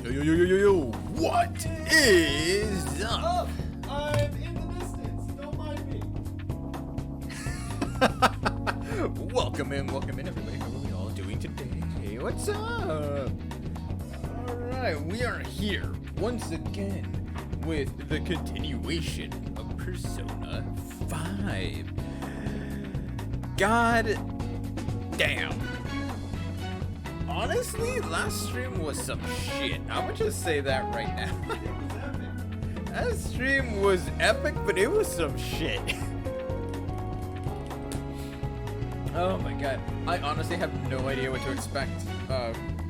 Yo, yo, yo, yo, yo, yo, what is up? I'm in the distance, don't mind me. Welcome in, everybody. How are we all doing today? Hey, what's up? Alright, we are here once again with the continuation of Persona 5. God damn. Honestly, last stream was some shit. I'm gonna just say that right now. That stream was epic, but it was some shit. Oh my god. I honestly have no idea what to expect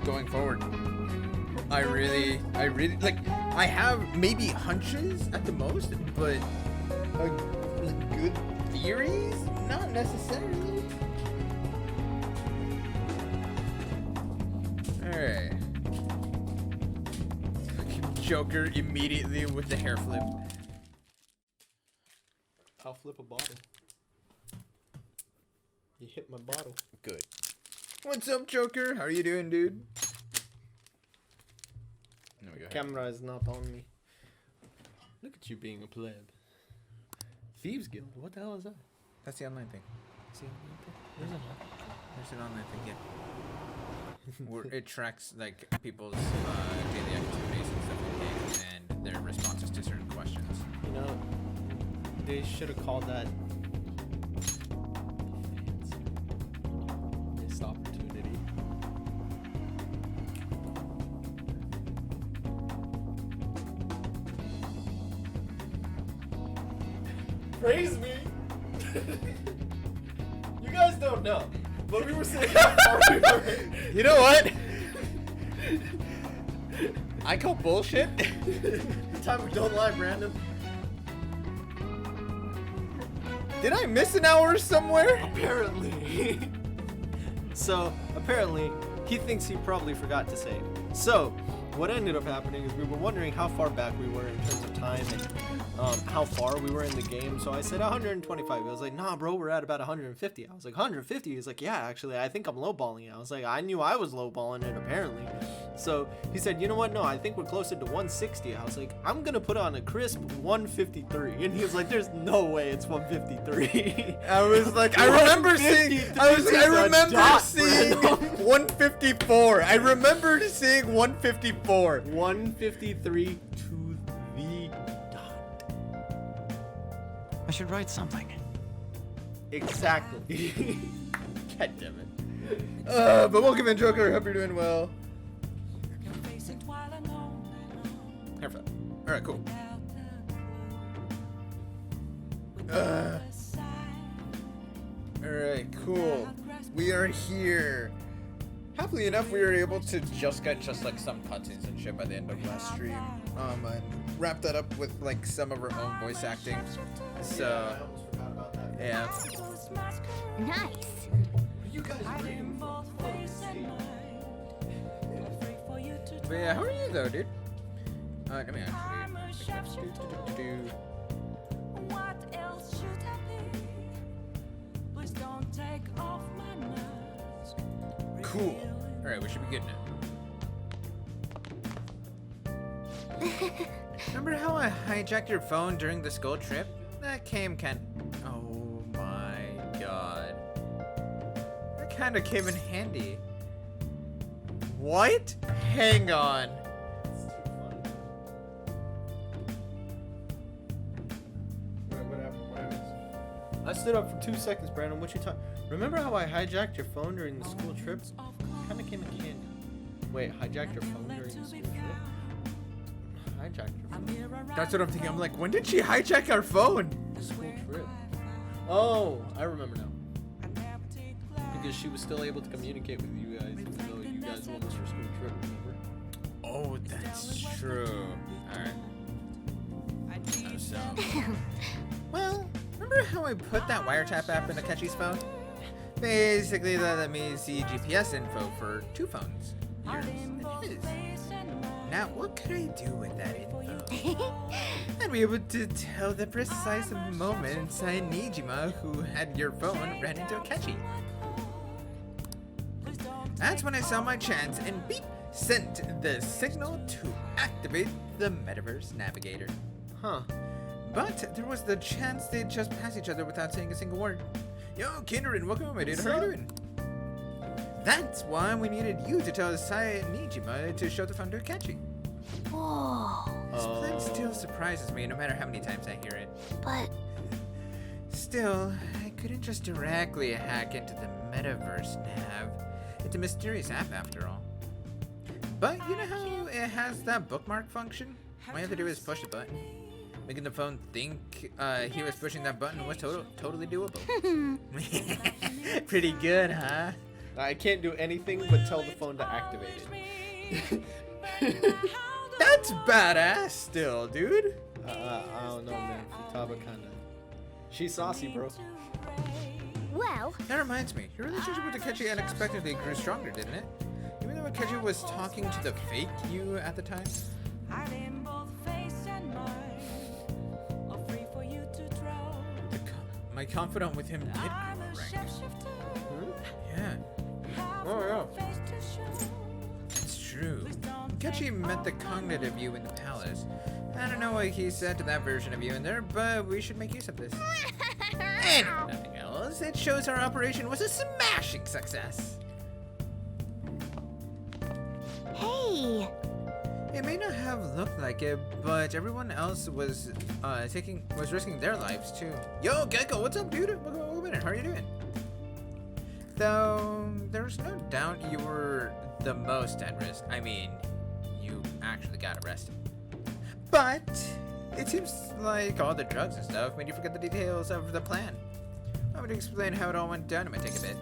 going forward. I really, like, I have maybe hunches at the most, but good theories? Not necessarily. Alright. Fucking Joker immediately with the hair flip. I'll flip a bottle. You hit my bottle. Good. What's up, Joker? How are you doing, dude? There we go. Camera is not on me. Look at you being a pleb. Thieves Guild? What the hell is that? That's the online thing. See, There's an online thing, yeah. Where it tracks like people's daily activities and stuff in the game and their responses to certain questions. You know, they should have called that missed opportunity. Praise me! You guys don't know, but we were saying how far we were. You know what? I call bullshit. The time we don't lie, Brandon. Did I miss an hour somewhere? Apparently. So, apparently, he thinks he probably forgot to save. So, what ended up happening is we were wondering how far back we were in terms of time and how far we were in the game. So I said 125. He was like, nah, bro, we're at about 150. I was like, 150? He's like, yeah, actually, I think I'm lowballing it. I was like, I knew I was lowballing it, apparently. So he said, you know what? No, I think we're closer to 160. I was like, I'm going to put on a crisp 153. And he was like, there's no way it's 153. I was like, I remember seeing 154. I remember seeing 154. 153 to the dot. I should write something. Exactly. God damn it. But welcome in, Joker. Hope you're doing well. Alright, cool. Alright, cool. We are here. Happily enough, we were able to just get like some cutscenes and shit by the end of last stream. And wrap that up with like some of our own voice acting. So, I almost forgot about that. yeah. Nice. You guys But yeah, how are you though, dude? Let me actually. What else should I be? Please don't take off my mask. Cool. Alright, we should be good now. Remember how I hijacked your phone during the school trip? That came oh my god. That kinda came in handy. What? Hang on. It's too funny. What happened? I stood up for 2 seconds, Brandon. What you talking? Remember how I hijacked your phone during the school trip? Kind of came in handy. Wait, hijacked your phone during the school trip? Hijacked your phone. That's what I'm thinking. I'm like, when did she hijack our phone? School trip. Oh, I remember now. Because she was still able to communicate with you guys, even though you guys went on your school trip. Remember? Oh, that's true. Alright. So, well, remember how I put that wiretap app in Akechi's phone? Basically, that let me see GPS info for 2 phones. Yours and his. Now, what could I do with that info? I'd be able to tell the precise moment Nijima, who had your phone, ran into Akechi. That's when I saw my chance, and beep, sent the signal to activate the Metaverse Navigator. Huh. But there was the chance they'd just pass each other without saying a single word. Yo, Kindred, welcome, my dude. How are you doing? That's why we needed you to tell Nijima to show the phone to Akechi. Whoa. This plan still surprises me, no matter how many times I hear it. But Still, I couldn't just directly hack into the Metaverse Nav. It's a mysterious app, after all. But you know how it has that bookmark function? All you have to do is push a button. Making the phone think he was pushing that button was totally doable. Pretty good, huh? I can't do anything but tell the phone to activate it. That's badass still, dude. I don't know, man. Futaba kinda. She's saucy, bro. well, That reminds me, your relationship with Akechi unexpectedly grew stronger, didn't it? Even though Akechi was talking to the fake you at the time? Hiding both face and mind, or free for you to draw. My confidant with him did grow I'm a a rank. shapeshifter. Yeah, Have Oh, yeah. no face to show. it's true. Akechi met the cognitive you in the palace. I don't know what he said to that version of you in there, but we should make use of this. And if nothing else, it shows our operation was a smashing success. hey, It may not have looked like it, but everyone else was risking their lives too. Yo, Gecko, what's up, dude? Welcome in. How are you doing? Though there's no doubt you were the most at risk. I mean, you actually got arrested. But it seems like all the drugs and stuff made you forget the details of the plan. I would explain how it all went down. It might take a bit.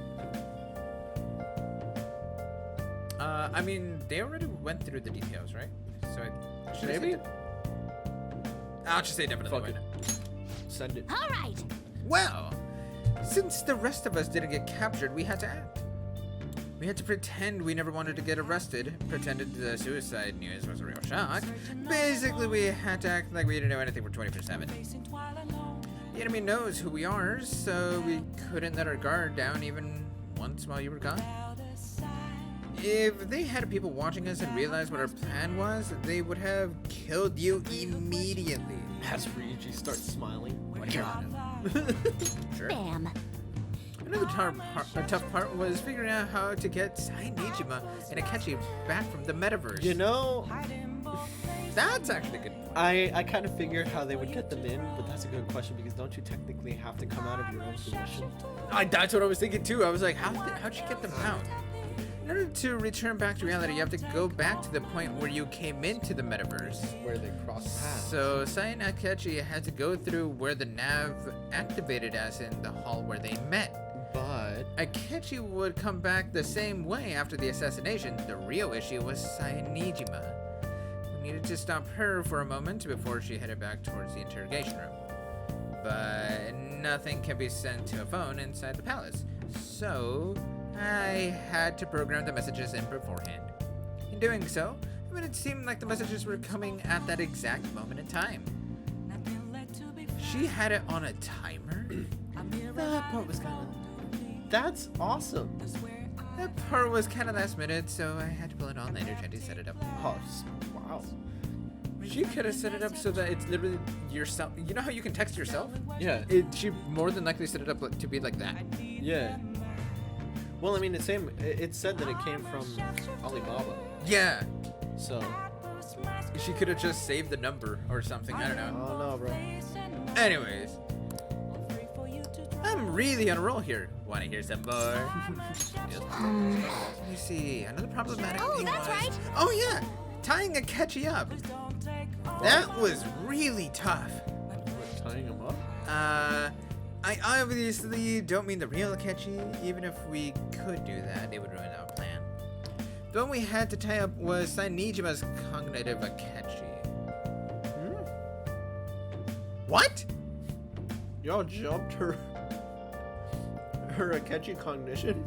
I mean, they already went through the details, right? So should I Maybe? say I'll just say definitely. Fuck why it. not? Send it. all right. Well, since the rest of us didn't get captured, we had to act. We had to pretend we never wanted to get arrested, pretended the suicide news was a real shock. Basically, we had to act like we didn't know anything for 24/7. Facing twilight long. The enemy knows who we are, so we couldn't let our guard down even once while you were gone. Out of sight. If they had people watching us and realized what our plan was, they would have killed you immediately. As Ryuji starts smiling. Sure. Bam. Another tough part was figuring out how to get Nijima and Akechi back from the metaverse. You know, Hiding both face. That's actually a good point. I kind of figured how they would get them in, but that's a good question because don't you technically have to come out of your own fruition? That's what I was thinking too. I was like, how'd you get them out? In order to return back to reality, you have to go back to the point where you came into the metaverse. Where they cross paths. So Sai and Akechi had to go through where the nav activated us in the hall where they met. But Akechi would come back the same way after the assassination. The real issue was Sai Nijima. We needed to stop her for a moment before she headed back towards the interrogation room. But nothing can be sent to a phone inside the palace. So I had to program the messages in beforehand. In doing so, it made it seem like the messages were coming at that exact moment in time. Nothing left to be She had it on a timer. that part was kind of. That's awesome. That part was kind of last minute, so I had to pull it on later trying to set it up. Oh, wow. She could have set it up so that it's literally yourself. You know how you can text yourself? Yeah. She more than likely set it up to be like that. Yeah. Well, I mean, it said that it came from Alibaba. Yeah. So. She could have just saved the number or something. I don't I know. don't know, bro. Anyways, I'm really on a roll here. Want to hear some more? Let me see. Another problematic Oh, thing that's was... right. Oh, yeah. Tying Akechi up. That was really tough. We're tying him up? I obviously don't mean the real Akechi. Even if we could do that, it would ruin our plan. The one we had to tie up was Sai Nijima's cognitive Akechi. What? Y'all jumped her Akechi cognition?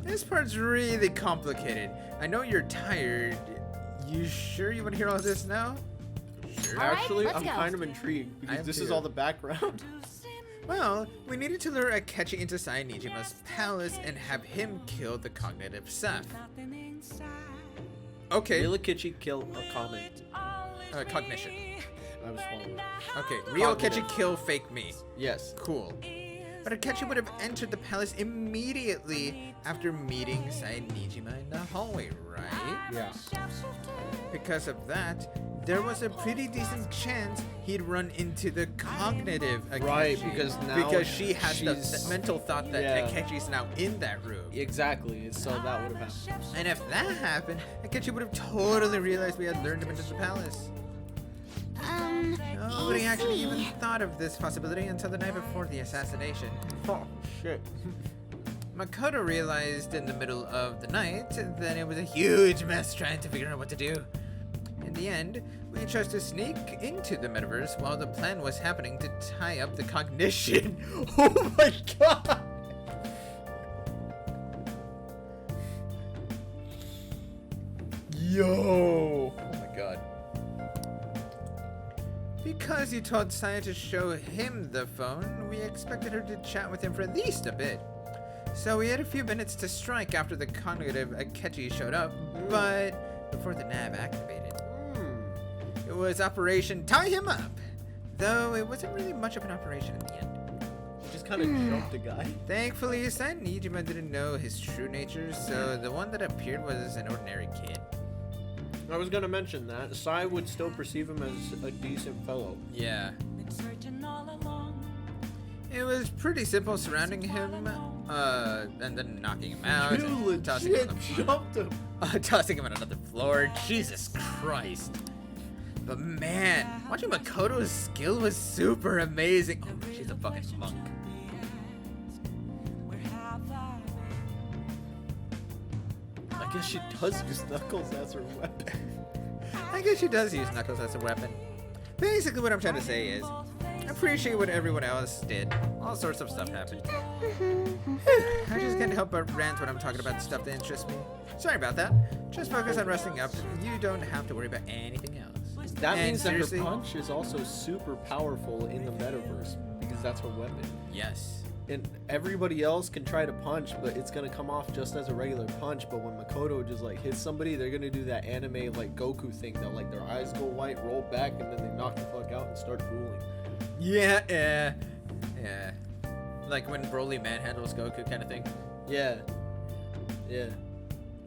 This part's really complicated. I know you're tired. You sure you want to hear all this now? Sure. All right, Actually, let's I'm go. kind of intrigued I because am this is too. all the background. Well, we needed to lure Akechi into Sai Nijima's palace and have him kill the cognitive Seth. Okay. Real Akechi kill a comment. Cognition. I was following. Okay, real Cognitive. Akechi kill fake me. Yes. Cool. But Akechi would have entered the palace immediately after meeting Sae Nijima in the hallway, right? Yeah. Because of that, there was a pretty decent chance he'd run into the cognitive Akechi. Right, because now she has the she's- mental thought that yeah. Akechi's now in that room. Exactly. So that would have happened. And if that happened, Akechi would have totally realized we had lured him into the palace. Nobody you actually see. even thought of this possibility until the night before the assassination. Oh shit. Makoto realized in the middle of the night that it was a huge mess trying to figure out what to do. In the end, we chose to sneak into the metaverse while the plan was happening to tie up the cognition. Oh my god! Yo! Oh my god. Because he told Saya to show him the phone, we expected her to chat with him for at least a bit. So we had a few minutes to strike after the cognitive Akechi showed up, but before the nav activated. It was Operation Tie Him Up, though it wasn't really much of an operation in the end. Just kind of jumped a guy. Thankfully, Sae Nijima didn't know his true nature, so the one that appeared was an ordinary kid. I was gonna mention that Sai would still perceive him as a decent fellow. Yeah. Been searching all along. It was pretty simple surrounding him, and then knocking him out, and tossing him on the jumped him. tossing him on another floor. Jesus Christ. But man, watching Makoto's skill was super amazing. Oh, she's a fucking monk. Where have I I guess she does use knuckles as her weapon. I guess she does use Knuckles as a weapon. Basically, what I'm trying to say is, appreciate what everyone else did. All sorts of stuff happened. I just can't help but rant when I'm talking about stuff that interests me. Sorry about that. Just focus on resting up. You don't have to worry about anything else. That And means that her seriously- punch is also super powerful in the metaverse because that's her weapon. Yes. And everybody else can try to punch, but it's gonna come off just as a regular punch. But when Makoto just like hits somebody, they're gonna do that anime like Goku thing. They'll like their eyes go white, roll back, and then they knock the fuck out and start drooling. Yeah. Like when Broly manhandles Goku kind of thing. Yeah.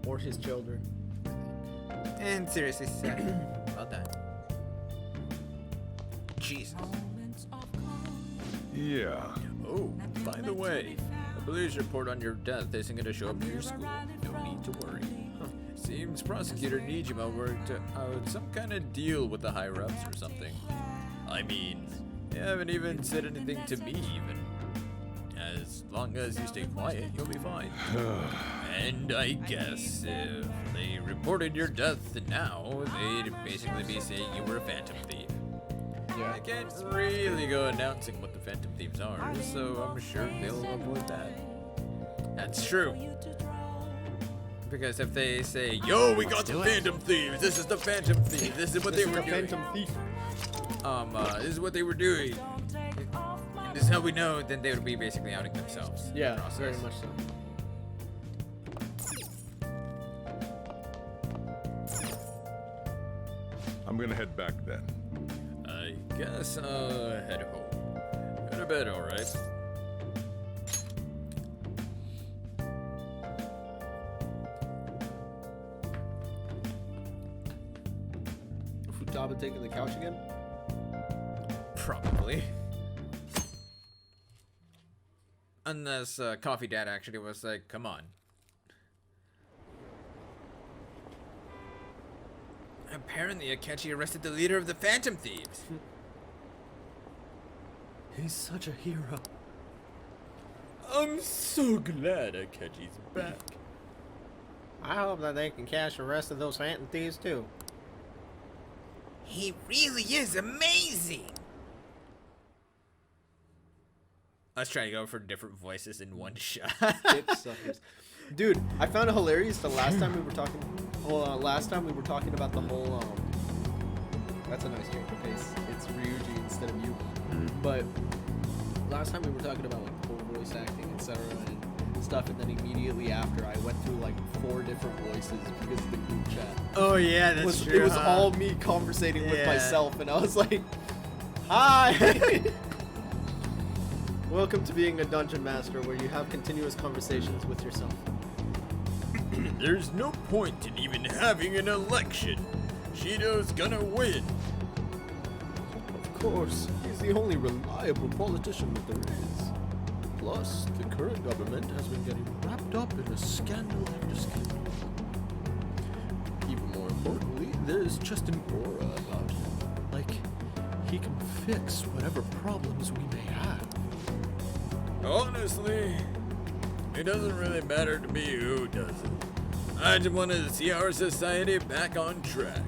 Or his children. And seriously, Seth, well done. Jesus. moments of calm? Yeah. Oh, by the way, the police report on your death isn't going to show up in your school. No need to worry. Seems Prosecutor Nijima worked out some kind of deal with the higher-ups or something. I mean, they haven't even said anything to me even. As long as you stay quiet, you'll be fine. And I guess if they reported your death now, they'd basically be saying you were a phantom thief. I can't really go announcing what the Phantom Thieves are, so I'm sure they'll avoid that. That's true. Because if they say, yo, we got the Phantom Thieves, this is the Phantom Thieves, this is what they were doing. Thief. This is what they were doing. And this is how we know, then they would be basically outing themselves. in the Yeah, process. very much so. I'm gonna head back then. I guess I'll head home. Go to bed, alright? Futaba taking the couch again? Probably. Unless Coffee Dad actually was like, come on. Apparently Akechi arrested the leader of the Phantom Thieves. He's such a hero. I'm so glad Akechi's back. I hope that they can catch the rest of those phantom thieves too. He really is amazing. Let's try to go for different voices in one shot. Dick suckers. Dude, I found it hilarious the last time we were talking. Well, last time we were talking about the whole. That's a nice change of pace. It's Ryuji instead of you. But last time we were talking about like the whole voice acting, etc. And stuff, and then immediately after I went through like 4 different voices because of the group chat. Oh yeah, that's true. It was huh? all me conversating with Yeah. myself, and I was like, "Hi." Welcome to being a dungeon master where you have continuous conversations with yourself. There's no point in even having an election. Shido's gonna win. Of course, he's the only reliable politician that there is. Plus, the current government has been getting wrapped up in a scandal after scandal. Even more importantly, there's just an aura about him. Like, he can fix whatever problems we may have. Honestly, it doesn't really matter to me who does it. I just want to see our society back on track.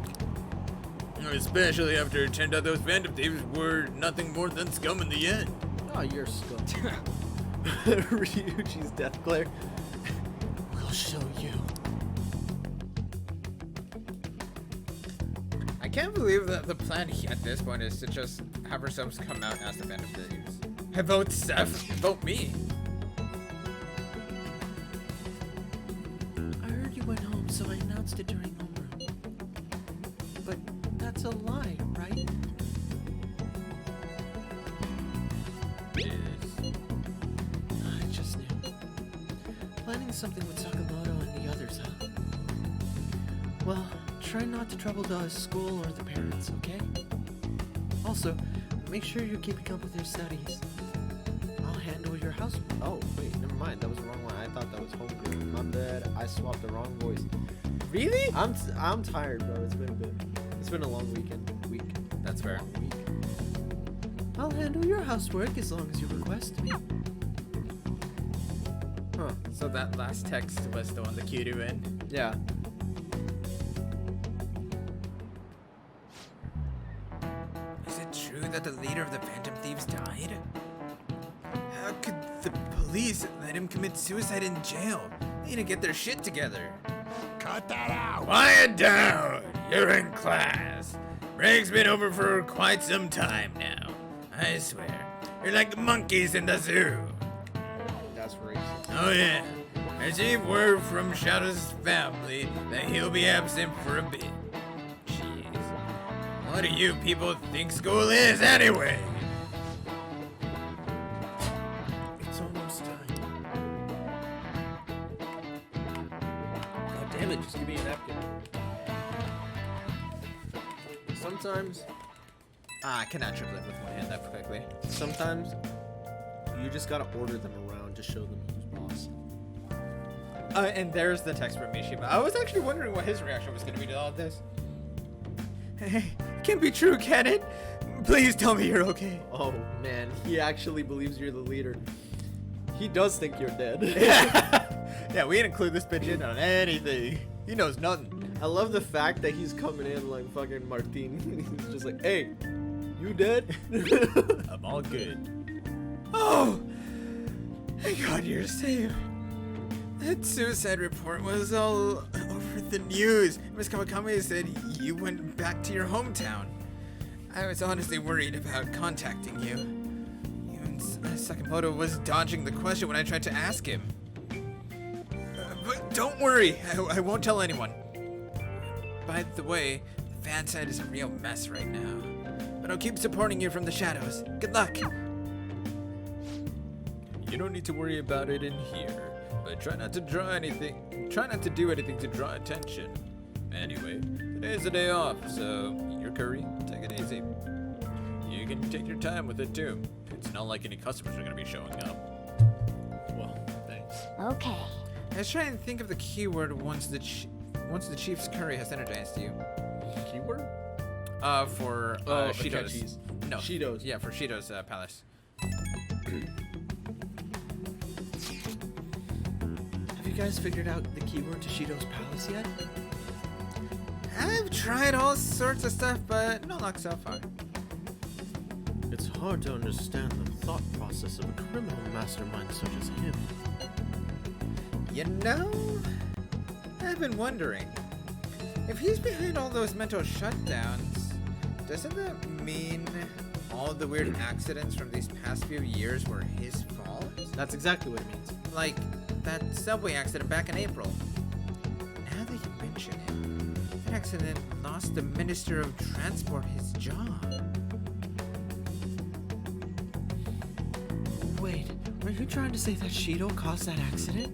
Especially after it turned out those Phantom Thieves were nothing more than scum in the end. Oh, you're scum. Ryuji's death glare. We'll show you. I can't believe that the plan at this point is to just have ourselves come out as the Phantom Thieves. I vote Seth. Vote me. I heard you went home, so I announced it during homeroom. But that's a lie, right? I just knew. Planning something with Sakamoto and the others, huh? Well, try not to trouble the school or the parents, okay? Also, make sure you're keeping up with your studies. I'll handle your house. Oh, wait, never mind. That was the wrong one. I thought that was home group. My bad. I swapped the wrong voice. Really? I'm tired, bro. It's been a bit. It's been a long weekend. That's fair. Long week. I'll handle your housework as long as you request me. Huh. So that last text was the one that cued you in. Yeah. Is it true that the leader of the Phantom Thieves died? How could the police let him commit suicide in jail? They need to get their shit together. Cut that out! Quiet down! You're in class. Break's been over for quite some time now. I swear. You're like the monkeys in the zoo. That's racist. Oh yeah. I received word from Shadow's family that he'll be absent for a bit. Jeez. What do you people think school is anyway? It's almost time. God damn it, just give me a napkin. Sometimes I cannot triplet with one hand that quickly. Sometimes you just gotta order them around to show them who's boss. And there's the text from Mishima. I was actually wondering what his reaction was going to be to all of this. Hey, it can't be true, can it? Please tell me you're okay. Oh man, he actually believes you're the leader. He does think you're dead. Yeah, we didn't include this bitch in on anything. He knows nothing. I love the fact that he's coming in like fucking Martin. He's just like, hey, you dead? I'm all good. Oh, thank God you're safe. That suicide report was all over the news. Miss Kawakami said you went back to your hometown. I was honestly worried about contacting you. Even Sakamoto was dodging the question when I tried to ask him. But don't worry, I won't tell anyone. By the way, the fan side is a real mess right now. But I'll keep supporting you from the shadows. Good luck. You don't need to worry about it in here, but try not to do anything to draw attention. Anyway, today's a day off, so your curry, take it easy. You can take your time with it too. It's not like any customers are gonna be showing up. Well, thanks. Okay. I was trying to think of the keyword once the chief's curry has energized you. Keyword? For Oh, Shido's. Akechi's. No, Shido's. Yeah, for Shido's palace. Have you guys figured out the keyword to Shido's palace yet? I've tried all sorts of stuff, but no luck so far. It's hard to understand the thought process of a criminal mastermind such as him. You know, I've been wondering, if he's behind all those mental shutdowns, doesn't that mean all of the weird accidents from these past few years were his fault? That's exactly what it means. Like that subway accident back in April. Now that you mention it, that accident lost the Minister of Transport his job. Wait, are you trying to say that Shido caused that accident?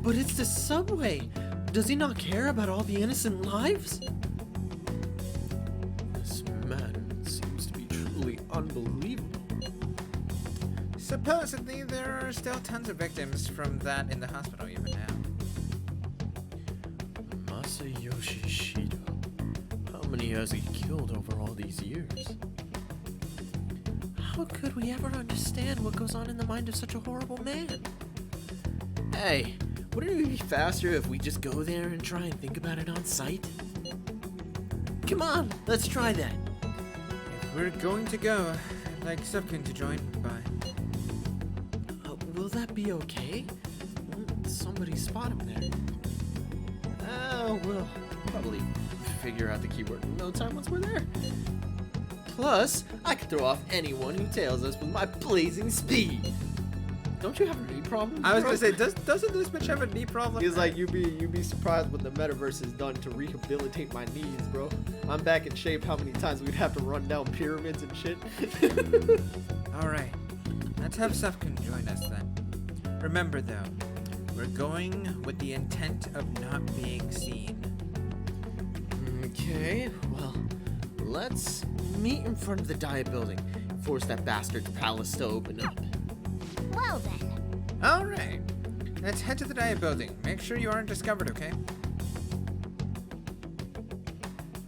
But it's the subway. Does he not care about all the innocent lives? This man seems to be truly unbelievable. Supposedly, there are still tons of victims from that in the hospital even now. Masayoshi Shido. How many has he killed over all these years? How could we ever understand what goes on in the mind of such a horrible man? Hey, wouldn't it be faster if we just go there and try and think about it on site? Come on, let's try that. If we're going to go, I'd like Subkin to join. Bye. Will that be okay? Won't somebody spot him there? We'll probably figure out the keyword in no time once we're there. Plus, I can throw off anyone who tails us with my blazing speed. Don't you have a knee problem? I was bro? gonna say, doesn't this bitch have a knee problem? He's like, you'd be surprised what the metaverse has done to rehabilitate my knees, bro. I'm back in shape. How many times we'd have to run down pyramids and shit? All right, let's have Subkin join us then. Remember though, we're going with the intent of not being seen. Okay, well, let's meet in front of the Diet building. Force that bastard's palace to open up. Well then. All right, let's head to the Diet building. Make sure you aren't discovered, okay?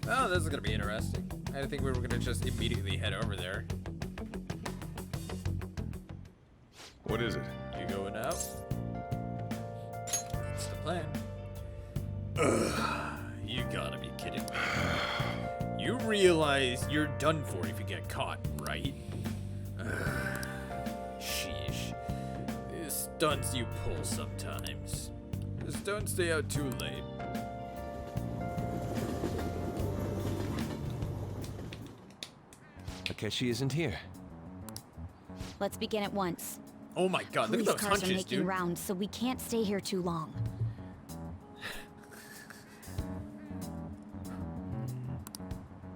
Oh, this is gonna be interesting. I didn't think we were gonna just immediately head over there. What is it? You going out? That's the plan. You gotta be kidding me. You realize you're done for if you get caught, right? Sheesh. These stunts you pull sometimes. Just don't stay out too late. Takeshi isn't here. Let's begin at once. Oh my god, look at Police those cars are hunches, making dude. rounds, so we can't stay here too long.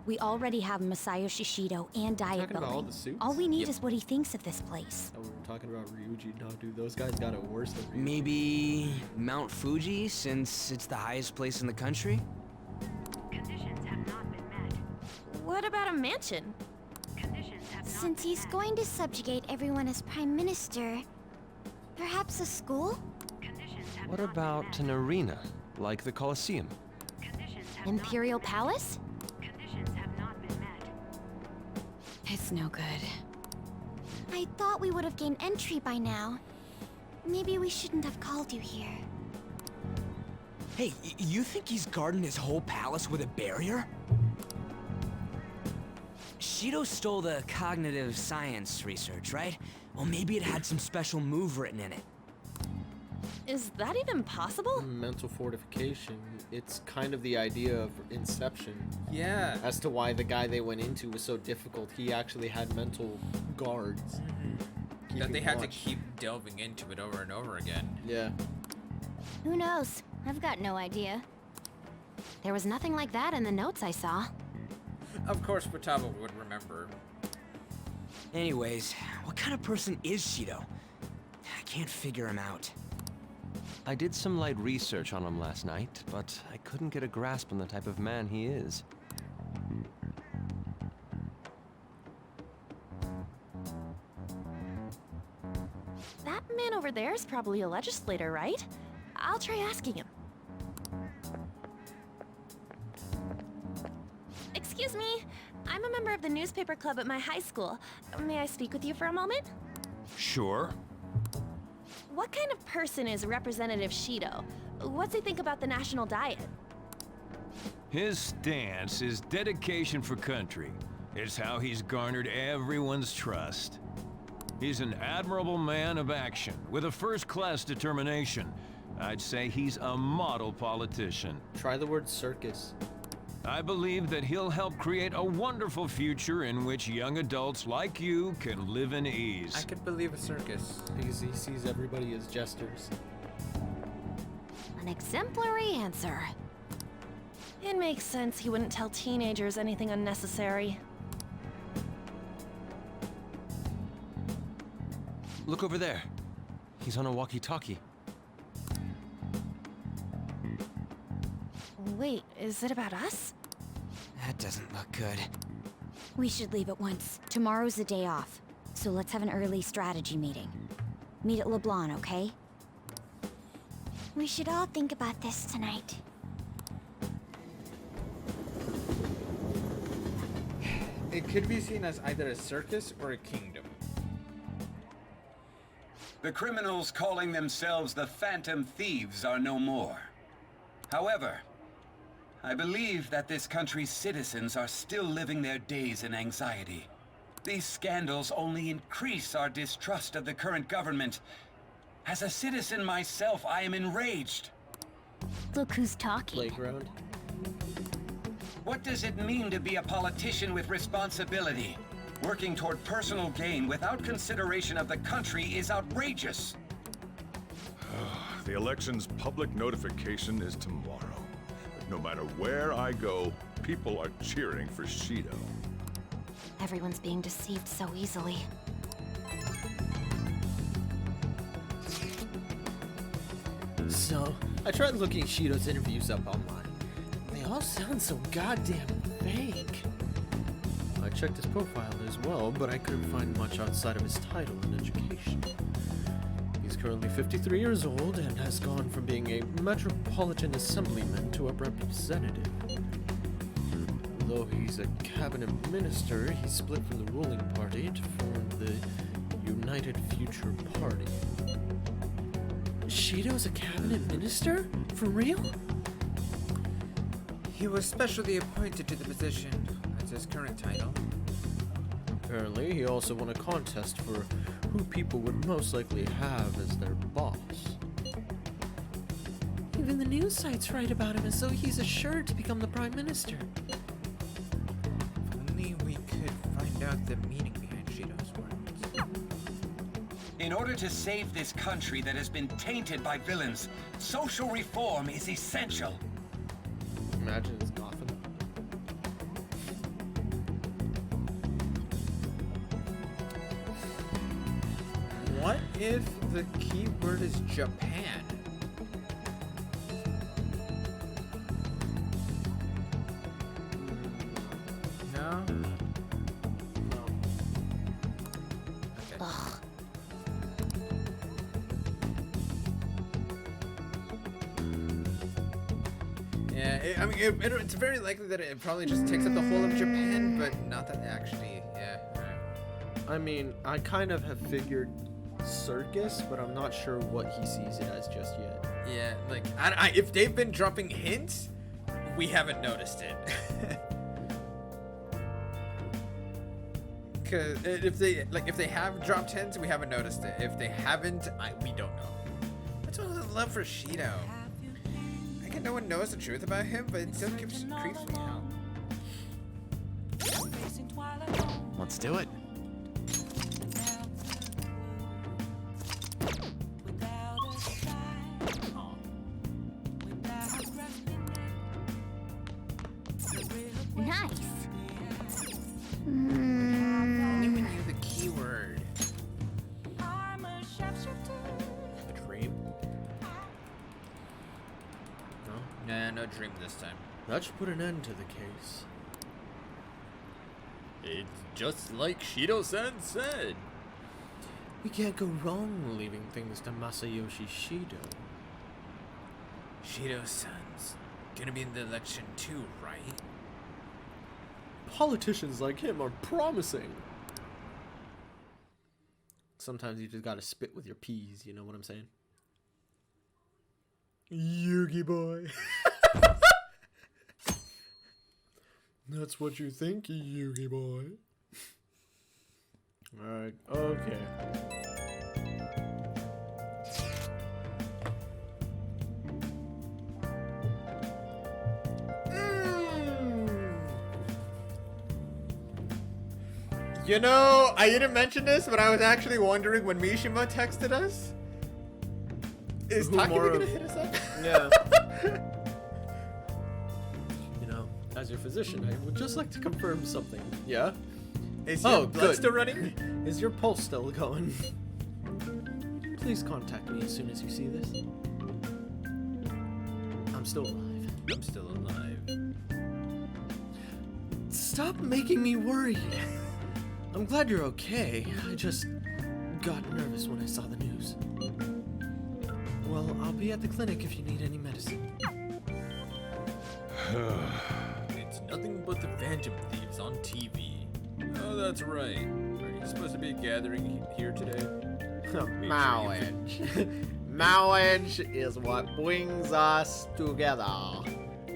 We already have Masayoshi Shido and Diet Talking about all Building. the suits? All we need Yep. is what he thinks of this place. Oh, we were talking about Ryuji. No, dude, those guys got it worse than Ryuji. Maybe Mount Fuji, since it's the highest place in the country? Conditions have not been met. What about a mansion? Conditions have not Since been he's met. going to subjugate everyone as prime minister, perhaps a school? Conditions have What not about been an arena, like the Colosseum? met. Conditions have Imperial Palace? Conditions have not been met. It's no good. I thought we would have gained entry by now. Maybe we shouldn't have called you here. Hey, you think he's guarding his whole palace with a barrier? Shido stole the cognitive science research, right? Well, maybe it had some special move written in it. Is that even possible? Mental fortification. It's kind of the idea of Inception. Yeah. As to why the guy they went into was so difficult. He actually had mental guards. That Keeping they had to watch. keep delving into it over and over again. Yeah. Who knows? I've got no idea. There was nothing like that in the notes I saw. Of course, Futaba would remember. Anyways, what kind of person is Shido? I can't figure him out. I did some light research on him last night, but I couldn't get a grasp on the type of man he is. That man over there is probably a legislator, right? I'll try asking him. Excuse me, I'm a member of the newspaper club at my high school. May I speak with you for a moment? Sure. What kind of person is Representative Shido? What's he think about the national diet? His stance is dedication for country. It's how he's garnered everyone's trust. He's an admirable man of action, with a first-class determination. I'd say he's a model politician. Try the word circus. I believe that he'll help create a wonderful future in which young adults like you can live in ease. I could believe a circus. Because he sees everybody as jesters. An exemplary answer. It makes sense he wouldn't tell teenagers anything unnecessary. Look over there. He's on a walkie-talkie. Wait, is it about us? That doesn't look good. We should leave at once. Tomorrow's the day off, so let's have an early strategy meeting. Meet at LeBlanc, okay? We should all think about this tonight. It could be seen as either a circus or a kingdom. The criminals calling themselves the Phantom Thieves are no more. However, I believe that this country's citizens are still living their days in anxiety. These scandals only increase our distrust of the current government. As a citizen myself, I am enraged. Look who's talking. Playground. What does it mean to be a politician with responsibility? Working toward personal gain without consideration of the country is outrageous. The election's public notification is tomorrow. No matter where I go, people are cheering for Shido. Everyone's being deceived so easily. So, I tried looking Shido's interviews up online. They all sound so goddamn fake. I checked his profile as well, but I couldn't find much outside of his title and education. He's currently 53 years old and has gone from being a metropolitan assemblyman to a representative. Though he's a cabinet minister, he split from the ruling party to form the United Future Party. Shido's a cabinet minister? For real? He was specially appointed to the position. That's his current title. Apparently, he also won a contest for who people would most likely have as their boss. Even the news sites write about him as though he's assured to become the prime minister. If only we could find out the meaning behind Shido's words. In order to save this country that has been tainted by villains, social reform is essential. Imagine it's Gotham. What if the keyword is Japan? No? Okay. Ugh. Yeah, it's very likely that it probably just takes up the whole of Japan, but not that actually, yeah. Alright. I mean, I kind of have figured circus, but I'm not sure what he sees it as just yet. Yeah, like, if they've been dropping hints, we haven't noticed it. Cause if they have dropped hints, we haven't noticed it. If they haven't, we don't know. What's all the love for Shido? I get no one knows the truth about him, but it still creeps me out. Let's do it. Nice. Only we knew the keyword. A dream? No? Nah, no dream this time. That should put an end to the case. It's just like Shido-san said. We can't go wrong leaving things to Masayoshi Shido. Shido-san's gonna be in the election too, right? Politicians like him are promising. Sometimes you just gotta spit with your peas, you know what I'm saying? Yugi boy. That's what you think, Yugi boy. Alright, okay. You know, I didn't mention this, but I was actually wondering when Mishima texted us. Is Who Takumi more gonna of- hit us up? Yeah. You know, as your physician, I would just like to confirm something. Yeah. Is Oh, your blood good. still running? Is your pulse still going? Please contact me as soon as you see this. I'm still alive. I'm still alive. Stop making me worried. I'm glad you're okay. I just got nervous when I saw the news. Well, I'll be at the clinic if you need any medicine. It's nothing but the Phantom Thieves on TV. Oh, that's right. Are you supposed to be gathering here today? Marriage. Marriage is what brings us together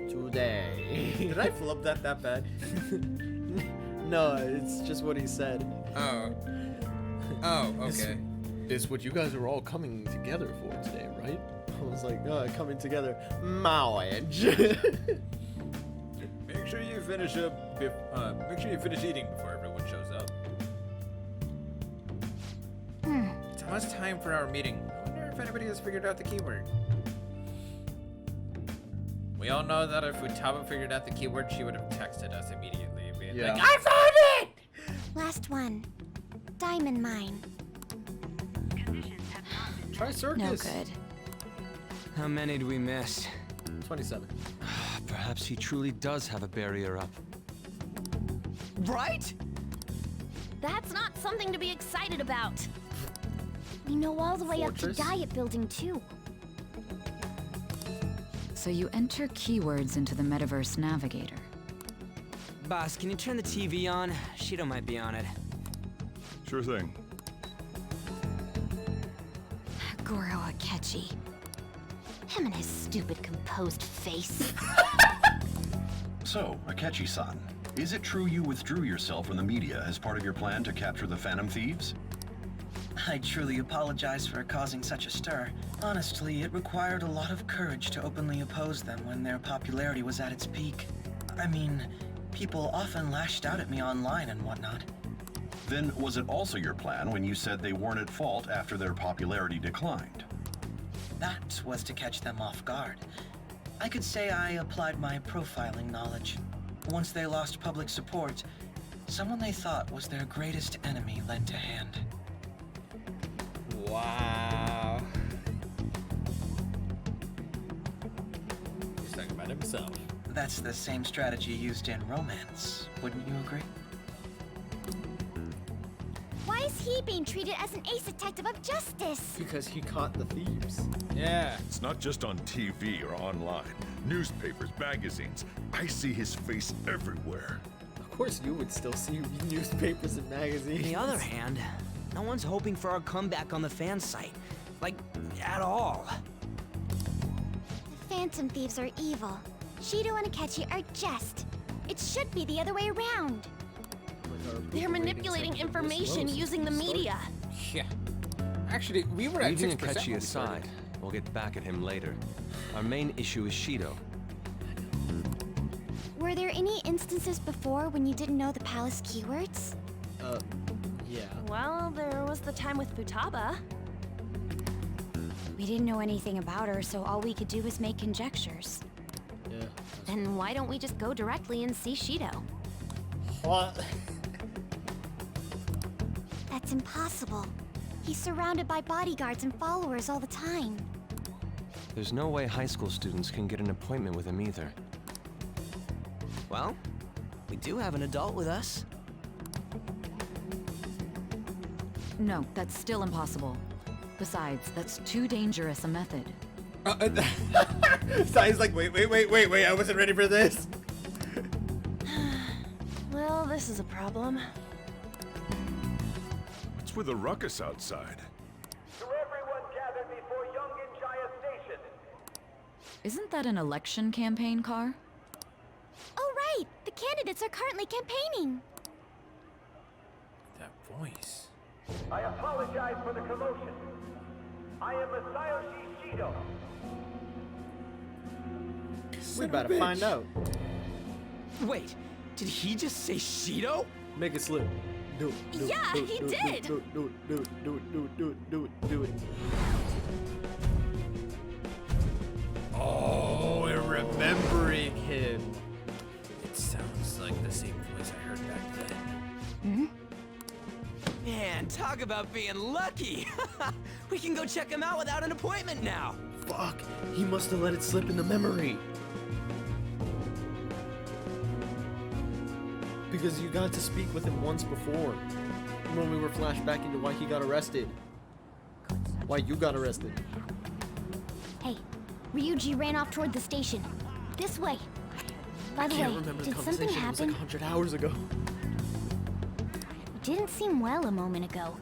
today. Did I flub that bad? No, it's just what he said. Oh. Oh, okay. Is what you guys are all coming together for today, right? I was like, coming together. Marriage. Make sure you finish up. Make sure you finish eating before everyone shows up. It's almost time for our meeting. I wonder if anybody has figured out the keyword. We all know that if Futaba figured out the keyword, she would have texted us immediately. Being Yeah. like, I found it! Last one. Diamond mine. Try circus. No good. How many do we miss? 27. Perhaps he truly does have a barrier up. Right? That's not something to be excited about. We know all the way Fortress? up to Diet Building too. So you enter keywords into the Metaverse Navigator. Boss, can you turn the TV on? Shido might be on it. Sure thing. Goro Akechi. Him and his stupid composed face. So, Akechi-san, is it true you withdrew yourself from the media as part of your plan to capture the Phantom Thieves? I truly apologize for causing such a stir. Honestly, it required a lot of courage to openly oppose them when their popularity was at its peak. I mean, people often lashed out at me online and whatnot. Then was it also your plan when you said they weren't at fault after their popularity declined? That was to catch them off guard. I could say I applied my profiling knowledge. Once they lost public support, someone they thought was their greatest enemy lent a hand. Wow. He's talking about himself. That's the same strategy used in romance, wouldn't you agree? Why is he being treated as an ace detective of justice? Because he caught the thieves. Yeah. It's not just on TV or online. Newspapers, magazines. I see his face everywhere. Of course you would still see newspapers and magazines. On the other hand, no one's hoping for our comeback on the fan site. Like, at all. Phantom Thieves are evil. Shido and Akechi are just. It should be the other way around. They're manipulating information using the media. Yeah. Actually, we were at 6% Leaving when we Akechi started. aside, we'll get back at him later. Our main issue is Shido. Were there any instances before when you didn't know the palace keywords? Yeah. Well, there was the time with Futaba. We didn't know anything about her, so all we could do was make conjectures. Yeah. Then why don't we just go directly and see Shido? What? That's impossible. He's surrounded by bodyguards and followers all the time. There's no way high school students can get an appointment with him either. Well, we do have an adult with us. No, that's still impossible. Besides, that's too dangerous a method. Sai's like, wait, I wasn't ready for this. Well, this is a problem. What's with the ruckus outside? To everyone gathered before Yongin Jaya Station. Isn't that an election campaign car? Oh, right! The candidates are currently campaigning. That voice. I apologize for the commotion. I am Masayoshi Shido. We better find out. Wait, did he just say Shido? Make it slip. Do it. Yeah, he did. Do it. Oh, I'm remembering him. It sounds like the same voice I heard back then. Man, talk about being lucky. We can go check him out without an appointment now. Fuck, he must have let it slip in the memory. Because you got to speak with him once before. When we were flashed back into why he got arrested. Why you got arrested. Hey, Ryuji ran off toward the station. This way. By the way, did something happen? It was like 100 hours ago. It didn't seem well a moment ago.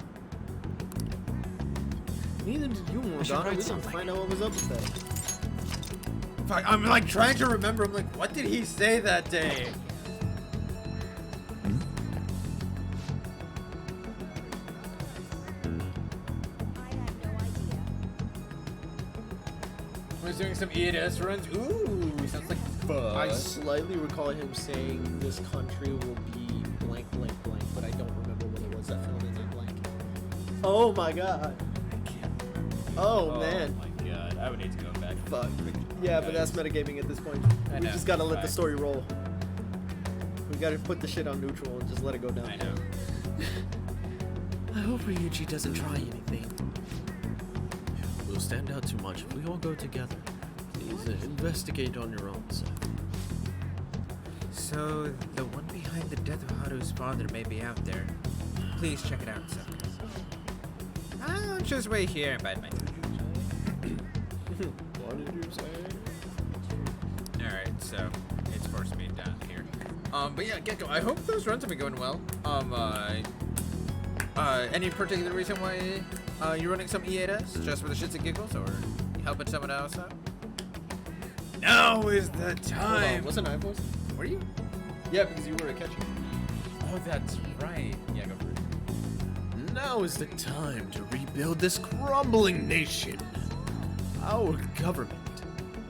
Neither did you, Morgana. We didn't find out what was up with that. Fuck, I'm like trying to remember. I'm like, what did he say that day? I was doing some ES runs. Ooh, sounds like fun. I slightly recall him saying this country will be blank, blank, blank, but I don't remember what it was that filled in that blank. Oh my god. Oh man. Oh my god, I would need to go back. Fuck. Yeah, but that's metagaming at this point. We just gotta let the story roll. We gotta put the shit on neutral and just let it go down. I know. I hope Ryuji doesn't try anything. We'll stand out too much if we all go together. Please investigate on your own, sir. So, the one behind the death of Haru's father may be out there. Please check it out, sir. I'll just wait here and bite my What did you say? Alright, so it's forced me down here. But yeah, Gecko, I hope those runs have been going well. Any particular reason why you're running some E8S? Just for the shits and giggles, or helping someone else out? Now is the time! Wasn't I voiced? Were you? Yeah, because you were a catcher. Oh, that's right. Yeah, go for it. Now is the time to rebuild this crumbling nation. Our government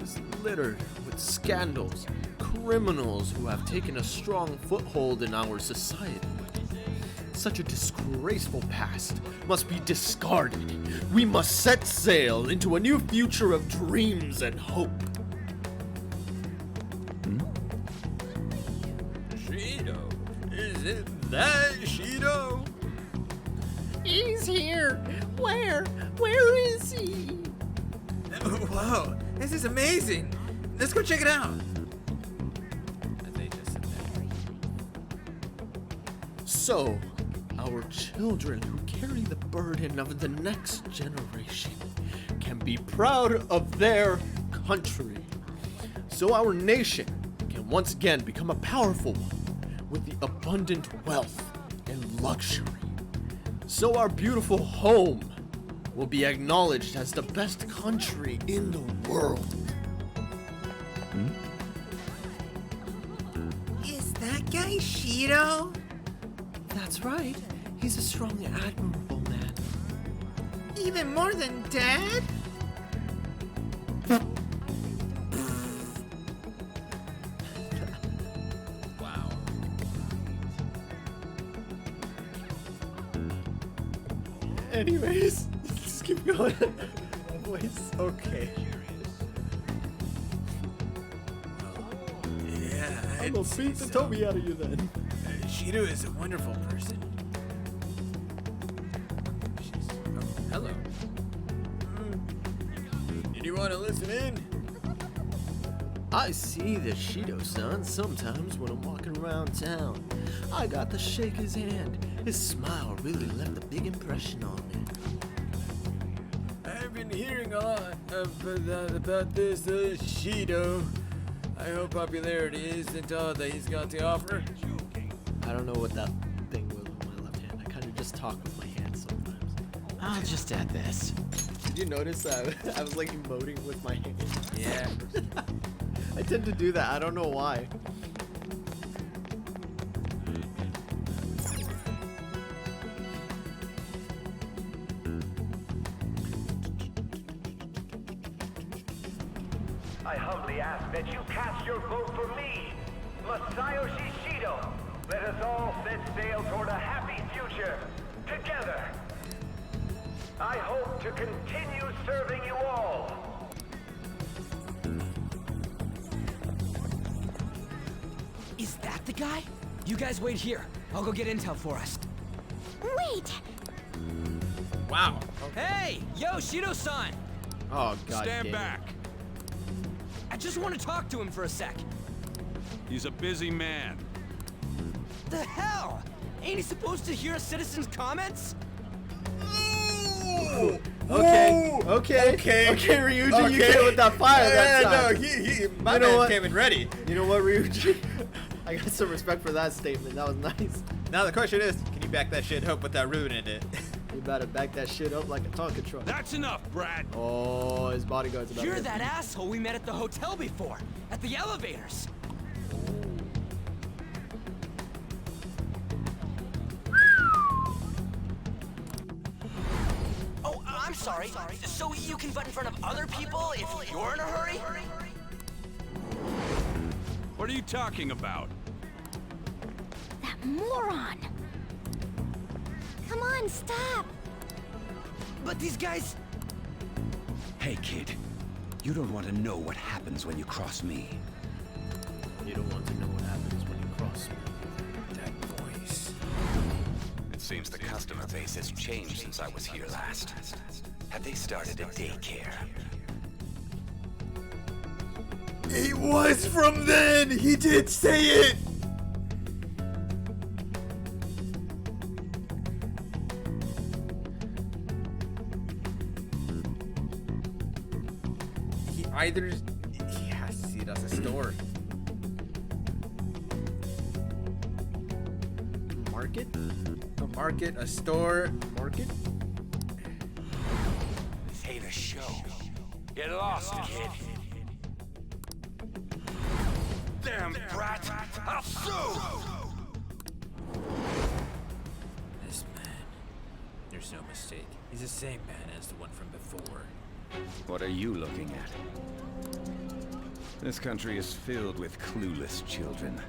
is littered with scandals, criminals who have taken a strong foothold in our society. Such a disgraceful past must be discarded. We must set sail into a new future of dreams and hope. Shido? Is it that Shido? He's here. Where? Where is he? Whoa, this is amazing. Let's go check it out. So, our children who carry the burden of the next generation can be proud of their country. So our nation can once again become a powerful one with the abundant wealth and luxury. So our beautiful home will be acknowledged as the best country in the world. Is that guy Shido? That's right. He's a strong and admirable man. Even more than Dad? Wow. Anyways, just keep going. Voice. Okay. Yeah, I'm gonna beat the Toby out of you then. Shido is a wonderful person. Oh, hello. Did you want to listen in? I see the Shido-san sometimes when I'm walking around town. I got to shake his hand. His smile really left a big impression on me. I've been hearing a lot about this Shido. I hope popularity isn't all that he's got to offer. I don't know what that thing was with my left hand. I kind of just talk with my hands sometimes. I'll just add this. Did you notice that I was like emoting with my hand? Yeah. I tend to do that. I don't know why. I humbly ask that you cast your vote for me, Masayoshi Shido. Let us all set sail toward a happy future. future together. I hope to continue serving you all. Is that the guy? You guys wait here. I'll go get intel for us. Wait! Wow. Hey! Yo, Shido-san! Oh, God. Stand damn it. back. I just want to talk to him for a sec. He's a busy man. The hell? Ain't he supposed to hear a citizen's comments? Okay, Ryuji, you came with that fire that time. My man came in ready. You know what, Ryuji? I got some respect for that statement. That was nice. Now the question is, can you back that shit up without ruining it? You better back that shit up like a Tonka truck. That's enough, Brad. Oh, his bodyguard's about to You're hit that me. asshole we met at the hotel before, at the elevators. Oh, I'm sorry. So you can butt in front of other people if you're in a hurry? What are you talking about? That moron! Come on, stop! But these guys... Hey, kid. You don't want to know what happens when you cross me. You don't want to know what happens when you cross me. That voice. It seems the customer base has changed since I was here last. Have they started a daycare? It was from then! He did say it! He has to see it as a store. Market? A market, a store. Market? This ain't a show. Get lost, kid. Damn brat! I'll sue! This man. There's no mistake. He's the same man as the one from before. What are you looking at? This country is filled with clueless children.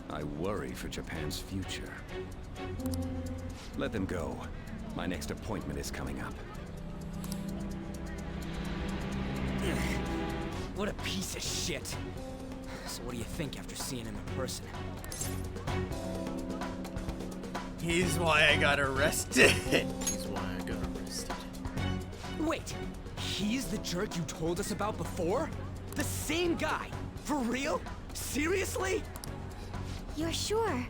I worry for Japan's future. Let them go. My next appointment is coming up. What a piece of shit. So what do you think after seeing him in person? He's why I got arrested. He's why I got arrested. Wait, he's the jerk you told us about before? The same guy? For real? Seriously? You're sure,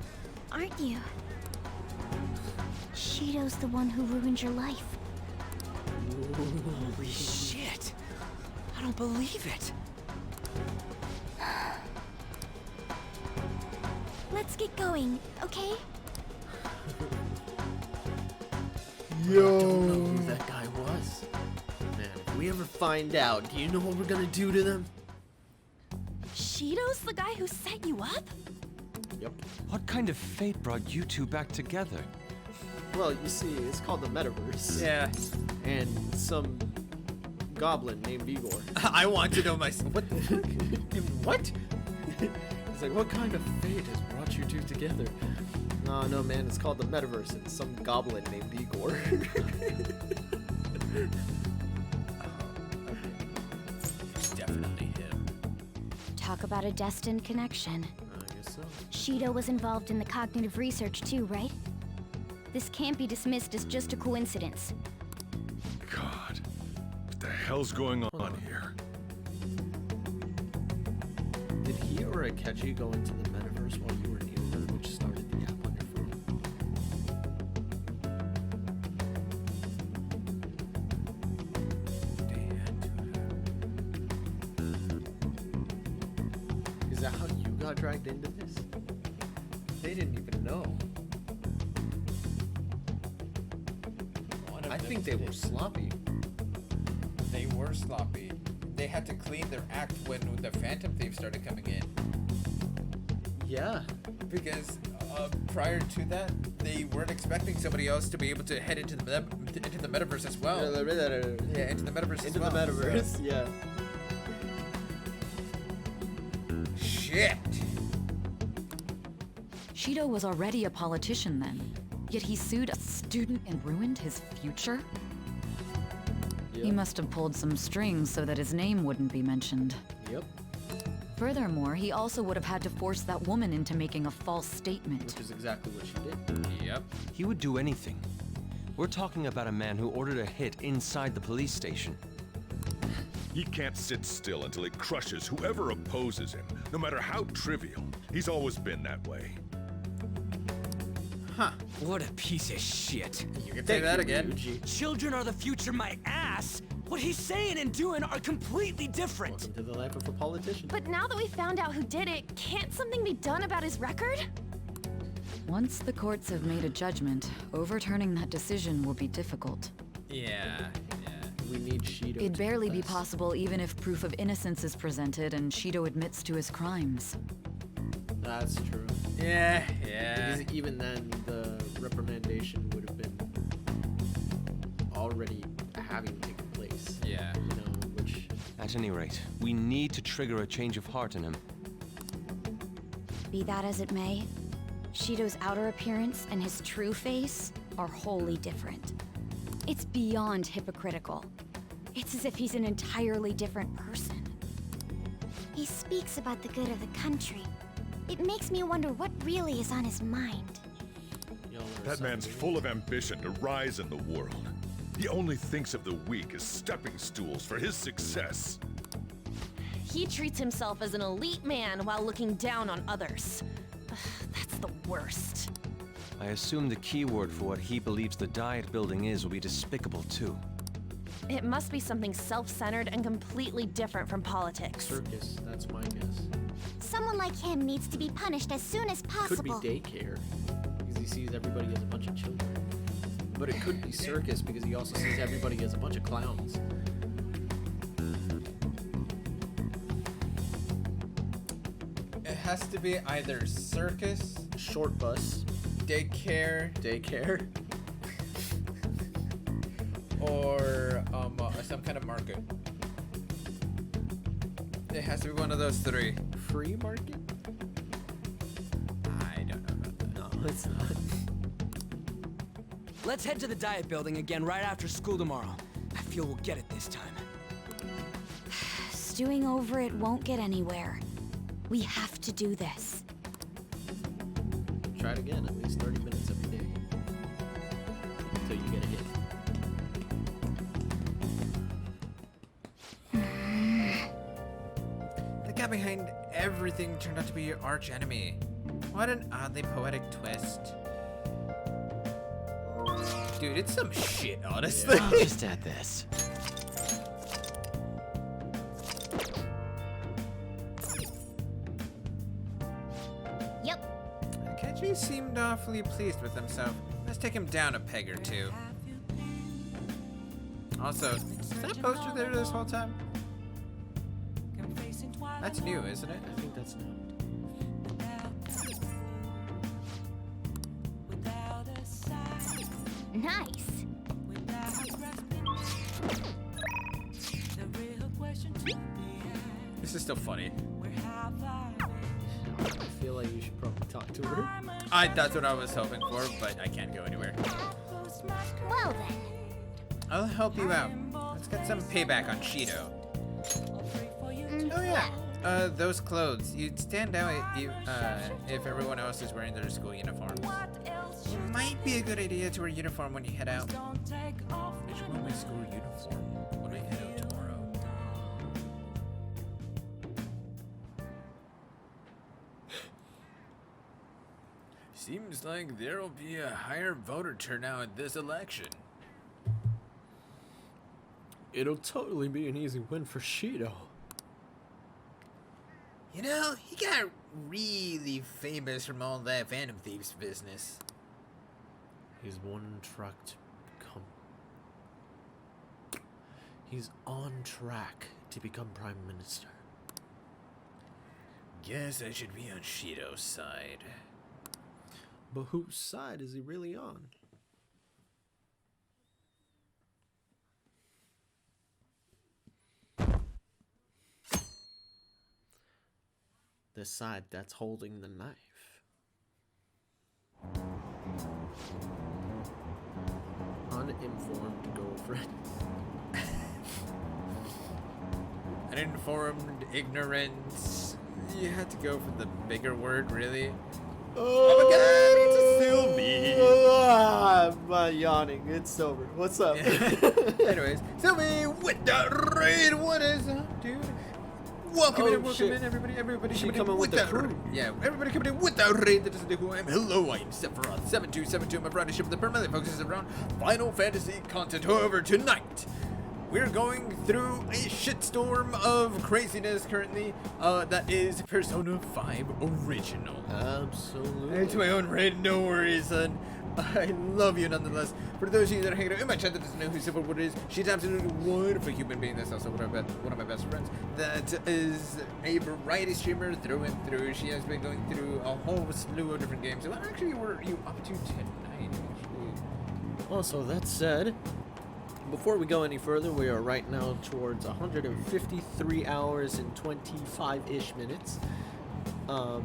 aren't you? Shido's the one who ruined your life. Holy shit. I don't believe it. Let's get going, okay? I don't know who that guy was. Man, if we ever find out, do you know what we're gonna do to them? Shido's the guy who set you up? Yep. What kind of fate brought you two back together? Well, you see, it's called the Metaverse. Yeah. And some goblin named Igor. I want to know myself. What? What? He's like, what kind of fate has brought you two together? No, man, it's called the Metaverse, and some goblin named Igor. It's definitely him. Talk about a destined connection. I guess so. Shido was involved in the cognitive research too, right? This can't be dismissed as just a coincidence. God, what the hell's going on here? Did he or Akechi go into the Metaverse while you were near them, which started the app on your phone? Is that how you got dragged into this? They didn't even know. I think they were sloppy. They were sloppy. They had to clean their act when the Phantom Thieves started coming in. Yeah. Because prior to that, they weren't expecting somebody else to be able to head into the metaverse as well. Yeah, into the metaverse as well. Into the Metaverse, yeah. Shit. Shido was already a politician then. Yet he sued a student and ruined his future? He must have pulled some strings so that his name wouldn't be mentioned. Yep. Furthermore, he also would have had to force that woman into making a false statement. Which is exactly what she did. Yep. He would do anything. We're talking about a man who ordered a hit inside the police station. He can't sit still until he crushes whoever opposes him, no matter how trivial. He's always been that way. Huh. What a piece of shit. You can say that again. Children are the future, my ass. What he's saying and doing are completely different. Welcome to the life of a politician. But now that we found out who did it, can't something be done about his record? Once the courts have made a judgment, overturning that decision will be difficult. Yeah. We need Shido. It'd barely be possible even if proof of innocence is presented and Shido admits to his crimes. That's true. Yeah. Because even then, the reprimandation would have been already having taken place. Yeah. You know, which... At any rate, we need to trigger a change of heart in him. Be that as it may, Shido's outer appearance and his true face are wholly different. It's beyond hypocritical. It's as if he's an entirely different person. He speaks about the good of the country. It makes me wonder what really is on his mind. That man's full of ambition to rise in the world. He only thinks of the weak as stepping stools for his success. He treats himself as an elite man while looking down on others. Ugh, that's the worst. I assume the key word for what he believes the Diet building is will be despicable too. It must be something self-centered and completely different from politics. Circus, that's my guess. Someone like him needs to be punished as soon as possible. Could be daycare, because he sees everybody as a bunch of children. But it could be circus, because he also sees everybody as a bunch of clowns. It has to be either circus, short bus, daycare, or some kind of market. It has to be one of those three. Free market? I don't know about that. No, it's not. Let's head to the Diet building again right after school tomorrow. I feel we'll get it this time. Stewing over it won't get anywhere. We have to do this. Try it again, at least 30 minutes every day. Until you get a hit. The guy behind everything turned out to be your arch enemy. What an oddly poetic twist. Dude, it's some shit, honestly. I'll just add this. Yep. Kenji seemed awfully pleased with himself. Let's take him down a peg or two. Also, is that poster there this whole time? That's new, isn't it? I think that's new. Nice. This is still funny. I feel like you should probably talk to her. That's what I was hoping for, but I can't go anywhere. Well then. I'll help you out. Let's get some payback on Shido. Oh yeah. Those clothes. You'd stand out if everyone else is wearing their school uniforms. It might be a good idea to wear a uniform when you head out. I should wear my school uniform when I head out tomorrow. Seems like there'll be a higher voter turnout in this election. It'll totally be an easy win for Shido. You know, he got really famous from all that Phantom Thieves business. He's one track to become. He's on track to become Prime Minister. Guess I should be on Shido's side. But whose side is he really on? The side that's holding the knife. uninformed girlfriend. Uninformed, ignorant. You had to go for the bigger word, really. Oh my God, it's a Sylvie. I'm yawning. It's over. What's up? Anyways, Sylvie with the raid. What is up, dude? Welcome in, everybody. She coming coming with the crew. Yeah, everybody coming in with the raid. That doesn't know who I am. Hello, I am Sephiroth 7272. My variety ship that permanently focuses around Final Fantasy content. However, tonight we're going through a shitstorm of craziness currently. That is Persona 5 Original. Absolutely. It's my own raid. No worries, son. I love you nonetheless. For those of you that are hanging out in my chat that doesn't know who Sephiroth is, she's absolutely a wonderful human being. That's also one of my best friends. That is a variety streamer through and through. She has been going through a whole slew of different games. So what actually were you up to tonight? Also, that said, before we go any further, we are right now towards 153 hours and 25-ish minutes. I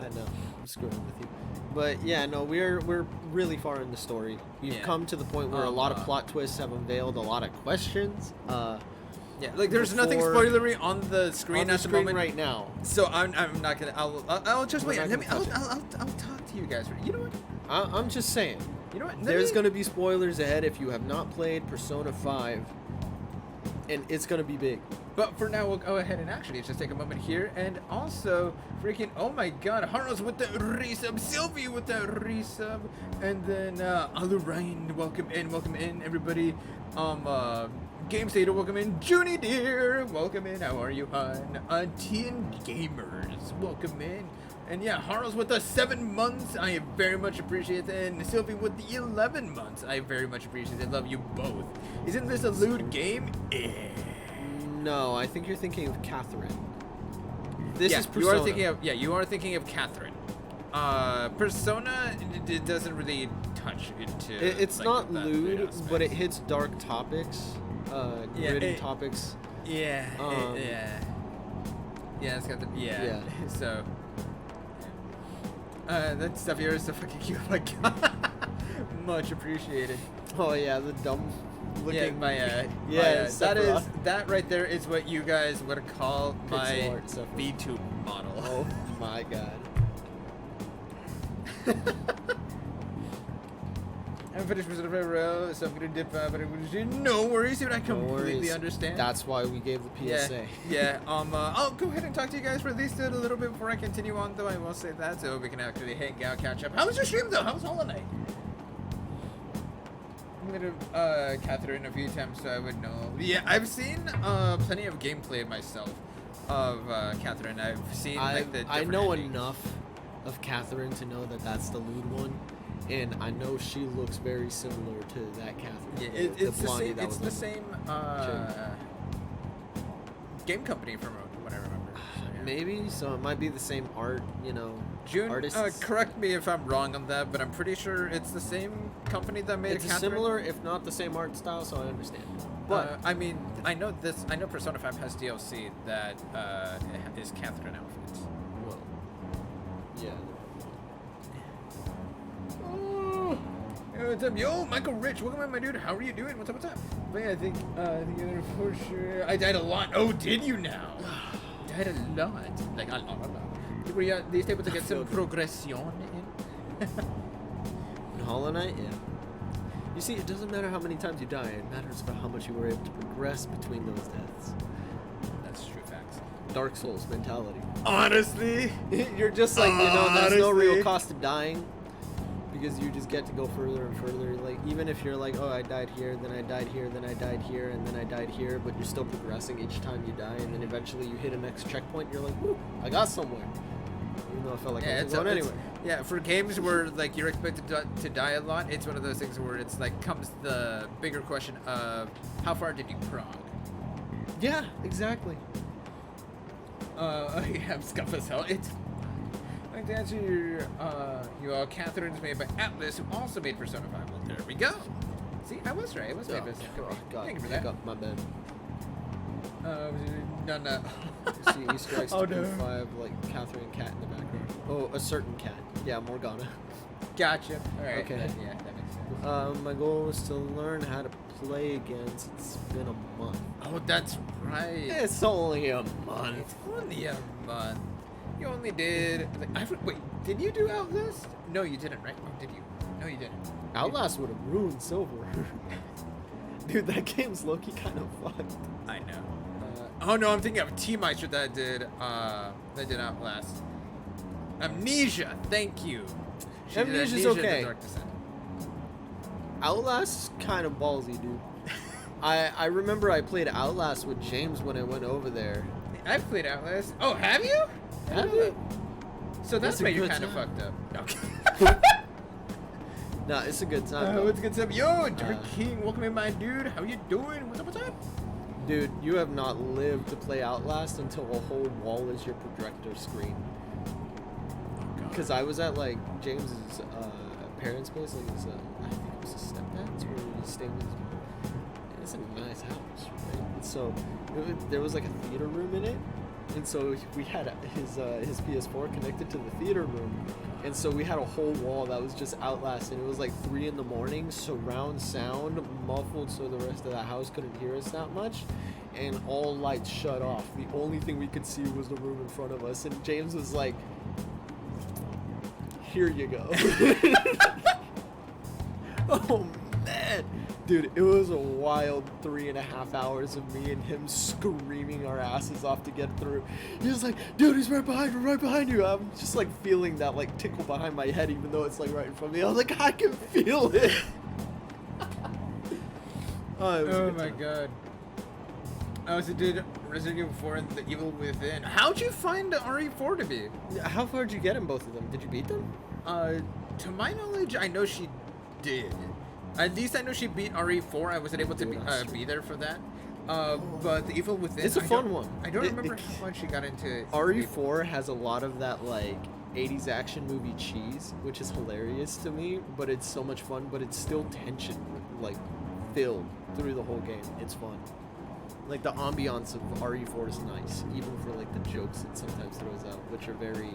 know, I'm screwing with you. But yeah, no, we're really far in the story. We've come to the point where a lot of plot twists have unveiled a lot of questions. Yeah, like there's nothing spoilery on the screen at the moment right now. So I'm not gonna. I'll just wait. I'll talk to you guys. You know what? I'm just saying. You know what? There's gonna be spoilers ahead if you have not played Persona 5, and it's gonna be big. But for now, we'll go ahead and actually just take a moment here, and also freaking, oh my God, Haros with the resub, Sylvie with the resub, and then Alurain, welcome in, everybody. Game State, welcome in, Junie dear, welcome in. How are you, hon? Teen Gamers, welcome in. And yeah, Haros with the 7 months, I very much appreciate it. And Sylvie with the 11 months, I very much appreciate it. Love you both. Isn't this a lewd game? No, I think you're thinking of Catherine. This is Persona. You are thinking of Catherine. Persona, it doesn't really touch into. It's like, not lewd, but it hits dark topics, gritty topics. Yeah, it's got the So. That stuff here is so fucking cute. Oh my God. Much appreciated. Oh yeah, the dumb looking. That right there is what you guys would call my V2 model. Oh my God. I'm finished with the row, so I'm gonna dip out, but no worries, dude. I completely understand. That's why we gave the PSA. I'll go ahead and talk to you guys for at least a little bit before I continue on, though. I will say that, so we can actually hang out, catch up. How was your stream, though? How was Hollow Knight? I'm gonna Catherine a few times, so I would know. Yeah, I've seen plenty of gameplay myself of Catherine. I've seen like the. I know enough of Catherine to know that that's the lewd one. And I know she looks very similar to that Catherine. Yeah, it's the same game company from what I remember. So, yeah. Maybe, so it might be the same art, June, artists. correct me if I'm wrong on that, but I'm pretty sure it's the same company that made It's Catherine. similar, if not the same art style, so I understand. But I mean, I know Persona 5 has DLC that is Catherine outfits. Well, yeah. What's up, yo, Michael Rich? Welcome in, my dude. How are you doing? What's up? But yeah, I think you're for sure. I died a lot. Oh, did you now? Died a lot. Like a lot. Were you at least able to get some progression in? In Hollow Knight, yeah. You see, it doesn't matter how many times you die. It matters about how much you were able to progress between those deaths. That's true facts. Dark Souls mentality. Honestly, you're just like, there's no real cost to dying. Because you just get to go further and further. Like, even if you're like, oh, I died here, then I died here, then I died here, and then I died here, but you're still progressing each time you die, and then eventually you hit a next checkpoint, you're like, woo, I got somewhere. Even though I felt like I was going anywhere. Yeah, for games where, like, you're expected to die a lot, it's one of those things where it's, like, comes the bigger question of, how far did you prog? Yeah, exactly. Yeah, scuff as hell. It's... Like to answer your Catherine's made by Atlas, who also made Persona 5. Well, there we go. See, I was right. It was made by Persona. God, Thank you for that. My bad. No. You see Easter eggs Oh, to no. 5, like Catherine Cat in the background. Oh, a certain cat. Yeah, Morgana. Gotcha. All right. Okay. Yeah, that makes sense. My goal is to learn how to play again since it's been a month. Oh, that's right. It's only a month. It's only a month. You only did. Wait, did you do Outlast? No, you didn't, right? Or did you? No, you didn't. Outlast would have ruined Silver. Dude, that game's low-key kind of fun. I know. Oh no, I'm thinking of T-Meister that did Outlast. Amnesia, thank you. She did Amnesia's Amnesia: okay. The Dark Descent. Outlast is kind of ballsy, dude. I remember I played Outlast with James when I went over there. I've played Outlast. Oh, have you? Have you? So that's why a you're good kind of time. fucked up. No, it's a good time. What's good stuff? Yo, Dark King, welcome in, my dude. How you doing? What's up? What's up? Dude, you have not lived to play Outlast until a whole wall is your projector screen. Because I was at like James's parents' place, like his, I think it was his stepdad's, where he was staying with his mom. And it's a nice house, right? And so there was like a theater room in it, and so we had his PS4 connected to the theater room, and so we had a whole wall that was just Outlast, and it was like 3 in the morning, surround sound, muffled so the rest of the house couldn't hear us that much, and all lights shut off. The only thing we could see was the room in front of us, and James was like, here you go. Oh man, dude, it was a wild 3.5 hours of me and him screaming our asses off to get through. He was like, dude, he's right behind you. I'm just like feeling that like tickle behind my head, even though it's like right in front of me. I was like, I can feel it. Oh my god. Oh, so did Resident Evil 4 and The Evil Within. How'd you find the RE4 to be? How far did you get in both of them? Did you beat them? To my knowledge, I know she did. At least I know she beat RE4. I wasn't able to be there for that. But The Evil Within. It's a fun one. I don't remember how much she got into. RE4 has a lot of that like 80s action movie cheese, which is hilarious to me, but it's so much fun, but it's still tension like filled through the whole game. It's fun. Like the ambiance of RE4 is nice, even for like the jokes it sometimes throws out, which are very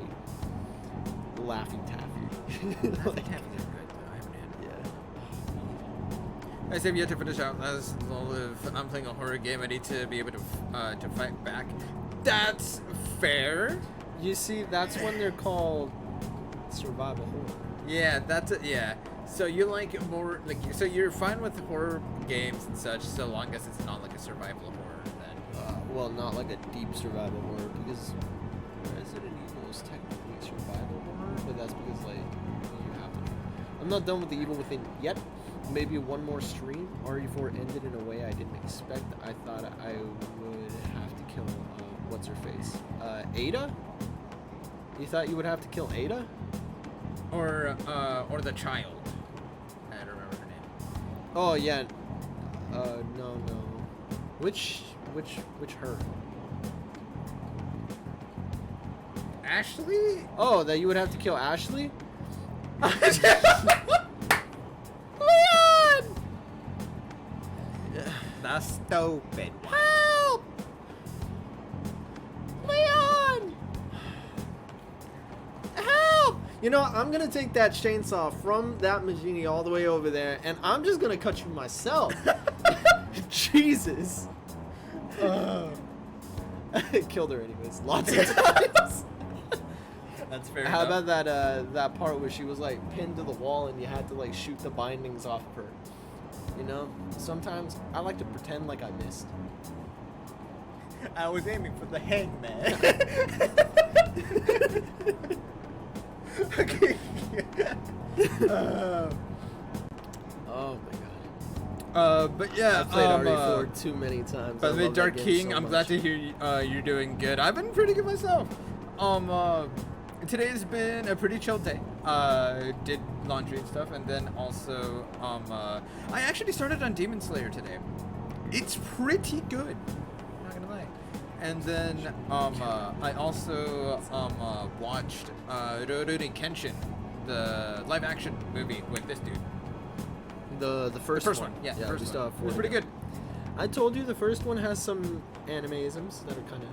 laughing taffy. Like, I say we have to finish out as well. If I'm playing a horror game, I need to be able to fight back. That's fair. You see, that's when they're called survival horror. Yeah, that's it. Yeah. So you like more like so you're fine with horror games and such, so long as it's not like a survival horror. Then. Well, not like a deep survival horror, because Resident Evil is technically survival horror, but that's because like you have to. I'm not done with The Evil Within yet. Maybe one more stream. RE4 ended in a way I didn't expect. I thought I would have to kill what's her face, Ada. You thought you would have to kill Ada, or the child. I don't remember her name. Oh yeah. No. Which her? Ashley? Oh, that you would have to kill Ashley? Leon! That's stupid. Help! Leon! Help! You know, I'm gonna take that chainsaw from that Majini all the way over there, and I'm just gonna cut you myself. Jesus. I killed her anyways, lots of times. That's fair. How enough. about that part where she was like pinned to the wall and you had to like shoot the bindings off of her? You know, sometimes I like to pretend like I missed. I was aiming for the hangman. Okay. Oh my god. But yeah, I played RE4 too many times. By the I way, love Dark that game King, so I'm much. glad to hear you're doing good. I've been pretty good myself. Today's been a pretty chill day. Did laundry and stuff, and then also, I actually started on Demon Slayer today. It's pretty good. Not gonna lie. And then, I also, watched, Rurouni Kenshin, the live-action movie with this dude. The first one. Yeah, the we first still one. have It was four pretty to good. I told you the first one has some animeisms that are kind of,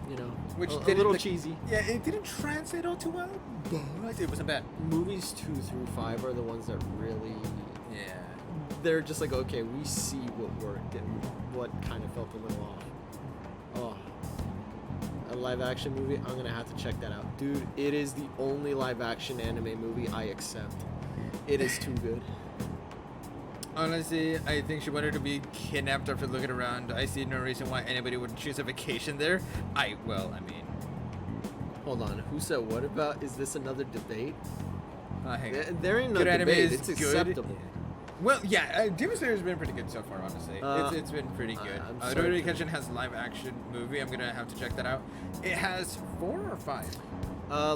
you know, Which a didn't, little like, cheesy. Yeah, it didn't translate all too well, but it wasn't bad. Movies 2 through 5 are the ones that really, Yeah. they're just like, okay, we see what worked and what kind of felt a little off. Oh, a live action movie, I'm gonna have to check that out. Dude, it is the only live action anime movie I accept. It is too good. Honestly, I think she wanted to be kidnapped after looking around. I see no reason why anybody would choose a vacation there. I mean... Hold on, who said what about, is this another debate? Hang on. There ain't no Good anime debate, is it's good. acceptable. Well, yeah, Demon Slayer has been pretty good so far, honestly. It's been pretty good. Rurouni Kenshin has live action movie. I'm gonna have to check that out. It has 4 or 5?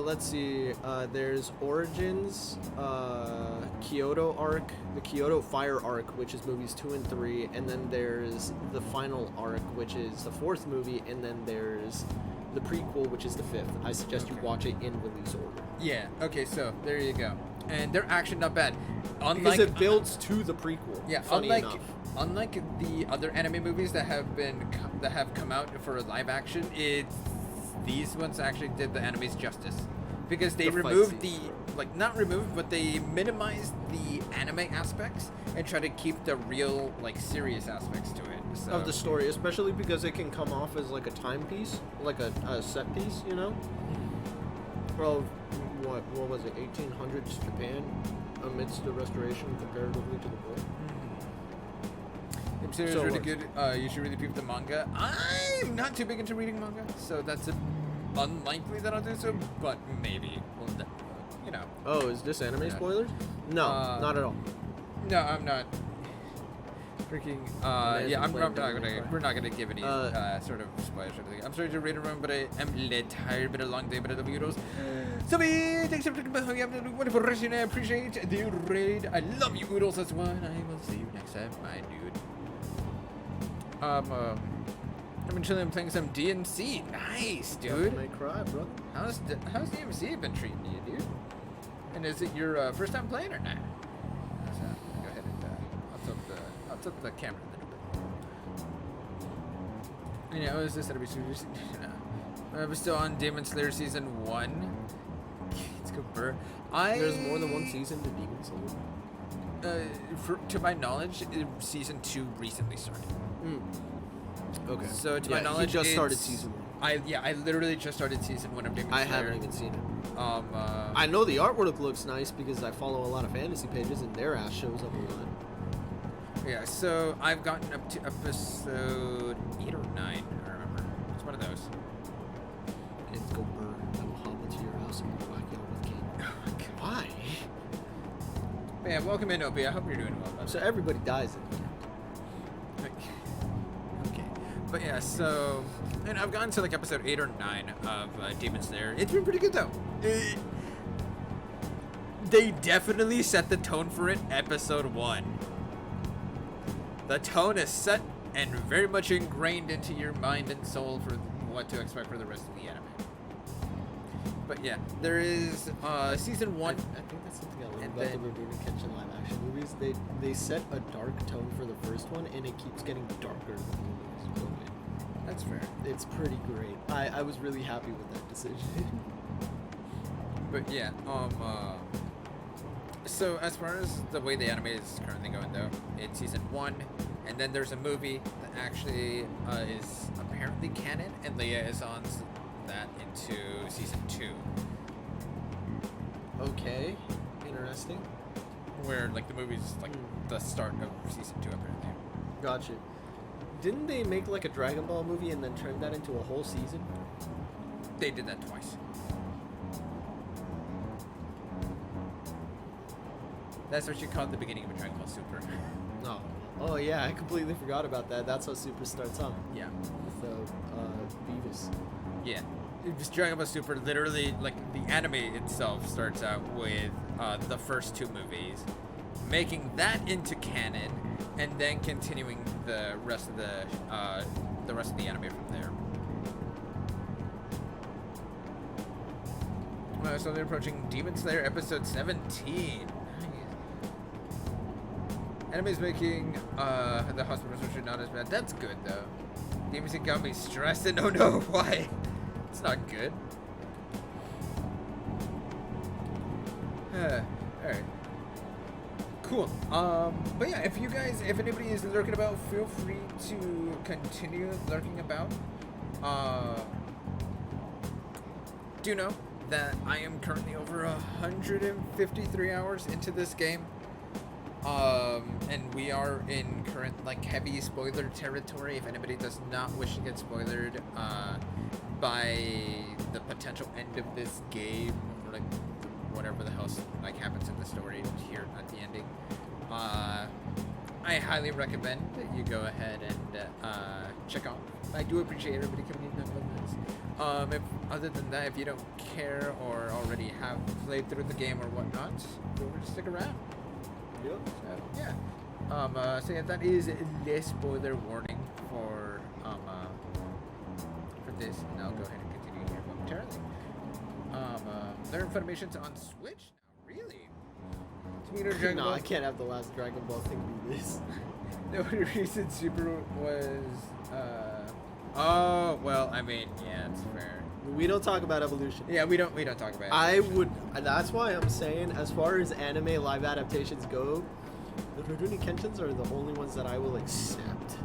Let's see. There's Origins, Kyoto arc, the Kyoto Fire arc, which is movies 2 and 3, and then there's the final arc, which is the 4th movie, and then there's the prequel, which is the 5th. I suggest you watch it in release order. Yeah. Okay. So there you go. And they're actually not bad. Because it builds to the prequel. Yeah. Funny enough. Unlike the other anime movies that have come out for live action, these ones actually did the animes justice, because they removed not removed, but they minimized the anime aspects and try to keep the real, like, serious aspects to it. So. Of the story, especially because it can come off as like a timepiece, like a set piece, you know? Well, what was it, 1800s Japan amidst the restoration comparatively to the book? The series is really good. You should really peep the manga. I'm not too big into reading manga, so that's unlikely that I'll do so, but maybe. Well, you know. Oh, is this anime spoilers? No, not at all. No, I'm not. Freaking. Yeah, we're not gonna give any sort of spoilers or anything. I'm sorry to read around, but I am late, tired, been a long day, but I love you Oodles. So thanks for having a wonderful rest, and I appreciate the raid. I love you Oodles as well, and I will see you next time, my dude. I've been chilling playing some DMC. Nice, dude. May cry, bro. How's DMC been treating you, dude? And is it your first time playing or not? Go ahead and I'll tilt the camera a little bit. Yeah, what is this? That'll be serious. We're still on Demon Slayer season 1. Let's go, Burr. There's more than one season to Demon Slayer. To my knowledge, season 2 recently started. Okay. So to my knowledge, you just started season 1. I literally just started season 1 of Demon Slayer. I haven't even seen it. I know the artwork looks nice because I follow a lot of fantasy pages and their ass shows up a lot. Yeah, so I've gotten up to episode 8 or 9. I remember. It's one of those. Kids go burn. I will hop into your house and whack you with cane. Why? Yeah, welcome in, Opie. I hope you're doing well. So everybody dies in here. Okay. But yeah, so... And I've gotten to like episode 8 or 9 of Demon Slayer. It's been pretty good, though. They definitely set the tone for it episode 1. The tone is set and very much ingrained into your mind and soul for what to expect for the rest of the anime. But yeah, there is season 1. I think that's something I love about the Rurouni Kenshin live action movies. They set a dark tone for the first one, and it keeps getting darker the movies go in. That's fair. It's pretty great. I was really happy with that decision. But yeah, so as far as the way the anime is currently going, though, it's season 1, and then there's a movie that actually is apparently canon and liaisons that into season 2. Okay, interesting. Where like the movie's like the start of season 2 apparently. Gotcha. Didn't they make like a Dragon Ball movie and then turn that into a whole season? They did that twice. That's what you call the beginning of a Dragon Ball Super. No. Oh yeah, I completely forgot about that. That's how Super starts off. Yeah. With Beavis. Yeah. Just Dragon Ball Super, literally, like, the anime itself starts out with the first 2 movies, making that into canon, and then continuing the rest of the anime from there. So they're approaching Demon Slayer episode 17. Anime's making the hospital situation not as bad. That's good though. Games that got me stressed and oh no, why? It's not good. Alright. Cool. But yeah, if anybody is lurking about, feel free to continue lurking about. Do know that I am currently over 153 hours into this game. And we are in current like heavy spoiler territory. If anybody does not wish to get spoilered by the potential end of this game, or like whatever the hell like happens in the story here at the ending, I highly recommend that you go ahead and check out. I do appreciate everybody coming in and love this. If other than that, if you don't care or already have played through the game or whatnot, feel free to stick around. Yep. So yeah. So yeah, that is the spoiler warning for this, and I'll go ahead and continue here momentarily. There are informations on Switch now. Really? Dragon No, Ball I can't have the last Dragon Ball thing be this. The only reason Super was oh well, I mean, yeah, it's fair. We don't talk about evolution. Yeah, we don't talk about evolution. That's why I'm saying, as far as anime live adaptations go, the Rurouni Kenshins are the only ones that I will accept.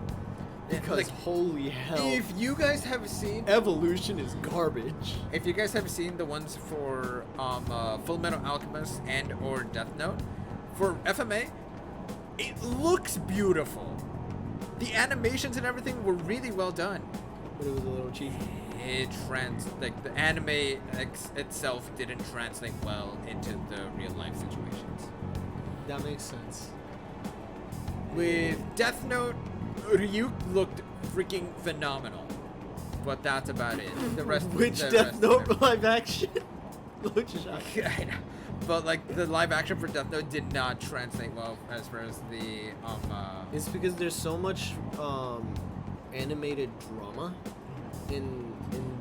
Because like, holy hell. If you guys have seen evolution is garbage. If you guys have seen the ones for Full Metal Alchemist and or Death Note, for FMA, it looks beautiful. The animations and everything were really well done. But it was a little cheap. Like the anime itself didn't translate well into the real life situations. That makes sense. With Death Note, Ryuk looked freaking phenomenal, but that's about it. The rest. Which Death Note live action? Looks shocking. I know. But like the live action for Death Note did not translate well as far as the It's because there's so much animated drama in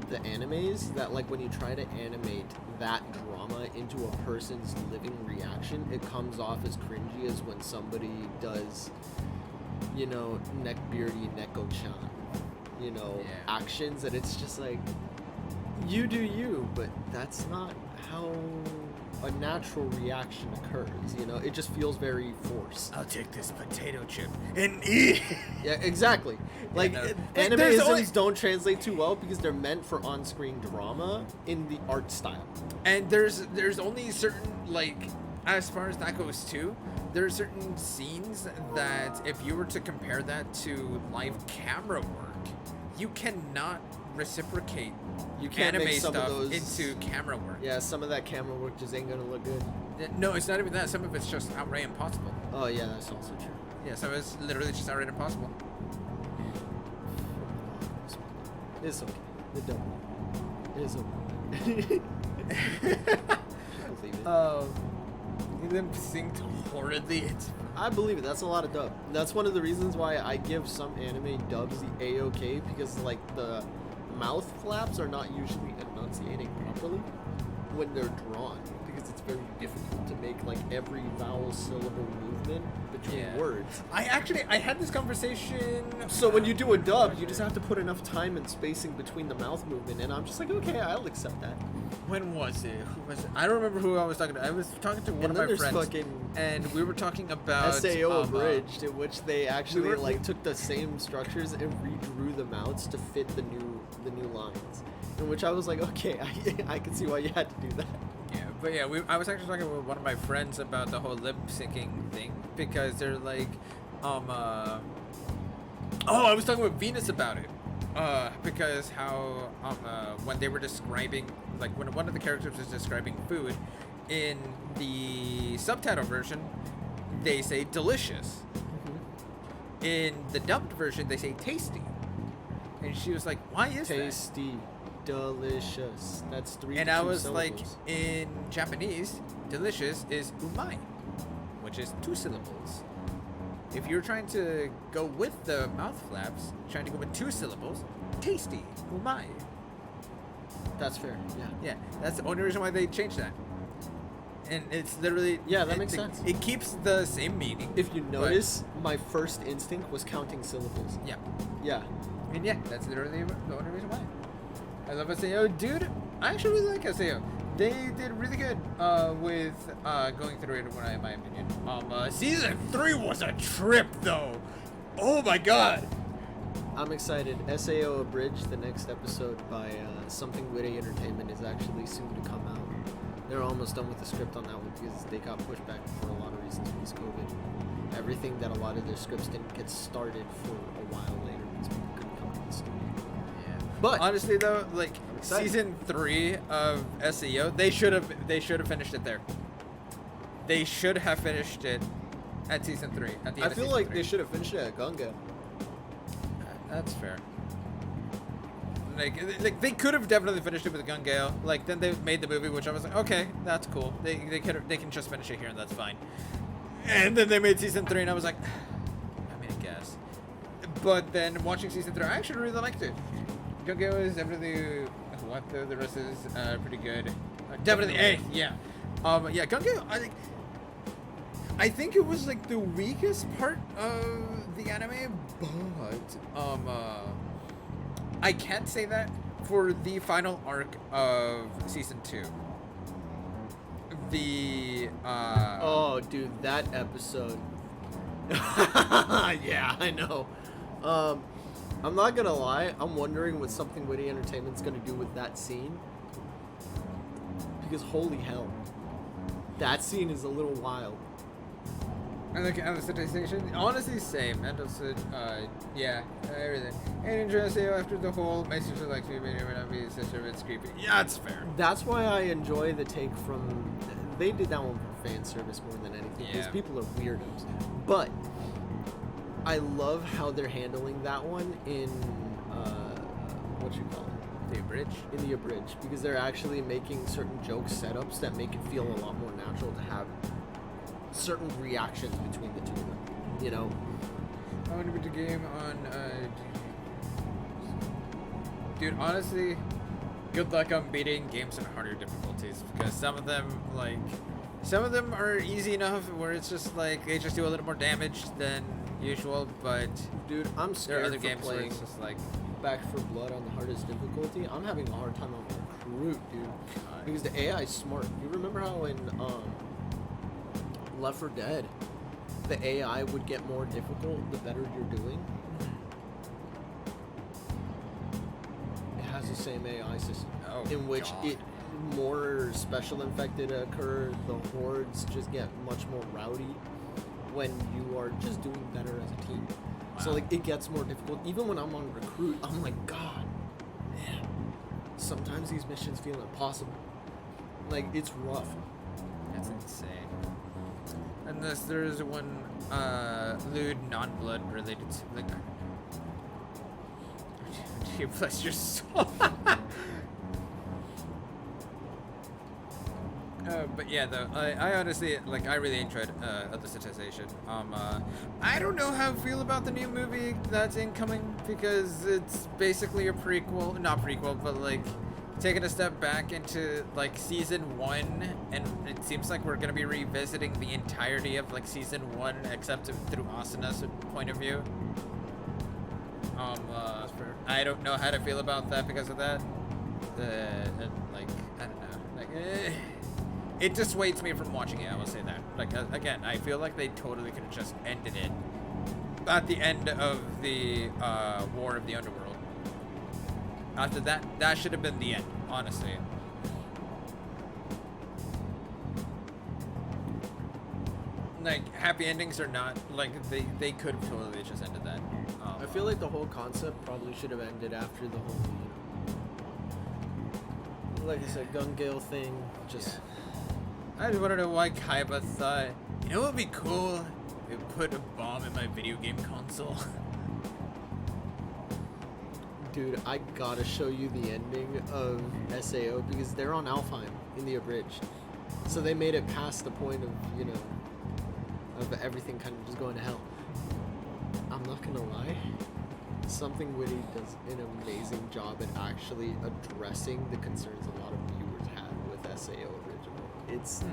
the animes that like when you try to animate that drama into a person's living reaction, it comes off as cringy as when somebody does, you know, neckbeardy Neko-chan, you know, actions, and it's just like, you do you, but that's not how a natural reaction occurs, you know? It just feels very forced. I'll take this potato chip and eat. Yeah, exactly. Like, animisms don't translate too well because they're meant for on-screen drama in the art style. And there's only certain, like, as far as that goes too, there are certain scenes that if you were to compare that to live camera work, you cannot reciprocate anime stuff into camera work. Yeah, some of that camera work just ain't gonna look good. No, it's not even that. Some of it's just outright impossible. Oh yeah, that's also true. Yeah, some of it's literally just outright impossible. It's okay. It don't. It is okay. Them synced horridly. I believe it. That's a lot of dub. That's one of the reasons why I give some anime dubs the A-OK, because like the mouth flaps are not usually enunciating properly when they're drawn, because it's very difficult to make like every vowel syllable movement between words. I had this conversation. So when you do a dub, you just have to put enough time and spacing between the mouth movement, and I'm just like, okay, I'll accept that. When was it? Who was it? I don't remember who I was talking to. I was talking to one of my friends, and we were talking about SAO Abridged, in which they actually like took the same structures and redrew the mouths to fit the new lines. In which I was like, okay, I can see why you had to do that. Yeah, but yeah, I was actually talking with one of my friends about the whole lip syncing thing, because they're like, I was talking with Venus about it. Because how when they were describing, like when one of the characters was describing food, in the subtitle version, they say delicious. Mm-hmm. In the dubbed version, they say tasty. And she was like, "Why is tasty, delicious? That's three." And I was syllables. like, in Japanese, delicious is umai, which is 2 syllables. If you're trying to go with the mouth flaps, trying to go with 2 syllables, tasty, umai. That's fair. Yeah. Yeah, that's the only reason why they changed that. and it's literally that makes sense. It keeps the same meaning. If you notice, my first instinct was counting syllables. Yeah. Yeah. I mean, yeah, that's literally the only reason why. I love SAO, dude. I actually really like SAO. They did really good with going through it, in my opinion. Season 3 was a trip, though. Oh my god. I'm excited. SAO Abridged, the next episode by Something Witty Entertainment, is actually soon to come out. They're almost done with the script on that one because they got pushed back for a lot of reasons because COVID. Everything that a lot of their scripts didn't get started for a while later because people couldn't come to the studio. Yeah. But honestly though, like season 3 of SEO, they should have finished it there. They should have finished it at season 3. At the end I feel of like 3. they should have finished it at Gunga. That's fair. Like they could have definitely finished it with Gun Gale. Like then they made the movie, which I was like, okay, that's cool. They can just finish it here and that's fine. And then they made season 3, and I was like, I mean, I guess. But then watching season 3, I actually really liked it. Gun Gale is definitely what the rest is pretty good. Definitely A, yeah. Yeah, Gun Gale. I think it was like the weakest part of the anime, but I can't say that for the final arc of season 2. The oh, dude, that episode. Yeah, I know. I'm not gonna lie. I'm wondering what Something Witty Entertainment's gonna do with that scene. Because holy hell, that scene is a little wild. And the anesthesia, honestly, same. And also, yeah, everything. And interesting after the whole message of like, maybe not be such a bit creepy. Yeah, it's fair. That's why I enjoy the take from. They did that one for fan service more than anything because Yeah. people are weirdos. But I love how they're handling that one in what you call it, the abridge. In the abridge, because they're actually making certain joke setups that make it feel a lot more natural to have certain reactions between the two of them, you know? I want to beat the game on, dude, honestly, good luck on beating games on harder difficulties, because some of them are easy enough where it's just like, they just do a little more damage than usual, but, dude, I'm scared there are other for games where playing it's just like, Back for Blood on the hardest difficulty. I'm having a hard time on Recruit, dude, because the AI is smart. You remember how in, Left 4 Dead, the AI would get more difficult the better you're doing? It has the same AI system, in which it more special infected occur, the hordes just get much more rowdy when you are just doing better as a team. So like it gets more difficult. Even when I'm on Recruit, I'm like, God, man, sometimes these missions feel impossible. Like, it's rough. That's insane. Unless there's one lewd non-blood related to like you bless your soul. But yeah, though, I honestly, like, I really enjoyed Alicitization. I don't know how I feel about the new movie that's incoming, because it's basically a prequel, not prequel, but like taking a step back into like season 1, and it seems like we're gonna be revisiting the entirety of like season 1, except through Asuna's point of view. I don't know how to feel about that because of that. And like, I don't know, like, it dissuades me from watching it, I will say that. Like, again, I feel like they totally could have just ended it at the end of the War of the Underworld. After that, that should have been the end, honestly. Like, happy endings or not, like, they could have totally just ended that. I feel like the whole concept probably should have ended after the whole, you know, like I said, Gun Gale thing, just... I just want to know why Kaiba thought, you know what would be cool? If we put a bomb in my video game console. Dude, I gotta show you the ending of SAO because they're on Alfheim in the abridged. So they made it past the point of, you know, of everything kind of just going to hell. I'm not gonna lie, Something Witty does an amazing job at actually addressing the concerns a lot of viewers had with SAO original. it's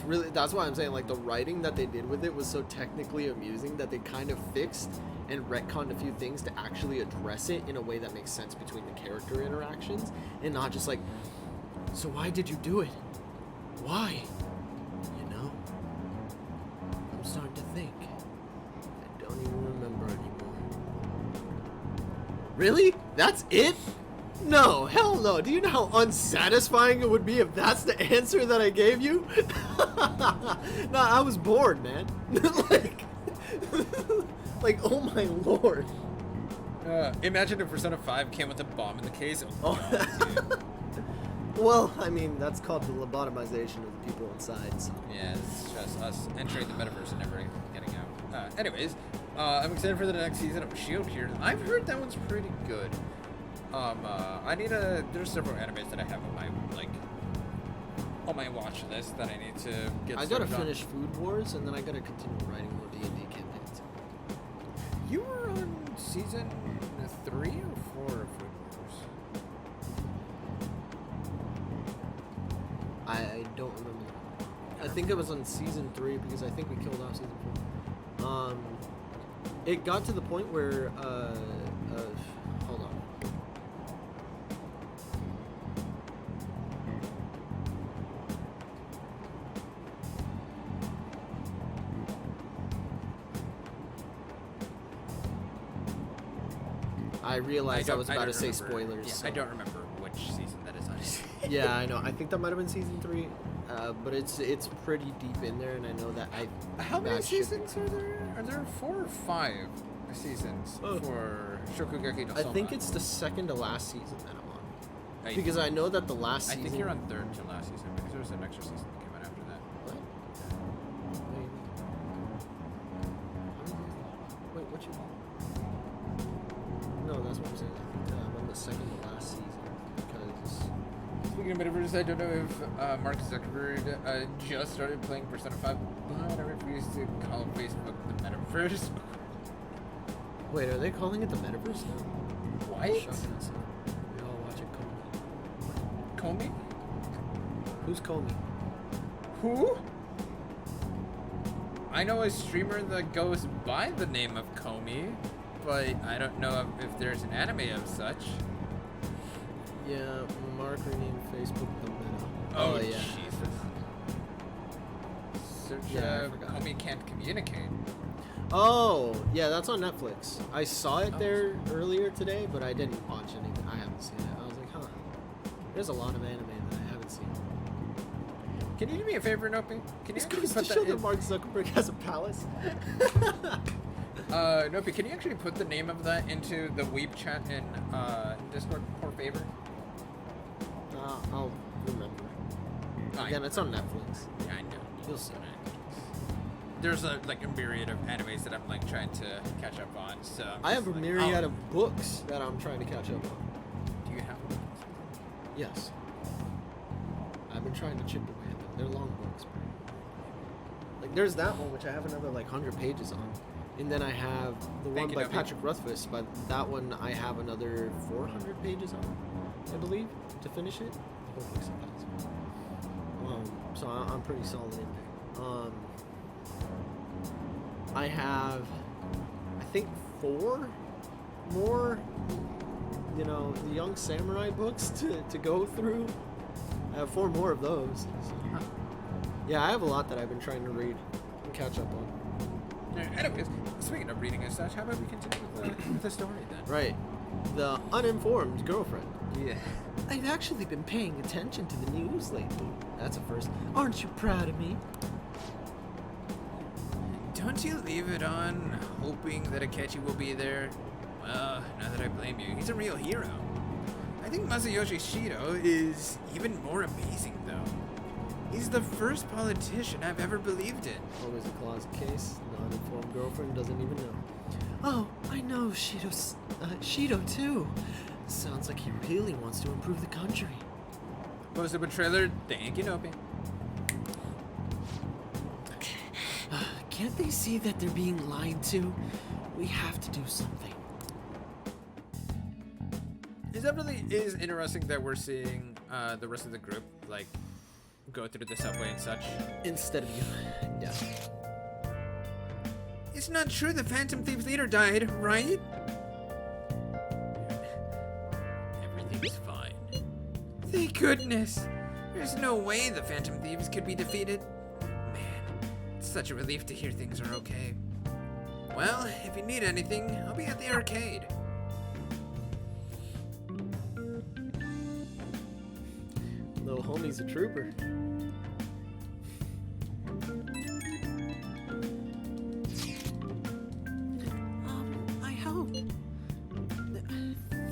really, that's why I'm saying, like, the writing that they did with it was so technically amusing that they kind of fixed and retconned a few things to actually address it in a way that makes sense between the character interactions, and not just like, so why did you do it? Why? You know? I'm starting to think. I don't even remember anymore. Really? That's it? No, hell no. Do you know how unsatisfying it would be if that's the answer that I gave you? Nah, I was bored, man. like, oh my lord. Imagine if Persona 5 came with a bomb in the case. Oh, God, well, I mean, that's called the lobotomization of the people inside. So. Yeah, it's just us entering the metaverse and never getting out. Anyways, I'm excited for the next season of Shield here. I've heard that one's pretty good. There's several animes that I have on my watch list that I need to get. I gotta finish Food Wars, and then I gotta continue writing more D&D campaigns. You were on season 3 or 4 of Food Wars? I don't remember. I think it was on season 3 because I think we killed off season 4. It got to the point where hold on. I realized I was about to say spoilers. Yeah, so. I don't remember which season that is on. Yeah, I know. I think that might have been season 3, but it's pretty deep in there, and I know that How many seasons are there? Are there 4 or 5 seasons for Shokugeki no Soma? I think it's the second to last season that I'm on. Because I know that the last season... I think you're on 3rd to last season, because there was an extra season that came out after that. What? Wait, what you... No, that's what I'm saying. I think I'm on the second to last season, because... Speaking of metaverse, I don't know if Mark Zuckerberg just started playing Persona 5, but I refuse to call Facebook the metaverse. Wait, are they calling it the metaverse now? What? We all watching Comey. Comey? Who's Comey? Who? I know a streamer that goes by the name of Comey, but I don't know if there's an anime of such. Yeah, Mark renamed Facebook the Meta. Oh, yeah. Jesus. Search Yeah, I forgot. Comey can't communicate. Oh, yeah, that's on Netflix. I saw it there earlier today, but I didn't watch anything. I haven't seen it. I was like, huh. There's a lot of anime that I haven't seen. Can you do me a favor, Nopi? Can you actually Goes put to show that in? that Mark Zuckerberg has a palace. Nopi, can you actually put the name of that into the Weep chat in Discord, for favor? I'll remember. Again, it's on Netflix. Yeah, I know. You'll see. There's a myriad of animes that I'm trying to catch up on. So I have a myriad of books that I'm trying to catch up on. Do you have one? Yes. I've been trying to chip away at them. They're long books. Like, there's that one, which I have another 100 pages on. And then I have the one by Patrick Rothfuss, but that one I have another 400 pages on, I believe, to finish it. The whole book's a thousand. So I'm pretty solid in there. I have, I think, 4 more, the Young Samurai books to go through. I have 4 more of those. So. Yeah, I have a lot that I've been trying to read and catch up on. Anyways, speaking of reading and such, how about we continue with the story then? Right. The uninformed girlfriend. Yeah. I've actually been paying attention to the news lately. That's a first. Aren't you proud of me? Don't you leave it on hoping that Akechi will be there? Well, not that I blame you. He's a real hero. I think Masayoshi Shido is even more amazing, though. He's the first politician I've ever believed in. Always a closet case. The uninformed girlfriend doesn't even know. Oh, I know Shido too. Sounds like he really wants to improve the country. Posted a trailer. Thank you, Nopi. Can't they see that they're being lied to? We have to do something. It definitely is interesting that we're seeing the rest of the group go through the subway and such. Instead of you. Yeah. It's not true the Phantom Thieves leader died, right? Everything's fine. Thank goodness. There's no way the Phantom Thieves could be defeated. Man, it's such a relief to hear things are okay. Well, if you need anything, I'll be at the arcade. Little homie's a trooper. I hope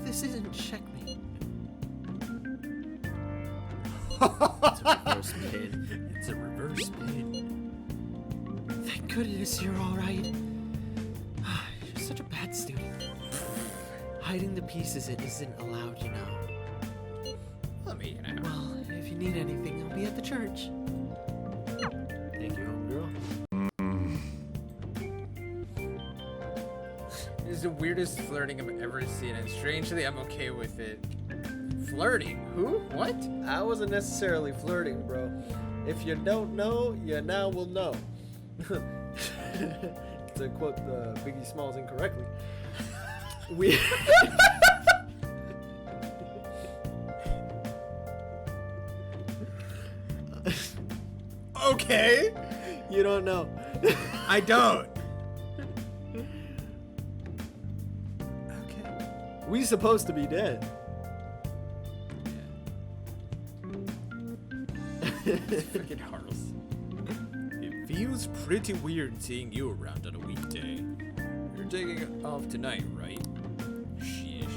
this isn't checkmate. It's a reverse spin. It's a reverse spin. Thank goodness you're all right. You're such a bad student. Hiding the pieces isn't allowed, you know. Let me, you know. Well, if you need anything, I'll be at the church. Thank you, homegirl. This is the weirdest flirting I've ever seen, and strangely, I'm okay with it. Flirting? Who? What? I wasn't necessarily flirting, bro. If you don't know, you now will know. To quote Biggie Smalls incorrectly. We. Okay. You don't know. I don't. Okay. We supposed to be dead. It's freaking Harles. It feels pretty weird seeing you around on a weekday. You're taking off tonight, right? Sheesh.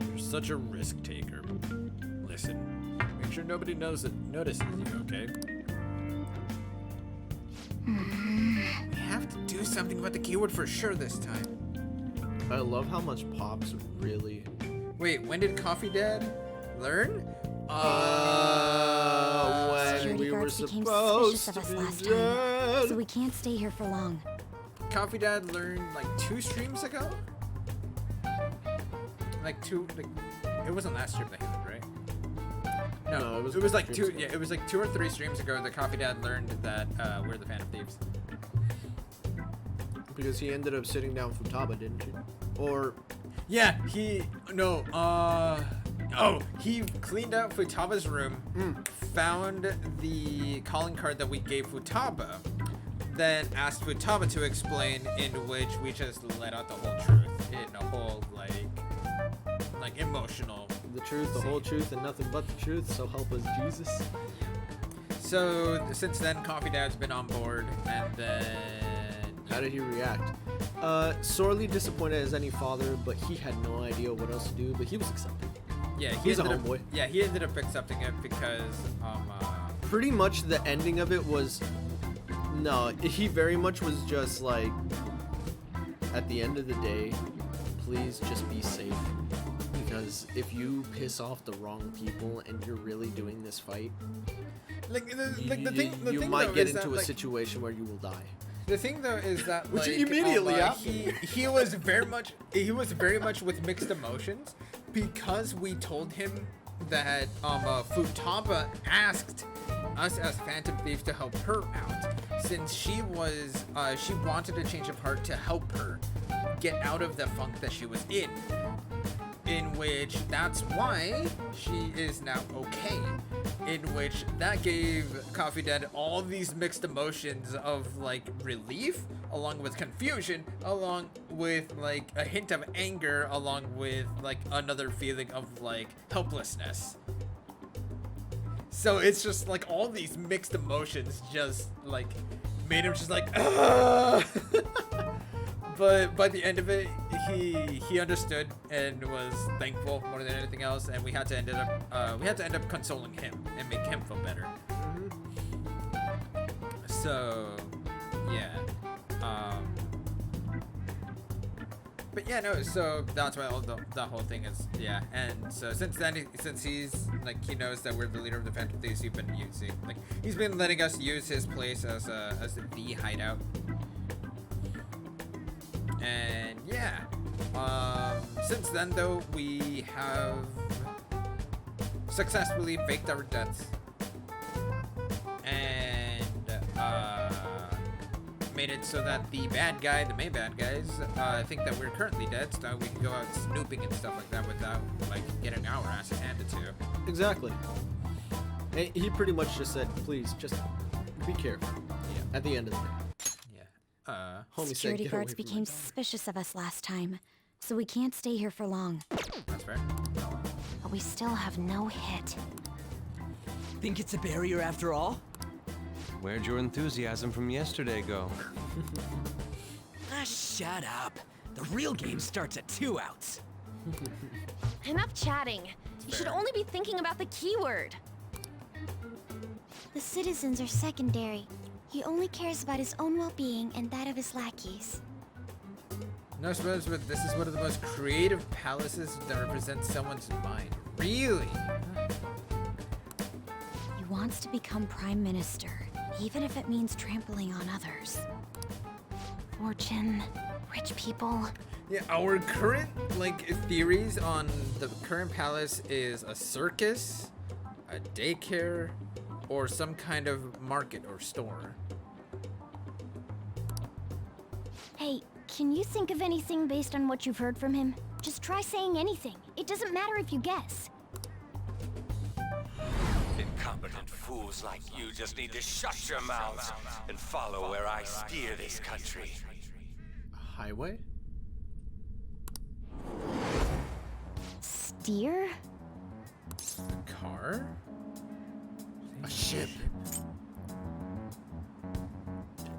You're such a risk taker. Listen, make sure nobody notices you, okay? We have to do something about the keyword for sure this time. I love how much Pops really. Wait, when did Coffee Dad learn? When Security we were guards became supposed suspicious to of be us last time, dead. so we can't stay here for long. Coffee Dad learned like 2 streams ago? Like it wasn't last stream that he learned, right? No, it was like 2, yeah, it was like 2 or 3 streams ago that Coffee Dad learned that we're the Phantom Thieves. Because he ended up sitting down Futaba, didn't you? Or yeah, he cleaned out Futaba's room, found the calling card that we gave Futaba, then asked Futaba to explain, in which we just let out the whole truth in a whole like emotional. The truth, the whole truth, and nothing but the truth. So help us, Jesus. So since then, Coffee Dad's been on board, and then how did he react? Sorely disappointed as any father, but he had no idea what else to do. But he was accepted. Yeah, he's a homeboy. Yeah, he ended up accepting it because pretty much the ending of it was no. He very much was just like, at the end of the day, please just be safe. Because if you piss off the wrong people and you're really doing this fight, you might get into a situation where you will die. The thing though is that Which like, immediately happened. he was very much with mixed emotions because we told him that Futaba asked us as Phantom Thieves to help her out since she wanted a change of heart to help her get out of the funk that she was in which that's why she is now okay, in which that gave Coffee Dad all these mixed emotions of like relief along with confusion along with like a hint of anger along with like another feeling of like helplessness. So it's just like all these mixed emotions just like made him just like But by the end of it, he understood and was thankful more than anything else, and we had to end up consoling him and make him feel better. So, yeah. But yeah, no. So that's why the whole thing is, yeah. And so since then, since he's like he knows that we're the leader of the Phantom Thieves, he's been letting us use his place as the hideout. And yeah, since then though, we have successfully faked our deaths. made it so that the main bad guys, think that we're currently dead, so we can go out snooping and stuff like that without, like, getting our ass handed to. Exactly. And he pretty much just said, please, just be careful. Yeah. At the end of the day. Homie said, Security "Get away guards from became suspicious of us last time, so we can't stay here for long. That's fair. But we still have no hit. Think it's a barrier after all? Where'd your enthusiasm from yesterday go? Ah, shut up. The real game starts at 2 outs. Enough chatting. You should only be thinking about the keyword. The citizens are secondary. He only cares about his own well-being and that of his lackeys. No, I suppose, but this is one of the most creative palaces that represents someone's mind. Really? He wants to become prime minister, even if it means trampling on others. Fortune, rich people. Yeah, our current, like, theories on the current palace is a circus, a daycare, or some kind of market or store. Hey, can you think of anything based on what you've heard from him? Just try saying anything. It doesn't matter if you guess. Incompetent fools like you just need to shut your mouths and follow where I steer this country. Highway? Steer? Car? A ship.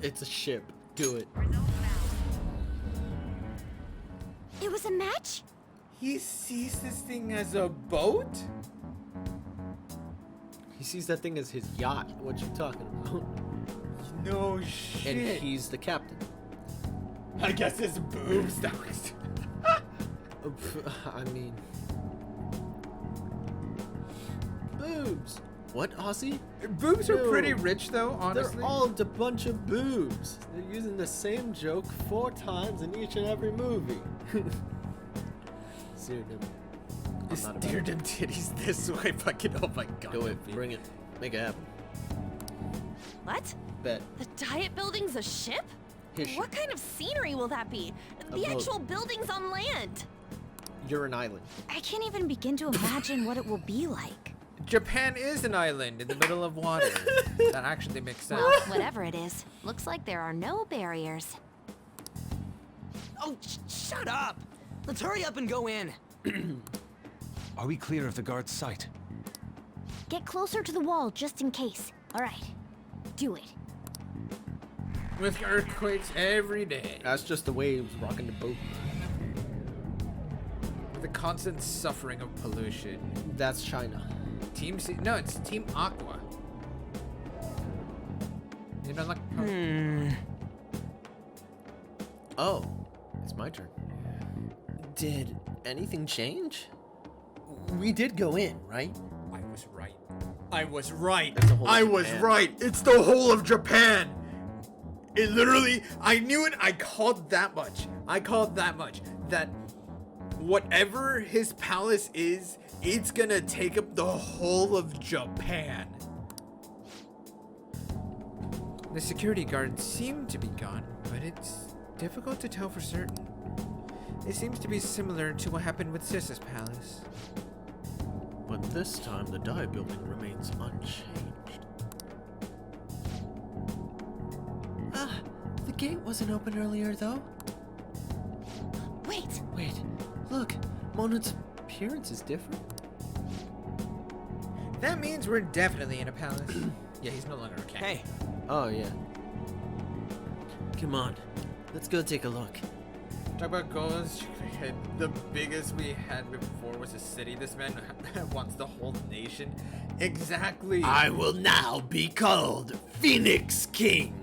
It's a ship. Do it. It was a match? He sees this thing as a boat? He sees that thing as his yacht. What you talking about? No shit. And he's the captain. I guess his boobs. That was... I mean... Boobs. What, Aussie? Boobs are pretty rich, though, honestly. They're all a bunch of boobs. They're using the same joke 4 times in each and every movie. Steer them. Steer them titties this way. Fucking, oh my god. Do it. Bring it. Make it happen. What? Bet. The Diet Building's a ship? His What kind of scenery will that be? The boat. actual building's on land. You're an island. I can't even begin to imagine what it will be like. Japan is an island in the middle of water. That actually makes sense. Well, whatever it is, looks like there are no barriers. Oh, shut up! Let's hurry up and go in. Are we clear of the guard's sight? Get closer to the wall just in case. All right. Do it. With earthquakes every day. That's just the waves rocking the boat. The constant suffering of pollution. That's China. Team C? No, it's Team Aqua. You know, like. Oh, it's my turn. Did anything change? We did go in, right? I was right. I was right. That's the whole I of was Japan. right. It's the whole of Japan. It literally, I knew it. I called that much. That whatever his palace is, it's gonna take up the whole of Japan. The security guards seem to be gone, but it's difficult to tell for certain. It seems to be similar to what happened with Sis's palace. But this time, the Diet Building remains unchanged. The gate wasn't open earlier, though. Wait! Wait, look. Monet's appearance is different. That means we're definitely in a palace. Yeah, he's no longer a cat. Hey. Oh, yeah. Come on. Let's go take a look. Talk about goals. The biggest we had before was a city. This man wants the whole nation. Exactly. I will now be called Phoenix King.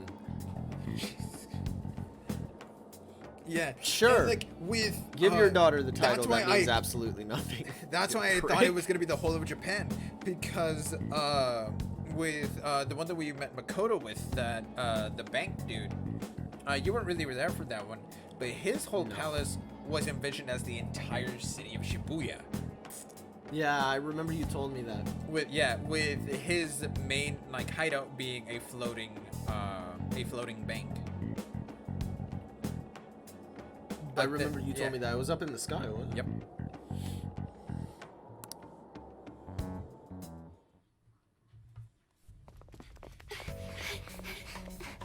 Yeah. Sure. And like with Give your daughter the title. that's why That means absolutely nothing. That's why I thought Right? it was gonna be the whole of Japan, because with the one that we met Makoto with, that the bank dude, you weren't really there for that one, but his whole palace was envisioned as the entire city of Shibuya. Yeah, I remember you told me that. With his main like hideout being a floating bank. I remember you told me that. It was up in the sky, wasn't it? Yep.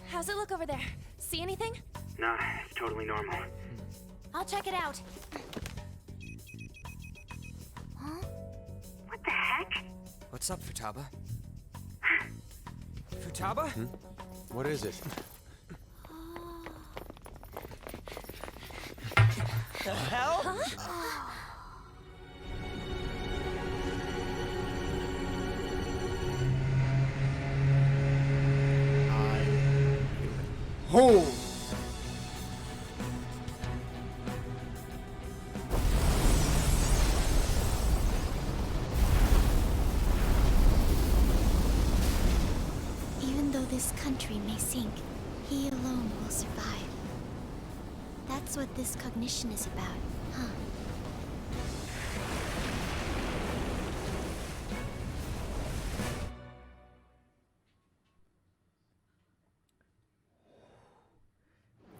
How's it look over there? See anything? Nah, it's totally normal. I'll check it out. What the heck? What's up, Futaba? Futaba? What is it? The hell? Oh! Even though this country may sink, he alone will survive. That's what this cognition is about, huh?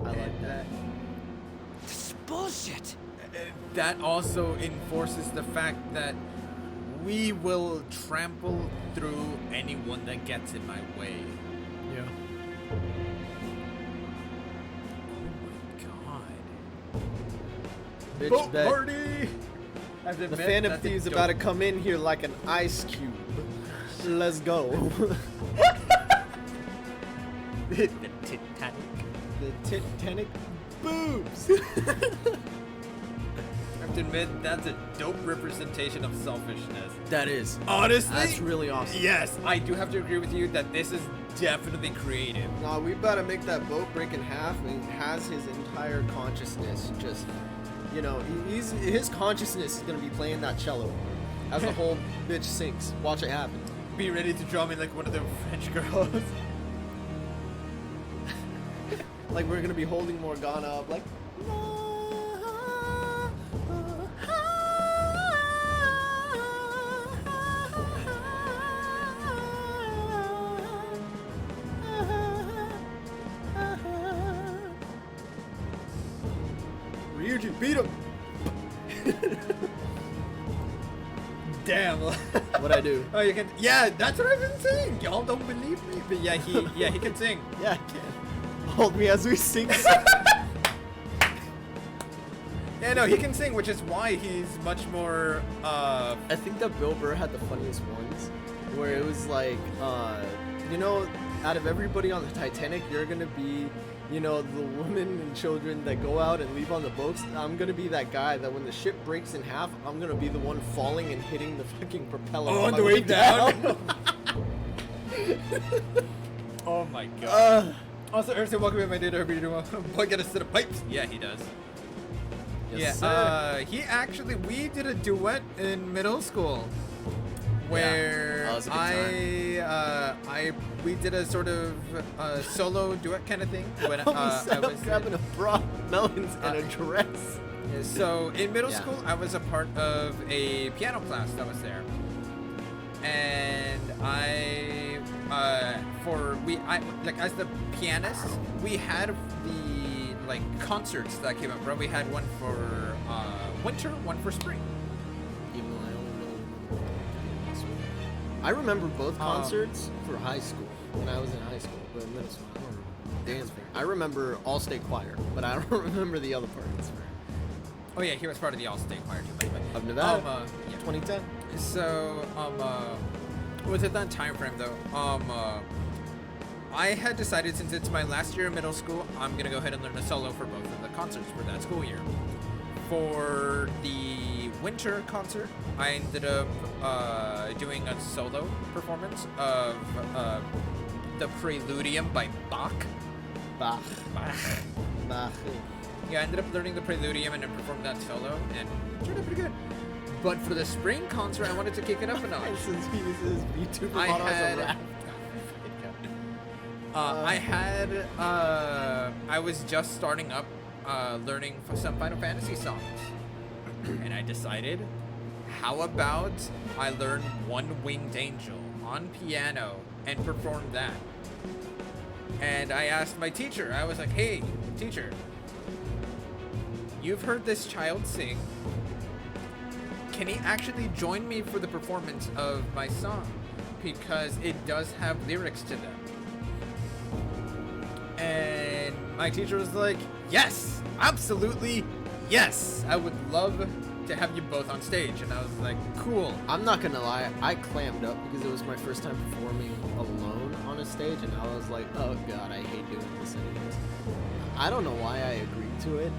I like that. This is bullshit. That also enforces the fact that we will trample through anyone that gets in my way. Yeah. God. Bitch, Boat bet. party! The Phantom Thieves about to come in here like an ice cube. Let's go. The Titanic. The Titanic boobs. I have to admit, that's a dope representation of selfishness. That is. Honestly? That's really awesome. Yes, I do have to agree with you that this is definitely creative. Nah, we better make that boat break in half and has his entire consciousness just, you know, his consciousness is gonna be playing that cello as the whole bitch sinks. Watch it happen. Be ready to draw me like one of the French girls. Like we're gonna be holding Morgana up like Ryuji, beat him! Damn. What'd I do? Oh, you can. Yeah, that's what I've been saying. Y'all don't believe me, but yeah, he can sing. Yeah, I can. Hold me as we sing. Yeah, no, he can sing, which is why he's much more. I think that Bill Burr had the funniest ones, where it was like, you know, out of everybody on the Titanic, you're gonna be, you know, the women and children that go out and leave on the boats. I'm gonna be that guy that when the ship breaks in half, I'm gonna be the one falling and hitting the fucking propeller on my the way down. Oh my god. Also, Erson, welcome to my data. Hope you're doing well. Boy, get a set of pipes. Yeah, he does. Yes, yeah, sir. he actually, we did a duet in middle school where Yeah. Oh, it was a good we did a sort of solo duet kind of thing when I I was grabbing a bra, melons, and a dress. Yeah, so in middle Yeah. school, I was a part of a piano class that was there, and like as the pianist, we had the like concerts that came up. Right, we had one for winter, one for spring. Even though I only know. I remember both concerts for high school when I was in high school, but in middle school I don't remember dance thing. I remember All State Choir, but I don't remember the other parts. Oh yeah, he was part of the All-State Choir too, by the way. Of Nevada, yeah. 2010. So within that time frame though, I had decided since it's my last year of middle school, I'm gonna go ahead and learn a solo for both of the concerts for that school year. For the winter concert, I ended up doing a solo performance of the Preludium by Bach. Bach. Yeah, I ended up learning the Preludium and then performed that solo, and it turned out pretty good. But for the spring concert, I wanted to kick it up a notch. Since he uses VTuber I model as a had, rap. I was just starting up learning some Final Fantasy songs, and I decided, how about I learn One Winged Angel on piano and perform that? And I asked my teacher, I was like, hey, teacher, you've heard this child sing. Can he actually join me for the performance of my song? Because it does have lyrics to them. And my teacher was like, yes, absolutely, yes. I would love to have you both on stage. And I was like, cool. I'm not gonna lie, I clammed up because it was my first time performing alone on a stage, and I was like, oh god, I hate doing this anyways. I don't know why I agreed to it.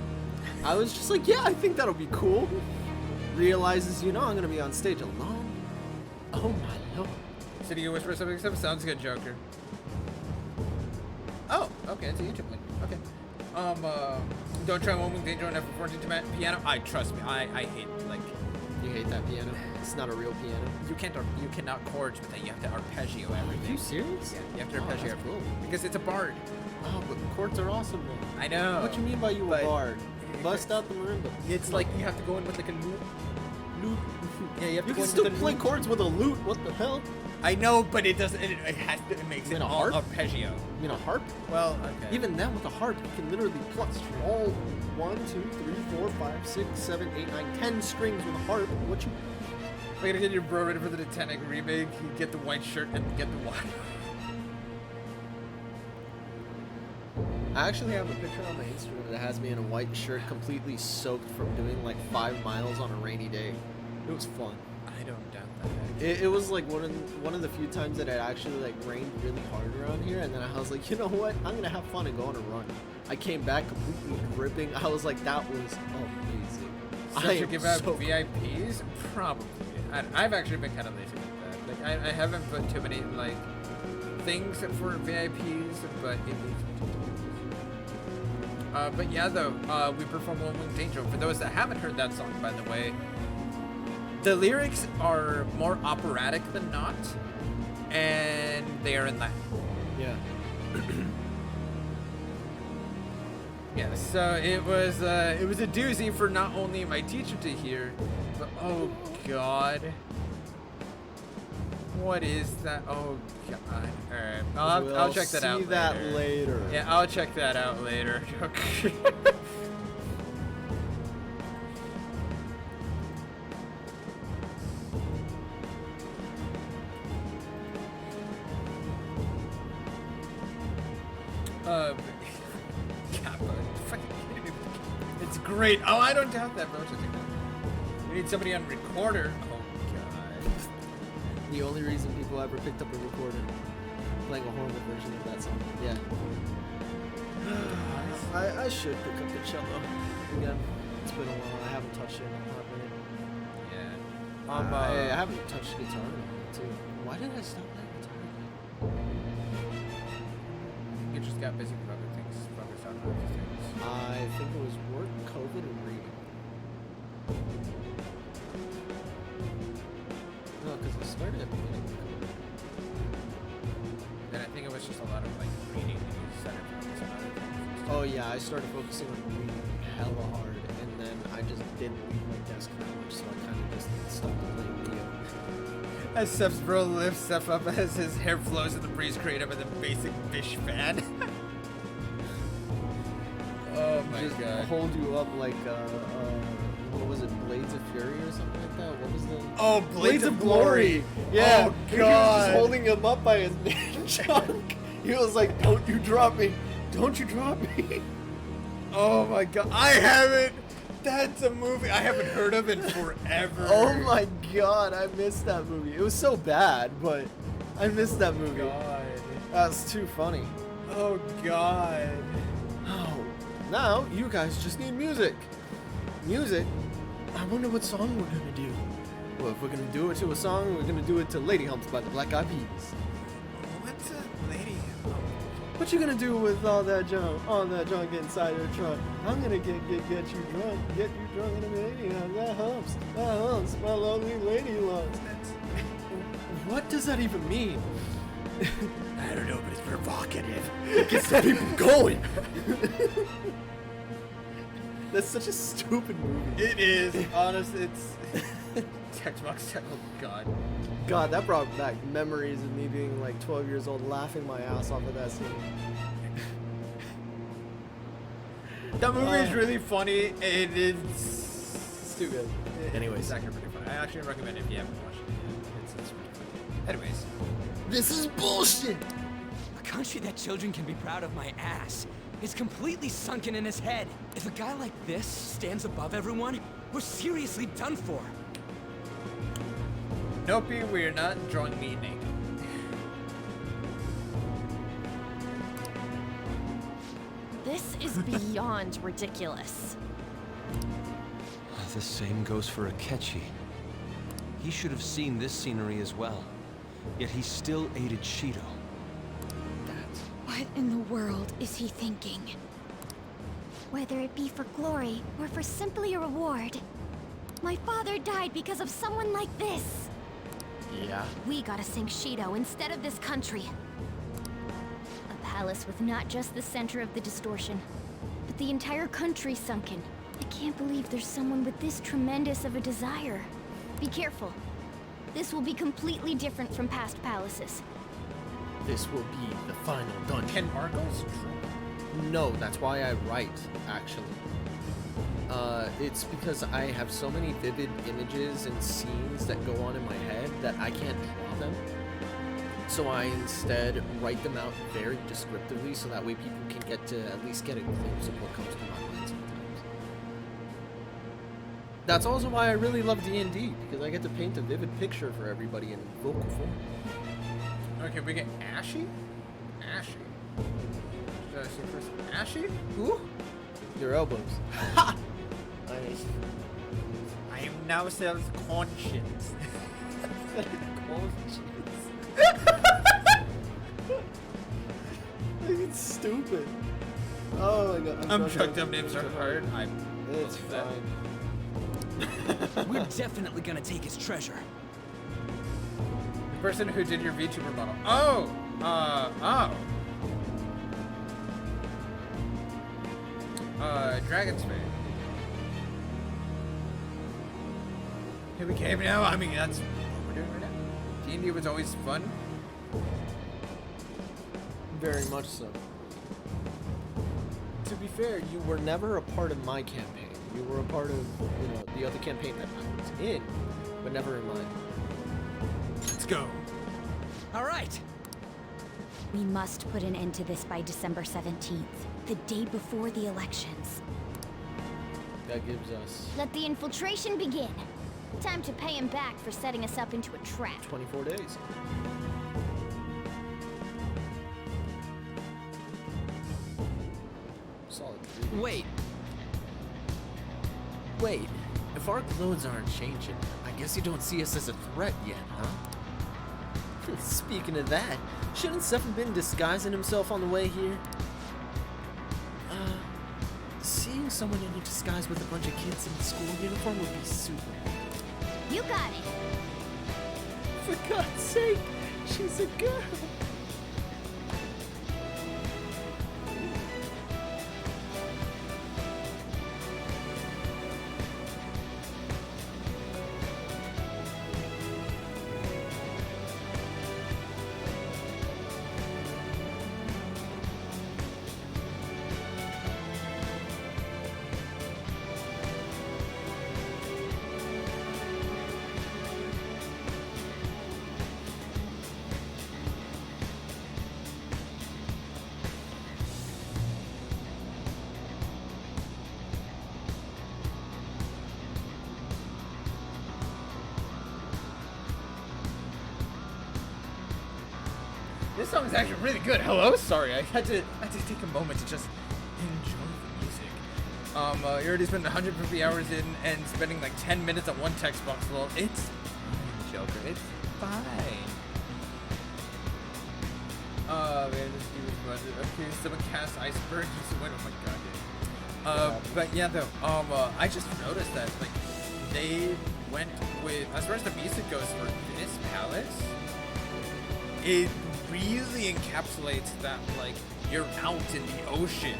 I was just like, yeah, I think that'll be cool. Realizes, you know, I'm gonna be on stage alone. Oh my lord. City of Whisper something sounds good, Joker. Oh, okay, it's a YouTube link. Okay. Don't try One Wing Danger on FF14 piano. Trust me, I hate, like... You hate that piano? It's not a real piano. You cannot chords with that. You have to arpeggio everything. Are you serious? Yeah, you have to arpeggio that's cool. because it's a bard. Oh, but chords are awesome, man. I know. What you mean by you a bard? Bust out the marimba. It's like you have to go in with like a lute. Yeah, you have to You go can in still with a play lute. chords with a lute. What the hell? I know, but it doesn't. It has to. It makes You it mean a all harp? arpeggio. You mean a harp? Well, okay. Even then, with a harp, you can literally pluck all 1, 2, 3, 4, 5, 6, 7, 8, 9, 10 strings with a harp. What you? We're gonna get your bro ready for the Titanic remake. You get the white shirt and get the water. I actually have a picture on my Instagram that has me in a white shirt, completely soaked from doing like 5 miles on a rainy day. It was fun. I don't doubt that. It was like one of the few times that it actually like rained really hard around here, and then I was like, you know what? I'm gonna have fun and go on a run. I came back completely dripping. I was like, that was amazing. So to give out VIPs, probably. I've actually been kind of lazy with that. Like I haven't put too many like things for VIPs, but it needs to. But yeah, though, we perform One Winged Angel. For those that haven't heard that song, by the way, the lyrics are more operatic than not, and they are in Latin. Yeah. Yeah, so it was a doozy for not only my teacher to hear, but oh god, what is that? Oh god. All right, I'll check that out. See that later. Yeah, I'll check that out later. Okay. Kappa, it's great. Oh, I don't doubt that, bro. We need somebody on recorder. Oh god. The only reason people ever picked up a recorder, playing a horrible version of that song. Yeah. I should pick up the cello again. It's been a while. I haven't touched it in a hot minute. Yeah. I haven't touched guitar in a while too. Why did I stop playing guitar? You just got busy with other things, focused on other things. I think it was work, COVID, and reading. No, because it started at the beginning of COVID. And I think it was just a lot of like reading and you started focusing on other things. Oh yeah, I started focusing on reading hella hard, and then I just didn't leave my desk that much, so I kind of just stopped playing video. As Steph's bro lifts Steph up as his hair flows in the breeze, created by the basic fish fan. Oh my just god. Hold you up like what was it, Blades of Fury or something like that? What was the? Oh, Blades of Glory. Yeah. Oh He was god. just holding him up by his junk. He was like, "Don't you drop me! Don't you drop me!" Oh my god. I haven't. That's a movie I haven't heard of in forever. Oh my god, I missed that movie. It was so bad, but I missed that movie. God. That's too funny. Oh god. Oh, now you guys just need music. Music? I wonder what song we're gonna do. Well, if we're gonna do it to a song, we're gonna do it to Lady Humps by the Black Eyed Peas. What's a lady? What you gonna do with all that junk inside your trunk? I'm gonna get you drunk in a lady humps. That humps, my lovely lady lumps. What does that even mean? I don't know, but it's provocative. It gets the people going. That's such a stupid movie. It is. Honestly, it's Xbox. Oh god. God, that brought back memories of me being like 12 years old, laughing my ass off of that scene. That movie is really funny. It is stupid. Anyways. It's actually pretty funny. I actually recommend it if you haven't watched it. It's pretty funny. Anyways. This is bullshit! A country that children can be proud of my ass is completely sunken in his head. If a guy like this stands above everyone, we're seriously done for. Nope, we're not drawing me naked. This is beyond ridiculous. The same goes for Akechi. He should have seen this scenery as well. Yet he still aided Shido. What in the world is he thinking? Whether it be for glory or for simply a reward. My father died because of someone like this. Yeah. We gotta sink Shido instead of this country. A palace with not just the center of the distortion, but the entire country sunken. I can't believe there's someone with this tremendous of a desire. Be careful. This will be completely different from past palaces. This will be the final dungeon. Can Marcos? No, that's why I write, actually. It's because I have so many vivid images and scenes that go on in my head that I can't draw them. So I instead write them out very descriptively so that way people can get to at least get a glimpse of what comes to my mind sometimes. That's also why I really love D&D, because I get to paint a vivid picture for everybody in vocal form. Okay, we get Ashy? Ashy. Should I say first? Ashy? Who? Your elbows. Ha! I am now self-conscious. It's stupid. Oh my god. I'm chucked up names are hard. It's fine. We're definitely gonna take his treasure. The person who did your VTuber model. Oh! Dragon's Fate. Here we came now. I mean, that's what we're doing right now. D&D was always fun. Very much so. To be fair, you were never a part of my campaign. You were a part of, the other campaign that I was in, but never in mine. Let's go. All right. We must put an end to this by December 17th, the day before the elections. That gives us... Let the infiltration begin. Time to pay him back for setting us up into a trap. 24 days. Solid. Wait. Wait. If our clothes aren't changing, I guess you don't see us as a threat yet, huh? Speaking of that, shouldn't Stefan been disguising himself on the way here? Seeing someone in a disguise with a bunch of kids in school uniform would be super. You got it. For God's sake, she's a girl. This song is actually really good. Hello? Sorry, I had to take a moment to just enjoy the music. You already spent 150 hours in and spending like 10 minutes on one text box. Well, it's fine, Joker. It's fine. Man, this dude's budget. Okay, someone cast Iceberg. Just went. Oh my god, dude. But yeah, though. I just noticed that like they went with, as far as the music goes for this palace, it really encapsulates that like you're out in the ocean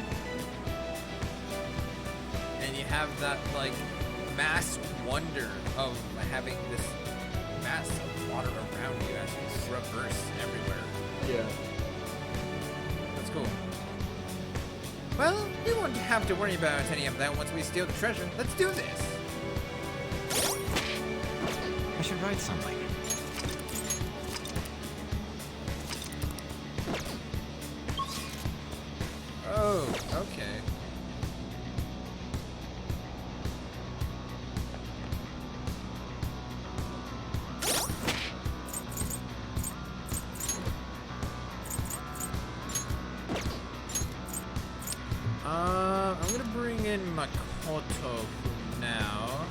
and you have that like mass wonder of having this mass of water around you as you traverse everywhere. Yeah. That's cool. Well, we won't have to worry about any of that once we steal the treasure. Let's do this. I should write something. Oh, okay. I'm gonna bring in Makoto for now.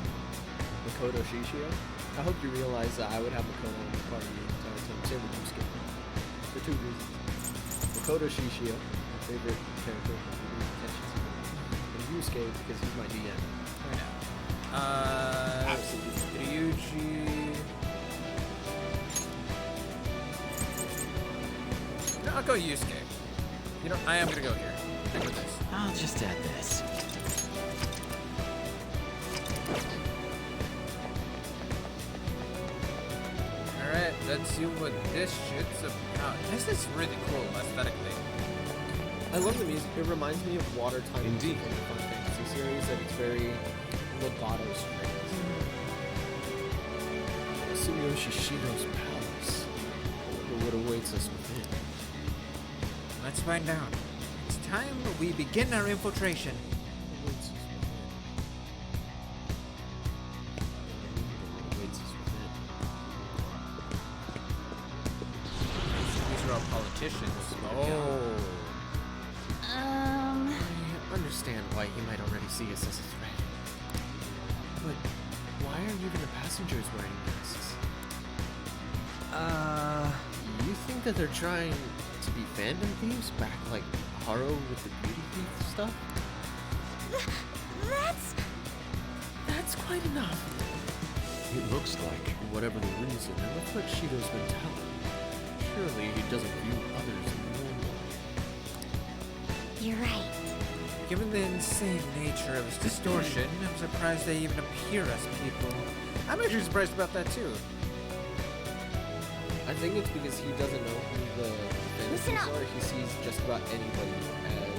Makoto Shishio? I hope you realize that I would have Makoto in the party the entire time. Same with Yusuke. For two reasons. Makoto Shishio, my favorite character from and Yusuke because he's my DM. Absolutely. Ryuji. No, I'll go Yusuke. You know, I am gonna go here. Stick with this. I'll just add this. Alright, let's see what this shit's about. This is really cool aesthetically. I love the music. It reminds me of Water Time Indeed. From the Final Fantasy series, and it's very legato strings. Tsuyoshi Shido's palace. I wonder what awaits us within. Let's find out. It's time we begin our infiltration. These are all politicians. Oh. I understand why he might already see us as a threat. But why are even the passengers wearing masks? You think that they're trying to be fandom thieves back like Haro with the beauty thief stuff? That's quite enough. It looks like. Whatever the reason, it looks like Shido's been telling. Surely he doesn't view others normally. You're right. Given the insane nature of his distortion, I'm surprised they even appear as people. I'm actually surprised about that too. I think it's because he doesn't know who the Listen fantasies up. are. He sees just about anybody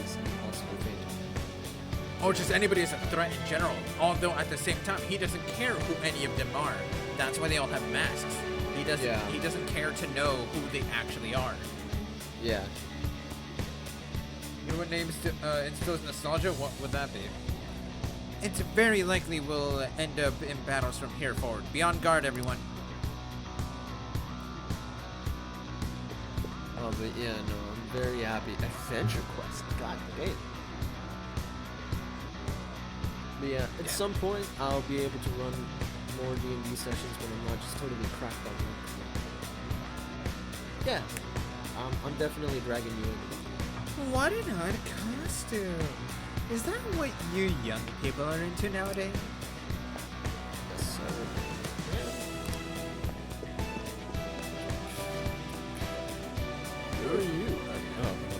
as a possible phantom. Or just anybody as a threat in general. Although at the same time, he doesn't care who any of them are. That's why they all have masks. He doesn't. Yeah. He doesn't care to know who they actually are. Yeah. You know what name instills nostalgia? What would that be? It's very likely we'll end up in battles from here forward. Be on guard, everyone. Oh, but yeah, no, I'm very happy. Adventure Quest, god damn. But yeah, at some point, I'll be able to run more D&D sessions when I'm not just totally cracked on one. Yeah, I'm definitely dragging you in. What an odd costume. Is that what you young people are into nowadays? Yes, sir. Who are you? Who are you?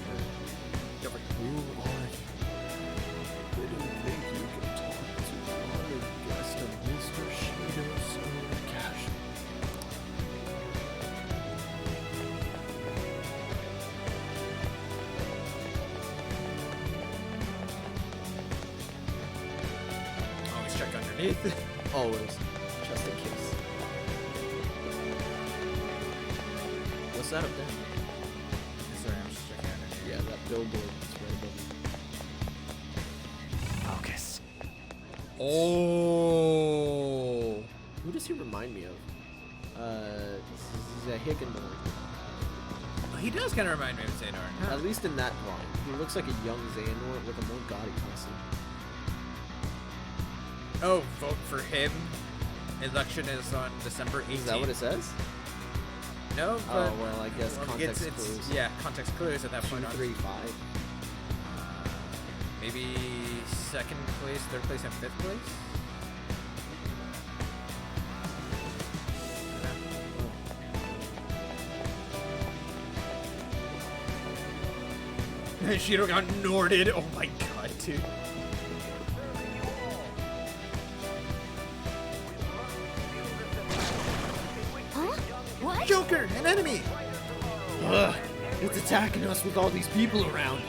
Didn't think you could talk to another guest of Mr. Shido so casual. Always check underneath. Always. Just in case. What's that up there? Sorry, I'm just checking underneath. Yeah, that billboard is right above you. Focus. Oh. Who does he remind me of? This is a Hickenborn. He does kind of remind me of Xehanort. Huh? At least in that drawing. He looks like a young Xehanort with a more gaudy costume. Oh, vote for him. Election is on December 18th. Is that what it says? No, but Oh, well, I guess context it's clues. yeah, context clues at that point. 2, 3, 5. Maybe second place, third place, and fifth place. Shido got Norded. Oh my god, dude. Huh? What? Joker, an enemy. Ugh, it's attacking us with all these people around.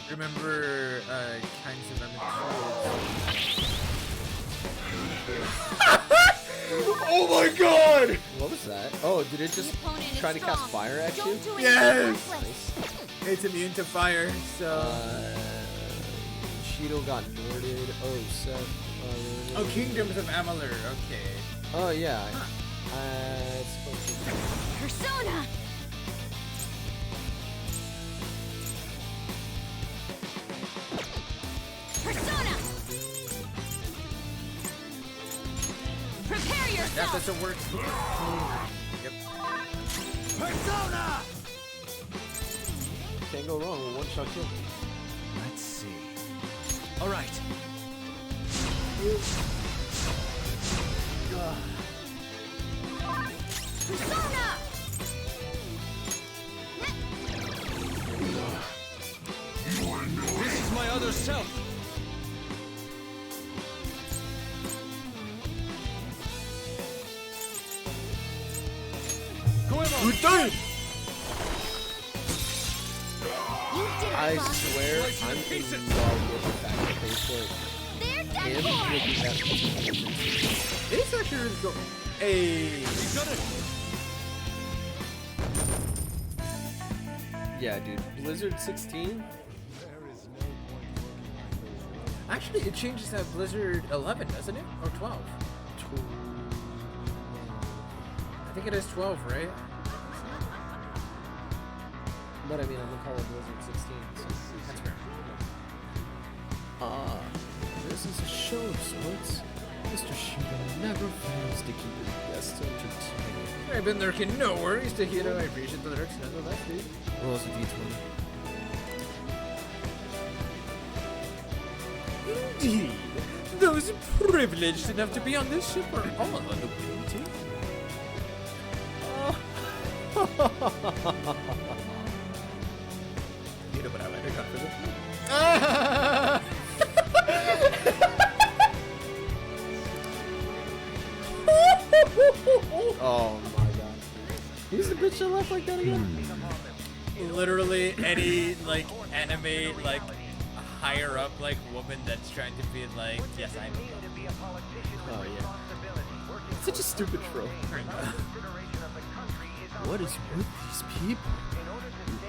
remember kinds of Oh my god! What was that? Oh, did it just try to cast fire at you? Yes! Nice. It's immune to fire, so... Shido got Norded. Oh, Seth. Oh, Kingdoms of Amalur, okay. Oh, yeah. It's supposed to be... Persona! Persona! Prepare yourself! That doesn't work. Yep. Persona! Can't go wrong with one-shot kill. Let's see. All right. Persona! This is my other self. I swear, I'm in love with the fact that they put him with the FPS. This actually is go. Hey. Yeah, dude. Blizzard 16? Actually, it changes at Blizzard 11, doesn't it? Or 12? I think it is 12, right? But I mean, I'm gonna call it Blizzard 16. So That's fair. This is a show of sorts. Mr. Shido never fails to keep his guests entertained. I've been lurking. No worries, Tahito. I appreciate the lyrics nonetheless, dude. What was a D20? Indeed. Those privileged enough to be on this ship are all on the winning team. You know what I like to cut for this? Oh my god. Who's the bitch that left like that again? Literally any like anime like higher up like woman that's trying to be like, yes, I'm. Oh yeah. Such a stupid trope. What is with these people?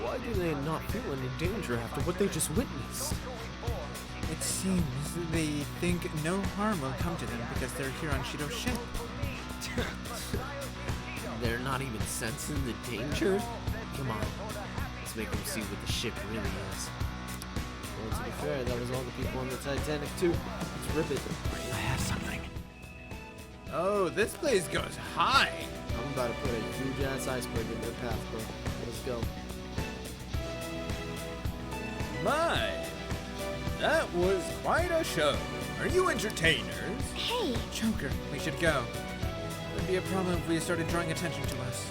Why do they not feel any danger after what they just witnessed? It seems they think no harm will come to them because they're here on Shido's ship. They're not even sensing the danger? Come on, let's make them see what the ship really is. Well, to be fair, that was all the people on the Titanic too. Let's rip it. I have something. Oh, this place goes high. I'm about to put a huge ass iceberg in their path, bro. Let's go. My, that was quite a show. Are you entertainers? Hey! Joker, we should go. It'd be a problem if we started drawing attention to us.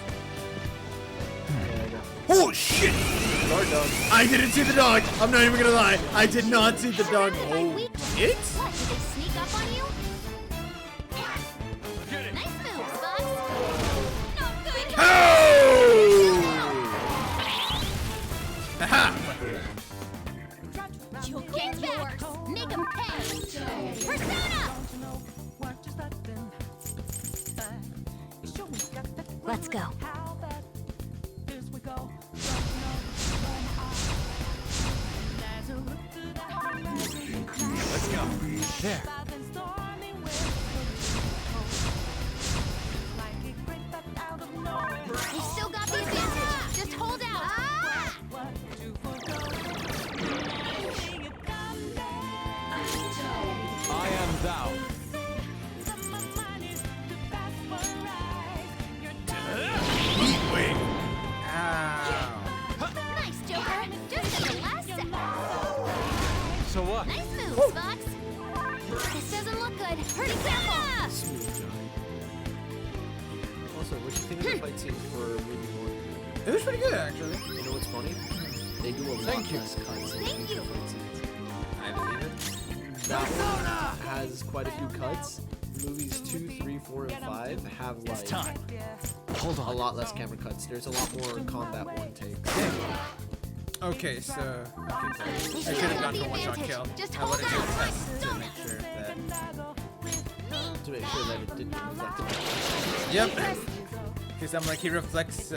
Oh shit! Guard dog. I didn't see the dog! I'm not even gonna lie. I did not see the dog. Oh, it? What, did they sneak up on you? Nice move, Fox. Not good. Oh! Haha! Get back! Make him pay! Persona! Let's go. Let's go. There. You still got the advantage. Just hold out. I am thou. Heat wing! Ow. Nice, Joker. Just at the last second. So what? Nice move, Fox. This doesn't look good. Pretty careful. Also, what do you think of the fight scenes for movie 1? It was pretty good, actually. You know what's funny? They do a lot less cuts in future fight scenes. I believe it. That one has quite a few cuts. Movies 2, 3, 4, and 5 have like time. Hold on. A lot less camera cuts. There's a lot more combat one takes. Okay, so I should have gone for one shot kill. I wanted to do a test to make sure that it didn't reflect it. Yep. Because I'm like, he reflects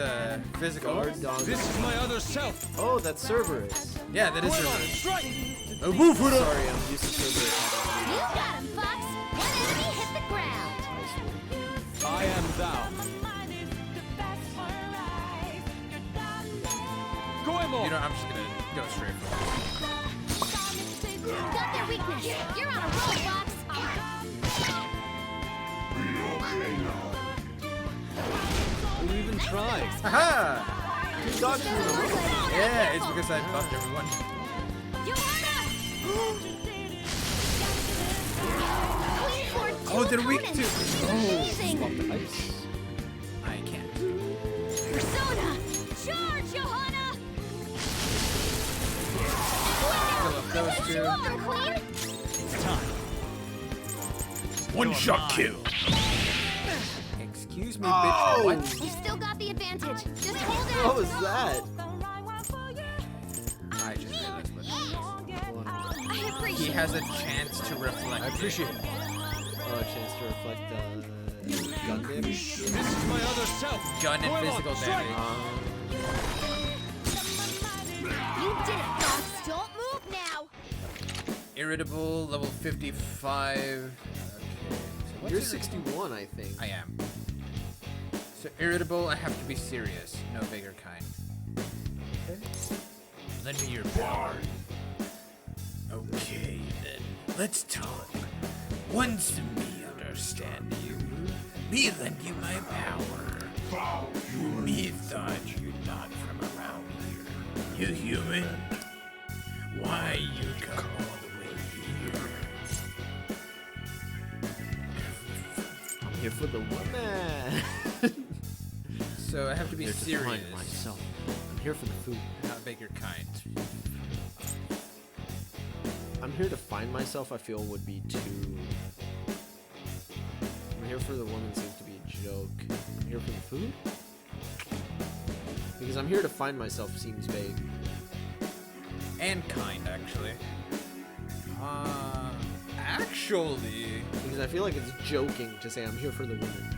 physical. This is my other self. Oh, that's Cerberus. Yeah, that is Cerberus. Cerberus. A woof it up. Sorry, I'm used to Cerberus. You got him, Fox. One enemy hit the ground. I am thou. Goemon. You know, I'm just gonna go straight for it. Got their weakness. You're on a roll, Fox. Who even tried? Haha! 2 dogs in a row. Yeah, it's because I buffed everyone. Oh, they're weak too. Oh, swap the ice. I can't. Persona, charge, Johanna. Kill up those two. Queen. It's time. One shot kill. Excuse me, bitch. What? You still got the advantage. Just hold out. What was that? I just realized what I appreciate he has a chance to reflect. I appreciate it. Oh, a chance to reflect gun damage? This is my other self. Gun and Goemon, physical strike. damage. You did it, Fox. Don't move now. Irritable, level 55. Okay. So You're 61, I think. I am. So irritable, I have to be serious. No bigger kind. Okay. Lend me your power. Okay, then. Let's talk. Once me understand you, me lend you my power. Me thought you're not from around here. You human? Why you come all the way here? I'm here for the woman. So I have to be I'm here serious. To find myself. I'm here for the food. Not bigger kind. I'm here to find myself, I feel would be too... I'm here for the woman seems to be a joke. I'm here for the food? Because I'm here to find myself seems vague. And kind, actually. Actually... Because I feel like it's joking to say I'm here for the woman.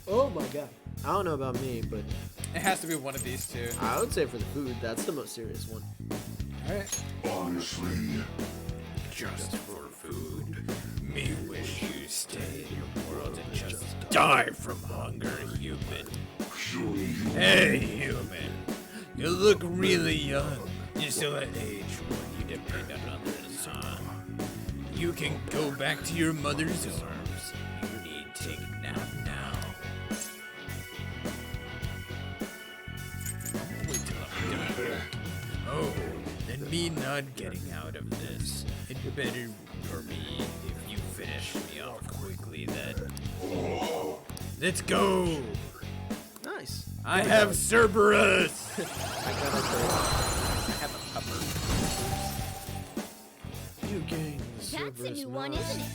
Oh my god. I don't know about me, but... It has to be one of these two. I would say for the food, that's the most serious one. Alright. Honestly, just for food, me wish you stay in your world and just die from hunger, human. Hey, human. You look really young. You're still at age when you depend on others, huh? You can go back to your mother's arms. You need to take a nap now. Wait till I'm done. Oh, and me not getting out of this. It'd be better for me if you finish me off quickly then. Let's go! Nice. I have Cerberus! I have a pupper. You gain the That's a Cerberus new one, mask. isn't it?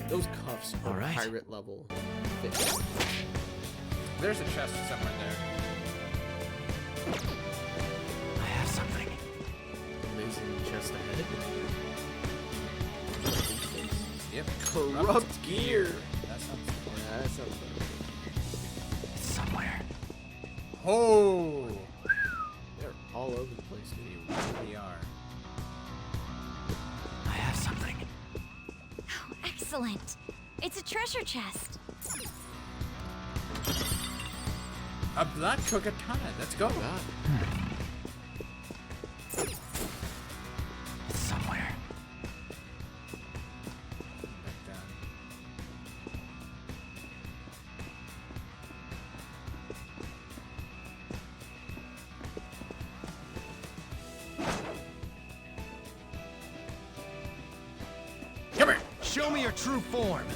Those cuffs are Alright. pirate level. There's a chest somewhere there. I have something. Amazing chest ahead. Yep. Corrupt gear. That sounds Yeah, that sounds better. It's somewhere. Oh! They're all over the place. They really are. I have something. Oh, excellent. It's a treasure chest. A black katana. Let's go. It's somewhere. Back down. Come here. Show me your true form.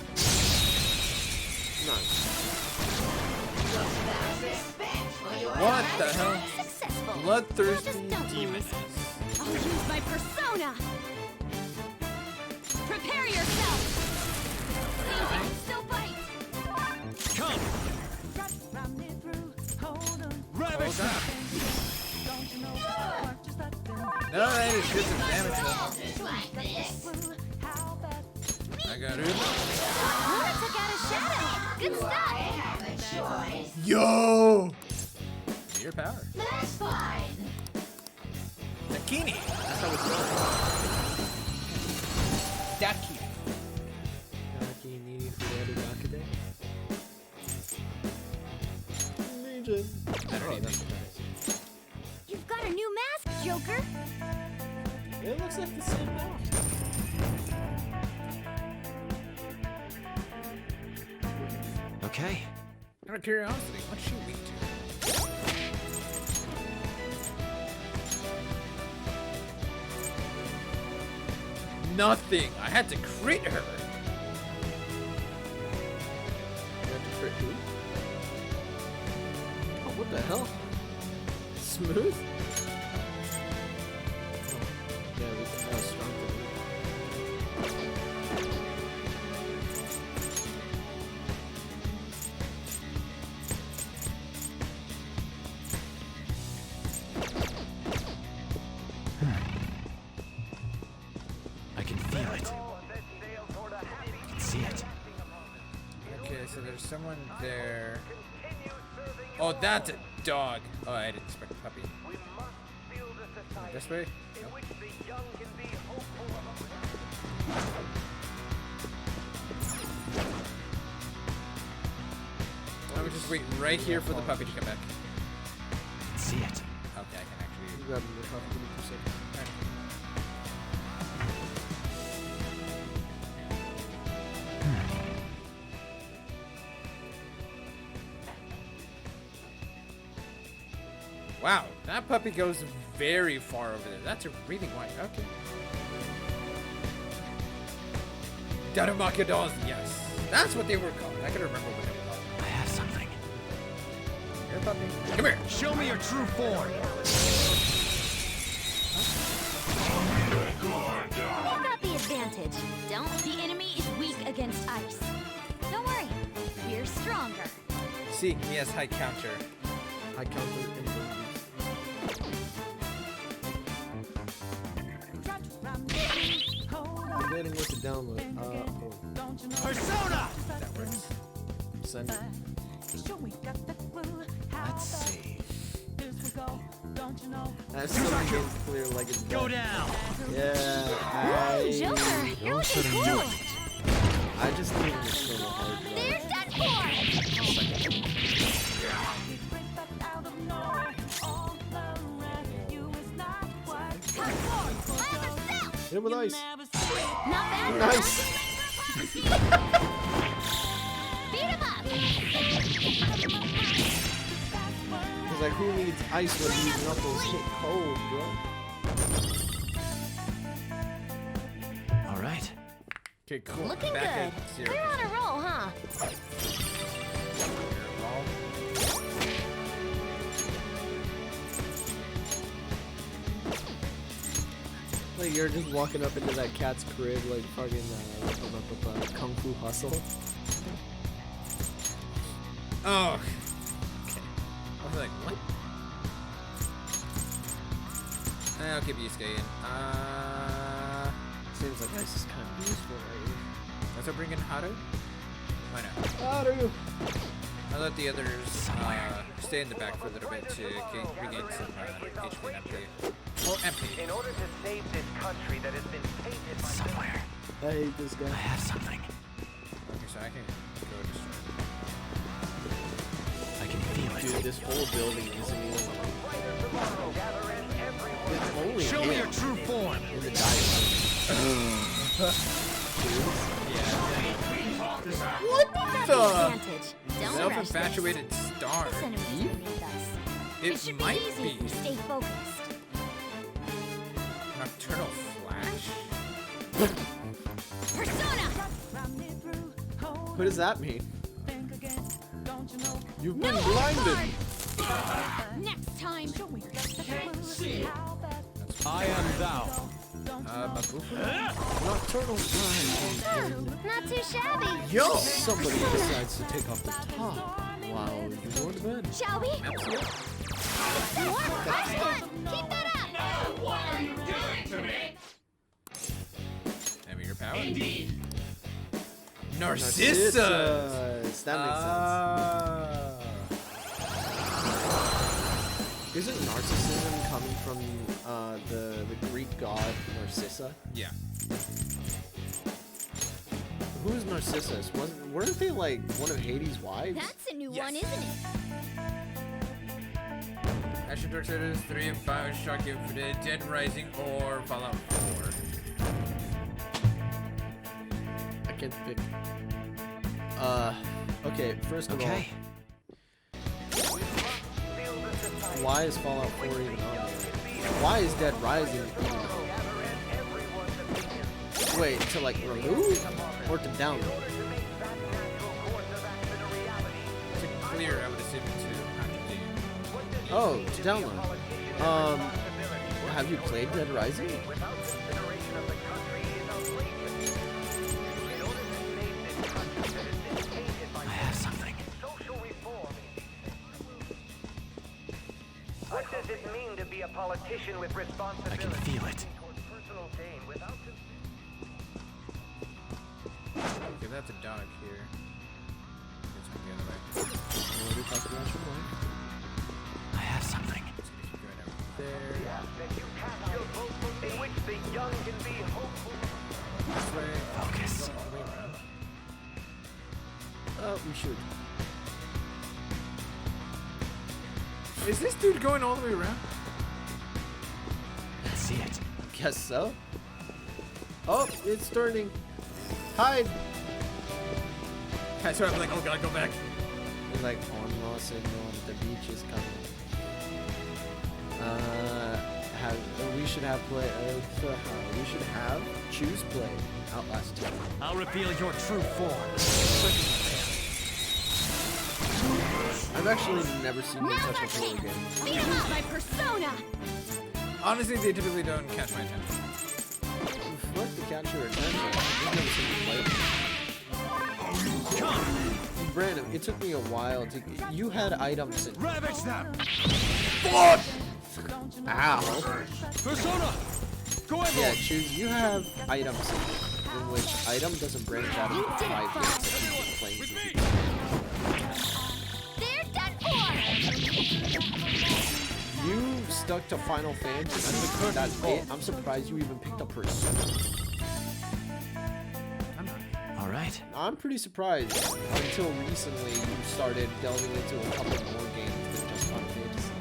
What the hell? Successful. Bloodthirsty Now just don't demon. listen. I'll use my persona! Prepare yourself! Still fight! Come! Rabbit! No, that is good some damage though. I got it. Luna took out a shadow! Good stuff! Yo! Your power. That's fine! Nakini! That's how it's going. Daki. I don't even. You've got a new mask, Joker! It looks like the same now. Okay. Out of curiosity, what's she weak to? Nothing! I had to crit her! You have to crit who? Oh, what the hell? Smooth? Oh, yeah, we can how strong they I can feel it. I can see it. Okay, so there's someone there. Oh, that's a dog! Oh, I didn't expect a puppy. This way? Nope. I would just wait right here for the puppy to come back. I can see it. Okay, I can actually. grab the puppy. Give me 2 seconds. Wow, that puppy goes very far over there. That's a really wide. Okay. Darumaka dolls, yes. That's what they were called. I can remember what they were called. I have something. Here, puppy. Come here. Show me your true form! You've got the advantage. The enemy is weak against ice. Don't worry, we're stronger. See, he has high counter. High counter and burn I'm waiting what to download. Persona! That works. Send it. Let's see. I have so many games to clear like it's Go down! Yeah, Joker, you're looking cool. I just need an external hard drive. There's that board. Hit him with ice. Not bad. Nice. Beat him up. Cause like who needs ice when these knuckles hit cold, bro? All right. Okay, cool. Looking Back good. at zero. We're on a roll, huh? Like you're just walking up into that cat's crib like fucking Kung Fu Hustle. Oh. Okay. I was like, what? I'll keep you skating. Seems like ice is kind of useful right here. Let's bring in Haru. Why not? Haru! I'll let the others stay in the back for a little bit to regain some HP and MP. Or MP. In order to save this country that has been tainted by Somewhere. I hate this guy. I have something. Okay, so I can go destroy I can feel it. Dude, this whole building isn't even it's only Show me your true form! in the dialogue. What Got the? the advantage. Don't rush this. Self-infatuated star. This enemy's beneath us. It should might be easy be. if we stay focused. Nocturnal Flash? Persona! What does that mean? You've been No blinded. Next time. That's I am thou. Nocturnal time. Not too shabby. Yo! Somebody decides to take off the top while you go to bed. Shall we? Absolutely. Keep that up. What are you doing to me? Have your power. Indeed. Narcissus. That makes sense. Isn't narcissism coming from the Greek god Narcissa? Yeah. Who's Narcissus? Weren't they like one of Hades' wives? That's a new one, isn't it? Action Dark Shadows 3 and Bioshock Infinite, Dead Rising, or Fallout 4. I can't pick. Okay, first of all, why is Fallout 4 even on there? Why is Dead Rising even on there? Wait, to like remove or to download? To clear, I would assume to Oh, to download. Have you played Dead Rising? I have something. What does it mean to be a politician with responsibility? I can feel it. Okay, that's a dog here. It's going the other way. I have something. There. In which the young can be hopeful. This way. Focus. We should. Is this dude going all the way around? Let's see it. Guess so. Oh, it's turning. Hide. That's why I'm like, oh god, go back. It's like on law signal, the beach is coming. We should have play. We should have choose play Outlast 2. I'll reveal your true form. I've actually never seen you touch a horror game. Beat him up, my persona. Honestly, they typically don't catch my attention. What to catch your attention? I've never seen you play. Come! Brandon, it took me a while to. You had items in. Ravage them! Fuck! Ow. Persona! Go ahead, Yeah, choose. You have items in which item doesn't branch out into 5 games that you've been playing since you They're done for. You stuck to Final Fantasy. That's it. I'm surprised you even picked up Persona. All right. I'm pretty surprised. Until recently, you started delving into a couple more games than just Final Fantasy.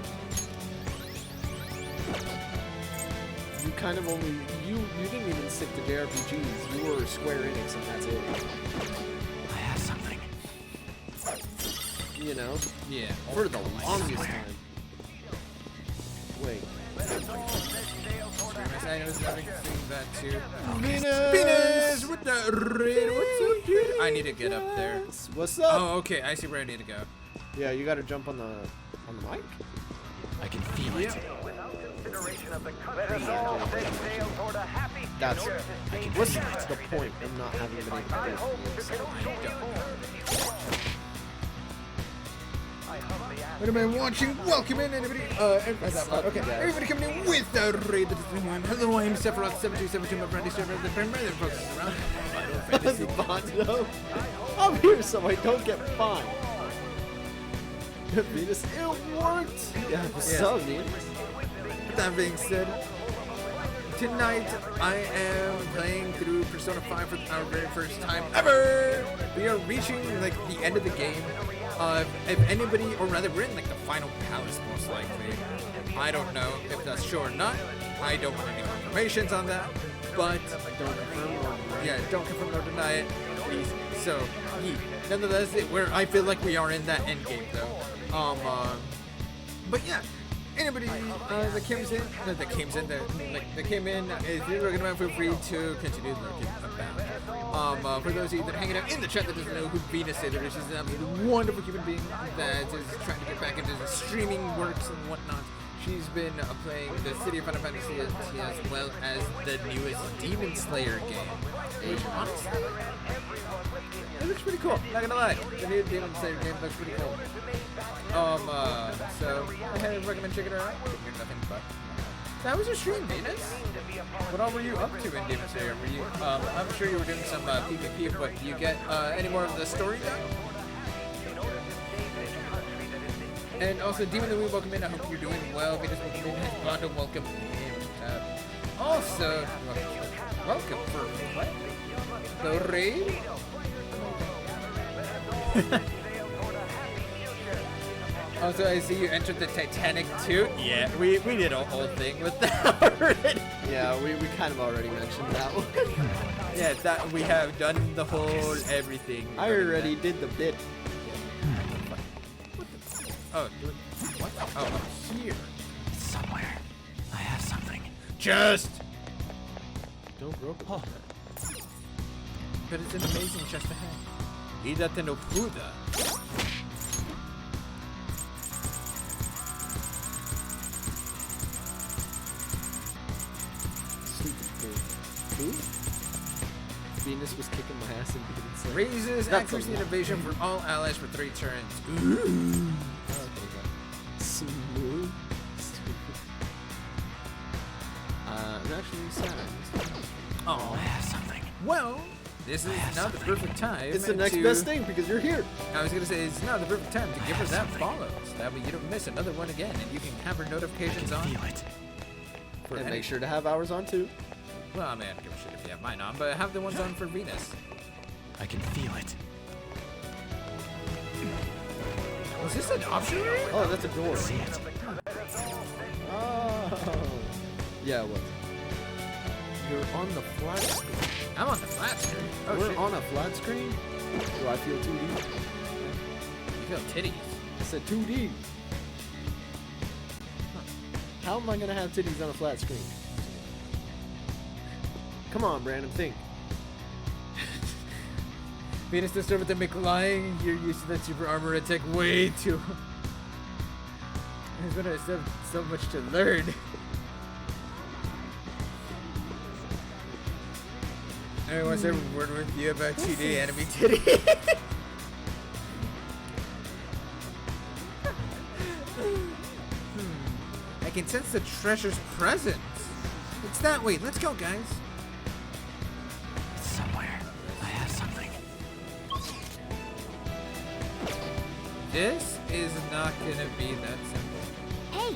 You kind of only you didn't even stick to JRPGs. You were Square Enix, and that's it. I have something. You know? Yeah. For the longest time. Wait. I was having that too. Venus! With the red. What's up, dude? I need to get up there. What's up? Oh, okay. I see where I need to go. Yeah, you gotta jump on the mic? I can feel it. That's what's the point of not having been able to do What am I watching? Welcome in, everybody. Okay, everybody coming in with the raid. Hello, I am Sephiroth7272. My friend is Sephiroth. The primary focus around Final Fantasy. Bondo. I'm here so I don't get fined. Venus, it worked. Yeah, what's up, man? That being said, tonight I am playing through Persona 5 for our very first time ever. We are reaching like the end of the game. If anybody, or rather, we're in like the final palace most likely. I don't know if that's true or not. I don't want any confirmations on that, but don't confirm or deny. Yeah, don't confirm or deny it, please. So, nonetheless, I feel like we are in that end game though. But yeah. Anybody that came in, if you're looking around, feel free to continue looking about. For those of you that are hanging out in the chat that doesn't know who Venus is, she's an absolutely wonderful human being that is trying to get back into the streaming works and whatnot. she's been playing the City of Final Fantasy as well as the newest Demon Slayer game. Which honestly, it looks pretty cool. Not gonna lie, the new Demon Slayer game looks pretty cool. So I highly recommend checking it out. You're nothing but. That was your stream, Venus. What all were you up to in Demon Slayer? Were you? I'm sure you were doing some PvP, but you get any more of the story done? And also, Demon the Wii, welcome in. I hope you're doing well. Venus, welcome in. Bondo, welcome in. Also, welcome for what? The raid? Also, I see you entered the Titanic too. Yeah, we did a whole thing with that already. Yeah, we kind of already mentioned that one. Yeah, that we have done the whole everything. I already did the bit. Oh, do it. What? Oh, up here. Somewhere. I have something. Just. Don't broke it. Oh. But it's an amazing chest ahead. Hidate no Fuda. Who? Venus was kicking my ass in Demon Slayer. Raises accuracy and evasion for all allies for 3 turns. Ooh. Smooth. I'm actually sad. Oh, I have something. Well, this is now the perfect time. It's the next best thing because you're here. I was gonna say it's now the perfect time to give her that follow, so that way you don't miss another one again, and you can have her notifications on. Feel it. And make sure to have ours on too. Well, I mean, I don't give a shit if you have mine on, but have the ones on for Venus. I can feel it. Was this an option room? Oh, that's a door. See it. Oh. Yeah, it was. You're on the flat screen. I'm on the flat screen. Oh, We're shit. on a flat screen? Do I feel 2D? You feel titties. I said 2D. How am I gonna have titties on a flat screen? Come on, Brandon, think. Venus to start with the McLean. You're used to that super armor attack way too. There's gonna have so much to learn. I want to word with you about 2D enemy titty. I can sense the treasure's presence. It's that way. Let's go, guys. It's somewhere. I have something. This is not gonna be that simple. Hey!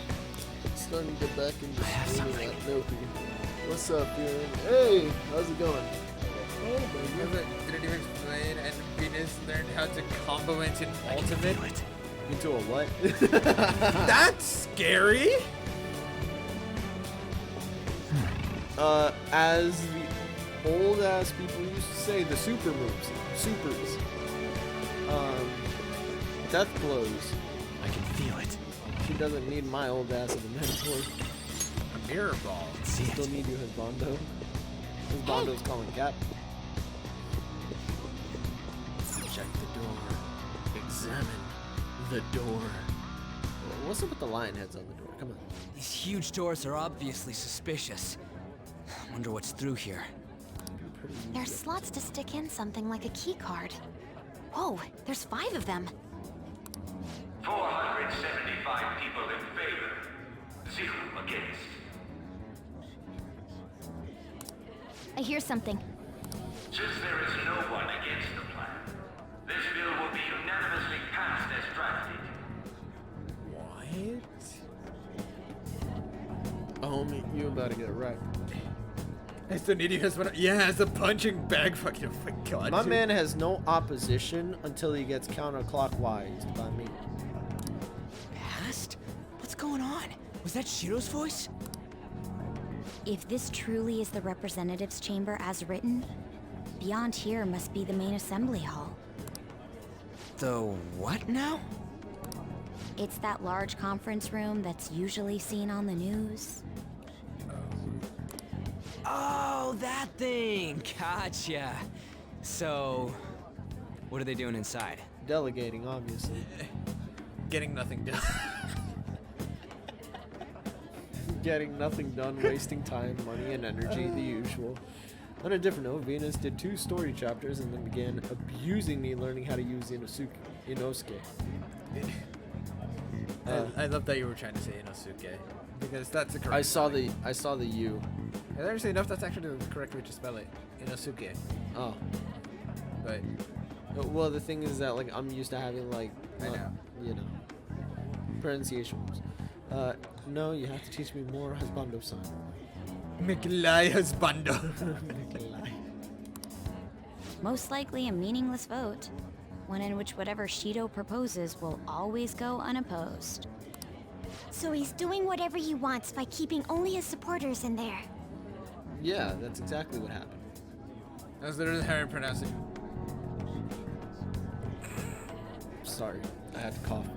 Starting to get back into screaming at Nopi. What's up, dude? Hey, how's it going? Oh my god. Did you explain and Venus learned how to combo into an ultimate? Into a what? That's scary! As the old ass people used to say, the super moves. Supers. Death blows. I can feel it. She doesn't need my old ass as a mentor. A mirror ball. See still need you, his Bondo. His Bondo's calling Cap. Check the door. Examine the door. What's up with the lion heads on the door? Come on. These huge doors are obviously suspicious. Wonder what's through here. There's slots to stick in something like a key card. Whoa, there's 5 of them. 475 people in favor, 0 against. I hear something. Since there is no one against the plan, this bill will be unanimously passed as drafted. What? Homie, you about to get wrecked. I still need you as one. Yeah, as a punching bag. Fucking, oh my god. My dude. man has no opposition until he gets counterclockwise by me. Past? What's going on? Was that Shiro's voice? If this truly is the representatives' chamber as written, beyond here must be the main assembly hall. The what now? It's that large conference room that's usually seen on the news. Oh, that thing! Gotcha. So, what are they doing inside? Delegating, obviously. Getting nothing done. getting nothing done, wasting time, money, and energy, the usual. On a different note, Venus did 2 story chapters and then began abusing me learning how to use Inosuke. I love that you were trying to say Inosuke, because that's the correct I saw the U. Actually, enough. That's actually the correct way to spell it. Inosuke. Oh. But well, the thing is that like I'm used to having like I know. You know, pronunciation rules. No, you have to teach me more, husbando-san. Miklai husbando. Most likely a meaningless vote. One in which whatever Shido proposes will always go unopposed. So he's doing whatever he wants by keeping only his supporters in there. Yeah, that's exactly what happened. That's literally how I pronounce it. Sorry, I had to cough.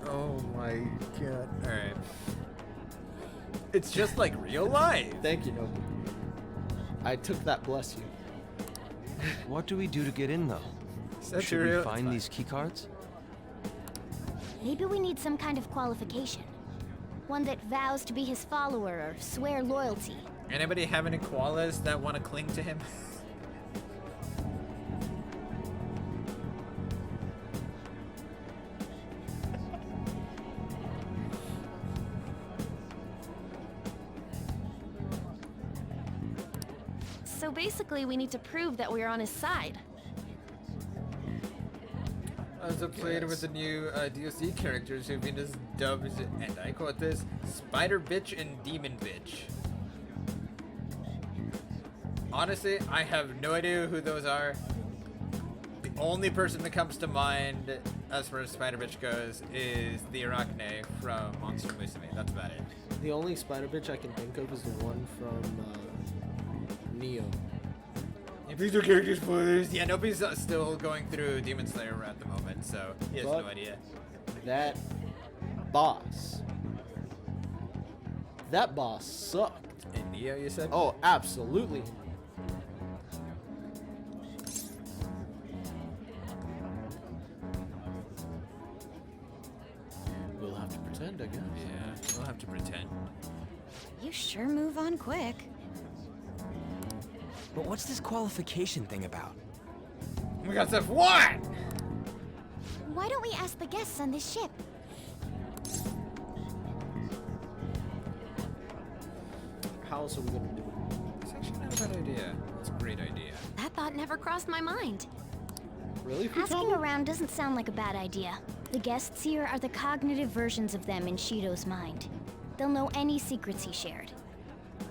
Oh my god. Alright. It's just like real life. Thank you, Nobu. I took that, bless you. What do we do to get in, though? Should we find these keycards? Maybe we need some kind of qualification. One that vows to be his follower or swear loyalty. Anybody have any koalas that want to cling to him? So basically, we need to prove that we're on his side. As I played with the new DLC characters who've been just dubbed, and I quote this, Spider Bitch and Demon Bitch. Honestly, I have no idea who those are. The only person that comes to mind as far as Spider Bitch goes is the Arachne from Monster Musume. That's about it. The only Spider Bitch I can think of is the one from Neo. If these are character spoilers, yeah, nobody's still going through Demon Slayer at the moment, so he has no idea. That boss sucked. In Neo, you said? Oh, absolutely. We'll have to pretend, I guess. Yeah, we'll have to pretend. You sure move on quick. But what's this qualification thing about? We got stuff. What? Why don't we ask the guests on this ship? How else are we gonna do it? It's actually not a bad idea. It's a great idea. That thought never crossed my mind. Really? Asking around doesn't sound like a bad idea. The guests here are the cognitive versions of them in Shido's mind. They'll know any secrets he shared.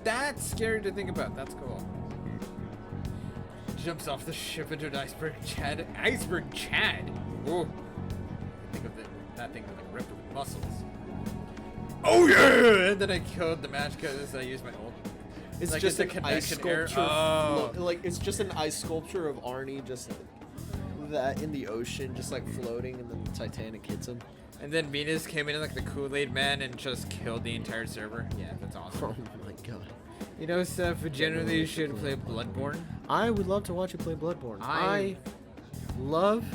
That's scary to think about. That's cool. Jumps off the ship into an iceberg Chad. Iceberg Chad? Whoa. Think of that thing with like ripped with muscles. Oh yeah! And then I killed the match because I used my ult. It's like just it's an ice sculpture. Oh. Like it's just an ice sculpture of Arnie just that in the ocean, just like floating, and then the Titanic hits him. And then Venus came in like the Kool-Aid Man and just killed the entire server. Yeah, that's awesome. Oh my god. You know, Steph, generally you should play Bloodborne. I would love to watch you play Bloodborne. I love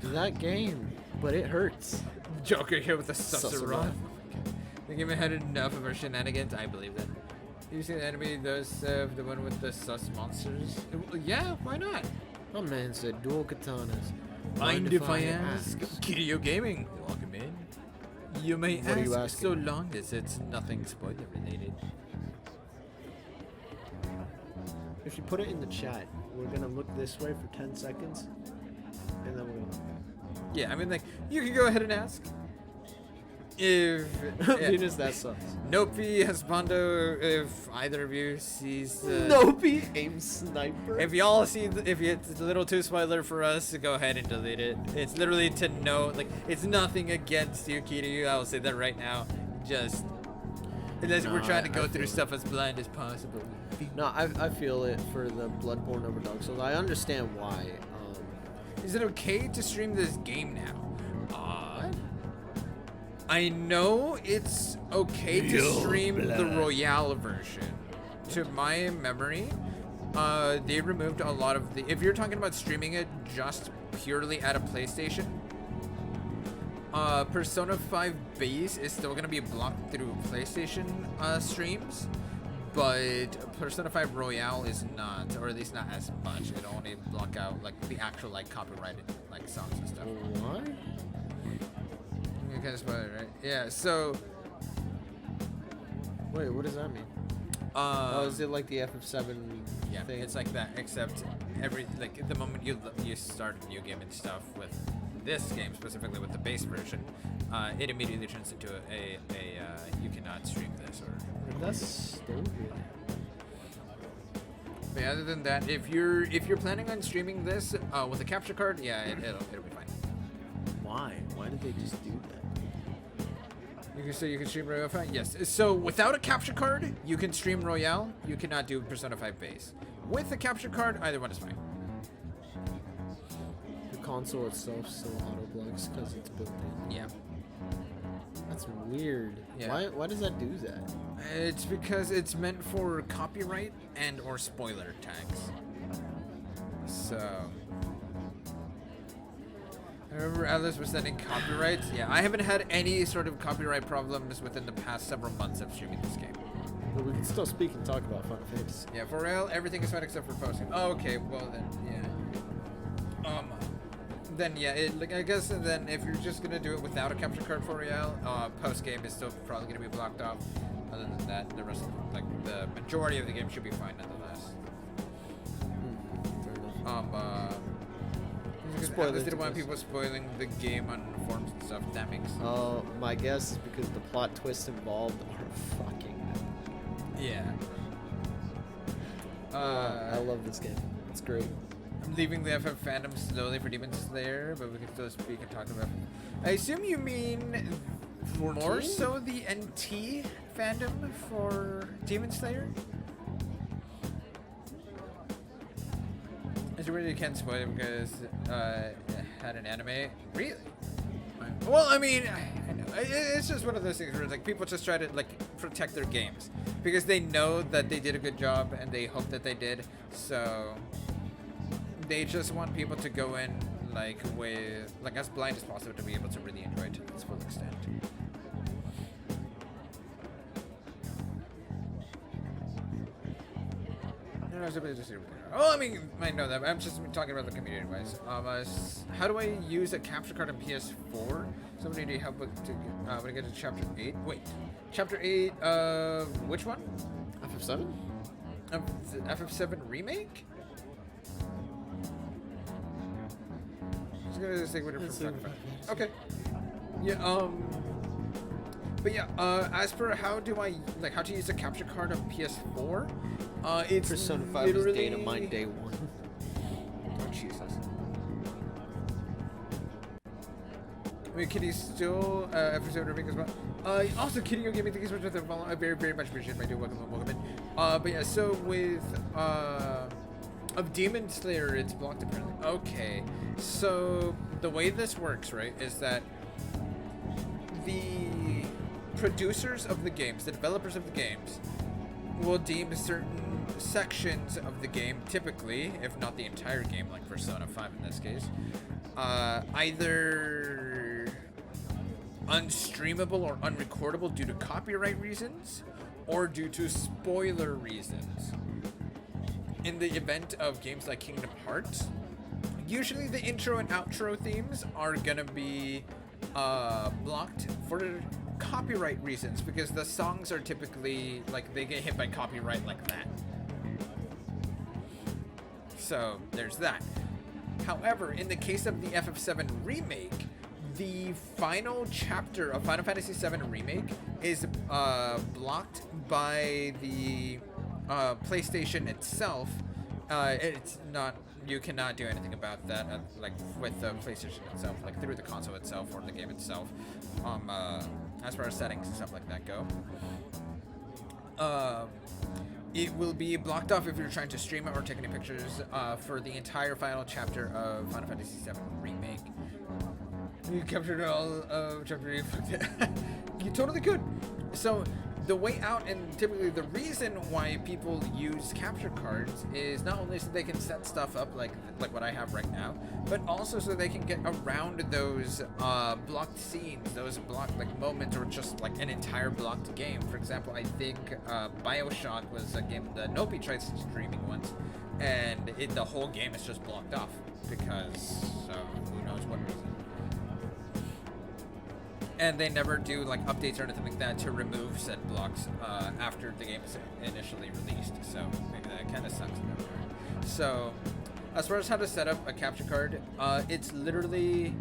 that game, but it hurts. Joker here with the Sussurrot. The game had enough of our shenanigans. I believe that. You see the enemy, those the one with the sus monsters? Yeah, why not? My man said dual katanas. Mind if I ask? Kiryu Gaming, welcome in. You may What are you ask asking? so long as it's nothing spoiler related. If you put it in the chat, we're gonna look this way for 10 seconds, and then we're gonna. Yeah, I mean, like, you can go ahead and ask. If Venus, that sucks. Nope, Husbando, if either of you sees Nope, aim sniper. If y'all see, if it's a little too spoiler for us, to go ahead and delete it. It's literally to know, like, it's nothing against you, Kiryu. I will say that right now. Just, unless we're trying to go through stuff as blind as possible. No, I feel it for the Bloodborne over Dark Souls. I understand why. Is it okay to stream this game now? I know it's okay to stream the Royale version. To my memory, they removed a lot of the... If you're talking about streaming it just purely at a PlayStation, Persona 5 base is still gonna be blocked through PlayStation streams, but Persona 5 Royale is not, or at least not as much. It'll only block out like the actual like copyrighted like songs and stuff. What? You kind of spoil it, right? Yeah. So. Wait, what does that mean? Is it like the FF7 Yeah, thing? it's like that, except the moment you start a new game and stuff with this game, specifically with the base version, it immediately turns into a you cannot stream this or. That's stupid. But yeah, other than that, if you're planning on streaming this with a capture card, yeah, it'll be fine. Why? Why did they just do that? You can stream Royale 5? Yes. So without a capture card, you can stream Royale. You cannot do Persona 5 base. With a capture card, either one is fine. The console itself still auto blocks because it's built in. Yeah. That's weird. Yeah. Why does that do that? It's because it's meant for copyright and or spoiler tags. So. I remember Alice was sending copyrights. Yeah, I haven't had any sort of copyright problems within the past several months of streaming this game. But we can still speak and talk about Final Fantasy. Yeah, for real, everything is fine except for posting. Oh, okay, well then, yeah. Then yeah, I guess then if you're just gonna do it without a capture card for Royale, post game is still probably gonna be blocked off. Other than that, the rest, the majority of the game should be fine nonetheless. Because Alice didn't want people spoiling the game on forums and stuff. That makes sense. My guess is because the plot twists involved are fucking. Yeah. I love this game. It's great. I'm leaving the FF fandom slowly for Demon Slayer, but we can still speak and talk about it. I assume you mean more so the NT fandom for Demon Slayer? As you really can't spoil it because it had an anime. Really? Well, I mean, I know. It's just one of those things where it's like people just try to like protect their games because they know that they did a good job and they hope that they did. So they just want people to go in like with like as blind as possible to be able to really enjoy it to its full extent. Oh, I mean, I know that. But I'm just talking about the community-wise. How do I use a capture card on PS4? Somebody need help with when I get to Chapter 8. Wait, Chapter 8 which one? FF7? FF7 remake? Just gonna say whatever. Okay. Yeah. But yeah. As for how to use a capture card on PS4? It's Persona 5 is data mine day one. Oh, Jesus. I mean, Kitty still episode remake as well. Also, Kitty Gaming, thank you so much for the follow. I very, very much appreciate my dude. Welcome in. But yeah, so with of Demon Slayer, it's blocked apparently. Okay, so the way this works, right, is that the producers of the games, the developers of the games, will deem certain sections of the game, typically, if not the entire game, like Persona 5 in this case, either unstreamable or unrecordable due to copyright reasons or due to spoiler reasons. In the event of games like Kingdom Hearts, usually the intro and outro themes are gonna be blocked for copyright reasons because the songs are typically like they get hit by copyright like that. So there's that. However, in the case of the FF7 remake, the final chapter of Final Fantasy VII Remake is blocked by the PlayStation itself. It's not. You cannot do anything about that, like with the PlayStation itself, like through the console itself or the game itself. As far as settings and stuff like that go. It will be blocked off if you're trying to stream it or take any pictures for the entire final chapter of Final Fantasy VII Remake. You captured all of Chapter 8. You totally could. So, the way out, and typically the reason why people use capture cards is not only so they can set stuff up like what I have right now, but also so they can get around those blocked scenes, those blocked like moments, or just like an entire blocked game. For example, I think BioShock was a game that Nopi tried streaming once, and the whole game is just blocked off because who knows what reason. And they never do like updates or anything like that to remove said blocks after the game is initially released. So maybe that kind of sucks. So as far as how to set up a capture card, it's literally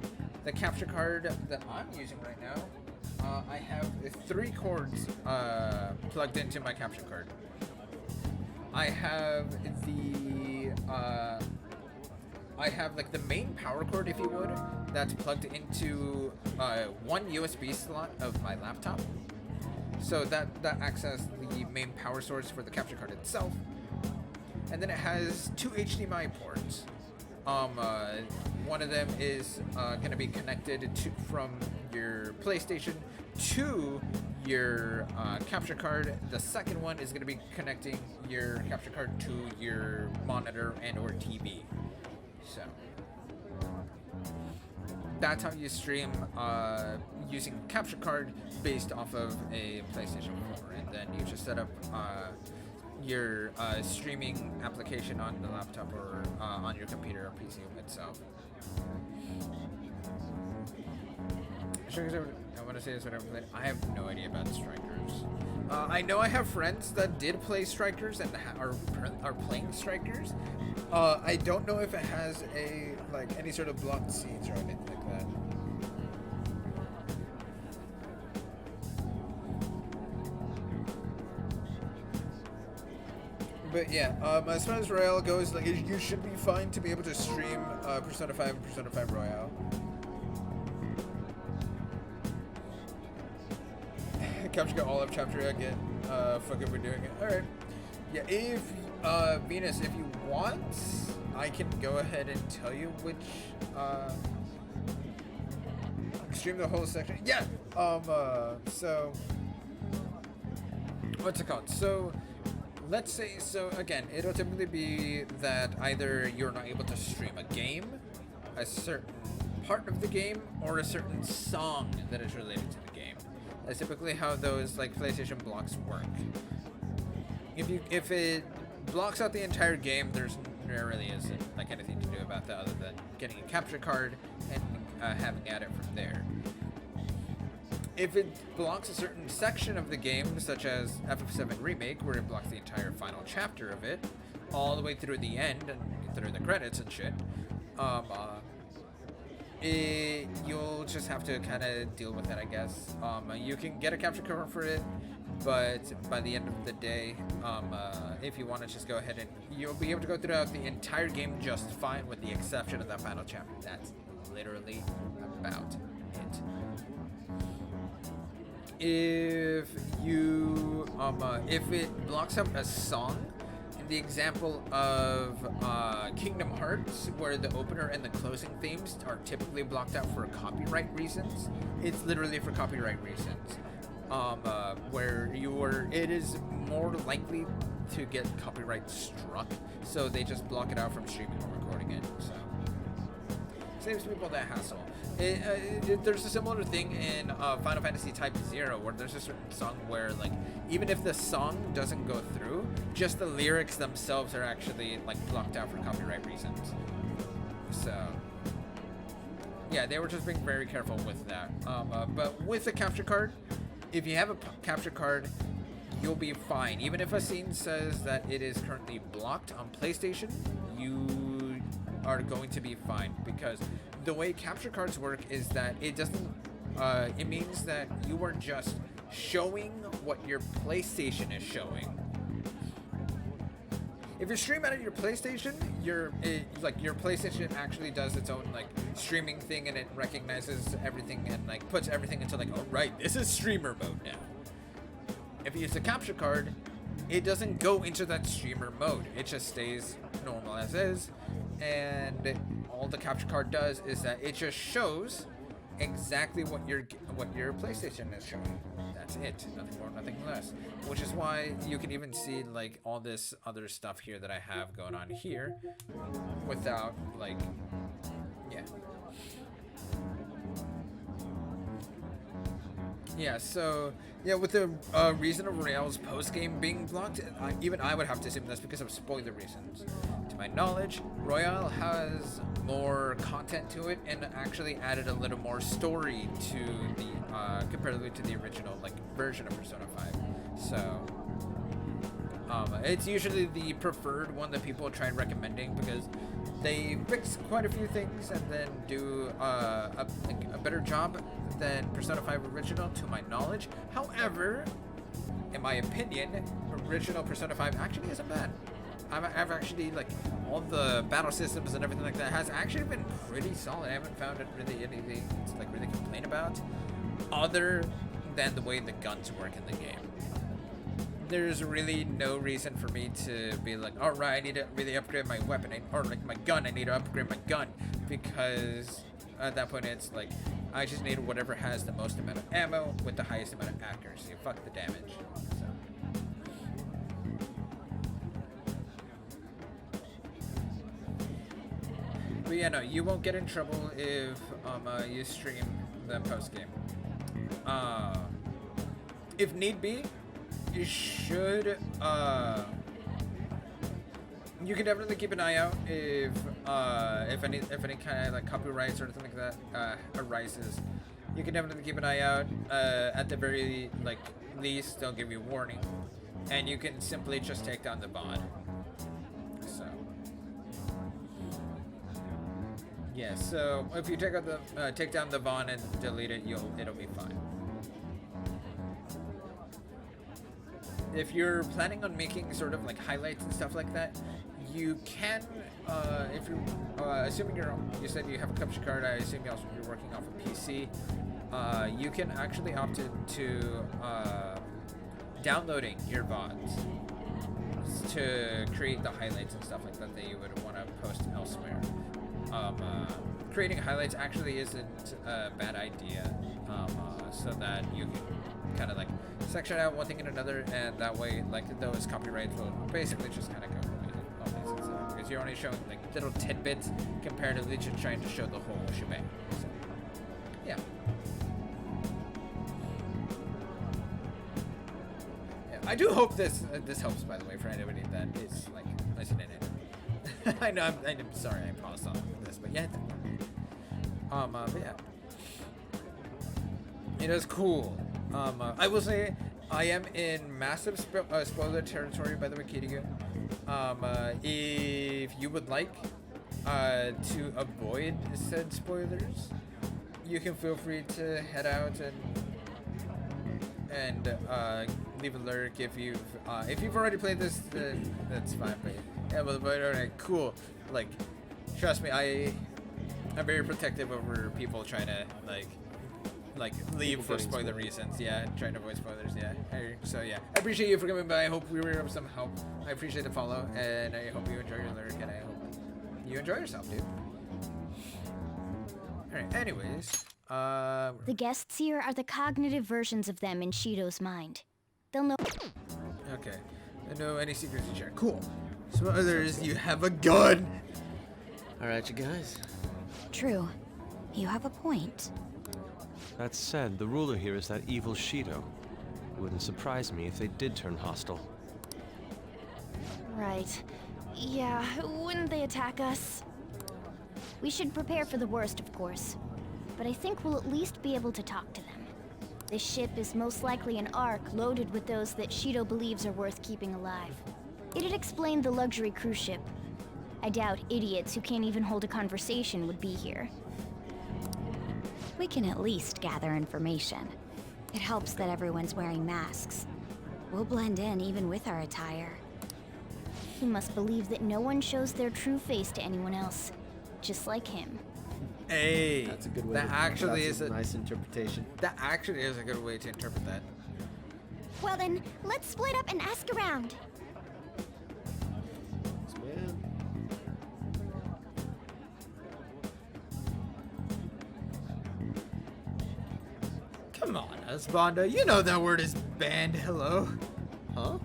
the capture card that I'm using right now. I have 3 cords plugged into my capture card. I have like the main power cord, if you would, that's plugged into one USB slot of my laptop. So that acts as the main power source for the capture card itself. And then it has 2 HDMI ports. One of them is going to be connected from your PlayStation to your capture card. The second one is going to be connecting your capture card to your monitor and or TV. So that's how you stream using capture card based off of a PlayStation 4, and then you just set up your streaming application on the laptop or on your computer or PC itself. I want to say this when I played. I have no idea about Strikers. I know I have friends that did play Strikers and are playing Strikers. I don't know if it has any sort of blocked scenes or anything like that. But yeah, as far as Royale goes, like you should be fine to be able to stream Persona 5 and Persona 5 Royale. Capture all of chapter again. Fuck it, we're doing it. Alright. Yeah, if Venus, if you want, I can go ahead and tell you which stream the whole section. Yeah. So what's it called? So let's say, so again, it'll typically be that either you're not able to stream a game, a certain part of the game, or a certain song that is related to the game. That's typically how those like PlayStation blocks work. If it blocks out the entire game, there really isn't like anything to do about that other than getting a capture card and having at it from there. If it blocks a certain section of the game, such as FF7 Remake, where it blocks the entire final chapter of it, all the way through the end and through the credits and shit, you'll just have to kind of deal with it, I guess. You can get a capture card for it, but by the end of the day, if you want to just go ahead and you'll be able to go throughout the entire game just fine, with the exception of that final chapter. That's literally about it. If you if it blocks out a song, in the example of Kingdom Hearts, where the opener and the closing themes are typically blocked out for copyright reasons, it's literally for copyright reasons. Where it is more likely to get copyright struck, so they just block it out from streaming or recording it. So saves people that hassle. There's a similar thing in Final Fantasy Type 0, where there's a certain song where, like, even if the song doesn't go through, just the lyrics themselves are actually, like, blocked out for copyright reasons. So yeah, they were just being very careful with that. But with a capture card, if you have a capture card, you'll be fine. Even if a scene says that it is currently blocked on PlayStation, you are going to be fine, because the way capture cards work is that it doesn't it means that you are just showing what your PlayStation is showing. If you stream out of your PlayStation, your PlayStation actually does its own like streaming thing, and it recognizes everything and like puts everything into like, oh right, this is streamer mode now. If you use a capture card, it doesn't go into that streamer mode. It just stays normal as is, and all the capture card does is that it just shows exactly what your PlayStation is showing. That's That's it. Nothing more, nothing less. Which is why you can even see like all this other stuff here that I have going on here without like, yeah. Yeah, so, yeah, with the reason of Royale's post-game being blocked, even I would have to assume that's because of spoiler reasons. To my knowledge, Royale has more content to it and actually added a little more story to the, comparatively to the original, like, version of Persona 5. So, it's usually the preferred one that people try recommending because they fix quite a few things and then do a better job than Persona 5 original, to my knowledge. However, in my opinion, original Persona 5 actually isn't bad. I've actually, like, all the battle systems and everything like that has actually been pretty solid. I haven't found it really anything to, like, really complain about, other than the way the guns work in the game. There's really no reason for me to be like, all right, I need to really upgrade my weapon, or like my gun, I need to upgrade my gun, because at that point it's like, I just need whatever has the most amount of ammo with the highest amount of accuracy. Fuck the damage. So. But yeah, no, you won't get in trouble if you stream the post game. If need be, you should, you can definitely keep an eye out if any kind of like copyrights or anything like that arises. You can definitely keep an eye out. At the very least, they'll give you a warning, and you can simply just take down the VOD. So yeah, so if you take down the VOD and delete it, it'll be fine. If you're planning on making sort of like highlights and stuff like that, you can, if you're, assuming you said you have a capture card, I assume you also be working off a PC, you can actually opt into downloading your VODs to create the highlights and stuff like that that you would want to post elsewhere. Creating highlights actually isn't a bad idea, so that you can kind of like section out one thing and another, and that way like those copyrights will basically just kind of go away, because you're only showing like little tidbits comparatively to trying to show the whole shebang. So, yeah. I do hope this helps, by the way, for anybody that is like listening in. I know I'm sorry I paused on this, but yeah. But yeah. It is cool. I will say I am in massive spoiler territory, by the way, Kiryu. If you would like to avoid said spoilers, you can feel free to head out and leave a lurk. If you've already played this, that's fine. But yeah, but alright, cool. Like, trust me, I'm very protective over people trying to like leave for spoiler reasons. Yeah, trying to avoid spoilers. Yeah. So yeah, I appreciate you for coming by. I hope we were of some help. I appreciate the follow, and I hope you enjoy your lyric, and I hope you enjoy yourself, dude. Alright, anyways, the guests here are the cognitive versions of them in Shido's mind. They'll know. Okay. I know any secrets you share. Cool. So others, you have a gun. Alright, you guys. True. You have a point. That said, the ruler here is that evil Shido. It wouldn't surprise me if they did turn hostile. Right. Yeah, wouldn't they attack us? We should prepare for the worst, of course. But I think we'll at least be able to talk to them. This ship is most likely an Ark loaded with those that Shido believes are worth keeping alive. It'd explain the luxury cruise ship. I doubt idiots who can't even hold a conversation would be here. We can at least gather information. It helps that everyone's wearing masks. We'll blend in even with our attire. He must believe that no one shows their true face to anyone else, just like him. Hey, that's a good way. That actually is a nice interpretation. That actually is a good way to interpret that. Well then, let's split up and ask around. Come on, Yes, Bonda, you know that word is banned. Hello? Huh?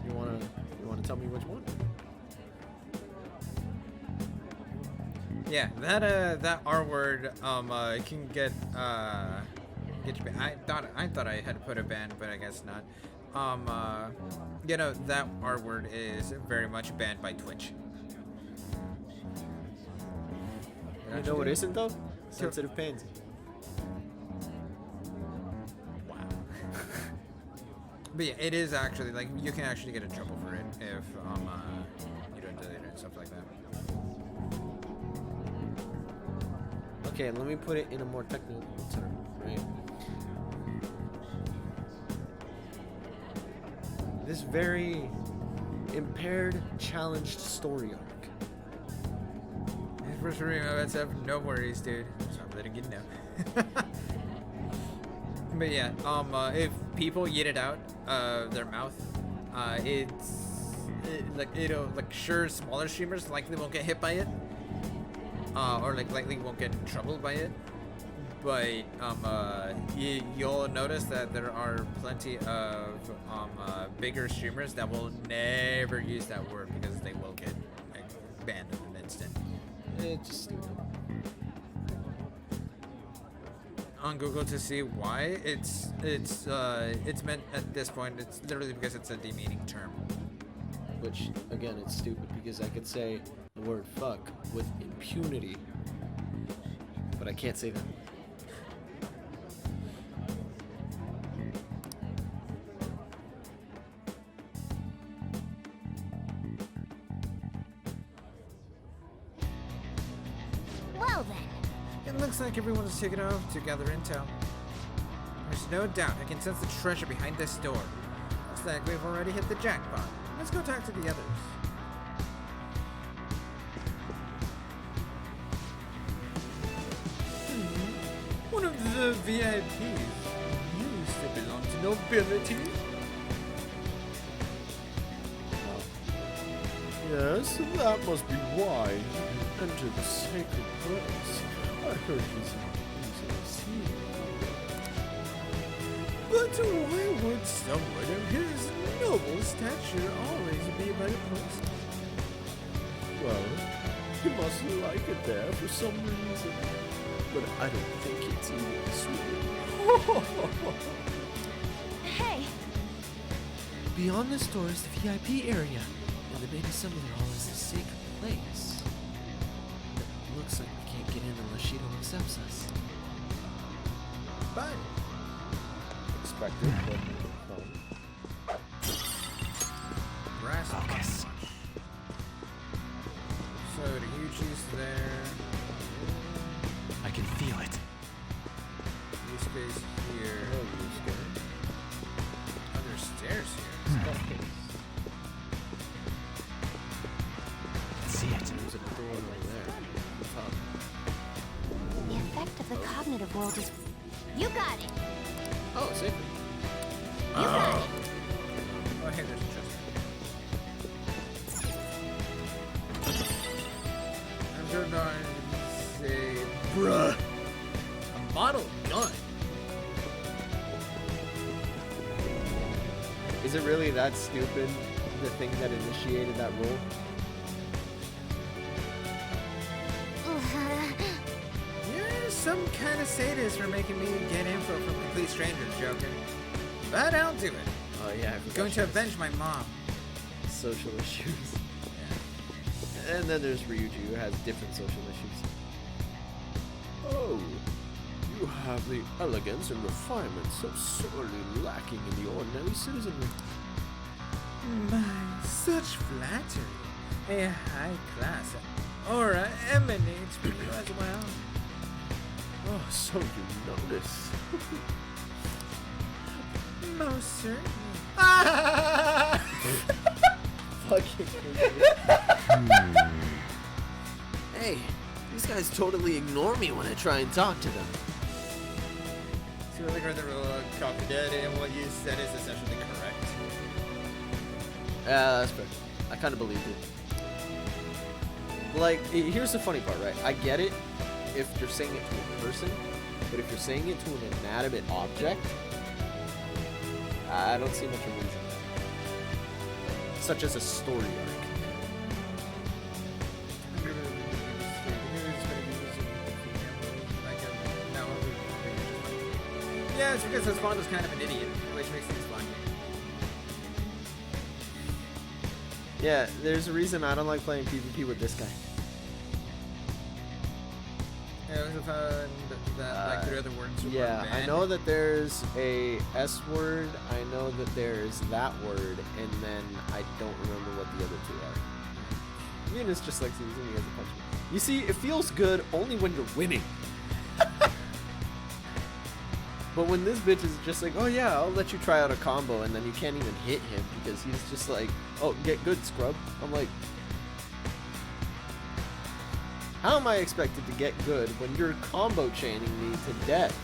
You wanna tell me which one? Yeah, that R word can get you banned. I thought I had put a ban, but I guess not. You know, that R word is very much banned by Twitch. You know what isn't though? Sensitive pansy. Wow. But yeah, it is actually like you can actually get in trouble for it if you don't delete it and stuff like that. Okay, let me put it in a more technical term, right? This very impaired, challenged story arc. For sure, no worries, dude. So I'm letting you know. But yeah, if people eat it out their mouth, sure, smaller streamers likely won't get hit by it, or likely won't get in trouble by it. But you'll notice that there are plenty of bigger streamers that will never use that word because they will get banned in an instant. It's just stupid. On Google to see why it's meant at this point. It's literally because it's a demeaning term. Which again, it's stupid because I could say the word fuck with impunity, but I can't say that. Well then. It looks like everyone is taken off to gather intel. There's no doubt I can sense the treasure behind this door. Looks like we've already hit the jackpot. Let's go talk to the others. One of the VIPs used to belong to nobility. Yes, that must be why you entered the sacred place. I heard he's not easily seen. But why would someone of his noble stature always be by the post? Well, he must like it there for some reason. But I don't think it's even sweet. Hey! Beyond this door is the VIP area, and there may be something that all is a sacred place. But it looks like we can't get in unless Shido accepts us. Fine. Expected, but fun. Brass focus. So the Yuji's there. I can feel it. New space here. Oh, you scared? Oh, there's stairs here. See it. There's a door over there. Top. The effect of the cognitive world is... You got it! Oh, safety. You got it! Oh, hey, there's a chest. I'm gonna say, bruh, a model gun. Is it really that stupid, the thing that initiated that rule? You're some kind of sadist for making me get info from complete strangers, Joker. But I'll do it. Oh yeah, I forgot Going she to has avenge my mom. social issues. And then there's Ryuji, who has different social issues. Oh, you have the elegance and refinement so sorely lacking in the ordinary citizenry. My, such flattery. A high class aura emanates from you as well. Oh, so you notice. Most certainly. Fucking Hey, these guys totally ignore me when I try and talk to them. So really heard the real confident and what you said is essentially correct. Yeah, that's fair. I kind of believed it. Like, here's the funny part, right? I get it if you're saying it to a person, but if you're saying it to an inanimate object, I don't see much of a reason. Such as a story arc. Yeah, it's because Husbando's kind of an idiot, which makes things fun. Yeah, there's a reason I don't like playing PvP with this guy. Yeah, it was fun that like the other words were Yeah, banned. I know that there's a S word, I know that there's that word, and then I don't remember what the other two are. Eunice just likes using me as a punchman. You see, it feels good only when you're winning. But when this bitch is just like, oh yeah, I'll let you try out a combo, and then you can't even hit him because he's just like, oh, get good, scrub. I'm like, how am I expected to get good when you're combo chaining me to death?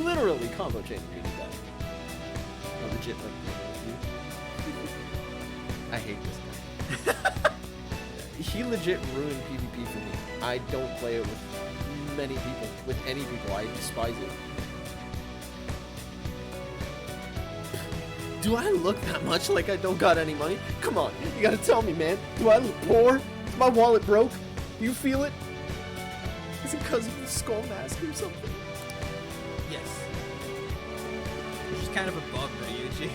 Literally combo chaining me to death. I legit like I hate this guy. He legit ruined PvP for me. I don't play it with many people, with any people. I despise it. Do I look that much like I don't got any money? Come on, you gotta tell me, man. Do I look poor? Is my wallet broke? Do you feel it? Is it because of the skull mask or something? Yes. Which is kind of above Ryuji.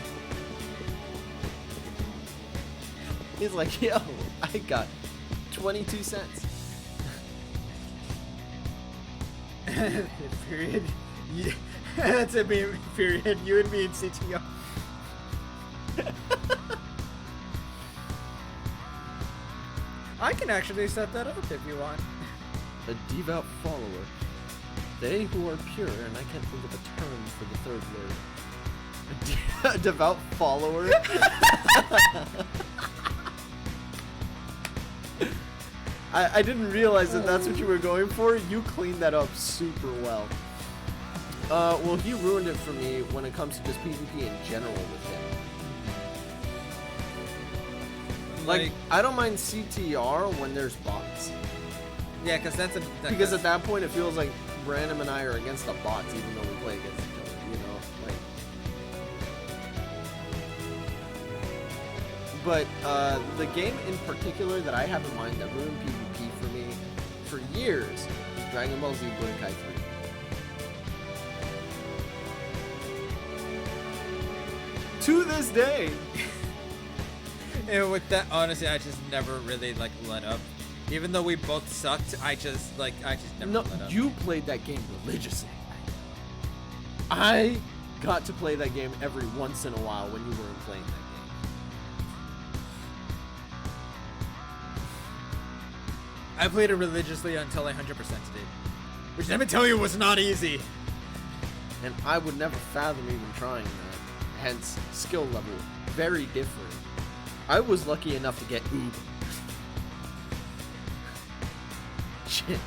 He's like, yo, I got 22 cents. Period. Yeah. That's a meme, period. You and me and CTO. I can actually set that up if you want. A devout follower. They who are pure, and I can't think of a term for the third word. A devout follower? I didn't realize that that's what you were going for. You cleaned that up super well. Well, he ruined it for me when it comes to just PvP in general with him. Like, I don't mind CTR when there's bots. Yeah, because that's a... Because at that point, it feels like Brandon and I are against the bots, even though we play against each other, you know? Like... But, the game in particular that I have in mind that ruined PvP for me for years is Dragon Ball Z Budokai 3. To this day! And with that, honestly, I just never really, like, let up. Even though we both sucked, I just never let up. You played that game religiously. I got to play that game every once in a while when you weren't playing that game. I played it religiously until I 100%'d it. Which, let me tell you, was not easy. And I would never fathom even trying that. Hence, skill level, very different. I was lucky enough to get Oob. Shit.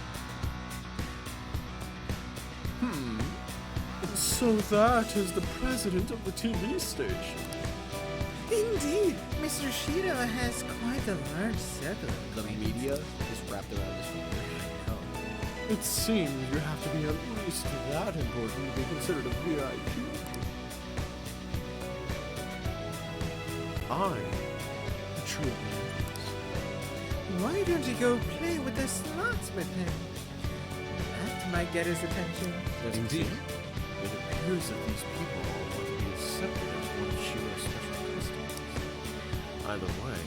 So that is the president of the TV station. Indeed, Mr. Shido has quite a large circle. The media is wrapped around his finger. It seems you have to be at least that important to be considered a VIP. I'm a true man. Why don't you go play with the slots with him? That might get his attention. Indeed. It appears that these people all want to be accepted as one of Shiro's special customers. Either way,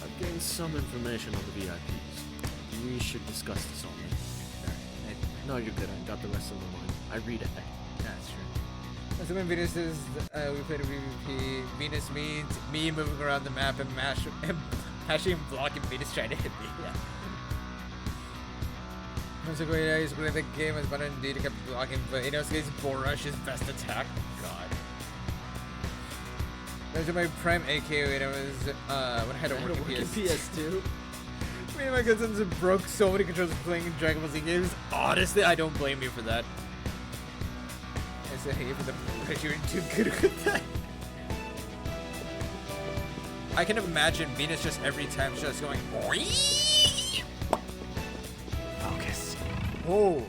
I've gained some information on the VIPs. We should discuss this all later. No, you're good. I got the rest of the line. I read it. That's true. So when Venus says we played a PvP, Venus means me moving around the map and mashing and blocking Venus trying to hit me. Yeah. I was like, wait, I used to play the game as Button indeed kept blocking, but Inosuke's Borush's best attack. Oh god. Those are my prime AK when I was when I had to work in PS2. Me and my cousins broke so many controllers playing Dragon Ball Z games. Honestly, I don't blame you for that. I said, hey, for the pressure, you're too good with that. I can imagine Venus just every time just going, Oh.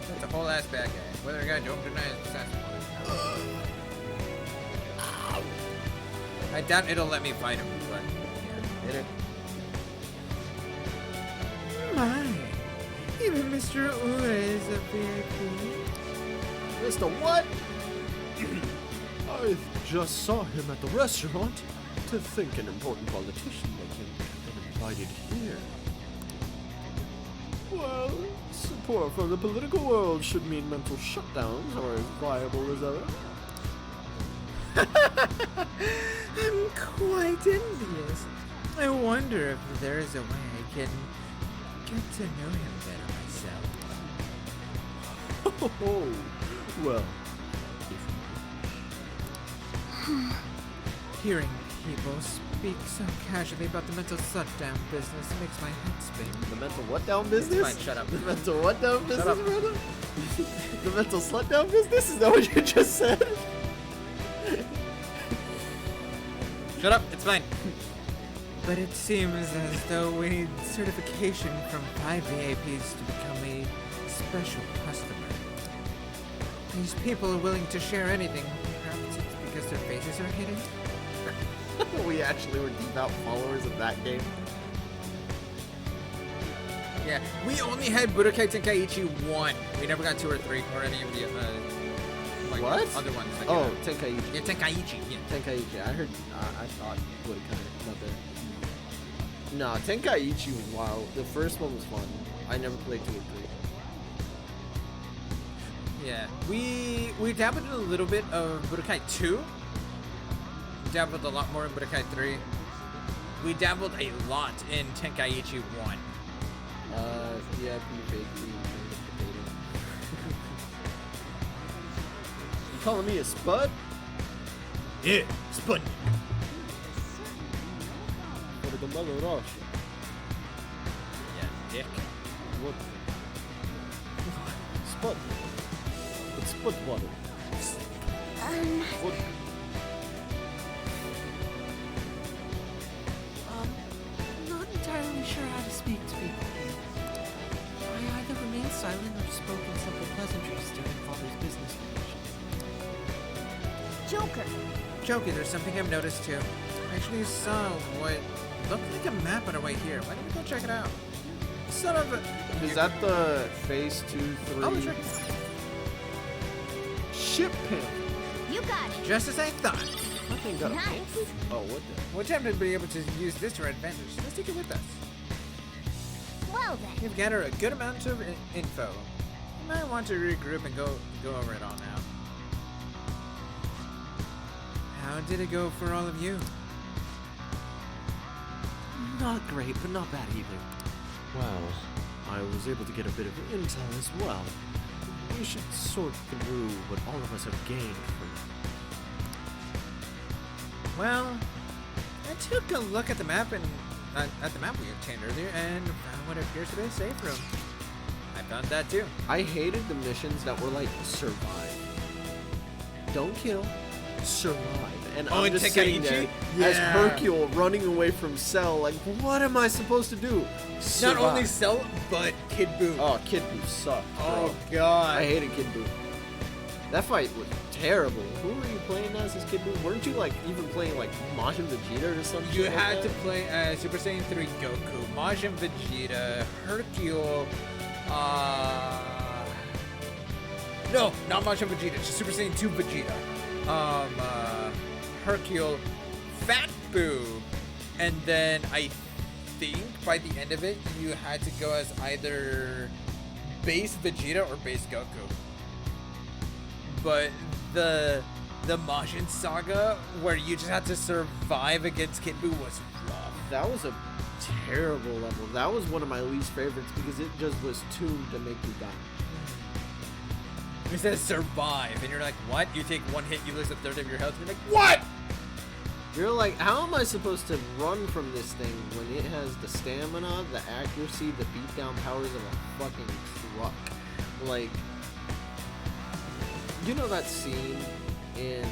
That's a whole ass bad guy. Whether I got jump tonight is besides the point. I doubt it'll let me fight him, but yeah, hit it. My, even Mr. Ura is a VIP. Mr. What? I just saw him at the restaurant. To think an important politician like him could have been invited here. Well, support from the political world should mean mental shutdowns are as viable as ever. I'm quite envious. I wonder if there is a way I can get to know him better myself. Oh, well. Hearing people speak so casually about the mental shutdown business makes my head spin. The mental what down business? It's fine, shut up. The mental what down business, up. brother? The mental slut down business? Is that what you just said? Shut up, it's fine. But it seems as though we need certification from 5 VIPs to become a special customer. These people are willing to share anything. Perhaps it's because their faces are hidden? We actually were devout followers of that game. Yeah, we only had Budokai Tenkaichi 1. We never got 2 or 3 or any of the what? other ones. That Oh, Tenkaichi. Yeah, Tenkaichi. Yeah. Tenkaichi. I heard. I thought Budokai, not there. No, Tenkaichi was wild. The first one was fun. I never played 2 or 3. Yeah, we dabbled in a little bit of Budokai 2. Dabbled a lot more in Budokai 3. We dabbled a lot in Tenkaichi 1. Yeah, fake potato. You calling me a spud? Yeah, spud. What the mother rush? Yeah, dick. What? Spud. It's spud water. What? Not entirely sure how to speak to people here. I either remain silent or spoke in simple pleasantries during Father's business relations. Joker. Joker, there's something I've noticed too. I actually saw what looked like a map on our way here. Why don't we go check it out? Son of a... Is that the phase 2, 3? Oh, it's right. Ship pimp. You got it. Just as I thought. Nothing got Nice. Oh, what the? We're tempted to be able to use this to our advantage. Let's take it with us. Well then. We've gathered a good amount of info. You might want to regroup and go over it all now. How did it go for all of you? Not great, but not bad either. Well, I was able to get a bit of intel as well. We should sort through what all of us have gained from it. Well, I took a look at the map and at the map we obtained earlier and found what appears to be a safe room. I found that too. I hated the missions that were like survive, don't kill, survive. And Oh, I'm in just sitting there Tenkaichi? as Yeah. Hercule running away from Cell. Like, what am I supposed to do? Survive. Not only Cell, but Kid Buu. Oh, Kid Buu sucked. Oh, bro. God. I hated Kid Buu. That fight was terrible. Who were you playing as Kid Buu? Weren't you like even playing like Majin Vegeta or something? You had to play as Super Saiyan 3 Goku, Majin Vegeta, Hercule, no, not Majin Vegeta, just Super Saiyan 2 Vegeta, Hercule, Fat Boo, and then I think by the end of it, you had to go as either base Vegeta or base Goku. But the Majin Saga, where you just had to survive against Kid Buu, was rough. That was a terrible level. That was one of my least favorites because it just was tuned to make you die. It says survive, and you're like, what? You take one hit, you lose a third of your health. You're like, what? You're like, how am I supposed to run from this thing when it has the stamina, the accuracy, the beatdown powers of a fucking truck? Like, you know that scene in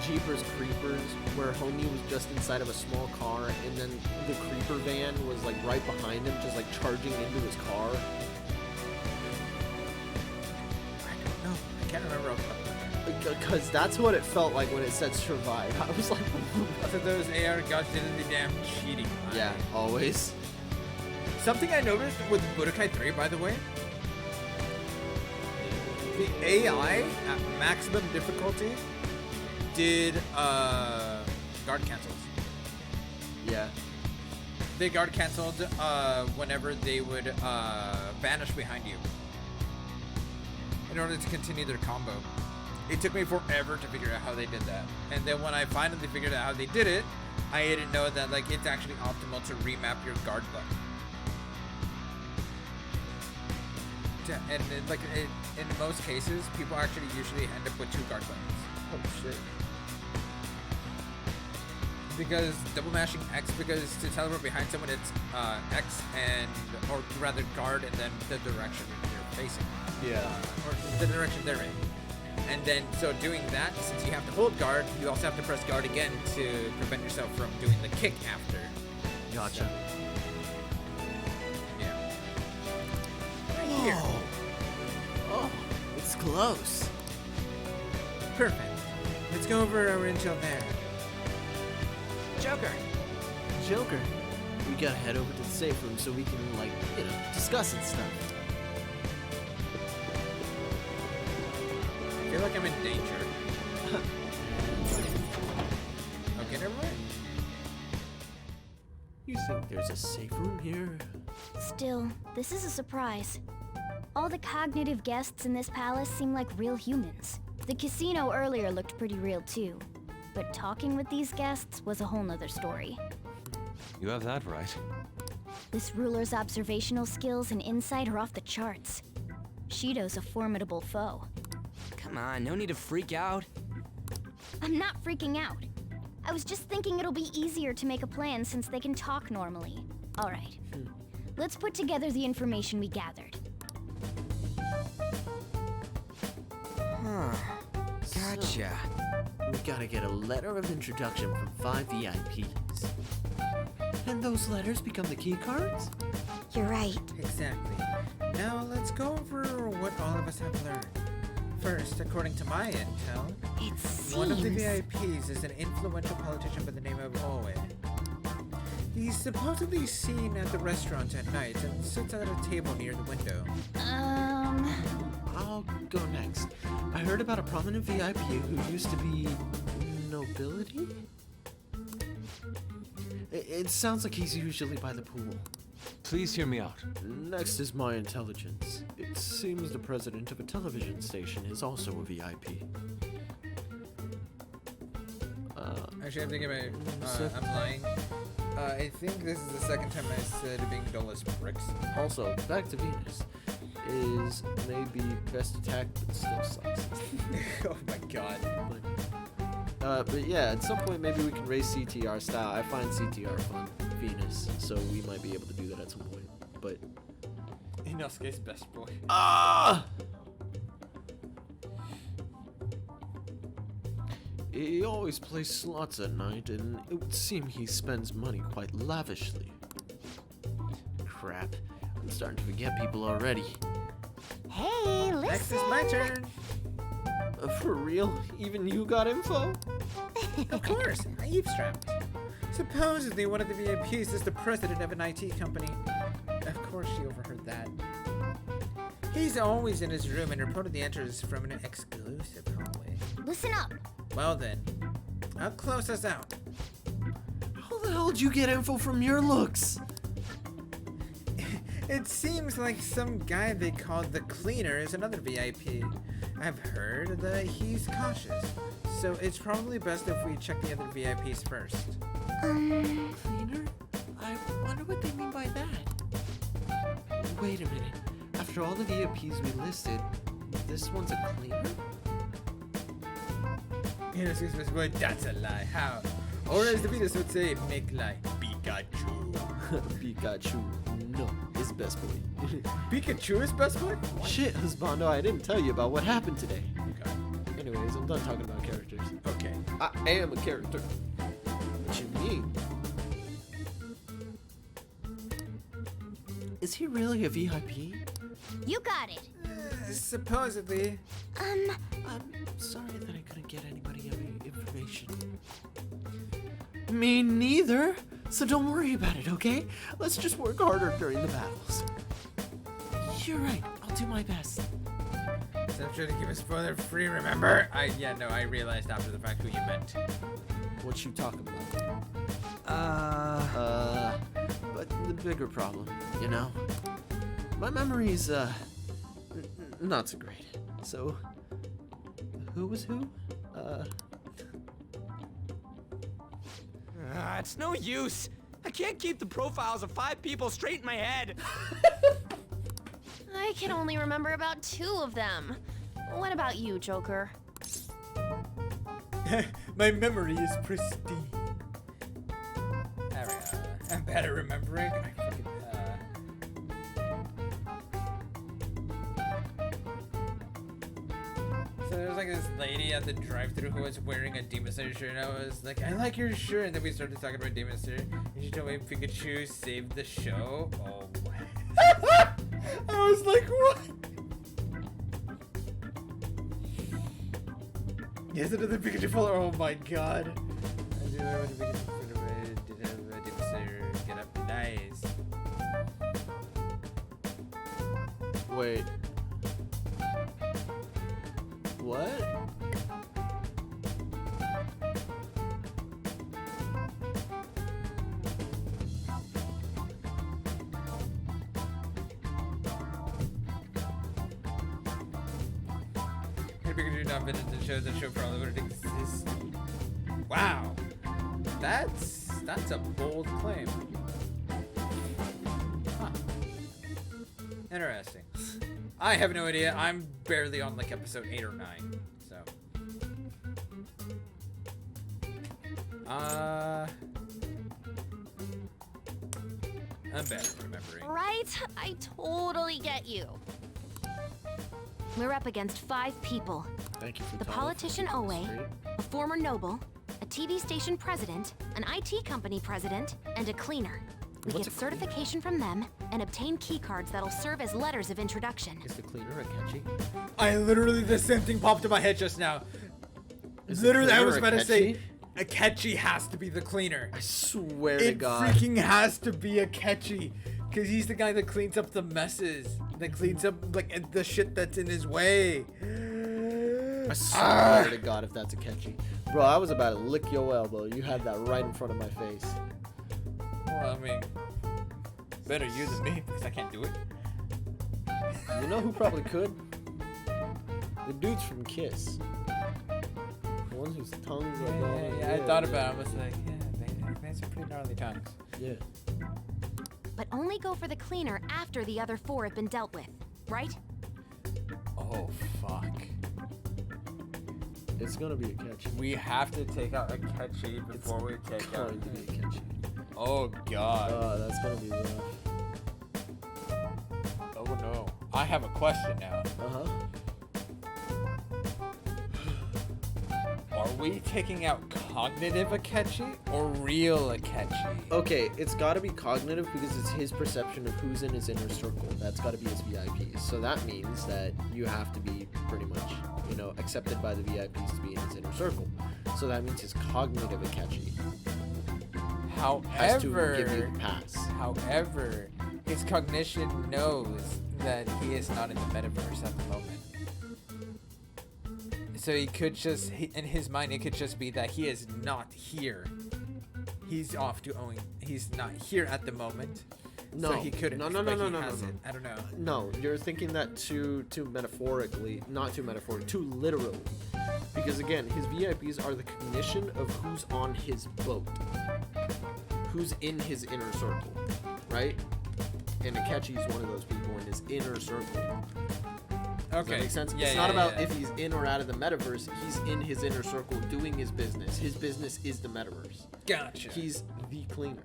Jeepers Creepers where homie was just inside of a small car and then the creeper van was like right behind him, just like charging into his car? I don't know. I can't remember off the top of my head. Because that's what it felt like when it said survive. I was like, So those AR guns did the damn cheating. yeah, always. Something I noticed with Budokai 3, by the way, the AI at maximum difficulty did guard cancels. Yeah. They guard canceled whenever they would vanish behind you in order to continue their combo. It took me forever to figure out how they did that. And then when I finally figured out how they did it, I didn't know that like it's actually optimal to remap your guard button. And in most cases, people actually usually end up with 2 guard buttons. Oh shit. Because double mashing X, because to teleport behind someone it's X and, or rather guard and then the direction you're facing. Yeah. Or the direction they're in. And then, so doing that, since you have to hold guard, you also have to press guard again to prevent yourself from doing the kick after. Gotcha. So, yeah. Right here. Oh, it's close. Perfect. Let's go over our intel there. Joker. Joker. We gotta head over to the safe room so we can, like, you know, discuss and stuff. I feel like I'm in danger. Okay, never mind. You think there's a safe room here? Still, this is a surprise. All the cognitive guests in this palace seem like real humans. The casino earlier looked pretty real too. But talking with these guests was a whole nother story. You have that right. This ruler's observational skills and insight are off the charts. Shido's a formidable foe. Come on, no need to freak out. I'm not freaking out. I was just thinking it'll be easier to make a plan since they can talk normally. All right. Let's put together the information we gathered. Huh. Gotcha. We gotta get a letter of introduction from 5 VIPs. And those letters become the key cards? You're right. Exactly. Now let's go over what all of us have learned. First, according to my intel, one of the VIPs is an influential politician by the name of Owen. He's supposedly seen at the restaurant at night and sits at a table near the window. I'll go next. I heard about a prominent VIP who used to be nobility? It sounds like he's usually by the pool. Please hear me out. Next is my intelligence. It seems the president of a television station is also a VIP. Actually, I'm thinking I'm lying. I think this is the second time I said being dull as bricks. Also, back to Venus. Is maybe best attack, but still sucks. Oh my god. But yeah, at some point maybe we can race CTR style. I find CTR fun. Venus, so we might be able to do that at some point. But Inosuke's best boy. ah! He always plays slots at night, and it would seem he spends money quite lavishly. Crap, I'm starting to forget people already. Hey, listen! Next is my turn! For real? Even you got info? Of course, I eavesdropped. Supposedly one of the VIPs is the president of an IT company. Of course she overheard that. He's always in his room and reportedly enters from an exclusive hallway. Listen up! Well then, I'll close us out. How the hell did you get info from your looks? It seems like some guy they called the Cleaner is another VIP. I've heard that he's cautious, so it's probably best if we check the other VIPs first. Cleaner? I wonder what they mean by that. Wait a minute. After all the VIPs we listed, this one's a cleaner? Well, that's a lie. How? Or as the Venus would say, make lie. Pikachu. Pikachu. No, his best boy. Pikachu is best boy? Shit, husbando, I didn't tell you about what happened today. Okay. Anyways, I'm done talking about characters. Okay. I am a character. What you mean? Is he really a VIP? You got it. Supposedly. I'm sorry that I couldn't get anybody any information. Me neither. So don't worry about it, okay? Let's just work harder during the battles. You're right. I'll do my best. So I'm trying to keep it spoiler free, remember? I realized after the fact who you meant. What you talking about? But the bigger problem, you know? My memory's, not so great. So, who was who? It's no use. I can't keep the profiles of 5 people straight in my head. I can only remember about 2 of them. What about you, Joker? My memory is pristine. There we go. I'm bad at remembering. I fucking, So there's like this lady at the drive-thru who was wearing a Demon Slayer shirt, and I was like, I like your shirt, and then we started talking about Demon Slayer, and she told me Pikachu saved the show. Oh my. I was like, what? Yes, another Pikachu follower. Oh my god. I do have a Pikachu follower. Did have a Demon Slayer get up. Nice. Wait. What? Had Pikachu not been in the show probably would have existed. Wow. That's a bold claim. Huh. Interesting. I have no idea. I'm barely on like episode 8 or 9, so. I'm bad at remembering. Right? I totally get you. We're up against 5 people. Thank you for The telling politician me. Owe, a former noble, a TV station president, an IT company president, and a cleaner. We What's get a cleaner? certification from them and obtain keycards that'll serve as letters of introduction. Is the cleaner a catchy? I literally, the same thing popped in my head just now. Is the Literally, I cleaner was about to say, Akechi? Akechi has to be the cleaner. I swear to It God. freaking has to be Akechi. Because he's the guy that cleans up the messes. That cleans up, like, the shit that's in his way. I swear to God if that's Akechi. Bro, I was about to lick your elbow. You had that right in front of my face. Well, I mean, better you than me, because I can't do it. You know who probably could? The dudes from Kiss. The ones whose tongues are going. Yeah, I thought about it. I was like, yeah, they have some pretty gnarly tongues. Yeah. But only go for the cleaner after the other 4 have been dealt with, right? Oh, fuck. It's gonna be Akechi. We have to take out Akechi before we take out. Going to be Akechi. Oh, God. Oh, that's gonna be rough. Oh, no. I have a question now. Uh-huh. Are we taking out cognitive Akechi or real Akechi? Okay, it's gotta be cognitive because it's his perception of who's in his inner circle. That's gotta be his VIPs. So that means that you have to be pretty much, you know, accepted by the VIPs to be in his inner circle. So that means his cognitive Akechi has to give you the pass. However, his cognition knows that he is not in the metaverse at the moment. So he could just, in his mind, it could just be that he is not here. He's off to owing. He's not here at the moment. No, so he couldn't. no. I don't know. No, you're thinking that too metaphorically, not too metaphorically, too literally. Because again, his VIPs are the cognition of who's on his boat, who's in his inner circle, right? And Akechi is one of those people in his inner circle. Does that make sense? Yeah, it's not about if he's in or out of the metaverse. He's in his inner circle doing his business. His business is the metaverse. Gotcha. He's the cleaner.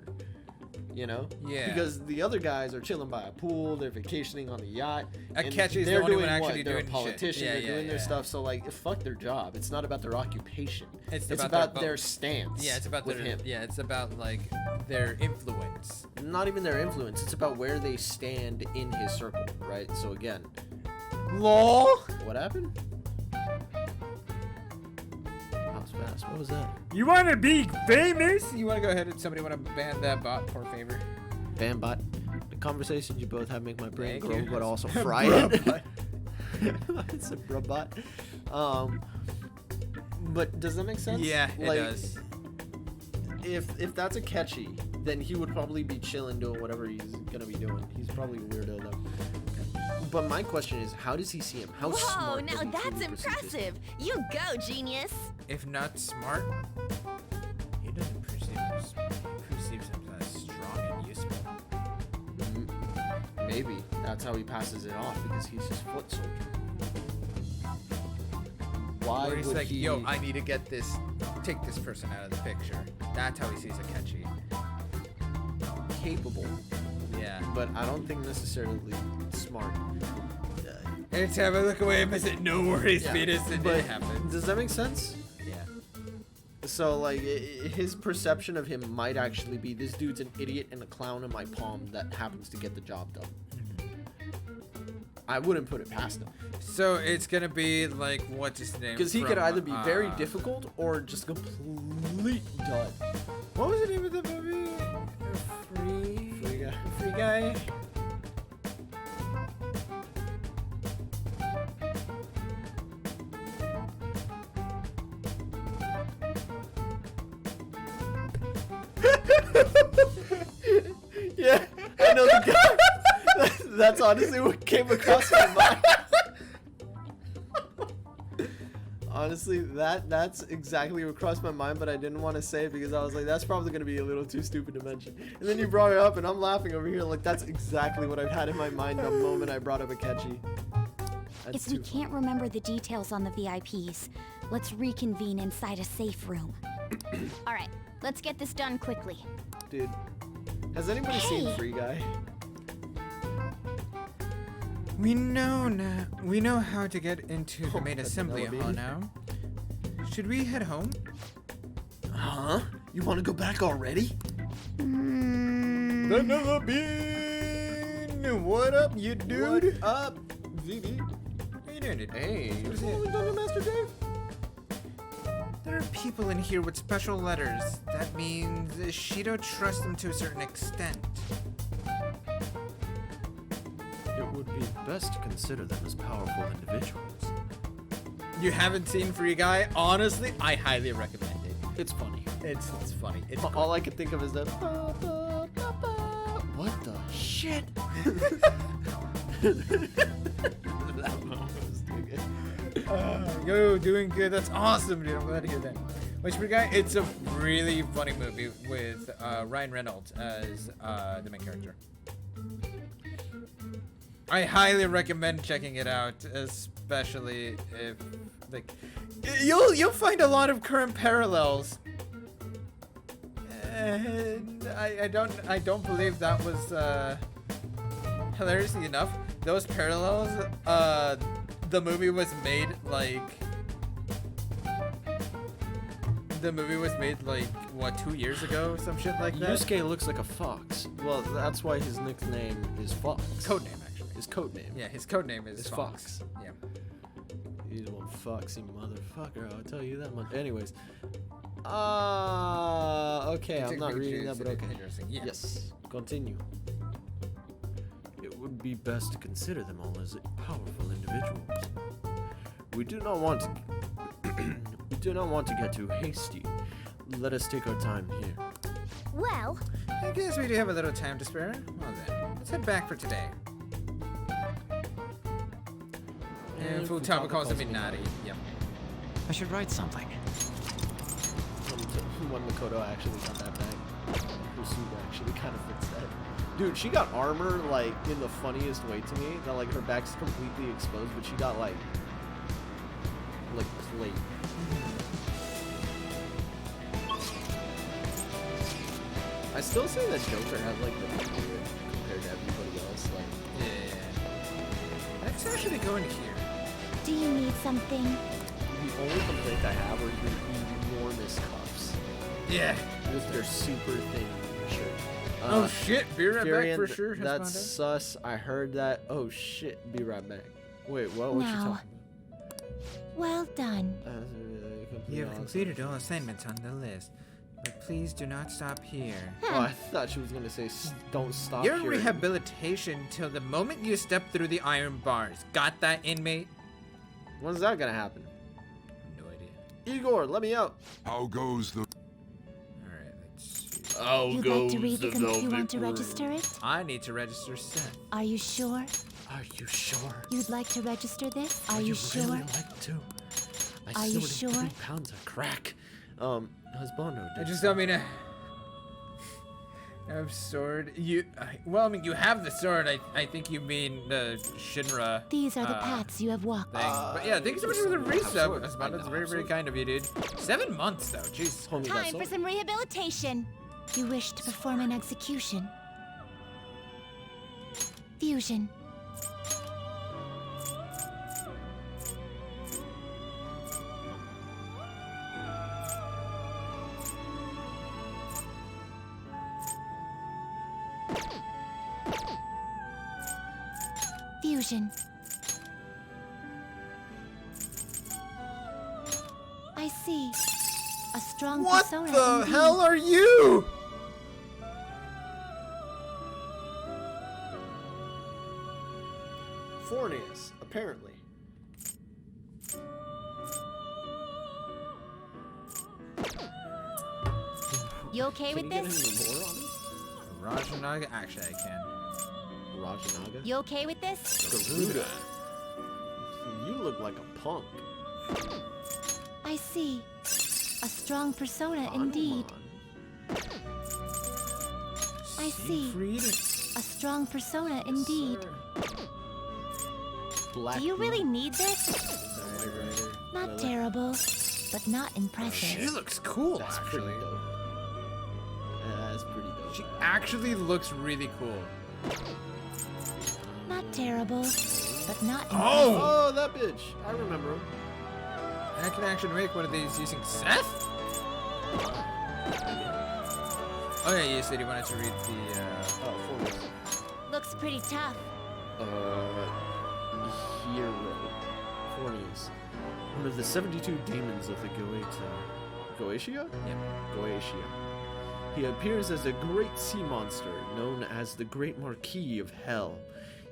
You know? Yeah. Because the other guys are chilling by a pool, they're vacationing on the yacht. and Akechi's they're the only doing one what? actually They're a doing shit. politician, Yeah, they're yeah, doing their yeah. stuff, so like, fuck their job. It's not about their occupation. It's about their their vote. stance. Yeah, it's about with their him. Yeah, it's about like their influence. Not even their influence, it's about where they stand in his circle, right? So again. LOL. What happened? That was fast. What was that? You want to be famous? You want to go ahead and somebody want to ban that bot for favor? Ban bot. The conversations you both have make my brain Thank grow, you. but also fry it. It's a robot. But does that make sense? Yeah, it does. If that's a catchy, then he would probably be chilling doing whatever he's gonna be doing. He's probably a weirdo though. But my question is, how does he see him? How Whoa, smart now does he that's truly perceive this? impressive. You go, genius. If not smart, he doesn't perceive us. He perceives him as strong and useful. Maybe that's how he passes it off, because he's his foot soldier. Why Where he's would like, he? yo, I need to get this, take this person out of the picture. That's how he sees Akechi. Capable. Yeah. But I don't think necessarily smart. Every time I look away, I said, no worries, Yeah, fetus, and but it happens. Does that make sense? Yeah. So, like, his perception of him might actually be, this dude's an idiot and a clown in my palm that happens to get the job done. I wouldn't put it past him. So it's gonna be like, what's his name? Because he could from, either be very difficult or just complete dud. What was the name of the movie? Free guy. Free Guy. Yeah, I know the guy. That's honestly what came across my mind. Honestly, that's exactly what crossed my mind, but I didn't want to say it because I was like, that's probably going to be a little too stupid to mention. And then you brought it up, and I'm laughing over here like that's exactly what I've had in my mind the moment I brought up Akechi. If we can't remember the details on the VIPs, let's reconvene inside a safe room. All right, let's get this done quickly. Dude, has anybody seen Free Guy? We know now. We know how to get into the main that's assembly an hall elevator. now. Should we head home? Huh? You want to go back already? The never been. What up, you dude? What up, VB? How you doing, dude? Hey, What is you it? following Dungeon Master Dave? There are people in here with special letters. That means Shido trusts them to a certain extent. It would be best to consider them as powerful individuals. You haven't seen Free Guy? Honestly, I highly recommend it. It's funny. It's funny. It's All I can think of is that. What the shit? That moment was too good. Yo, doing good. That's awesome, dude. I'm glad to hear that. Which Free Guy? It's a really funny movie with Ryan Reynolds as the main character. I highly recommend checking it out, especially if like you'll find a lot of current parallels. And I don't believe that was hilariously enough. Those parallels, the movie was made like what, 2 years ago, some shit like that. Yusuke looks like a fox. Well, that's why his nickname is Fox. Codename, actually. His codename. Yeah, his codename is Fox. Yeah. He's one foxy motherfucker, I'll tell you that much. Anyways. Okay, I'm not reading that, but okay. Interesting. Yeah. Yes, continue. It would be best to consider them all as powerful individuals. We do not want to get too hasty. Let us take our time here. Well, I guess we do have a little time to spare. Well then, let's head back for today. And Futaba calls him Minari. Yep. I should write something. When Makoto actually got that back, her suit actually kind of fits that. Dude, she got armor like in the funniest way to me. That like her back's completely exposed, but she got like plate. I still say that Joker has like the compared to everybody else. Like, Yeah. Let's actually go in here. Do you need something? the only complaint I have are the enormous cuffs. Yeah. Because they're super thin shirt. Oh shit, be right back for sure. has That's found out. sus. I heard that. Oh shit, be right back. Wait, what was she Now. talking Well done. about? You have completed all assignments on the list, but please do not stop here. Oh, I thought she was gonna say don't stop You're in here. rehabilitation till the moment you step through the iron bars. Got that, inmate? When's that gonna happen? No idea. Igor, let me out. How goes the... Alright, let's see. You'd like to read the you want to register it? I need to register Seth. Are you sure? Are you sure? You'd like to register this? Are you sure? Really like to? I Are you snorted sure? 3 pounds of crack. Husbando. I just don't mean to have sword. Well, I mean, you have the sword. I think you mean the Shinra. These are the paths you have walked. Thing. But yeah, thank you so much for the resub. That's very, very kind of you, dude. 7 months though. Jeez. Time for some rehabilitation. You wish to perform an execution. Fusion. Fusion. I see. A strong What persona. the indeed. hell are you? Fornius, apparently. You okay with Can you this? get any more on it? Rajanaga? Actually, I can. Rajanaga? You okay with this? Garuda. You look like a punk. I see. A strong persona indeed. I see. A strong persona indeed. Black Do you really Moon. need this? Not terrible, but not impressive. She looks cool, That's pretty actually. dope. Yeah, that's pretty dope. She actually looks really cool. Not terrible, but not impressive. Oh, that bitch. I remember him. I can actually make one of these using Seth? Oh yeah, you said you wanted to read the, Fornius. Looks pretty tough. Hero. Fornius. One of the 72 demons of the Goetia? Yep. Goetia. He appears as a great sea monster known as the Great Marquis of Hell.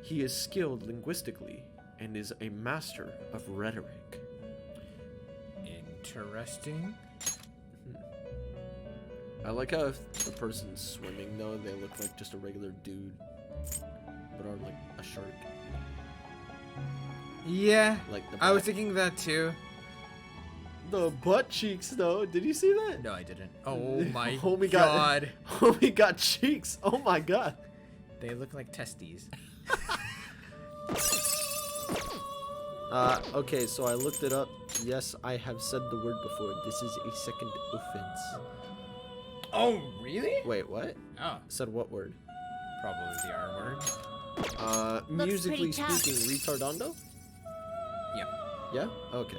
He is skilled linguistically and is a master of rhetoric. Interesting. I like how if the person's swimming though, they look like just a regular dude, but are like a shark. Yeah, Like the I was back. thinking that too. The butt cheeks though, did you see that? No, I didn't. Oh my Homie god. Homie got cheeks. Oh my god. They look like testes. Okay, so I looked it up. Yes, I have said the word before. This is a second offense. Oh, really? Wait, what? Oh, Said what word? probably the R word. Looks Musically pretty tough. speaking, retardando? Yep. Yeah? Okay.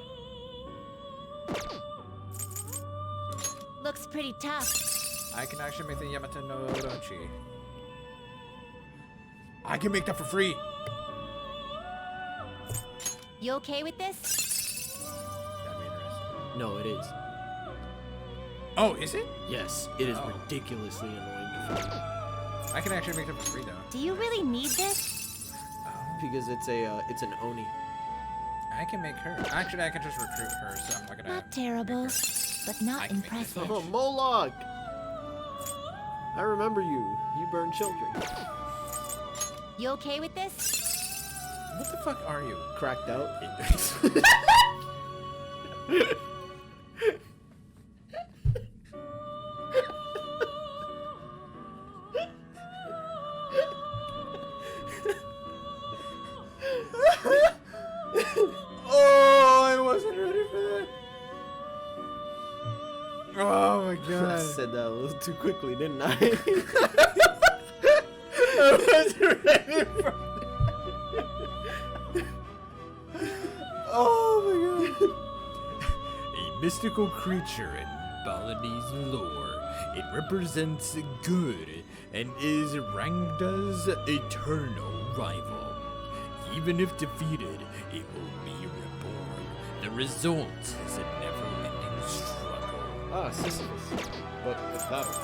Looks pretty tough. I can actually make the Yamato no Orochi. I can make that for free. You okay with this? That'd be interesting. No, it is. Oh, is it? Yes, it is Oh. ridiculously annoying to find. I can actually make that for free though. Do you really need this? Because it's an Oni. I can make her. Actually, I can just recruit her, so I'm not gonna. Not terrible, but not I can make this impressive. Oh, Moloch! I remember you. You burn children. You okay with this? What the fuck are you? Cracked out. Oh, I wasn't ready for that. Oh my I god. said said that a little too quickly, didn't I? I was ready for Oh my god. A mystical creature in Balinese lore. It represents good and is ranked as eternal rival. Even if defeated, it will be reborn. The result is a never-ending struggle. Ah, Sisyphus. But with battle.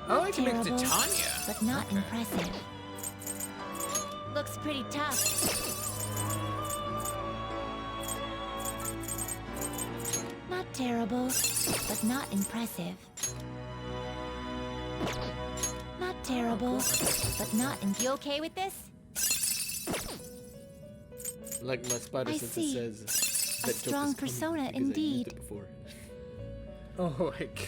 I like to make Terrible, Titania. but not impressive. Looks pretty tough. Not terrible, but not impressive. Not terrible, but not. You okay with this? Like my spider I sense see. says. A that joke strong is coming persona because I used indeed. it before. Oh my god.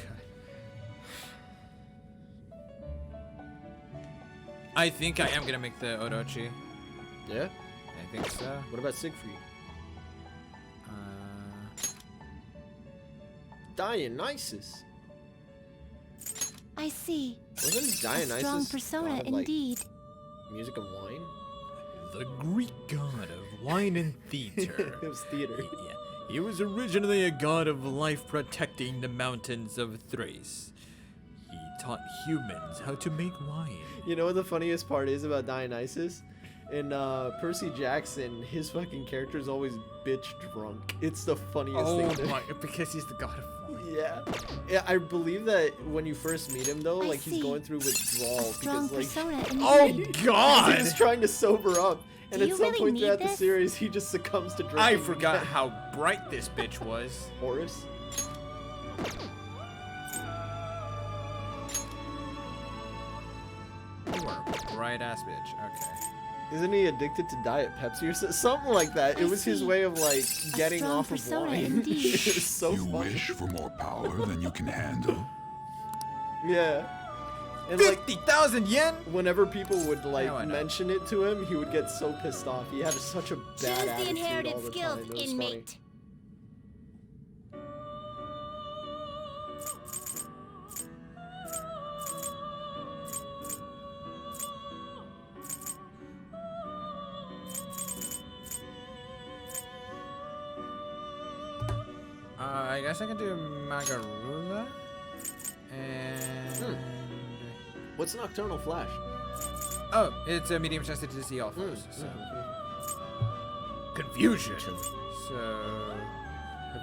I think I am gonna make the Orochi. Yeah? I think so. What about Siegfried? Dionysus. I see. Wasn't A Dionysus strong persona god of, like, indeed. music and wine? The Greek god of wine and theater. It was theater. Yeah. He was originally a god of life protecting the mountains of Thrace. He taught humans how to make wine. You know what the funniest part is about Dionysus? In Percy Jackson, his fucking character is always bitch drunk. It's the funniest Oh thing. my, because he's the god of wine. Yeah, I believe that when you first meet him though, I like he's see. going through withdrawal Strong because like persona Oh indeed. god! he's trying to sober up, and Do at you some really point need throughout the this? series, he just succumbs to drinking. I forgot how bright this bitch was. Horus. You are a bright ass bitch. Okay. Isn't he addicted to Diet Pepsi or something like that? It I was his see. way of like getting strong off of persona wine. indeed. It was so You funny. wish for more power than you can handle? Yeah. And like 50,000 yen? whenever people would like Now I know. mention it to him, he would get so pissed off. He had such a bad Choose the attitude inherited all the skills, time. It was inmate. I guess I can do Magarula. And... What's Nocturnal Flash? Oh, it's a medium sensitive to see all foes. So. Confusion. So...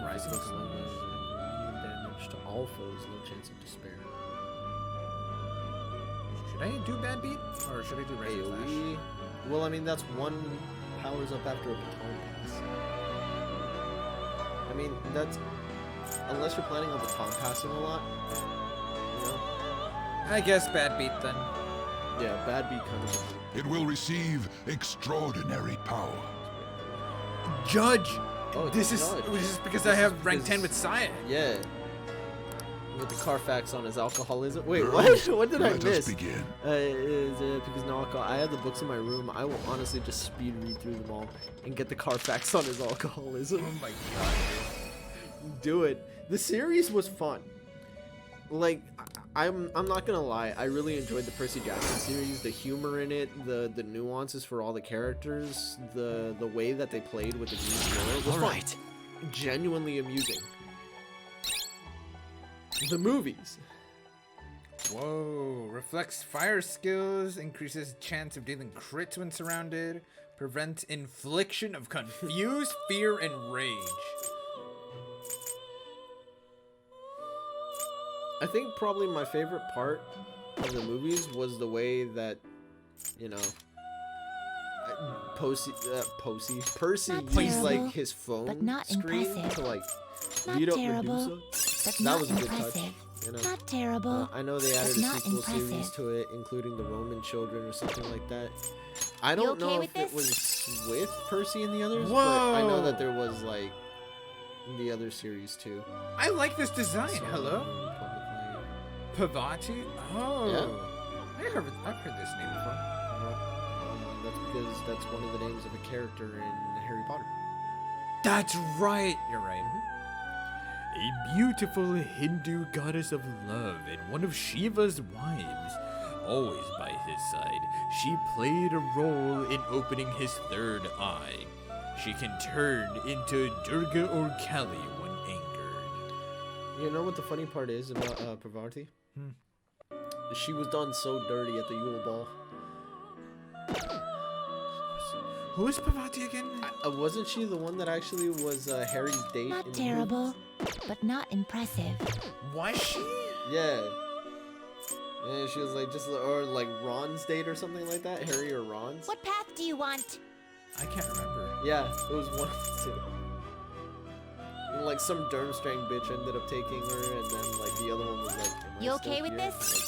Rising Medium Sun. damage to all foes, no chance of despair. Should I do Bad Beat? Or should I do Rising Flash? AoE. Well, I mean that's one powers up after a baton pass. I mean that's unless you're planning on baton passing a lot. You know? I guess Bad Beat then. Yeah, bad beat kind of. It will receive extraordinary power. Judge! Oh, This is because I have rank 10 with Science. Yeah. With the Carfax on his alcoholism. Wait, what? What did I Let miss? us begin. Because no alcohol. I have the books in my room. I will honestly just speed read through them all and get the Carfax on his alcoholism. Oh my god, Do it. The series was fun. Like, I'm not gonna lie. I really enjoyed the Percy Jackson series. The humor in it, the nuances for all the characters, the way that they played with the Green Mirror was fun. Genuinely amusing. The movies. Whoa, reflects fire skills, increases chance of dealing crits when surrounded, prevents infliction of confused fear and rage. I think probably my favorite part of the movies was the way that, you know, Percy Not used like terrible, his phone but not screen impressive. to like Not beat up terrible, Medusa. but That not was a good impressive. touch. You know? Not terrible, I know they added but a not sequel series impressive. to it, including the Roman Children or something like that. I You don't okay know with if it this? was with Percy and the others, but I know Whoa. that there was like the other series too. I like this design. Hello? Pavati? Oh. I've heard this name before. That's because that's one of the names of a character in Harry Potter. That's right. You're right. a beautiful Hindu goddess of love and one of Shiva's wives. Always by his side, she played a role in opening his third eye. She can turn into Durga or Kali when angered. You know what the funny part is about Parvati? She was done so dirty at the Yule Ball. Who is Parvati again? Wasn't she the one that actually was Harry's date? Not in the terrible, but not impressive. Was she? Yeah. Yeah, she was like or like Ron's date or something like that. Harry or Ron's. What path do you want? I can't remember. Yeah, it was one of the two. And, like some Durmstrang bitch ended up taking her, and then like the other one was like. "Am I You still okay with here?" this?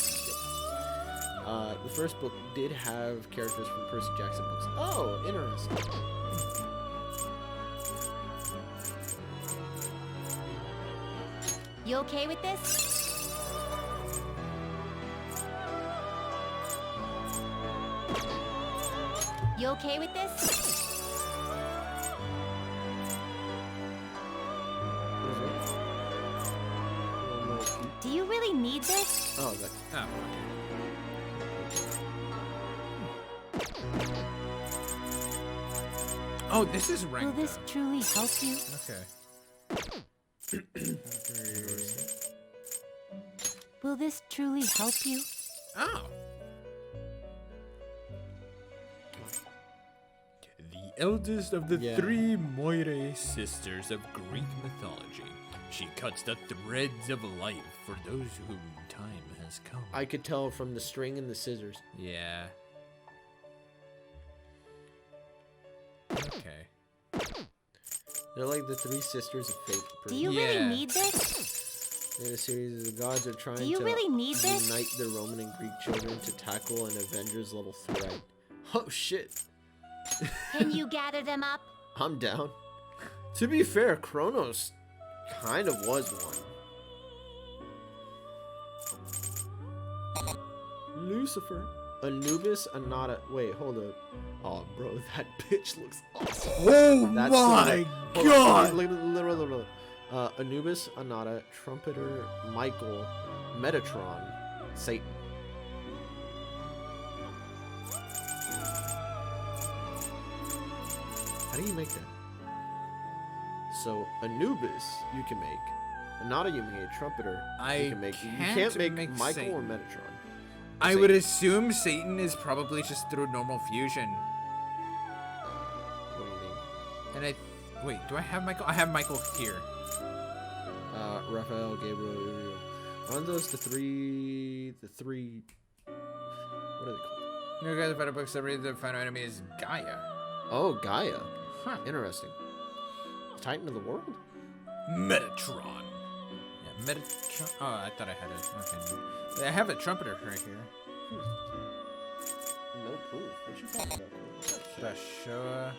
The first book did have characters from Percy Jackson books. Oh, interesting. You okay with this? You okay with this? Do you really need this? Oh, that. Oh, oh, this is Will ranked. this truly help you? Okay. Will this truly help you? Oh. The eldest of the three Moire sisters of Greek mythology. She cuts the threads of life for those whom time has come. I could tell from the string and the scissors. Yeah. Okay. They're like the three sisters of fate. Do you really need this? In a series, the gods are trying Do you to really need this? unite their Roman and Greek children to tackle an Avengers level threat. Oh shit. Can you gather them up? I'm down. To be fair, Kronos kind of was one. Lucifer. Anubis, Anata. Wait, hold up. Oh, bro, that bitch looks awesome. Oh That's my Hold god! on, literally. Anubis, Anata, Trumpeter, Michael, Metatron, Satan. How do you make that? So Anubis you can make. Anata you can make. Trumpeter you can make. You can't make Michael Satan. or Metatron. I would assume Satan is probably just through normal fusion. What do you mean? And wait, do I have Michael? I have Michael here. Raphael, Gabriel, Uriel. Aren't those the three? What are they called? No guys, better books. The final enemy is Gaia. Oh, Gaia. Huh. Interesting. Titan of the world? Metatron. Yeah, Metatron. Oh, I thought I had it. Okay. I have a trumpeter right here. No proof. What you talking about? Joshua.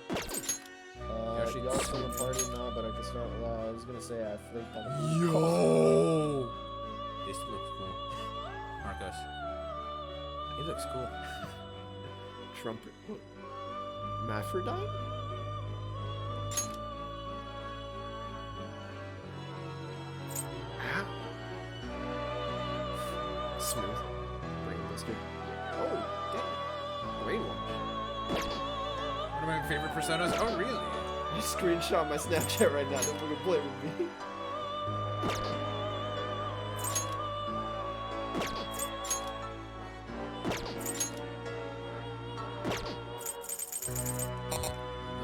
Y'all still in party now, but I can start. I was gonna say I flaked on. Yo! This looks cool. Marcos. He looks cool. Trumpet. Maphrodite? Ow. Smooth. Brain blister. Oh, damn. Brainwash. One of my favorite personas. Oh, really? You screenshot my Snapchat right now. Don't fucking play with me.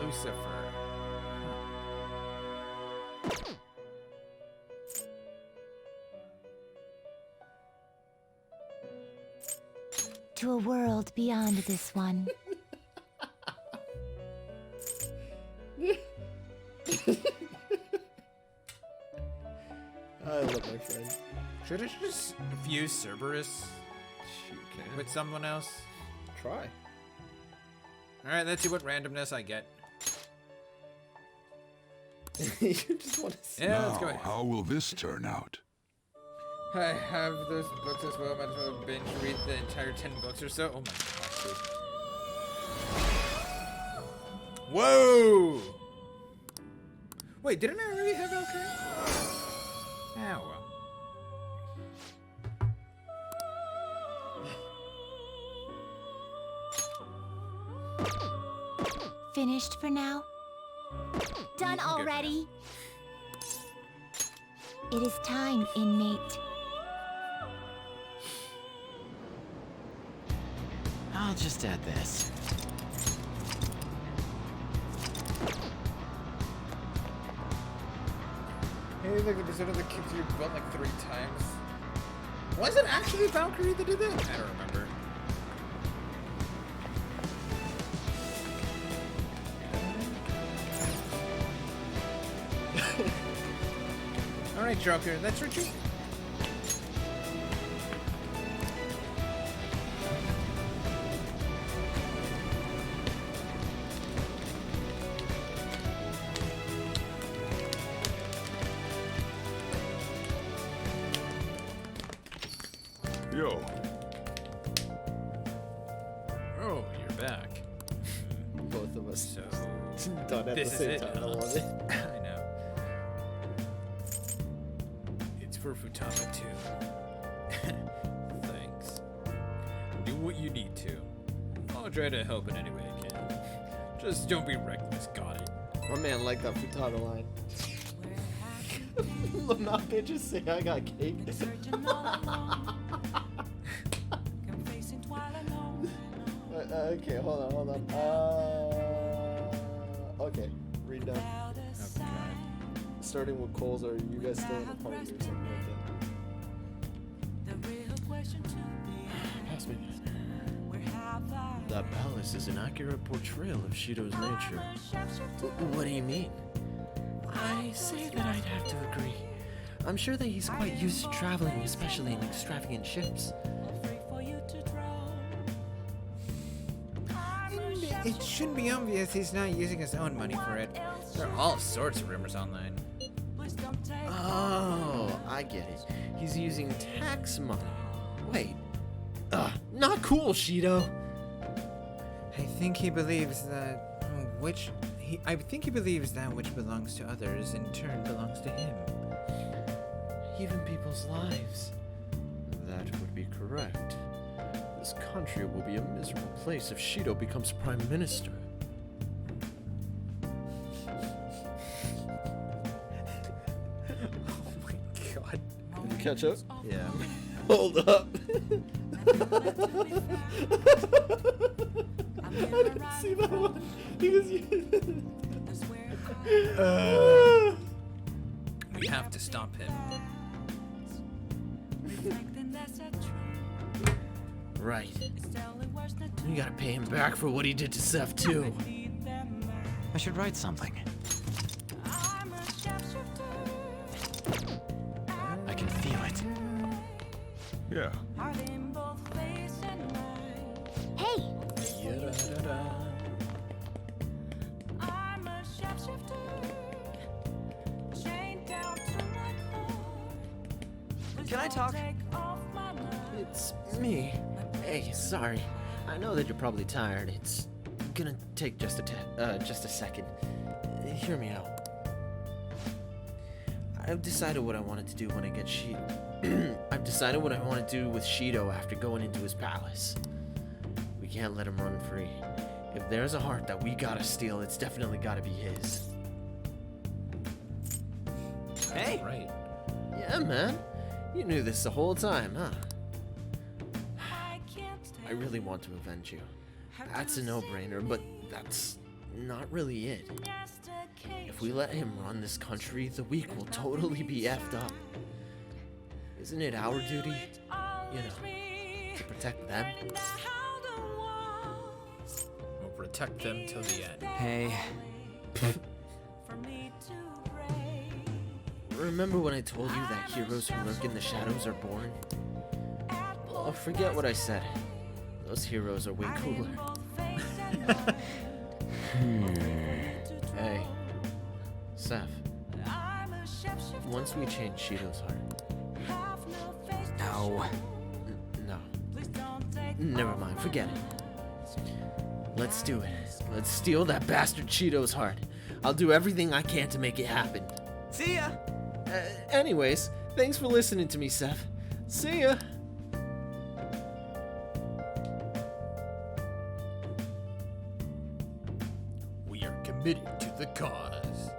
Lucifer. To a world beyond this one. I love my friend. Should I just fuse Cerberus with someone else? Try. Alright, let's see what randomness I get. You just want to see. Yeah, let's go. How will this turn out? I have those books as well. Might as well binge read the entire 10 books or so. Oh my gosh, dude. Whoa! Wait, didn't I already have Valkyrie? Ah, well. Finished for now? Done already? It is time, inmate. I'll just add this. Hey, look, there's another kick to your butt like 3 times. Was it actually Valkyrie that did that? I don't remember. Alright, Joker, let's retreat. Yo. Oh, you're back. Both of us So done at the this is same it, time. I huh? love it. I know. It's for Futaba too. Thanks. Do what you need to. I'll try to help in any way I can. Just don't be reckless, got it? My man liked that Futaba line. Not bitches say I got cake. Okay, hold on. Okay, read down. Oh, God. Starting with Coles, are you guys still in the party or something like that? Pass me. That palace is an accurate portrayal of Shido's nature. What do you mean? I say that I'd have to agree. I'm sure that he's quite used to traveling, especially in extravagant ships. And it should be obvious he's not using his own money for it. There are all sorts of rumors online. Oh, I get it. He's using tax money. Wait. Not cool, Shido. I think he believes that I think he believes that which belongs to others in turn belongs to him. Even people's lives. That would be correct. This country will be a miserable place if Shido becomes prime minister. Oh my God. Did you catch up? Yeah. Hold up. I didn't see that one. He was We have to stop him. Right. We gotta pay him back for what he did to Seth, too. I should write something. I can feel it. Yeah. Hey! Can I talk? It's me. Hey, sorry. I know that you're probably tired. It's gonna take just a second. Hear me out. I've decided what I wanted to do when I get I've decided what I want to do with Shido after going into his palace. We can't let him run free. If there's a heart that we gotta steal, it's definitely gotta be his. Hey! Right. Yeah, man. You knew this the whole time, huh? I really want to avenge you. That's a no-brainer, but that's not really it. If we let him run this country, the weak will totally be effed up. Isn't it our duty, to protect them? We'll protect them till the end. Hey. Remember when I told you that heroes who lurk in the shadows are born? Well, forget what I said. Those heroes are way cooler. Hey, Seth. Once we change Shido's heart. No. No. Never mind, forget it. Let's do it. Let's steal that bastard Shido's heart. I'll do everything I can to make it happen. See ya! Anyways, Thanks for listening to me, Seth. See ya. We are committed to the cause.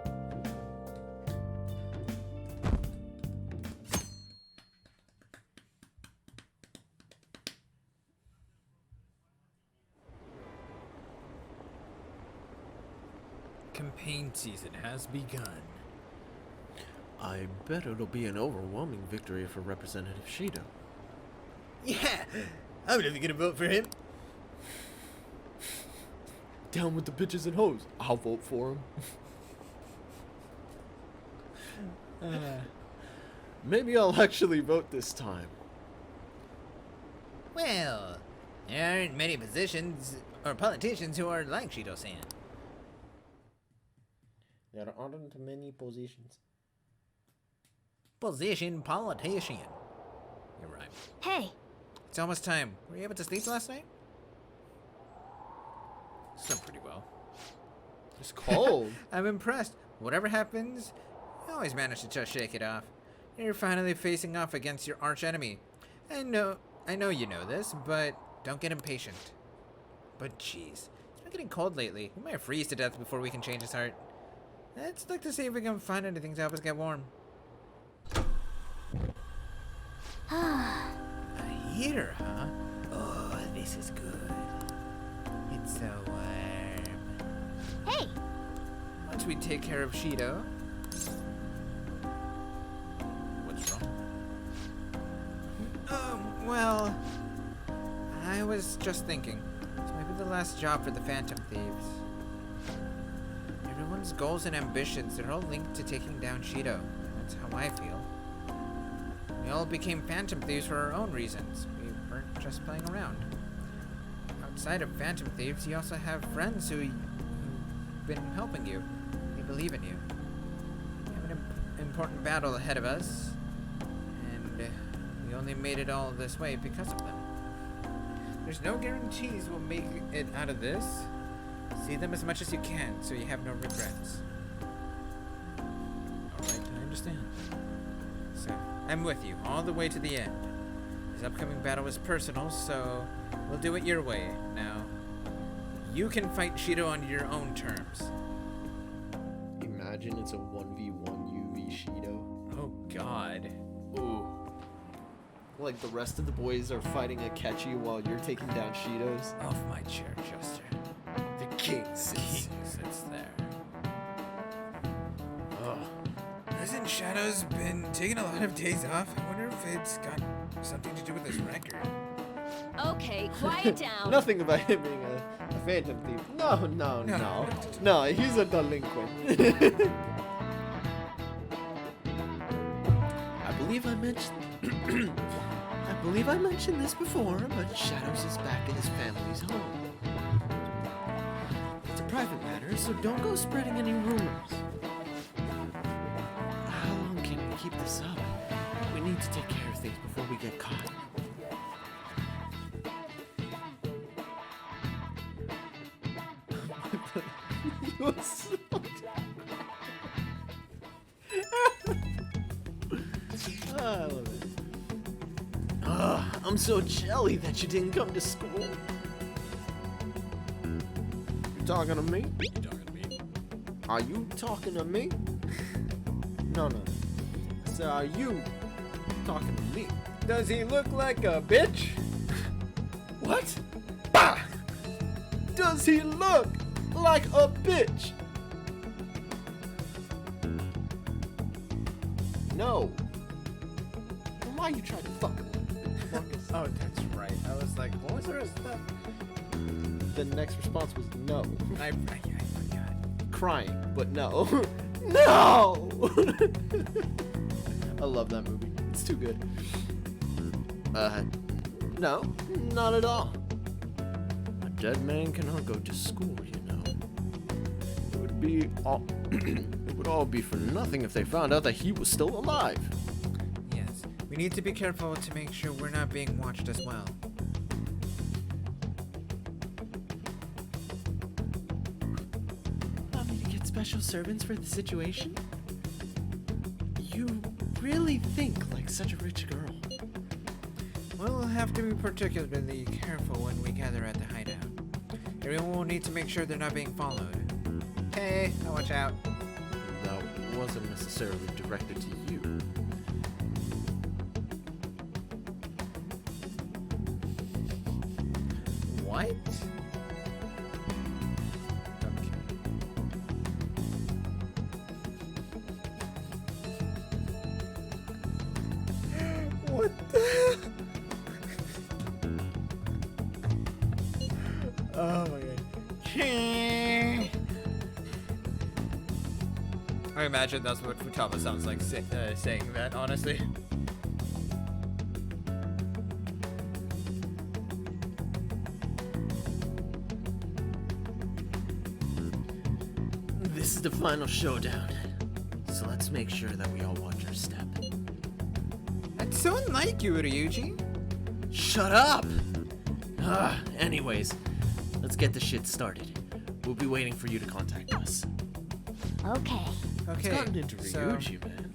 Campaign season has begun. I bet it'll be an overwhelming victory for Representative Shido. Yeah, I'm never gonna vote for him. Down with the bitches and hoes. I'll vote for him. Maybe I'll actually vote this time. Well, there aren't many positions or politicians who are like Shido-san. There aren't many positions. Politician. You're right. Hey, It's almost time. Were you able to sleep last night? Slept pretty well. It's cold. I'm impressed. Whatever happens, you always manage to just shake it off. You're finally facing off against your arch enemy. I know you know this, but don't get impatient. But jeez, it's been getting cold lately. We might freeze to death before we can change his heart. Let's look to see if we can find anything to help us get warm. A heater, huh? Oh, this is good. It's so warm. hey, Once we take care of Shido. What's wrong? Well, I was just thinking. This might be the last job for the Phantom Thieves. Everyone's goals and ambitions are all linked to taking down Shido. That's how I feel. We all became Phantom Thieves for our own reasons. We weren't just playing around. Outside of Phantom Thieves, you also have friends who've been helping you. They believe in you. We have an important battle ahead of us, and we only made it all this way because of them. There's no guarantees we'll make it out of this. See them as much as you can, so you have no regrets. Alright, I understand. So, I'm with you, all the way to the end. This upcoming battle is personal, so we'll do it your way. Now, you can fight Shido on your own terms. Imagine it's a 1v1 UV Shido. Oh god. Ooh. Like the rest of the boys are fighting Akechi while you're taking down Shidos. Off my chair, Jester. The king sits there. Oh. Hasn't Shadows been taking a lot of days off? I wonder if it's got something to do with his record. okay, quiet down. Nothing about him being a phantom thief. No, he's a delinquent. I believe I mentioned this before, but Shadows is back in his family's home. It's a private matter, so don't go spreading any rumors. How long can we keep this up? We need to take care of things before we get caught. I love it. I'm so jelly that you didn't come to school. You talking to me? Are you talking to me? No. I said, are you talking to me? Does he look like a bitch? What? Bah! Does he look like a bitch? No. Then why you trying to fuck him? Oh, that's right. I was like, what was the rest of that? The next response was no. I forgot. Crying, but no. No! I love that movie. It's too good. No, not at all. A dead man cannot go to school, you know. It would be all it would all be for nothing if they found out that he was still alive. Yes, we need to be careful to make sure we're not being watched as well. Want me to get special servants for the situation? You really he think like such a rich girl? We'll have to be particularly careful when we gather at the hideout. Everyone will need to make sure they're not being followed. Hey, I'll watch out. That wasn't necessarily directed to you. What? What the? Oh my god. I imagine that's what Futaba sounds like saying that, honestly. This is the final showdown. So let's make sure that we all watch our step. That's so unlike you, Ryuji. Shut up! Anyways, let's get the shit started. We'll be waiting for you to contact us. Okay. It's Okay. gotten into so Ryuji, man.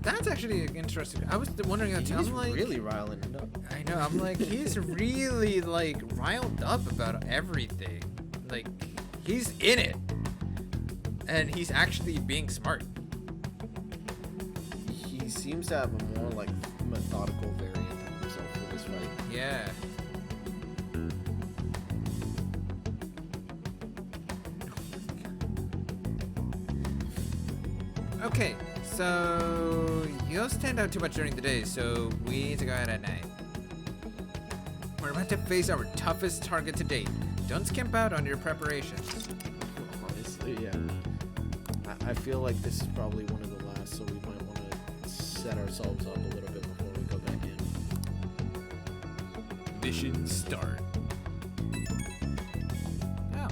that's actually interesting. I was wondering that too. He's I'm like, really riling it up. I know. I'm like, he's really like riled up about everything. Like, he's in it, and he's actually being smart. He seems to have a more like methodical variant of himself for this fight. Yeah. Okay, so you don't stand out too much during the day, so we need to go out at night. We're about to face our toughest target to date. Don't skimp out on your preparations. Honestly, yeah. I feel like this is probably one of the last, so we might want to set ourselves up a little bit before we go back in. Mission start. Oh.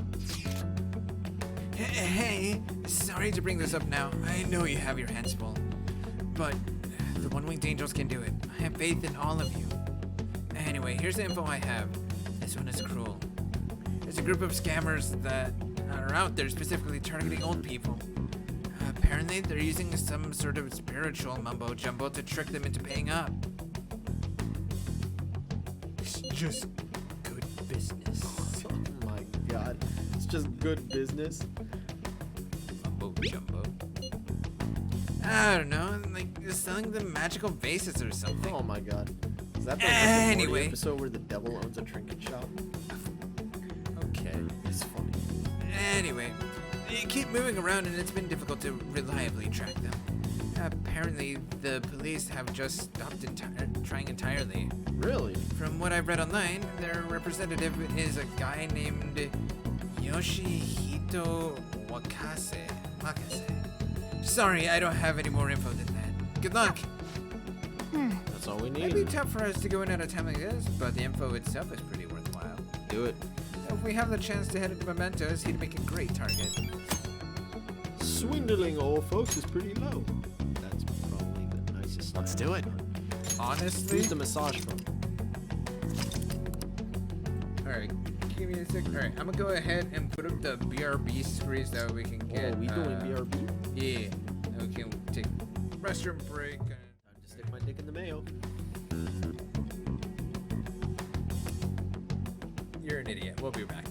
Hey, sorry to bring this up now. I know you have your hands full, but the One-Winged Angels can do it. I have faith in all of you. Anyway, here's the info I have. This one is cruel. There's a group of scammers that are out there specifically targeting old people. Apparently, they're using some sort of spiritual mumbo-jumbo to trick them into paying up. It's just good business. Oh my god. It's just good business. Mumbo-jumbo. I don't know, like selling them magical vases or something. Oh my god. Is that the Anyway. episode where the devil owns a trinket shop? Okay. It's funny. Anyway, they keep moving around and it's been difficult to reliably track them. Apparently, the police have just stopped trying entirely. Really? From what I've read online, their representative is a guy named Yoshihito Wakase. Sorry, I don't have any more info than that. Good luck! That's all we It'd need. be tough for us to go in at a time like this, but the info itself is pretty worthwhile. Do it. If we have the chance to head into Mementos, he'd make a great target. Swindling old folks is pretty low. That's probably the nicest. Let's do it. Honestly? Who's the massage from? Alright, give me a sec. Alright, I'm gonna go ahead and put up the BRB screens that we can get. Oh, we doing BRB? Yeah. And we can take restroom break. Time to stick my dick in the mayo. You're an idiot. We'll be back.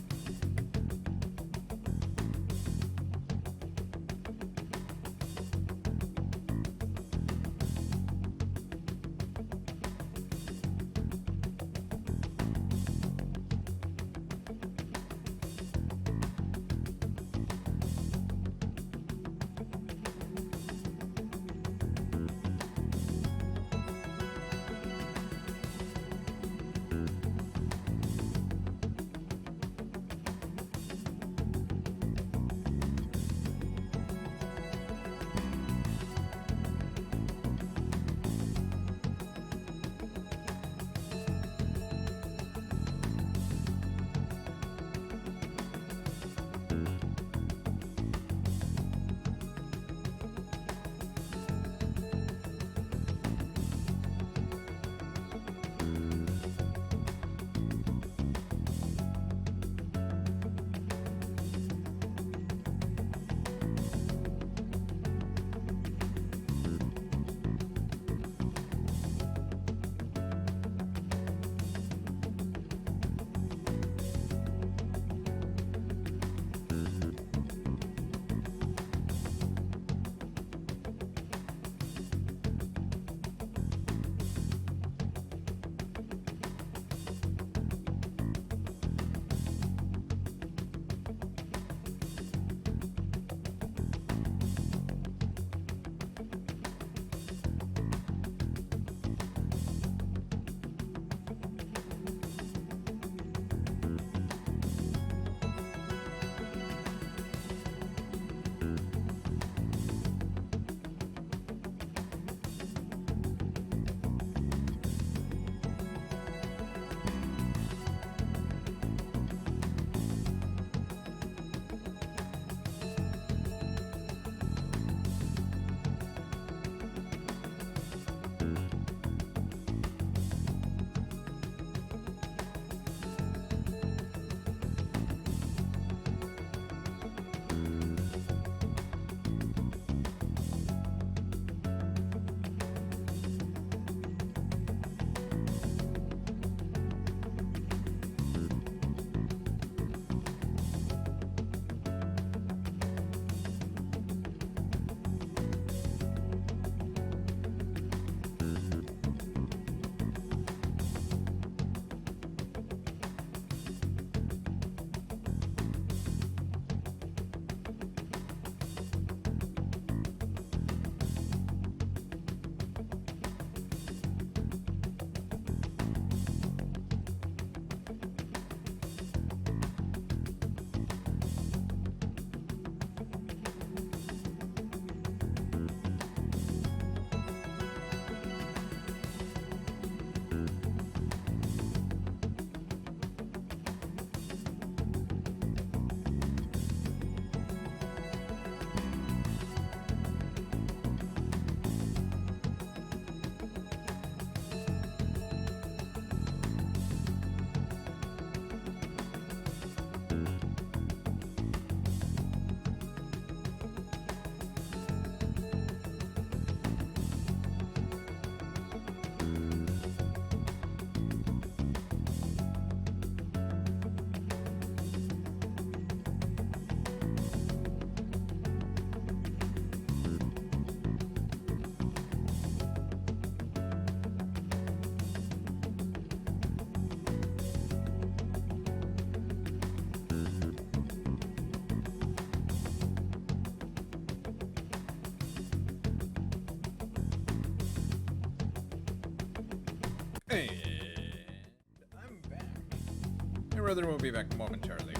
Your brother will be back momentarily.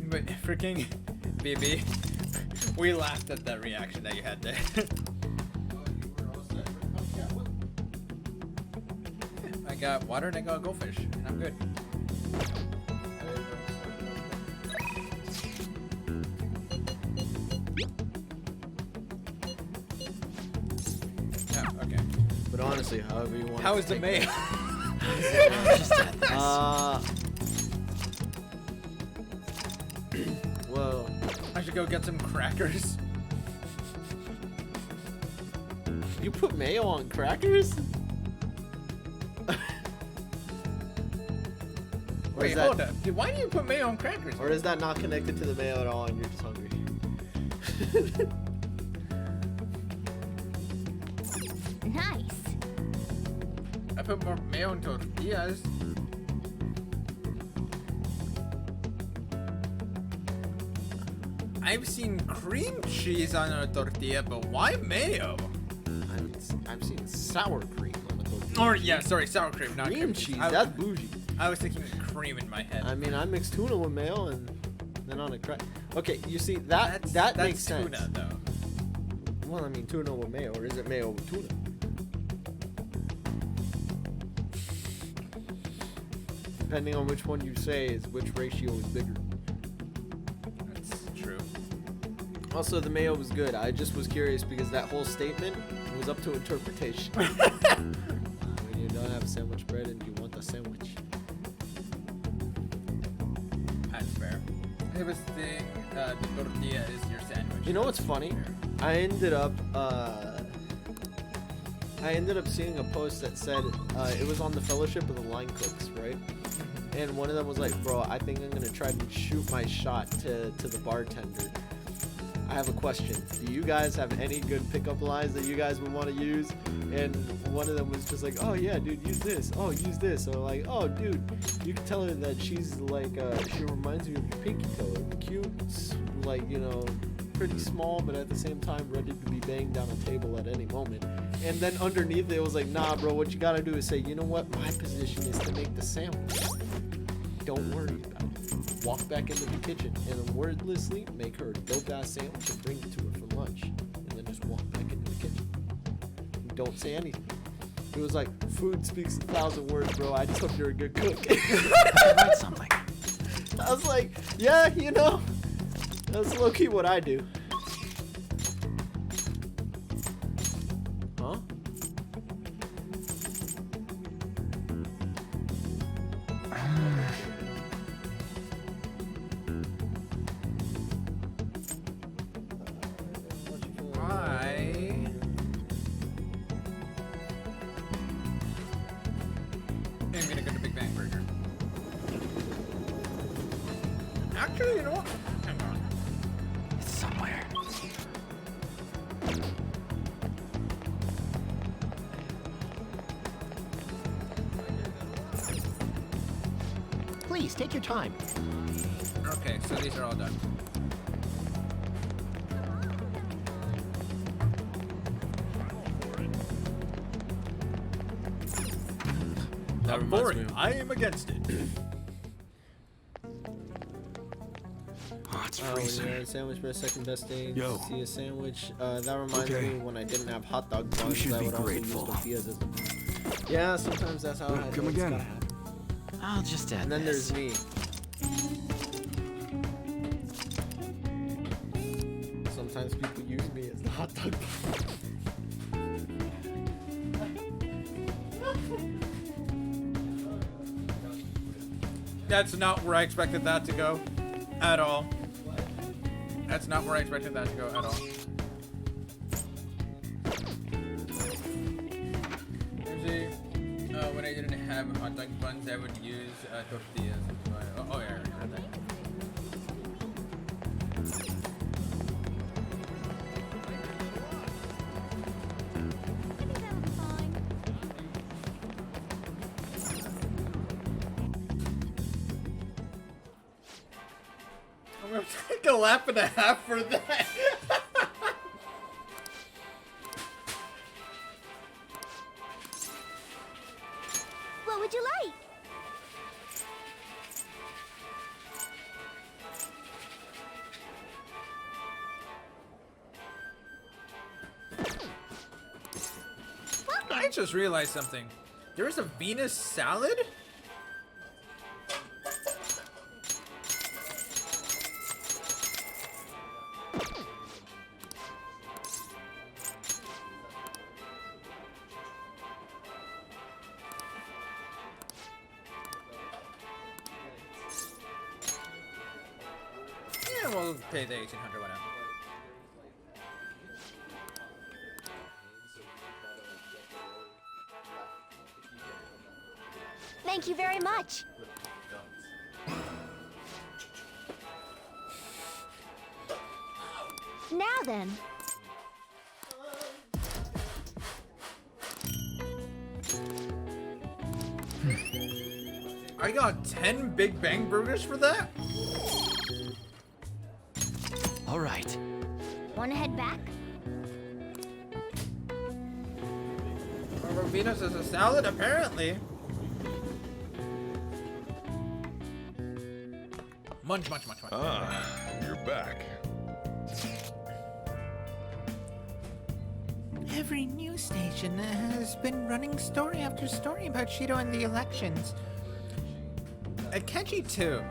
But freaking BB, we laughed at that reaction that you had there. I got water and I got goldfish, and I'm good. Oh, okay. But honestly, however you want. How is the mayo? Well, I should go get some crackers. You put mayo on crackers? Wait, hold up. Dude, why do you put mayo on crackers? Or is that not connected to the mayo at all and you're just hungry? Nice. I put more mayo on tortillas. I've seen cream cheese on a tortilla, but why mayo? I've seen sour cream on a tortilla. Or yeah, sorry, sour cream, not cream cheese. I, That's bougie. I was thinking cream in my head. I mean, I mix tuna with mayo and then on a crack. Okay, you see that that makes sense. Tuna, though. Well, I mean, tuna with mayo, or is it mayo with tuna? Depending on which one you say is which ratio is bigger. That's true. Also, the mayo was good. I just was curious because that whole statement was up to interpretation. When you don't have sandwich bread and you want a sandwich. That's fair. I was thinking the tortilla is your sandwich. You know what's funny? I ended up seeing a post that said it was on the Fellowship of the Line Cooks, right? And one of them was like, bro, I think I'm gonna try to shoot my shot to the bartender. I have a question. Do you guys have any good pickup lines that you guys would want to use? And one of them was just like, oh yeah, dude, use this. Oh, use this. So like, oh, dude, you can tell her that she's like, she reminds me of your pinky toe. Cute, like, you know, pretty small, but at the same time ready to be banged down a table at any moment. And then underneath it was like, nah, bro, what you gotta do is say, you know what? My position is to make the sandwich. Don't worry about it. Walk back into the kitchen and wordlessly make her a dope-ass sandwich and bring it to her for lunch. And then just walk back into the kitchen. And don't say anything. It was like, food speaks 1,000 words, bro. I just hope you're a good cook. Write something. I was like, yeah, you know, that's low-key what I do. Huh? I'm gonna go to Big Bang Burger. Actually, you know what? Hang on. It's somewhere. Please, take your time. Okay, so these are all done. That I'm reminds for me it. of- I am against it. Oh, it's Oh, freezing. yeah, sandwich bread, second best thing. Yo. See a sandwich. That reminds Okay. me when I didn't have hot dog buns. should I be would also grateful. use tortillas as the bun. Yeah, sometimes that's how I Come do it. It's again. gotta happen. I'll just add And then this. there's me. Sometimes people use me as the hot dog bun. That's not where I expected that to go. At all. That's not where I expected that to go at all. Usually, when I didn't have hot dog buns, I would use tortillas. Oh, yeah, I already read that. I'm gonna take a lap and a half for that. What would you like? I just realized something. There is a Venus salad? Yeah, we'll pay the 1800 whatever. Thank you very much. Now then. I got 10 Big Bang burgers for that? All right. Wanna head back? Venus is a salad, apparently. Munch, munch, munch, munch. Ah, you're back. Every news station has been running story after story about Shido and the elections. Akechi too.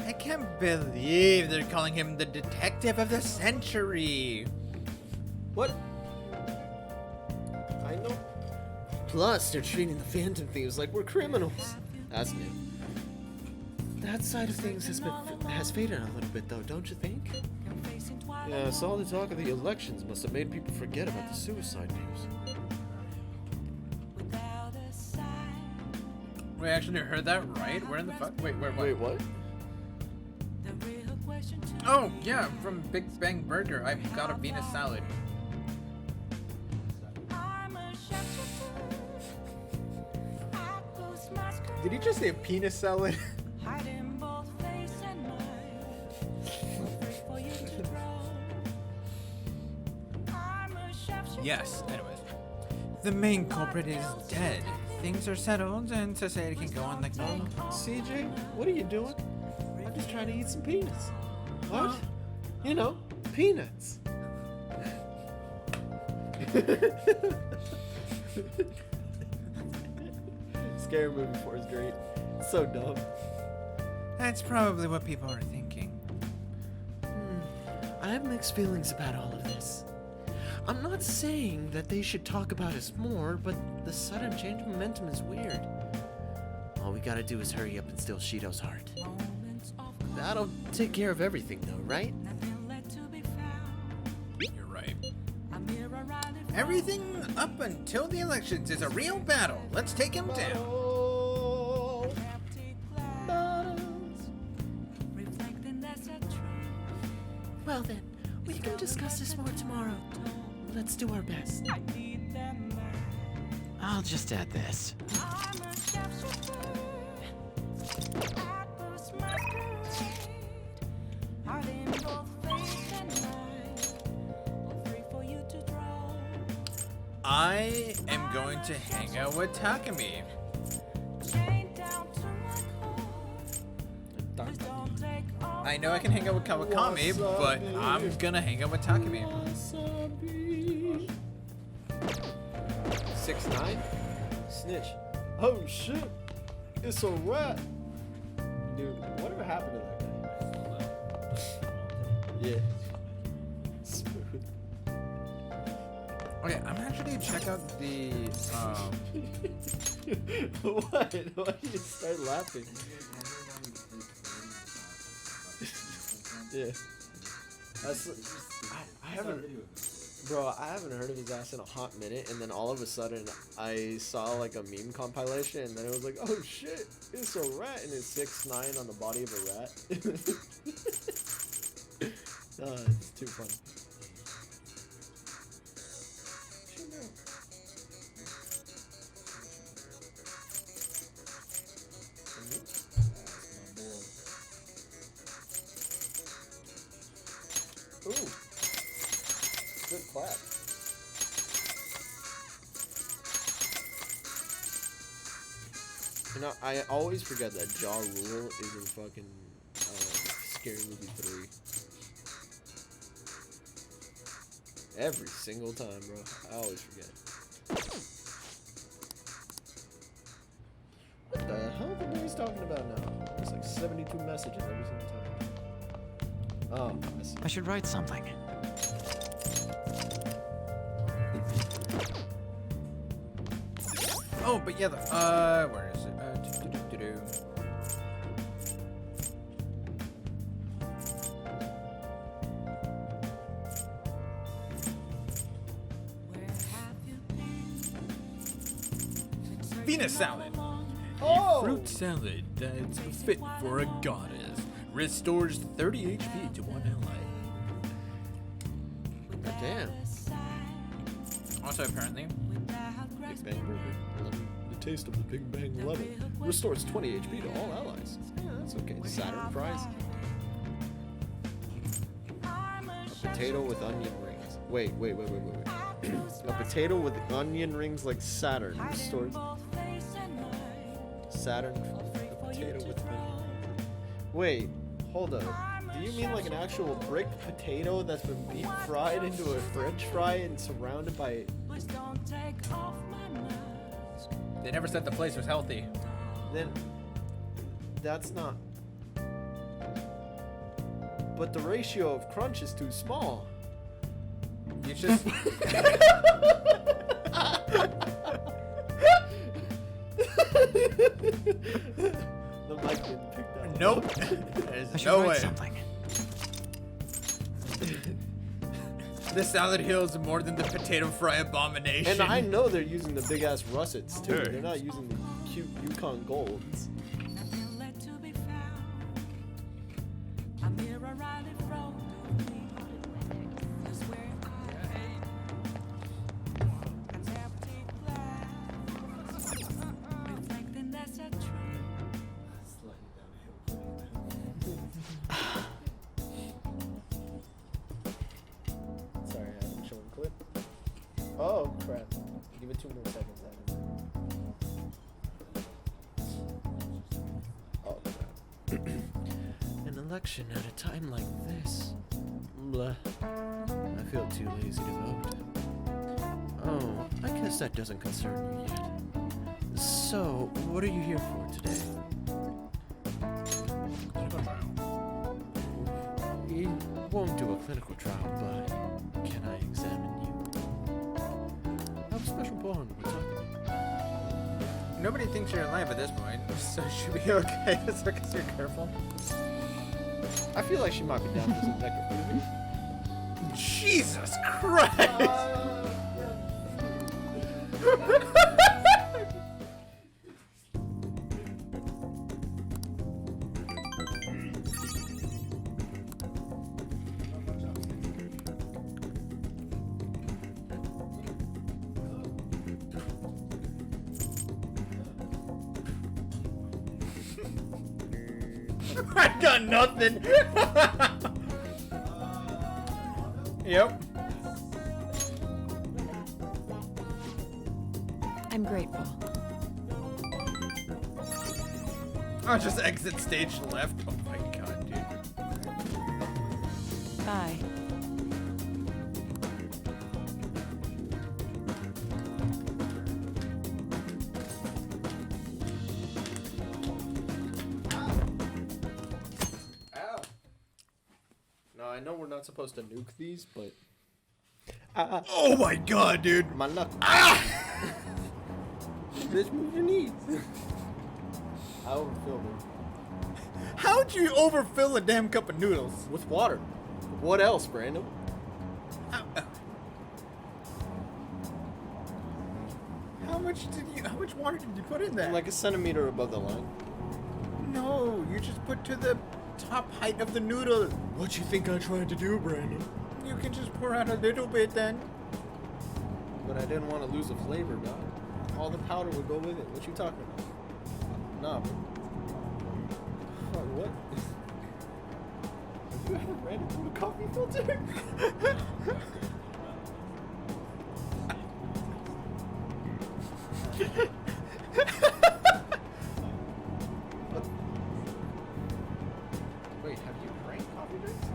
I can't believe they're calling him the detective of the century. What? I know. Plus, they're treating the Phantom Thieves like we're criminals. That's new. That side of things has faded a little bit, though, don't you think? Yeah, so all the talk of the elections must have made people forget about the suicide news. We actually heard that right? Where in the fuck? Wait, where? What? Wait, what? Oh, yeah, from Big Bang Burger. I got a Venus salad. Did he just say a penis salad? Yes, anyways. The main culprit is dead. Things are settled and society can go on like normal. CJ, what are you doing? I'm just trying to eat some peanuts. What? You know, peanuts. Scary Movie 4 is great. It's so dumb. That's probably what people are thinking. I have mixed feelings about all of this. I'm not saying that they should talk about us more, but the sudden change of momentum is weird. All we gotta do is hurry up and steal Shido's heart. That'll take care of everything, though, right? You're right. Everything up until the elections is a real battle. Let's take him down. Well then, we can discuss this more tomorrow. Let's do our best. I'll just add this. I am going to hang out with Takumi. I know I can hang out with Kawakami, but I'm gonna hang out with Takumi. 6'9"? Snitch. Oh shit! It's a rat! Dude, whatever happened to that guy? Yeah. Smooth. Okay, I'm actually check out the What? Why did you start laughing? Yeah. I haven't, bro, I haven't heard of his ass in a hot minute, and then all of a sudden I saw like a meme compilation, and then it was like, oh shit, it's a rat, and it's 6'9" on the body of a rat. It's too funny. Ooh. Good clap. You know, I always forget that Ja Rule is in fucking Scary Movie 3. Every single time, bro. I always forget. talking about now? It's like 72 messages every single time. Oh, I see. I should write something. Oh, but yeah, where is it? Venus salad. A fruit salad that's fit for a goddess. Restores 30 HP to one ally. God damn. Also, apparently, Big Bang Burger. The taste of the Big Bang lemon restores 20 HP to all allies. Yeah, that's okay. Saturn fries. A potato with onion rings. Wait. A potato with onion rings like Saturn restores. Saturn. A potato with onion rings. Wait, hold up. Do you mean like an actual brick potato that's been deep fried into a French fry and surrounded by? they never said the place was healthy. Then that's not. But the ratio of crunch is too small. You just. The mic didn't pick that up. Nope. There's no way. Something. This salad heals more than the potato fry abomination. And I know they're using the big ass russets too. Hey. They're not using the cute Yukon Golds. Sorry, I'm showing clip. Oh crap! Give it 2 more seconds. Oh crap! An election at a time like this. Blah. I feel too lazy to vote. Oh, I guess that doesn't concern you yet. So, what are you here for today? We won't do a clinical trial, but can I examine you? I have a special bond we're talking about. Nobody thinks you're alive at this point, so it should be okay as long as you're careful. I feel like she might be down for some necrophilia. Jesus Christ! I got nothing. Yep. I'm grateful. I'll just exit stage left. Oh my god, dude. Bye. Ow. Now I know we're not supposed to nuke these, but. Oh my god, dude. My knuckles. Bitch, move your knees. I overfilled it. How'd you overfill a damn cup of noodles? With water. What else, Brandon? How much water did you put in there? Like a centimeter above the line. No, you just put to the top height of the noodle. What you think I tried to do, Brandon? You can just pour out a little bit then. But I didn't want to lose the flavor, dog. All the powder would go with it. What you talking about? Nah, bro. What? Have you ever ran into a coffee filter? Wait, have you drank coffee drinks?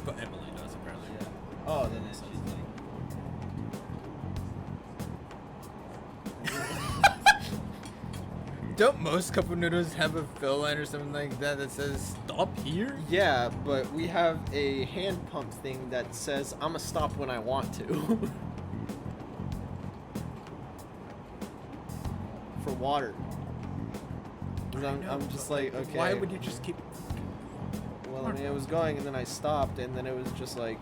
But Emily does apparently. Yeah. Oh, then this is like. Don't most cup noodles have a fill line or something like that that says stop here? Yeah, but we have a hand pump thing that says I'ma stop when I want to. For water. I'm just like, okay. Why would you just keep... Well, I mean, it was going and then I stopped and then it was just like...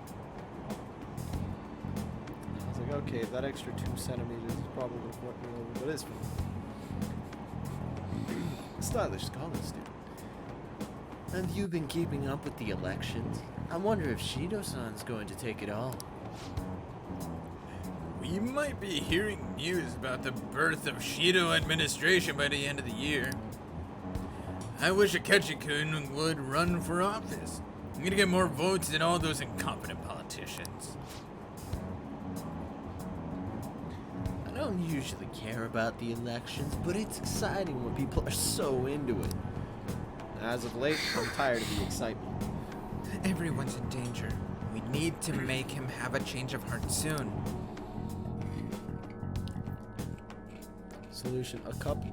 I was like, okay, that extra 2 centimeters is probably what me over, but it's fine. Stylish college student. Have you been keeping up with the elections? I wonder if Shido-san's going to take it all. We might be hearing news about the birth of Shido administration by the end of the year. I wish Akechi-kun would run for office. I'm gonna get more votes than all those incompetent politicians. I don't usually care about the elections, but it's exciting when people are so into it. As of late, I'm tired of the excitement. Everyone's in danger. We need to make him have a change of heart soon. Solution: a cup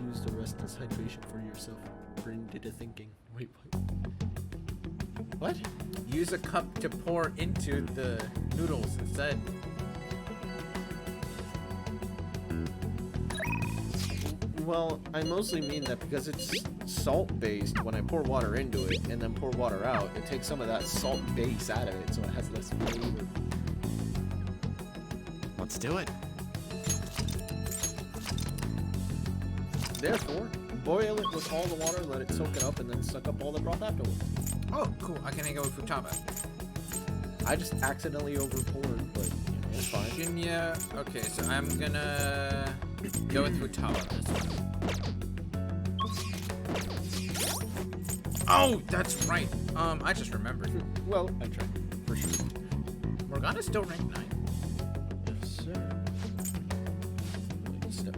used to rest as hydration for yourself. Brain data thinking. Wait, what? Use a cup to pour into the noodles instead. Well, I mostly mean that because it's salt-based, when I pour water into it and then pour water out, it takes some of that salt base out of it, so it has less flavor. Let's do it. Therefore, boil it with all the water, let it soak it up, and then suck up all the broth afterwards. Oh, cool. I can go with futaba. I just accidentally overpoured, but it's fine. Shinya. Okay, so I'm gonna go with futaba this one. Oh, that's right. I just remembered. Well, I tried, for sure. Morgana's still ranked 9. Yes, sir.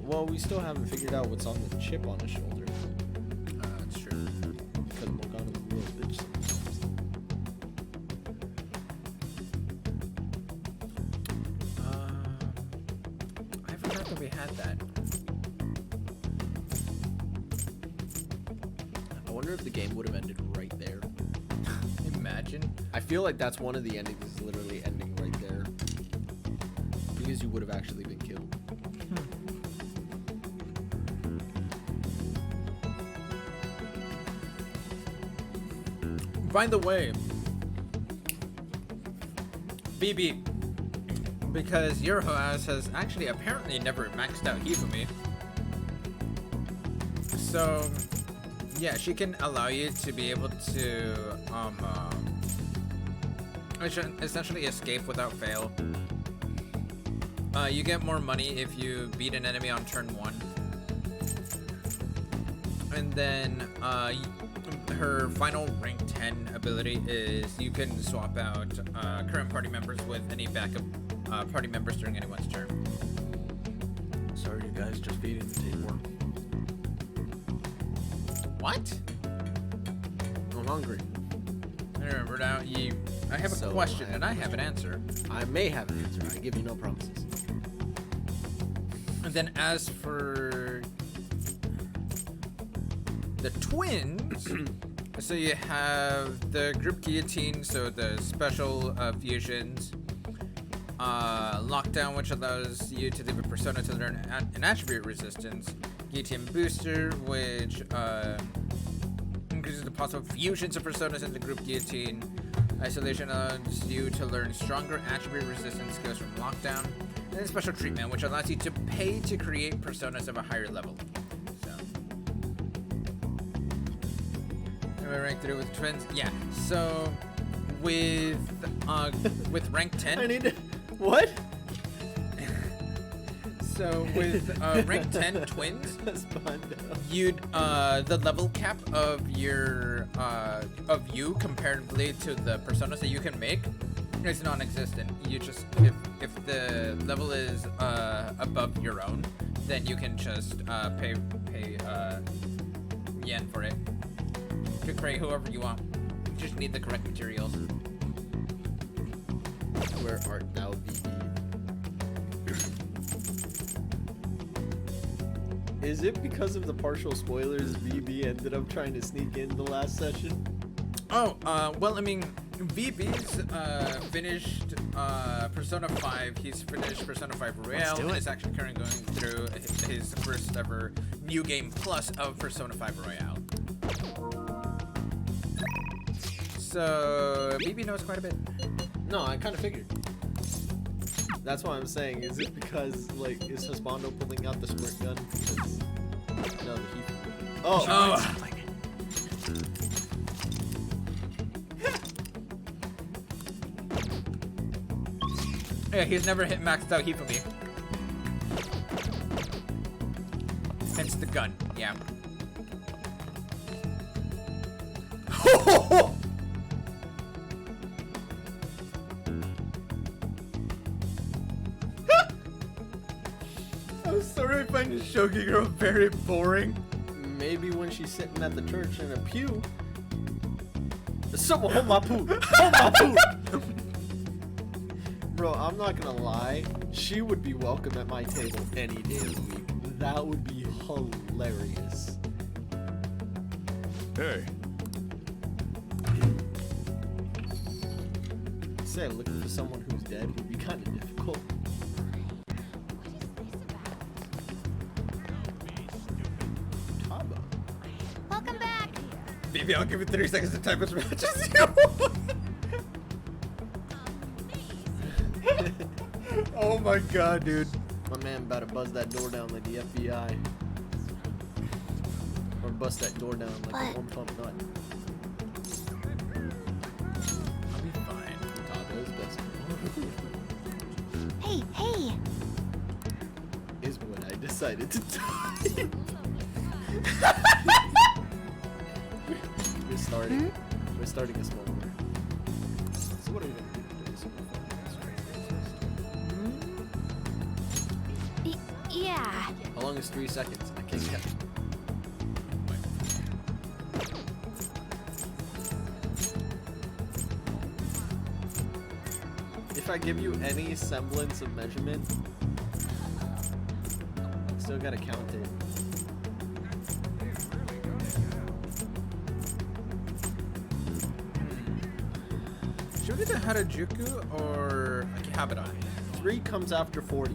Well, we still haven't figured out what's on the chip on his shoulder. That's true. Because Morgana's a real bitch sometimes. I forgot that we had that. I wonder if the game would have ended right there. Imagine. I feel like that's one of the endings is literally ending right there. Because you would have actually been killed. By the way, BB, because your ass has actually apparently never maxed out Hifumi. So, yeah, she can allow you to be able to, essentially escape without fail. You get more money if you beat an enemy on turn 1. And then, her final rank 10 ability is you can swap out current party members with any backup party members during anyone's turn. Sorry, you guys, just feeding the tapeworm. What? I'm hungry. I remember now. I have a question and I have an answer. I may have an answer. I give you no promises. And then as for the twins, so you have the group guillotine, so the special fusions, lockdown, which allows you to leave a persona to learn an attribute resistance, guillotine booster, which increases the possible fusions of personas into group guillotine, isolation allows you to learn stronger attribute resistance skills from lockdown, and then special treatment, which allows you to pay to create personas of a higher level. Rank 3 with twins. Yeah. So with rank 10. I need to. What? So with rank 10 twins, you'd the level cap of your of you comparatively to the personas that you can make is non-existent. You just if the level is above your own, then you can just pay yen for it. You can create whoever you want. You just need the correct materials. Where art thou, VB? Is it because of the partial spoilers VB ended up trying to sneak in the last session? Oh, well, I mean, VB's finished Persona 5. He's finished Persona 5 Royale. And is actually currently going through his first ever New Game Plus of Persona 5 Royale. So, VB knows quite a bit. No, I kind of figured. That's why I'm saying, is it because, like, is Husbando pulling out the squirt gun? Because, no, he... Oh! Yeah, he's never hit maxed out Hifumi. Hence the gun, yeah. I'm sorry if I find Shogi Girl very boring. Maybe when she's sitting at the church in a pew. Someone hold my poo! Hold my poo! Bro, I'm not gonna lie. She would be welcome at my table any day of the week. That would be hilarious. Hey. Say looking for someone who's dead would be kind of difficult. Welcome back. Baby, I'll give you 30 seconds to type as much as you. Oh my god, dude. My man about to buzz that door down like the FBI. Or bust that door down like a one pump nut. I'll be fine. Taco's best Hey, hey. is what I decided to do. We're starting. We're starting a small war. So what are we gonna do today? Yeah. How long is 3 seconds? I can't catch. If I give you any semblance of measurement, still gotta count it. Should we do the Harajuku or Akihabara? 3 comes after 40.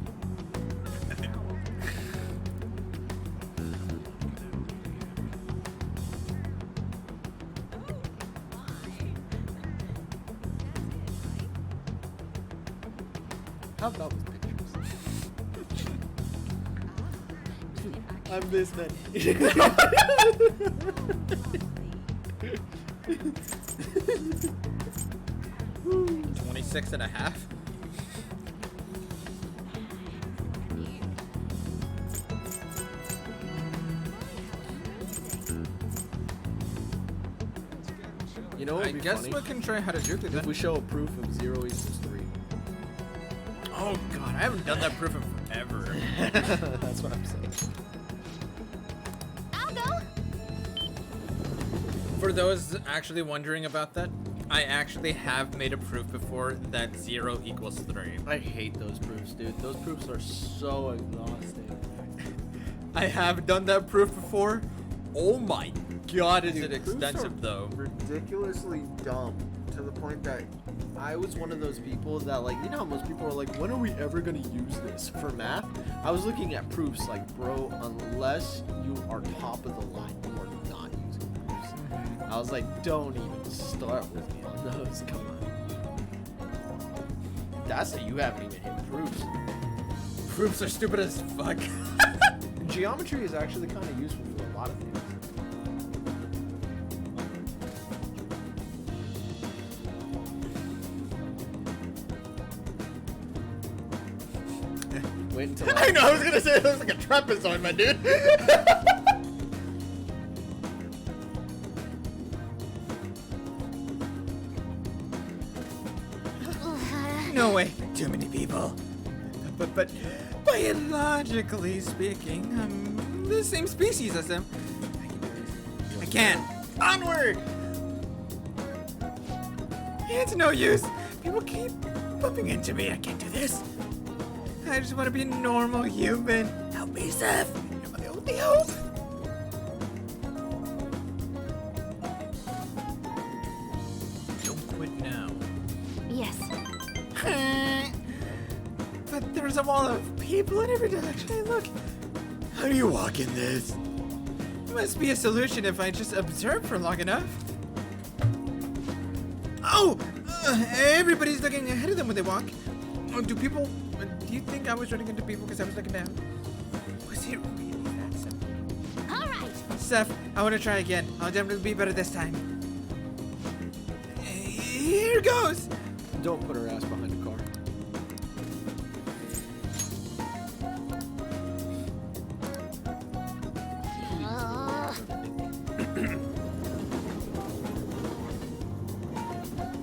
How about with pictures? I'm this many. 26 and a half? You know what I would be guess funny? we can try Harajuku then. If we show a proof of 0 equals 3. Oh god, I haven't done that proof in forever. That's what I'm saying. I'll go. For those actually wondering about that, I actually have made a proof before that 0 equals 3. I hate those proofs, dude. Those proofs are so exhausting. I have done that proof before. Oh my god, is Dude, it proofs extensive are though. Ridiculously dumb to the point that I was one of those people that, like, you know how most people are like, when are we ever gonna use this for math? I was looking at proofs like, bro, unless you are top of the line, you are not using proofs. I was like, don't even start with me on those. Come on. That's that you haven't even hit proofs. Proofs are stupid as fuck. Geometry is actually kind of useful for a lot of things. Wait until I know, I was gonna say it looks like a trapezoid, my dude. No way. Too many people. But biologically speaking, I'm the same species as them. I can't. Onward! It's no use. People keep bumping into me. I can't do this. I just want to be a normal human. Help me, Seth. You're my only Help! Don't quit now. Yes. But there's a wall of people in every direction I look. How do you walk in this? There must be a solution if I just observe for long enough. Oh! Everybody's looking ahead of them when they walk. Oh, do you think I was running into people because I was looking down? Was it really that simple? Alright! Steph, I want to try again. I'll definitely be better this time. Here goes! Don't put her ass behind a car.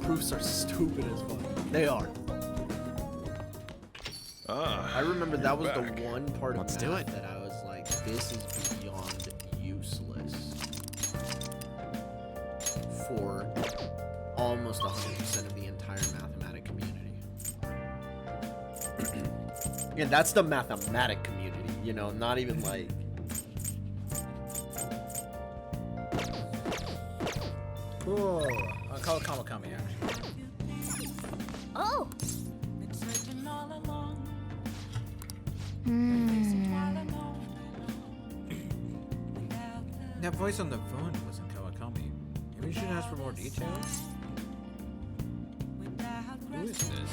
Proofs are stupid as fuck. They are. I remember that was the one part of math that I was like, this is beyond useless for almost 100% of the entire mathematic community. Yeah, that's the mathematic community, you know, not even like... Cool. I'll call it Kawakami, actually. Oh! That voice on the phone wasn't Kawakami. Maybe we should ask for more details? Who is this?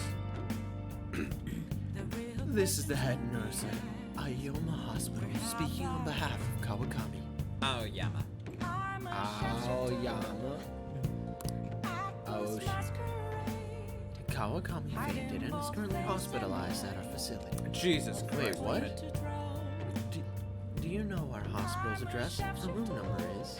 This is the head nurse at Ayoma Hospital speaking on behalf of Kawakami. Aoyama. Aoyama? Oh, Kawakami fainted and is currently hospitalized at our facility. Jesus Christ. Wait, what? Do you know our hospital's address? Her room number is?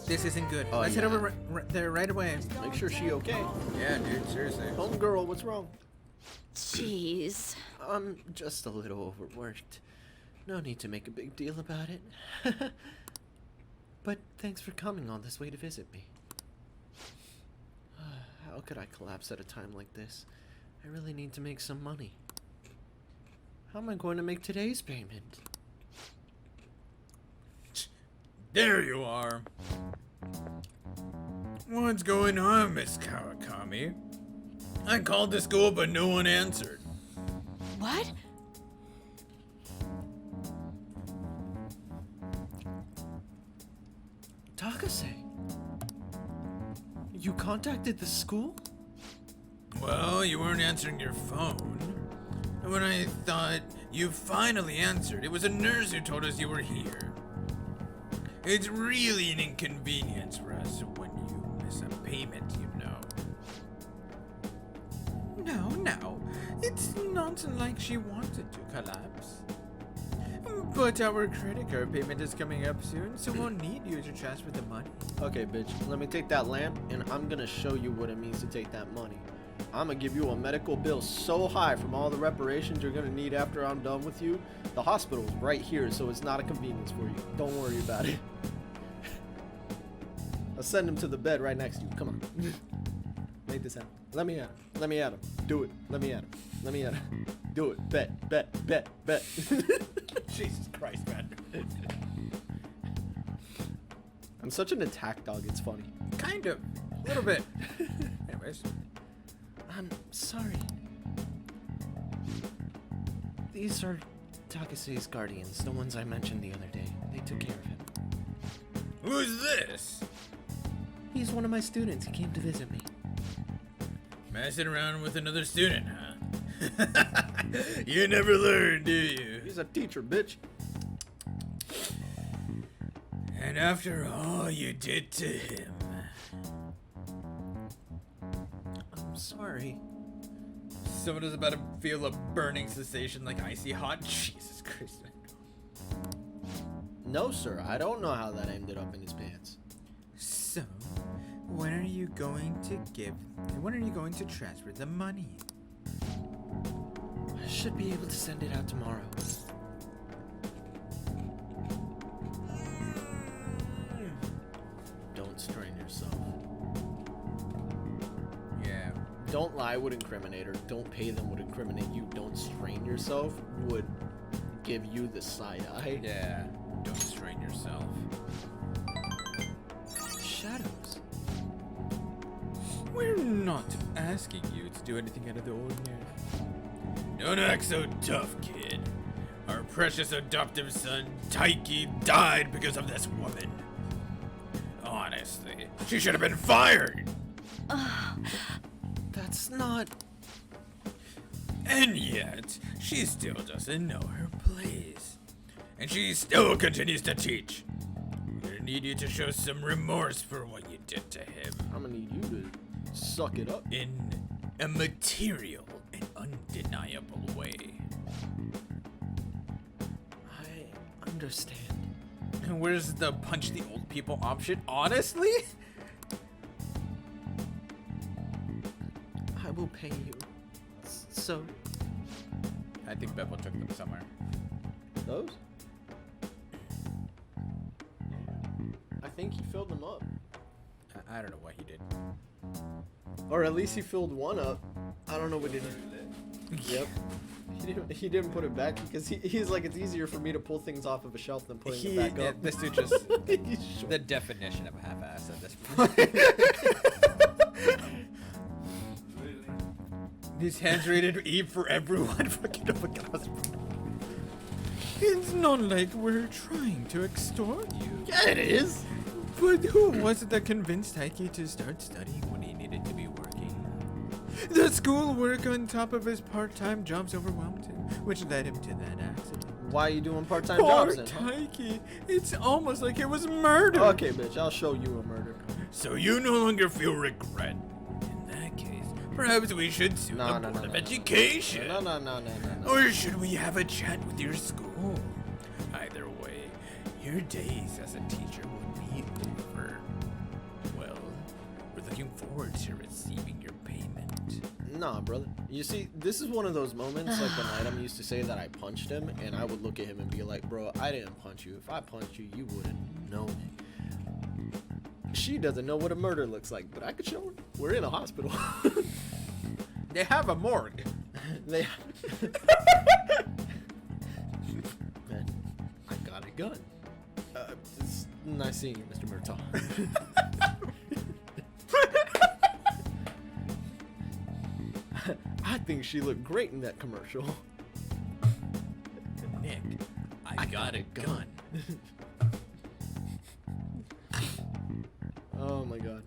This isn't good. Oh, Let's head over there right away. Make sure she okay. Yeah, dude, seriously. Homegirl, what's wrong? Jeez. I'm just a little overworked. No need to make a big deal about it. But thanks for coming all this way to visit me. How could I collapse at a time like this? I really need to make some money. How am I going to make today's payment? There you are. What's going on, Miss Kawakami? I called the school, but no one answered. What? Takase, you contacted the school? Well, you weren't answering your phone. And when I thought you finally answered, it was a nurse who told us you were here. It's really an inconvenience for us when you miss a payment, you know. No. It's not like she wanted to collapse. But our credit card payment is coming up soon, so we'll need you to transfer the money. Okay, bitch, let me take that lamp, and I'm gonna show you what it means to take that money. I'm gonna give you a medical bill so high from all the reparations you're gonna need after I'm done with you. The hospital's right here, so it's not a convenience for you. Don't worry about it. I'll send him to the bed right next to you. Come on. Make this happen. Let me at him. Let me at him. Do it. Let me at him. Let me at him. Do it. Bet. Jesus Christ, man. I'm such an attack dog, it's funny. Kind of. A little bit. Anyways. I'm sorry. These are Takase's guardians, the ones I mentioned the other day. They took care of him. Who's this? He's one of my students. He came to visit me. Messing around with another student, huh? You never learn, do you? He's a teacher, bitch. And after all you did to him. I'm sorry. Someone is about to feel a burning sensation like icy hot. Jesus Christ. No, sir. I don't know how that ended up in his pants. So, when are you going to transfer the money? I should be able to send it out tomorrow. Don't strain yourself. Yeah. Don't lie would incriminate her. Don't pay them would incriminate you. Don't strain yourself would give you the side eye. Yeah, don't strain yourself. Shadows. We're not asking you to do anything out of the ordinary. Don't act so tough, kid. Our precious adoptive son, Taiki, died because of this woman. Honestly, she should have been fired. That's not... And yet, she still doesn't know her place. And she still continues to teach. We're gonna need you to show some remorse for what you did to him. I'm gonna need you to suck it up. In a material and undeniable way. I understand. And where's the punch the old people option? Honestly? I will pay you. So... I think Bevel took them somewhere. Those? I think he filled them up. I don't know what he did. Or at least he filled one up. I don't know what he did. Yep. He didn't put it back because he's like, it's easier for me to pull things off of a shelf than putting it back up. This dude just the definition of half-ass at this point. These hands rated E for everyone. Fucking oh my God. It's not like we're trying to extort you. Yeah, it is. But who was it that convinced Taiki to start studying when he needed to be working? The schoolwork on top of his part-time jobs overwhelmed him, which led him to that accident. Why are you doing part-time jobs then? Poor Taiki. It's almost like it was murder. Okay, bitch, I'll show you a murder. So you no longer feel regret. In that case, perhaps we should sue the Board of Education. No. Or should we have a chat with your school? Either way, your days as a teacher will be over. Well, we're looking forward to receiving your payment. Nah, brother. You see, this is one of those moments like the night I'm used to say that I punched him, and I would look at him and be like, bro, I didn't punch you. If I punched you, you wouldn't know it. She doesn't know what a murder looks like, but I could show her. We're in a hospital. They have a morgue. Man, I got a gun. It's nice seeing you, Mr. Murtaugh. I think she looked great in that commercial. Nick, I got a gun. Oh my God.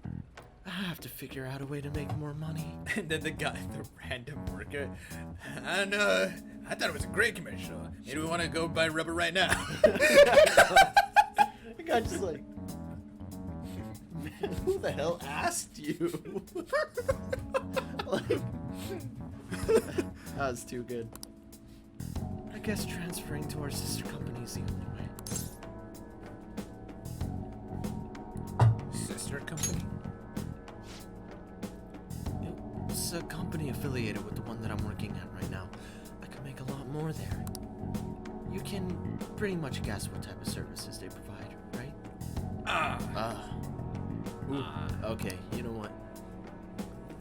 I have to figure out a way to make more money. And then the guy, the random worker, and I thought it was a great commercial. Maybe we want to go buy rubber right now. The guy just like, man, who the hell asked you? Like, that was too good. I guess transferring to our sister company is the only way. Sister company? It's a company affiliated with the one that I'm working at right now. I could make a lot more there. You can pretty much guess what type of services they provide, right? Okay, you know what?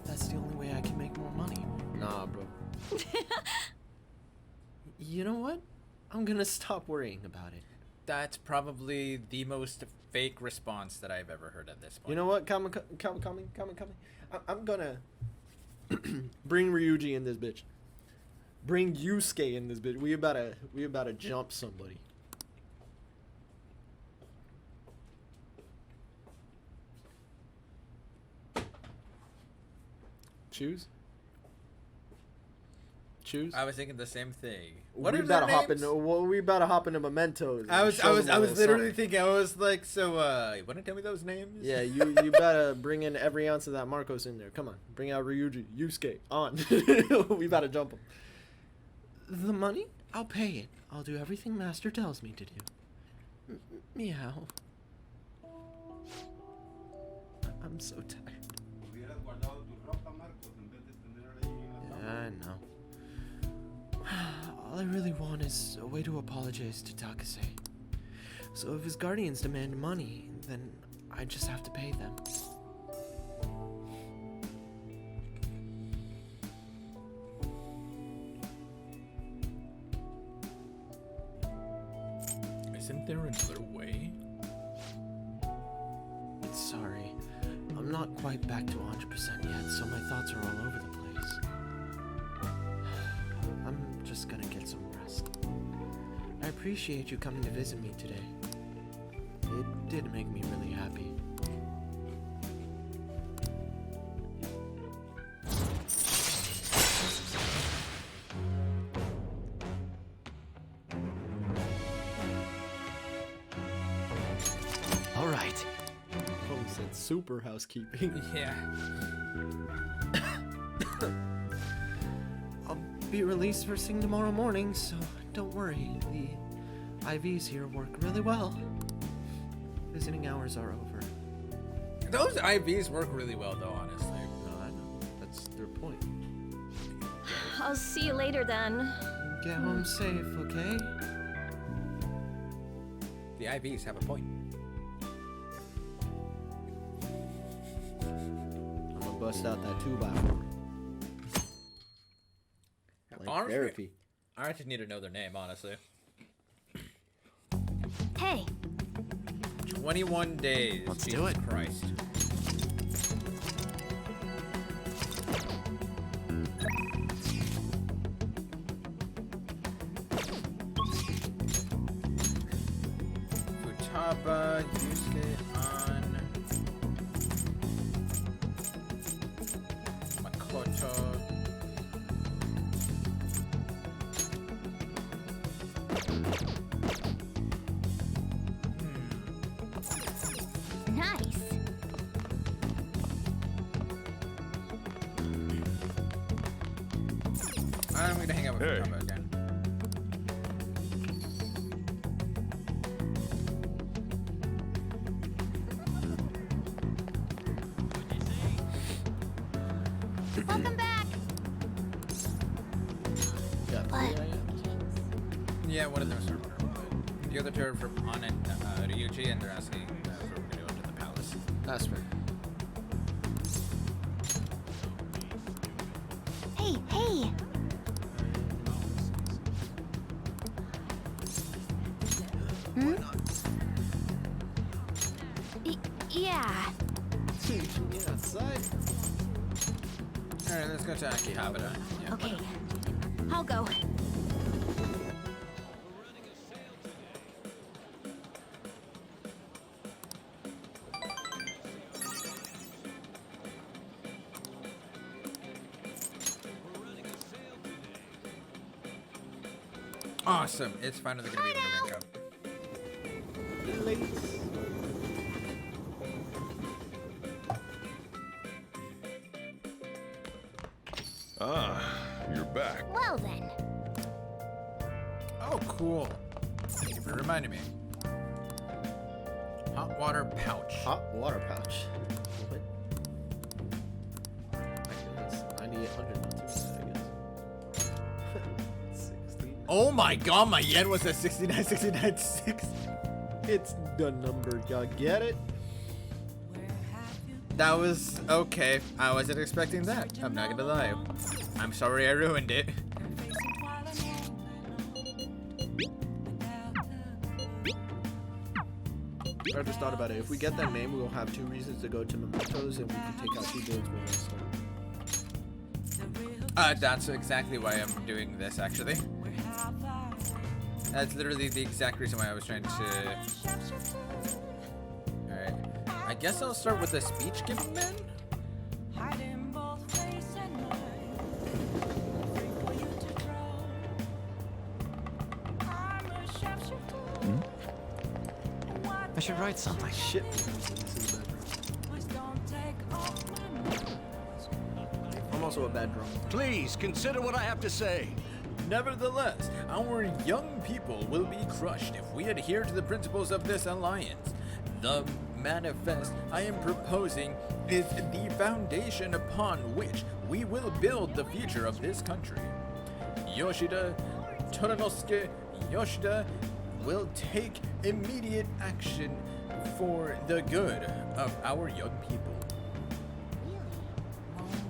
That's the only way I can make more money. Nah, bro. You know what? I'm gonna stop worrying about it. That's probably the most fake response that I've ever heard at this point. You know what? Come. I'm gonna bring Ryuji in this bitch. Bring Yusuke in this bitch. We about to jump somebody. Choose. I was thinking the same thing. What we about to hop into? We about to hop into Mementos. I was literally thinking. I was like, so you want to tell me those names? Yeah, you better bring in every ounce of that Marcos in there. Come on, bring out Ryuji, Yusuke, on. We about to jump him. The money? I'll pay it. I'll do everything Master tells me to do. Meow. I'm so tired. Yeah, I know. All I really want is a way to apologize to Takase. So if his guardians demand money, then I just have to pay them. Isn't there another way? Sorry, I'm not quite back to 100% yet, so my thoughts are all over the place. I'm just gonna get some rest. I appreciate you coming to visit me today. It did make me really happy. All right. Probably said super housekeeping. Yeah. I'll be released first thing tomorrow morning, so don't worry. The IVs here work really well. Visiting hours are over. Those IVs work really well, though, honestly. No, I know. That's their point. I'll see you later then. Get home safe, okay? The IVs have a point. I'm gonna bust out that 2x4. Like Honestly, therapy. I just need to know their name, honestly. Hey. 21 days. Let's Jesus do it. Christ. Futaba, Yusuke on Makoto. Nice. I'm gonna hang out with Hey. Futaba again. Welcome back. What? Yeah, one of them are but the other two are from On and Ryuji, and they're asking if we're gonna go to the palace. That's fair. Hey, hey. Hmm? Yeah. Yeah, outside. Alright, let's go to Akihabara. Yeah. Okay. I'll go. Awesome. It's finally gonna be able to rank up. Ah, you're back. Well then. Oh, cool. Thank you for reminding me. Hot water pouch. Hot water pouch. What? That's 9,800, not too bad, I guess. 60. Oh my god, my yen was at 69.6. It's the number, y'all get it? That was okay. I wasn't expecting that. I'm not gonna lie. I'm sorry I ruined it. I just thought about it. If we get that name, we'll have 2 reasons to go to Mementos, and we can take out 2 builds with us. That's exactly why I'm doing this, actually. That's literally the exact reason why I was trying to... Alright. I guess I'll start with the speech giving man? I should write something. Shit. I'm also a bad drummer. Please consider what I have to say. Nevertheless, our young people will be crushed if we adhere to the principles of this alliance. The manifest I am proposing is the foundation upon which we will build the future of this country. Yoshida, Toranosuke, Yoshida will take immediate action for the good of our young people.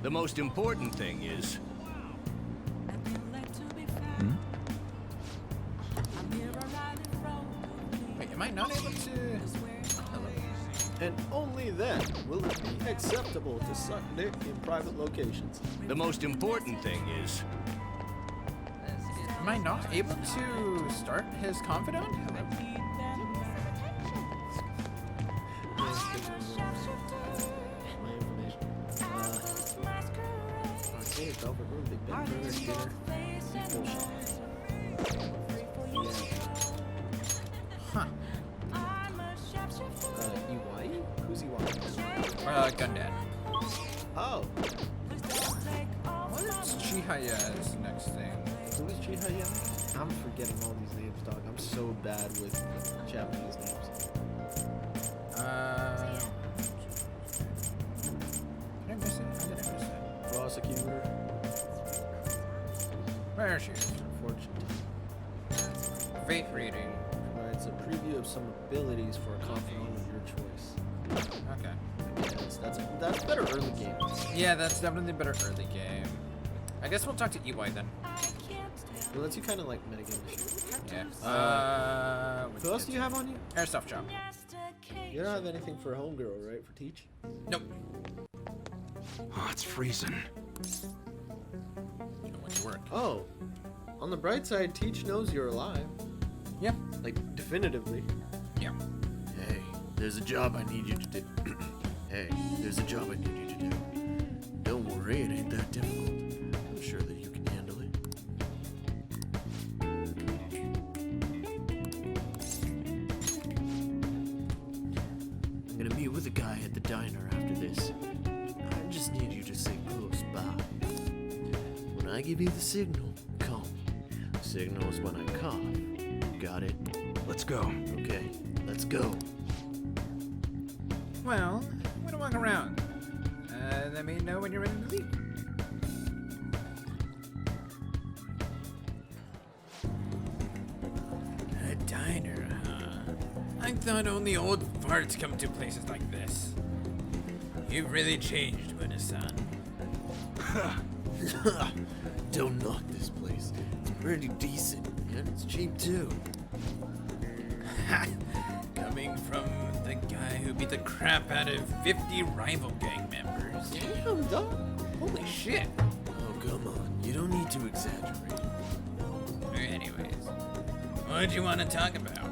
The most important thing is Am I not able to? Hello. And only then will it be acceptable to suck dick in private locations. The most important thing is... Am I not able to start his confidant? Hello. Okay, Velvet Room, Big Ben Burger, dinner, bullshit. Huh. EY? Who's EY? Gundad. Oh. What's Chihaya's next thing? Who is Chihaya? I'm forgetting all these names, dog. I'm so bad with Japanese names. Did I miss it? How did I miss it? Prosecutor. Where is she? Unfortunate. Fate reading. Provides a preview of some abilities for a confidant of your choice. Okay. Yes, that's better early game. Yeah, that's definitely better early game. I guess we'll talk to EY then. It lets you kind of like metagame the shit. Yeah. Who else do you have on you? Airsoft job. You don't have anything for a homegirl, right? For Teach? Nope. Oh, it's freezing. You don't want to work. Oh. On the bright side, Teach knows you're alive. Yeah. Like, definitively. Yeah. Hey, there's a job I need you to do. Hey, there's a job I need you to do. Don't worry, it ain't that difficult. I'm sure that you can handle it. I'm gonna meet with a guy at the diner after this. I just need you to stay close by. When I give you the signal, call me. The signal is when I cough. Got it? Let's go. Okay, let's go. Well, I'm gonna walk around. Let me know when you're ready to leave. A diner, huh? I thought only old farts come to places like this. You've really changed, Buddha-san. Don't knock this place. It's pretty decent, and it's cheap too. Coming from the guy who beat the crap out of 50 rival gang members. Damn, dog. Holy shit. Oh, come on. You don't need to exaggerate. Anyways, what do you want to talk about?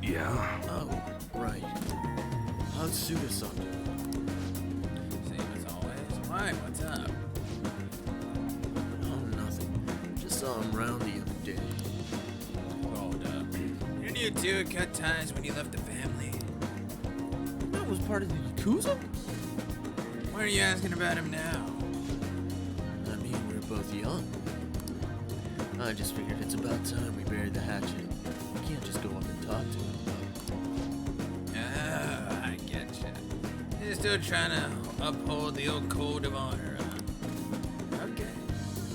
Yeah? Oh, right. How'd Suda-san do? Same as always. Why? What's up? Oh, nothing. Just saw him round the other day. Hold up. Didn't you two cut ties when you left the family? That was part of the Yakuza? Why are you asking about him now? I mean, we were both young. I just figured it's about time we buried the hatchet. We can't just go up and talk to him. Oh, I get you. You're still trying to uphold the old code of honor, huh? Okay.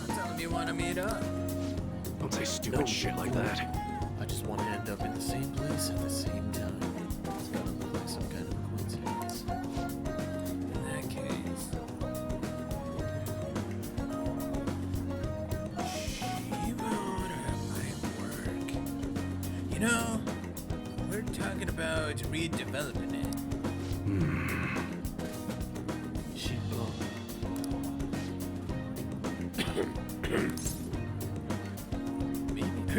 I'll tell him you want to meet up. Don't say stupid shit like that. I just want to end up in the same place at the same time. It's gotta look like some kind of coincidence. In that case... Shimura might work. You know, we're talking about redeveloping it.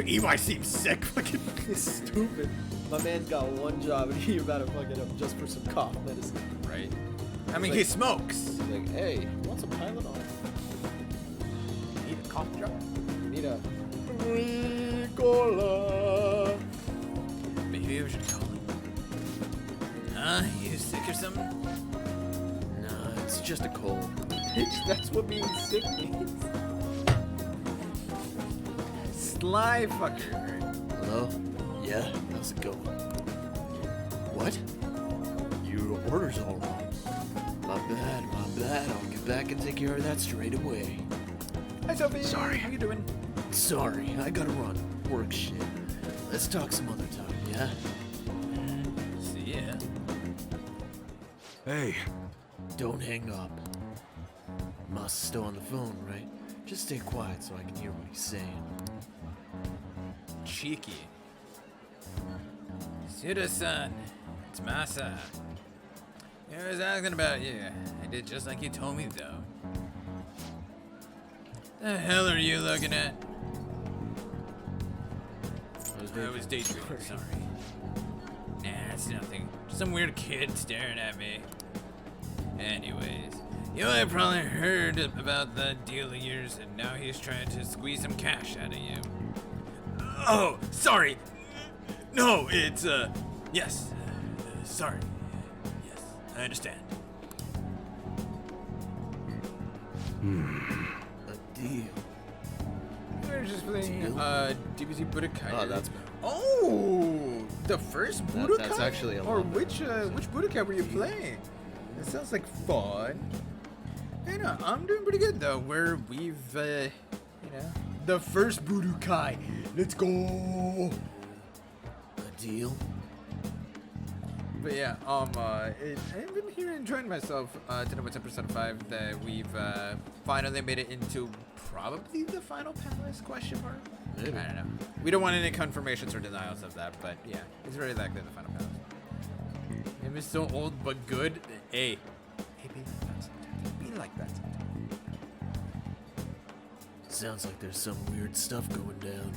EY seems sick. Fucking stupid. My man's got one job and he about to fuck it up just for some cough medicine. Right. I mean, he smokes. He's like, hey, you want some Tylenol? Need a cough drop? Need a Ricola. Maybe we should call him. Huh? You sick or something? Nah, it's just a cold. That's what being sick means. Sly fucker. Hello? Yeah, how's it going? What? Your order's all wrong. My bad. I'll get back and take care of that straight away. Hi, Sophie. Sorry. How you doing? Sorry, I gotta run. Work shit. Let's talk some other time, yeah? See ya. Hey. Don't hang up. Moss is still on the phone, right? Just stay quiet so I can hear what he's saying. Cheeky. Suda-san, it's Masa. I was asking about you. I did just like you told me, though. The hell are you looking at? I was daydreaming, sorry. Nah, it's nothing. Some weird kid staring at me. Anyways, you have probably heard about that deal of yours, and now he's trying to squeeze some cash out of you. Oh, sorry. No, it's, yes. Sorry. Yes, I understand. A deal. We're just playing, DBZ Budokai. Oh, that's... Oh, the first Budokai? That's actually a Or lot which Budokai were you playing? That sounds like fun. Hey, no, I'm doing pretty good though. We've, you know, the first Budokai. Let's go. A deal. But yeah, I've been here enjoying myself. To know what's episode 5 that we've finally made it into probably the final palace? Question mark. Maybe. I don't know. We don't want any confirmations or denials of that, but yeah, it's very likely the final palace. It was so old but good. Hey, be like that sometimes. Be like that sometimes. Sounds like there's some weird stuff going down.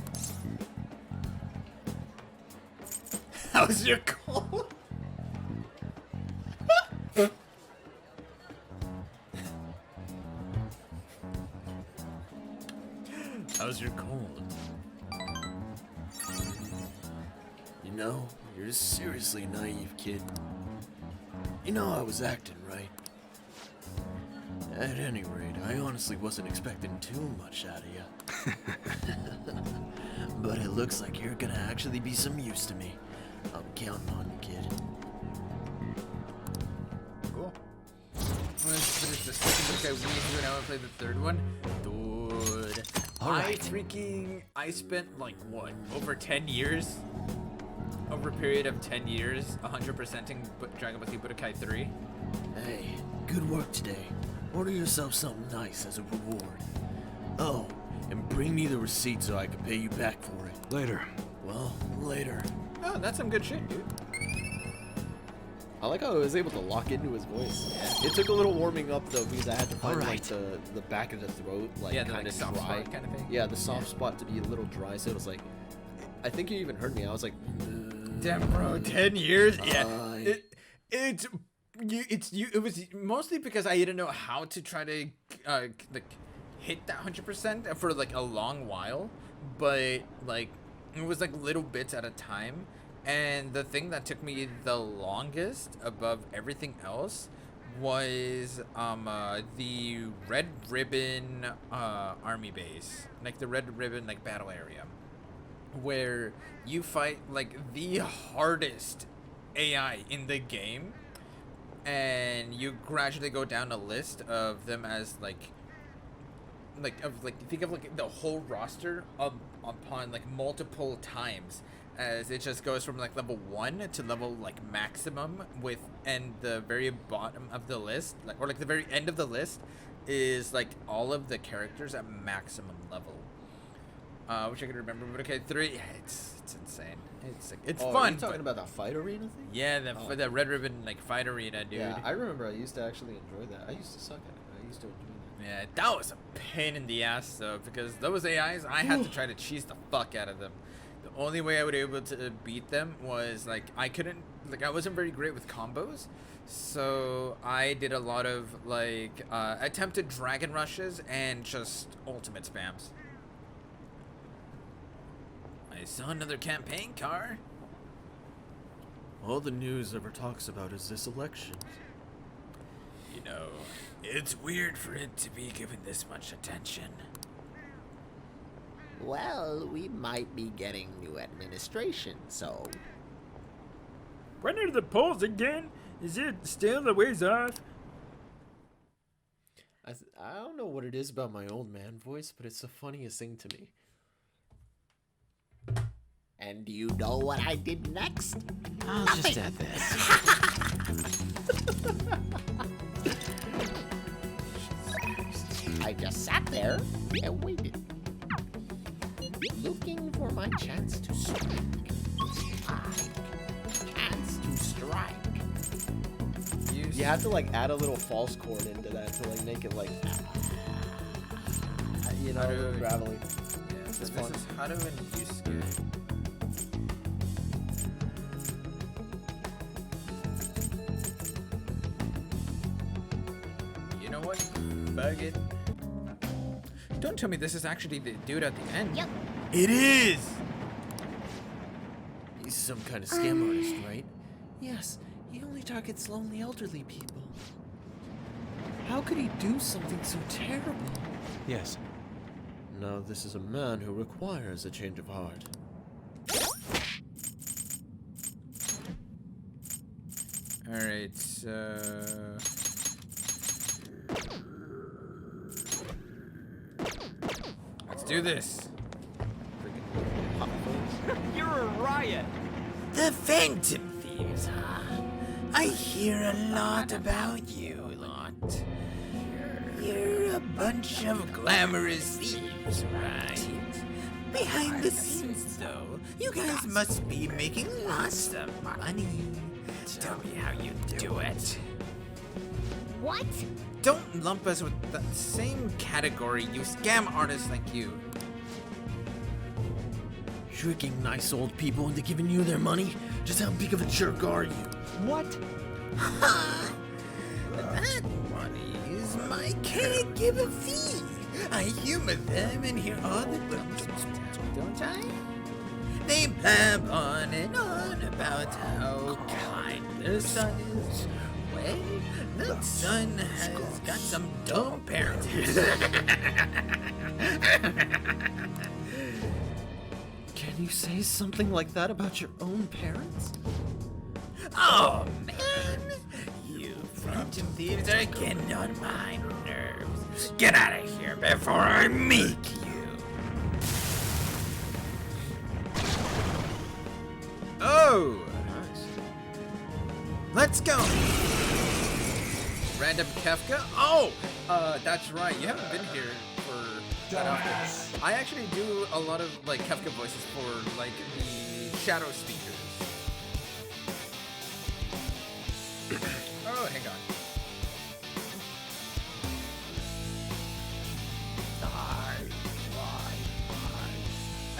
How's your cold? How's your cold? You know, you're a seriously naive kid. You know I was acting, right? At any rate, I honestly wasn't expecting too much out of you. But it looks like you're gonna actually be some use to me. I'm counting on you, kid. Cool. Let's finish the second book I went through and now I play the third one. Dude. I spent like what, over 10 years? Over a period of 10 years, 100%ing Dragon Ball Z Budokai 3. Hey, good work today. Order yourself something nice as a reward. Oh, and bring me the receipt so I can pay you back for it. Later. Well, later. Oh, that's some good shit, dude. I like how I was able to lock into his voice. It took a little warming up though because I had to find like the back of the throat like kind of soft dry spot kind of thing. Yeah, the soft spot to be a little dry. So it was like, I think you even heard me. I was like, damn bro, 10 years. Yeah, it was mostly because I didn't know how to try to like hit that 100% for like a long while, but like it was like little bits at a time. And the thing that took me the longest above everything else was the Red Ribbon army base, like the Red Ribbon like battle area, where you fight like the hardest AI in the game, and you gradually go down a list of them as think of like the whole roster upon like multiple times, as it just goes from like level 1 to level like maximum with, and the very bottom of the list, like, or like the very end of the list is like all of the characters at maximum level. Which I can remember, but okay, 3, yeah, it's insane. It's fun. Are you talking about that fight arena thing? Yeah, the Red Ribbon like fight arena, dude. Yeah, I remember I used to actually enjoy that. I used to suck at it. I used to enjoy that. Yeah, that was a pain in the ass though, because those AIs, I had to try to cheese the fuck out of them. The only way I would be able to beat them was like I wasn't very great with combos, so I did a lot of like attempted dragon rushes and just ultimate spams. I saw another campaign car. All the news ever talks about is this election. You know, it's weird for it to be given this much attention. Well, we might be getting new administration, so... When are the polls again? Is it still a ways off? I don't know what it is about my old man voice, but it's the funniest thing to me. And do you know what I did next? I'll just add this. I just sat there and waited, looking for my chance to speak. You have to like add a little false chord into that to like make it like, you know, a little gravelly. Yeah, so It's this fun. is how to induce good. You know what? Bug it. Don't tell me this is actually the dude at the end. Yep. It is! He's some kind of scam artist, right? Yes, he only targets lonely elderly people. How could he do something so terrible? Yes. Now this is a man who requires a change of heart. Alright, so... let's do this. You're a riot. The Phantom Thieves, huh? I hear a lot about you lot. You're a bunch of glamorous thieves, right? Behind the scenes, though, you guys must be making lots of money. Tell me how you do it. What? Don't lump us with the same category, you scam artists like you. Tricking nice old people into giving you their money? Just how big of a jerk are you? What? That money is my caregiver fee. I humor them and hear all the dumb stuff, don't I? They blab on and on about how kind their son is. Well, that son has got some dumb parents. Can you say something like that about your own parents? Oh, man! You Phantom Thieves are getting on my nerves. Get out of here before I make you. Oh! Let's go! Random Kefka? Oh! That's right, you haven't been here for that often. I actually do a lot of, like, Kefka voices for, like, the shadow speakers. Oh, hang on.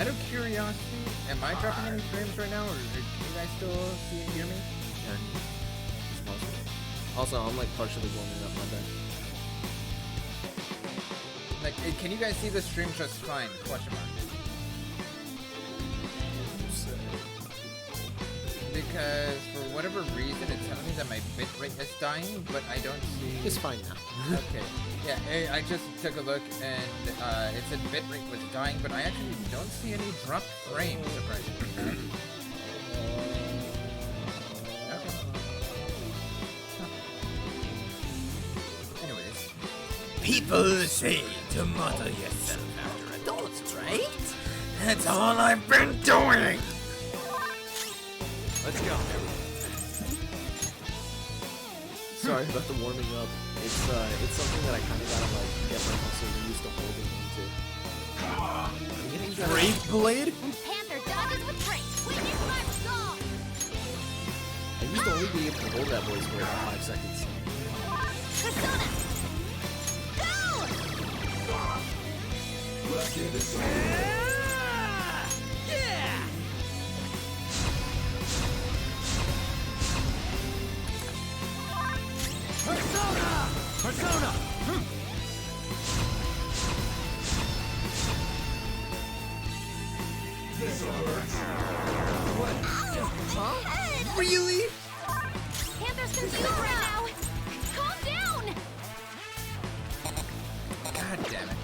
Out of curiosity, am I dropping any frames right now, or can you guys still see and hear me? Yeah. It's possible. Also, I'm like partially warming up my bed. Like, can you guys see the stream just fine? Question mark. Because for whatever reason, it's telling me that my bitrate is dying, but I don't see. It's fine now. Okay. Yeah, I just took a look and it said bitrate was dying, but I actually don't see any dropped frames, surprisingly. Okay. Anyways. People say to model yourself after adults, right? That's all I've been doing. Let's go. Sorry about the warming up. It's something that I kind of gotta like get my muscle used to holding into. Brave Blade? Panther dodges with brakes. Witness my resolve. I used to only be able to hold that voice for about 5 seconds. Persona. Go! Let's get this on. Yeah! Persona! Persona! This hurts. What? Huh? Really? Panther's confused right now. Calm down. God damn it.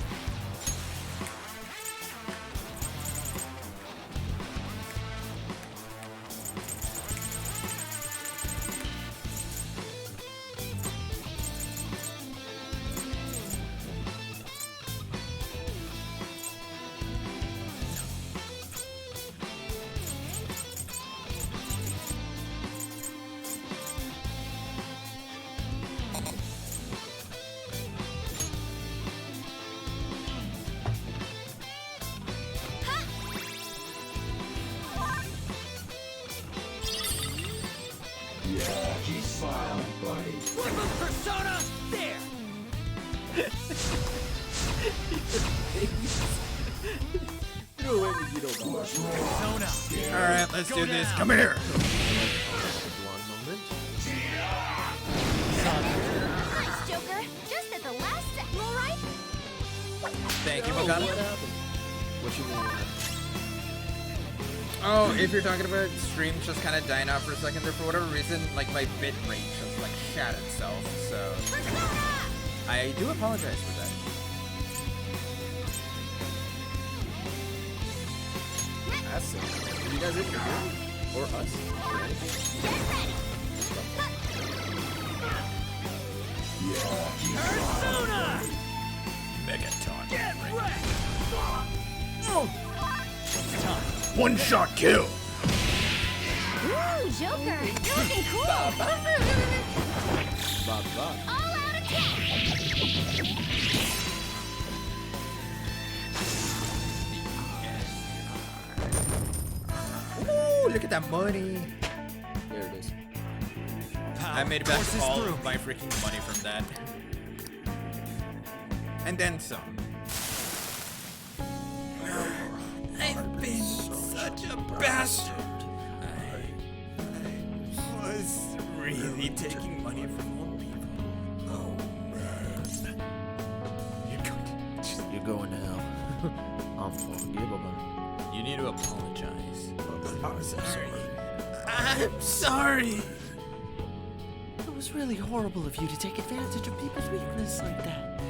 Persona! There! Alright, let's do this. Come here. Nice, Joker. Just at the last second, all right? Thank you, Morgana. What you mean? Oh, if you're talking about streams just kind of dying out for a second there for whatever reason, like my bit rate just like shat itself, so I do apologize for that. That's it. Are you guys in here? Or us? Persona! Megaton. Get wrecked! One shot kill. Ooh, Joker. You're looking cool. Bob. All out attack. Ooh, look at that money. There it is. I made back all of my freaking money from that. And then some. I've been such a bastard. I was really taking money from old people. Oh, man. You're going to hell. Unforgivable. You need to apologize. I'm sorry. I'm sorry. It was really horrible of you to take advantage of people's weakness like that.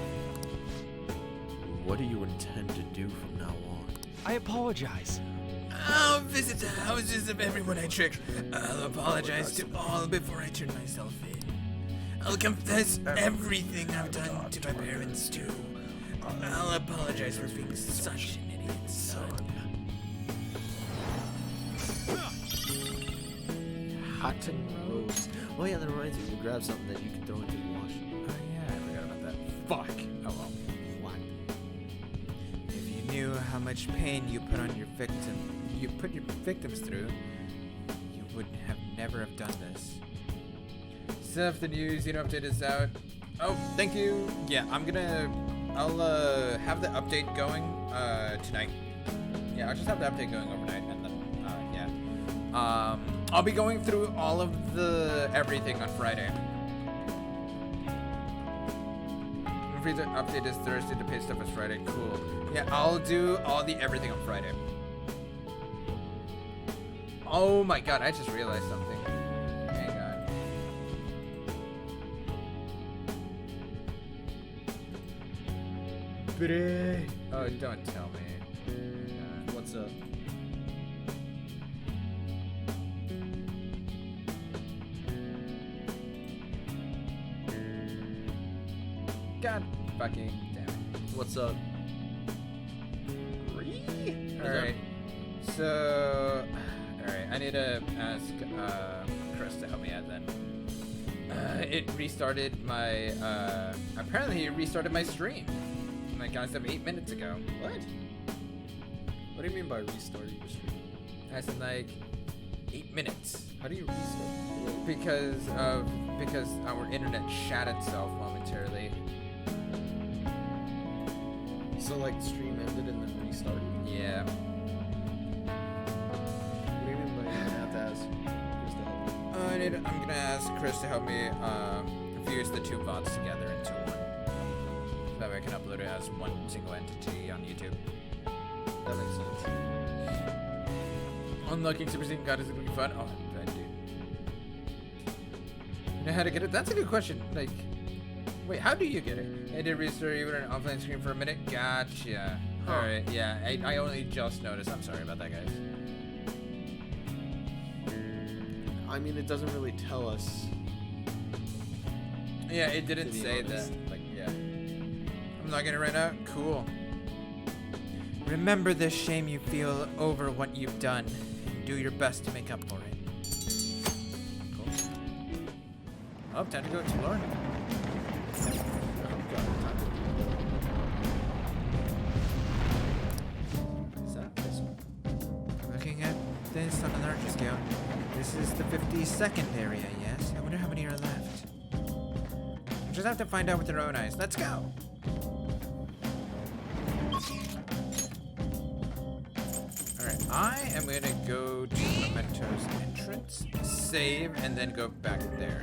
What do you intend to do from now on? I apologize. I'll visit the houses of everyone I tricked. I'll apologize to all before I turn myself in. I'll confess everything I've done to my parents too. I'll apologize for being such an idiot son. Hot roast. Oh yeah, that reminds me. You grab something that you can throw into the wash. Oh yeah, I forgot about that. Fuck. Oh well. What? If you knew how much pain you put your victims through, you would have never have done this. Stuff the news, you don't update us out. Oh, thank you. Yeah, I'll have the update going tonight. Yeah, I'll just have the update going overnight, and then yeah. I'll be going through all of the everything on Friday. If the update is Thursday, the pay stuff is Friday. Cool. Yeah, I'll do all the everything on Friday. Oh my god, I just realized something. Hang on. Oh, don't tell me. What's up? God fucking damn it. What's up? Alright. So, alright, I need to ask Chris to help me out then. It restarted my, apparently it restarted my stream. Like I said 8 minutes ago. What? What do you mean by restarting your stream? As in like 8 minutes. How do you restart? Because our internet shat itself momentarily. So like stream ended and then restarted? Yeah. What do you mean by you have to ask Chris to help you? I'm gonna ask Chris to help me fuse the two VODs together into one. So that way I can upload it as one single entity on YouTube. That makes sense. Unlocking Super Saiyan God is looking fun. Oh, I do. You know how to get it? That's a good question. Like, wait, how do you get it? I did restart you with an offline screen for a minute. Gotcha. Huh. Alright, yeah, I only just noticed. I'm sorry about that, guys. I mean, it doesn't really tell us. Yeah, it didn't say that. Like, yeah. I'm logging it right now. Cool. Remember the shame you feel over what you've done, and do your best to make up for it. Cool. Oh, time to go explore. Is that this one? Looking at this on a larger scale, this is the 52nd area, yes? I wonder how many are left. just have to find out with their own eyes. Let's go. Alright, I am gonna go to Memento's entrance, save, and then go back there.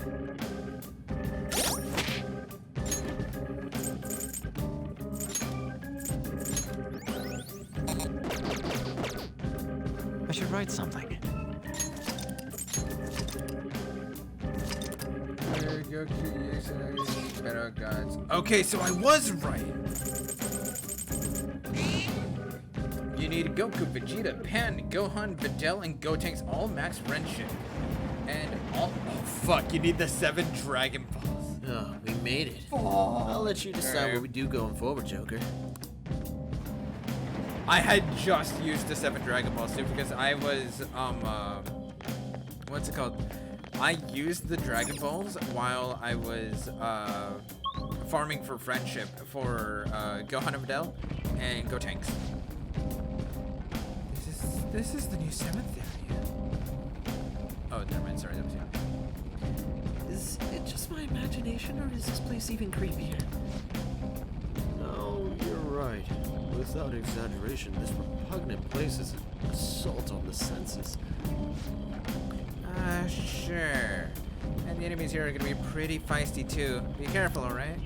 I should write something. Okay, so I was right. You need Goku, Vegeta, Pan, Gohan, Videl, and Gotenks all max friendship. And all— oh fuck, you need the 7 Dragon Balls. Oh, we made it. Oh. I'll let you decide what we do going forward, Joker. I had just used the 7 Dragon Balls too because I was, what's it called? I used the Dragon Balls while I was, farming for friendship for, Gohan and Videl and Gotenks. This is the new 7th area. Oh, never mind, sorry, that was you. Is it just my imagination, or is this place even creepier? No, you're right. Without exaggeration, this repugnant place is an assault on the senses. Sure. And the enemies here are gonna be pretty feisty too. Be careful, alright?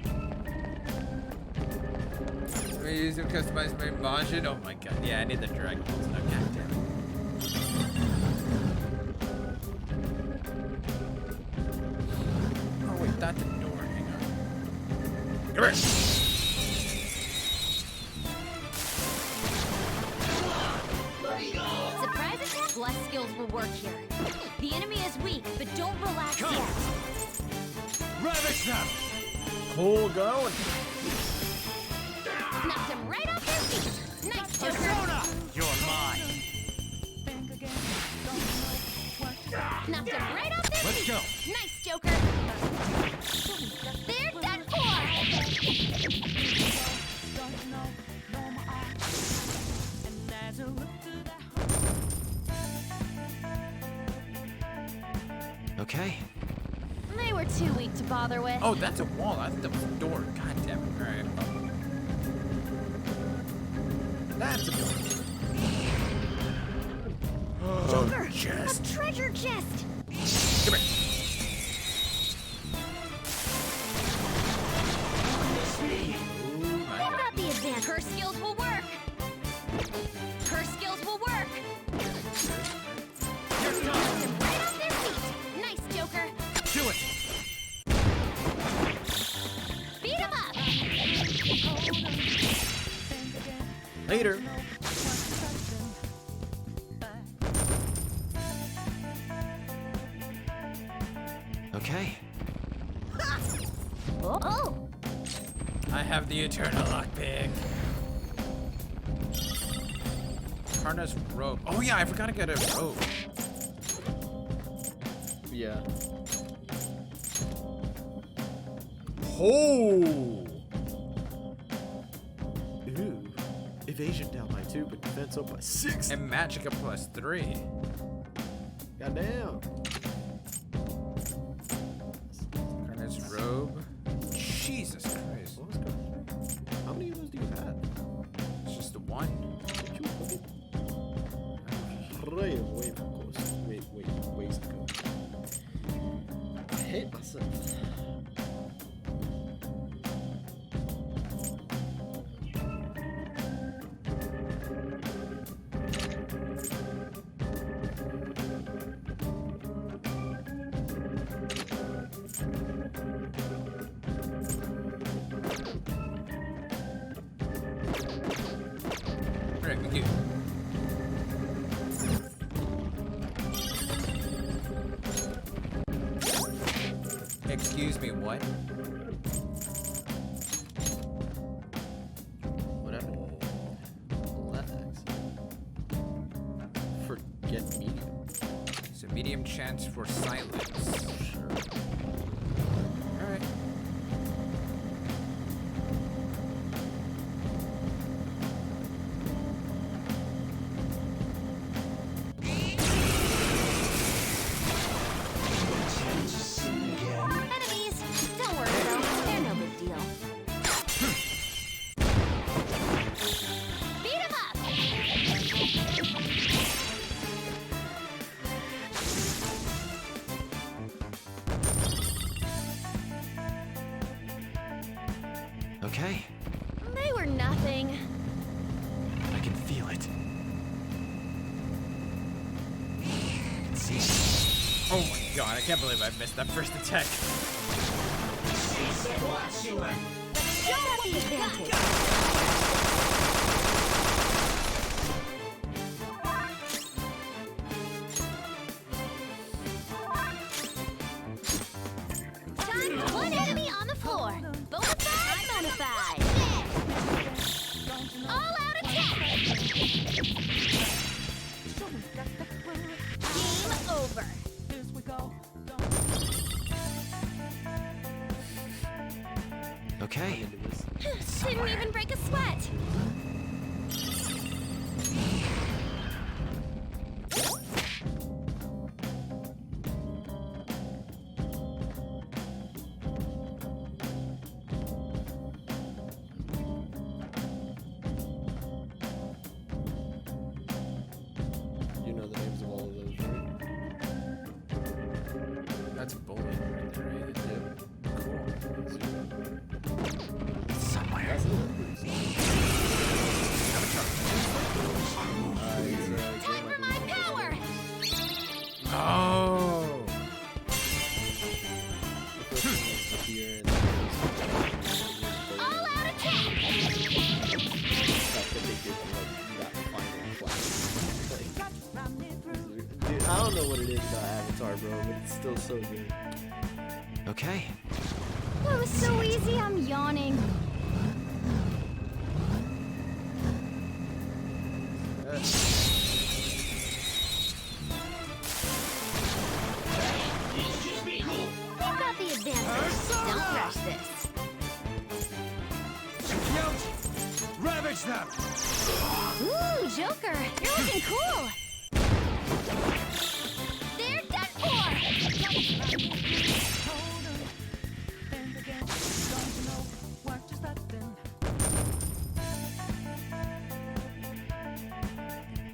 We use to customize my Majin. Oh my god, yeah, I need the Dragon Balls now. God damn it. Oh wait, that's a door. Hang on. Come here. Surprise attack? Bless skills will work here. The enemy is weak, but don't relax yet. Ravage them! Cool going. Knocked him right off their feet. Nice, Joker. Persona! You're mine. Knocked him right off their Let's feet. go. Nice, Joker. They're done Okay. They were too weak to bother with. Oh, that's a wall. I thought that was a door. God damn it. Alright. That's a door. Joker, chest. a treasure chest. Come here. I've got the advance. Her skills will work. Her skills will work. Knocked him right off their feet. Nice, Joker. Do it! Beat him up. Later. Okay. Oh. I have the eternal lockpick. Karna's robe. Oh yeah, I forgot to get a robe. Yeah. Oh! Ooh. Evasion down by 2, but defense up by 6. And magic up +3. Goddamn. Karna's robe. Jesus Christ. What was going on? How many of those do you have? It's just the one. Right away from course. Wait, ways to go. I hate myself. Alright, we do. Excuse me, what? What happened? Left X. Forget medium. So medium chance for silence. Sure. Alright. Enemies. Don't worry, though. They're Okay, They were nothing. I can feel it. Oh my god, I can't believe I missed that first attack. You got the advantage. One enemy on the floor. Bonafide, bonafide. All out attack. Game over. Okay. Didn't even break a sweat. You know the names of all of those, right? That's bullying right there, right? Yep. Cool. Somewhere. Time for my power. Oh. All out attack. Dude, I don't know what it is about Avatar, bro, but it's still so good. Okay. That was so easy, I'm yawning. You got the advantage. Don't rush this. Ravage them! Ooh, Joker, you're looking cool. They're done for.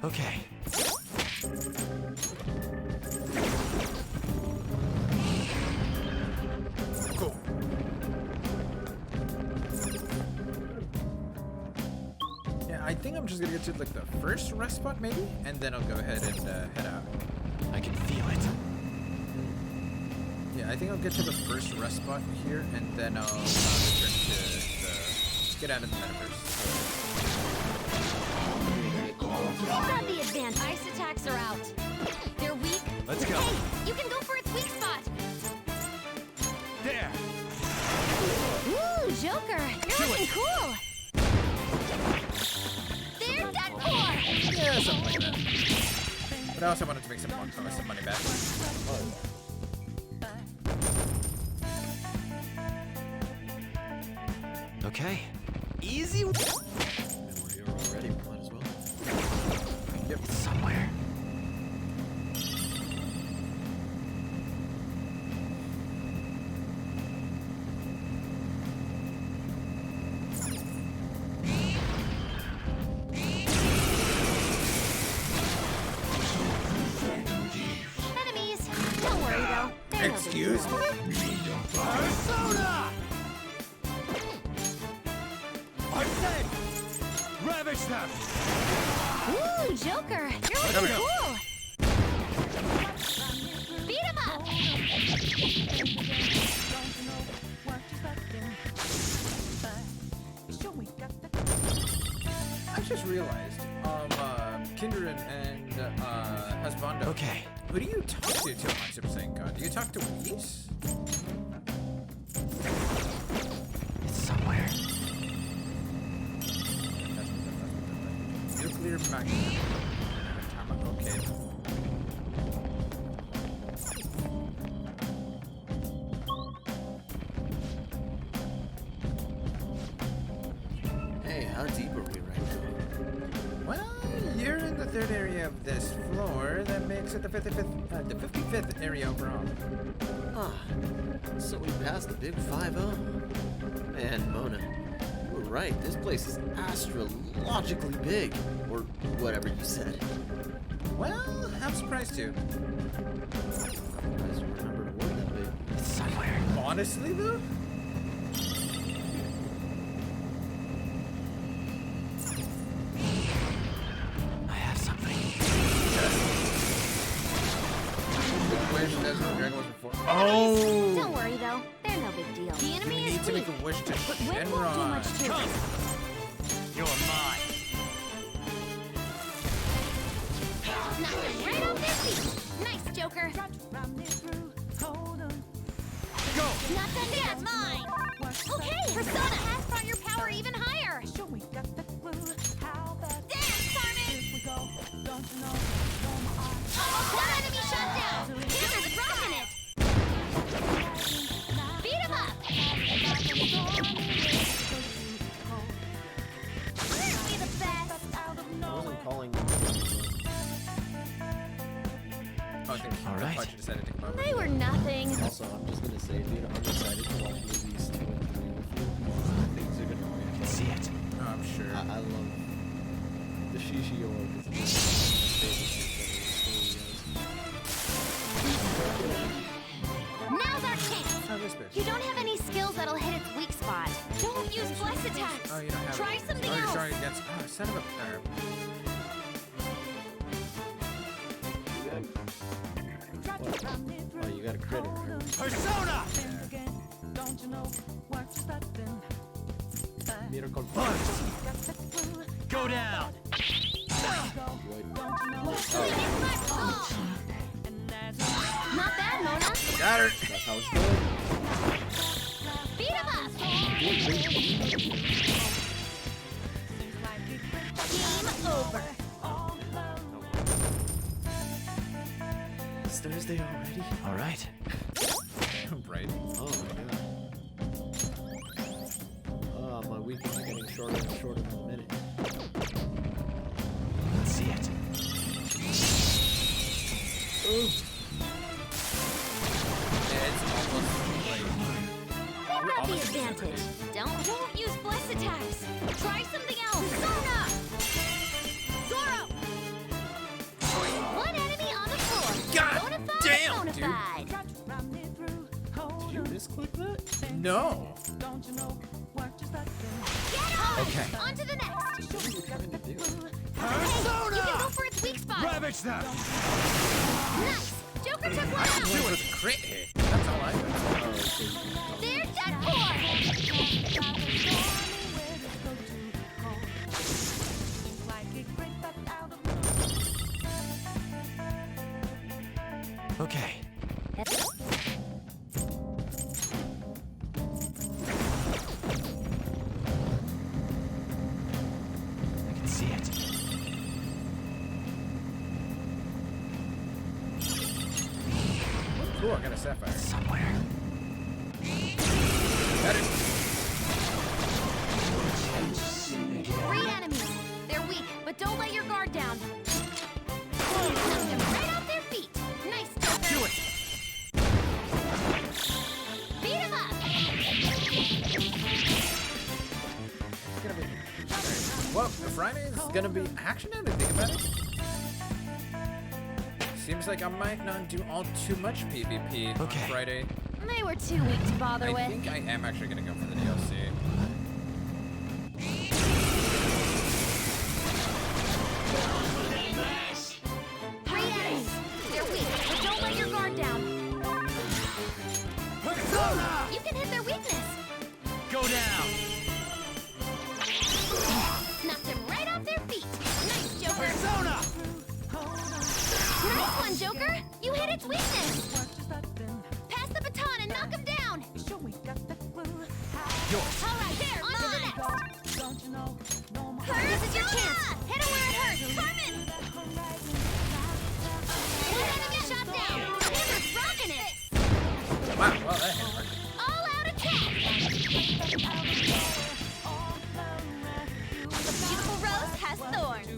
Okay. Cool. Yeah, I think I'm just gonna get to like the first rest spot maybe, and then I'll go ahead and head out. I can feel it. Yeah, I think I'll get to the first rest spot here, and then I'll return to get out of the metaverse. You got the advantage. Ice attacks are out. They're weak. Let's go. Hey, you can go for its weak spot. There! Ooh, Joker, you're looking cool. They're done for. Yeah, something like that. But I also wanted to make some money back. Okay. Easy. We're here already. Might as well. Yep. It's somewhere. Enemies. Don't worry though. They're no big Excuse deal. me? Persona! I said, ravage them! Ooh, Joker, you're looking cool. Beat him up. I just realized, Kindred and Husbando. Okay. Who do you talk to on Super Saiyan God? Do you talk to Whis? It's somewhere. Nuclear magnet. Okay. Hey, how deep are we right now? Well, you're in the third area of this floor. That makes it the 55th area overall. Ah, so we passed the big 5-0. Man, Mona, you were right. This place is astrologically big, or whatever you said. Well, I'm surprised too. I just remembered a word that big. It's somewhere. Honestly, though, wish that's what Dragon was before. Don't worry though, they're no big deal. The You enemy need is to weak, make a wish to but wind won't do Shenron. much to it. You're mine. Knock them right off their feet. Nice, Joker. Go! Not done yet. Mine. Okay, Persona has brought your power even higher. Dance, Carmen. One enemy shot down. Joker's rocking it. Beat him up. Aren't we the best? I wasn't calling. Oh, I think All right. I decided to come over. They were nothing. Also, I'm just gonna say, dude, I'm excited to watch movies 2 and 3 with you. Things are gonna be. I can see it. Oh, I'm sure. I love the Shishi org. It's my Now's our chance. Oh, this bitch. You don't have any skills that'll hit its weak spot. Don't use bless attacks. Oh, you don't have Try it. something Oh, you're else. starting against. Oh, son of a. Oh, you got a critter. Persona! Miracle Go down! Not bad, Mona. Got her. That's how it's going. Beat him up. Game over. It's Thursday already. All right. Right. Oh my god. Oh, my weekends are getting shorter and shorter by the minute. Let's see it. Ooh. It's almost like. We've got the advantage. Don't use bless attacks. Try something else. Persona. Zoro. One enemy on the floor. God Bonafide, damn, bonafide. Did you misclick that? No. Get on. Okay. On to the next. Persona! You can go for its weak spot. Ravage them! Nice. Joker took one I out. went for the crit hit. That's all I know. There's that four. Okay. I can see it. Cool, I got a sapphire. Somewhere. Got it. 3 enemies. They're weak, but don't let your guard down. Knock them right off their feet. Nice, Joker. Do it! Beat him up. Well, Friday is gonna be action now to think about it. Seems like I might not do all too much PvP on Friday. They were too weak to bother I with. think I am actually gonna go for the DLC. Three enemies. They're weak, but don't let your guard down. Persona! You can hit their weakness. Go down! Knock them right off their feet. Nice, Joker. Persona! Nice one, Joker. You hit its weakness. Pass the baton and knock him down. Yours. All right, there. On to the next. This is your chance. Hit him where it hurts. Carmen. One enemy shot down. Hammer's rocking it. Wow, well that hit hard. All out attack. The beautiful rose has thorns.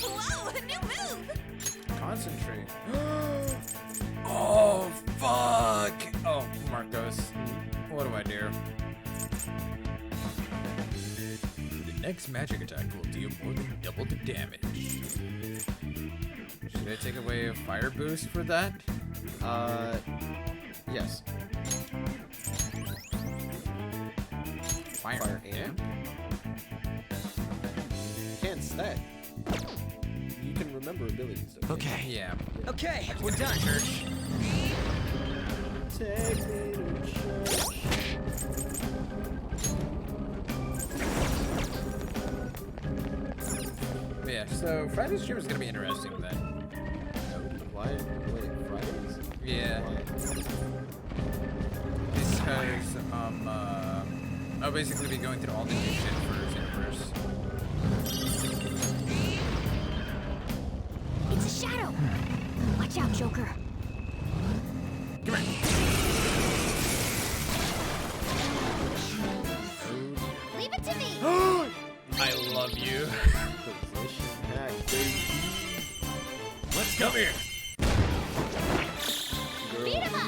Whoa, a new move. Concentrate. Oh, fuck. Oh, Marcos. What do I do? The next magic attack will deal more than double the damage. Should I take away a fire boost for that? Yes. Fire amp? that? You can remember abilities. Okay. Yeah. Okay, we're done. Take me to church. Yeah, so Friday's stream is gonna be interesting then. Why? Wait, Fridays? Yeah. Why? Because, I'll basically be going through all the new shit for Universe. It's a shadow! Watch out, Joker. Come here. Leave it to me! I love you. Position hack, baby. Let's come here. Beat him up!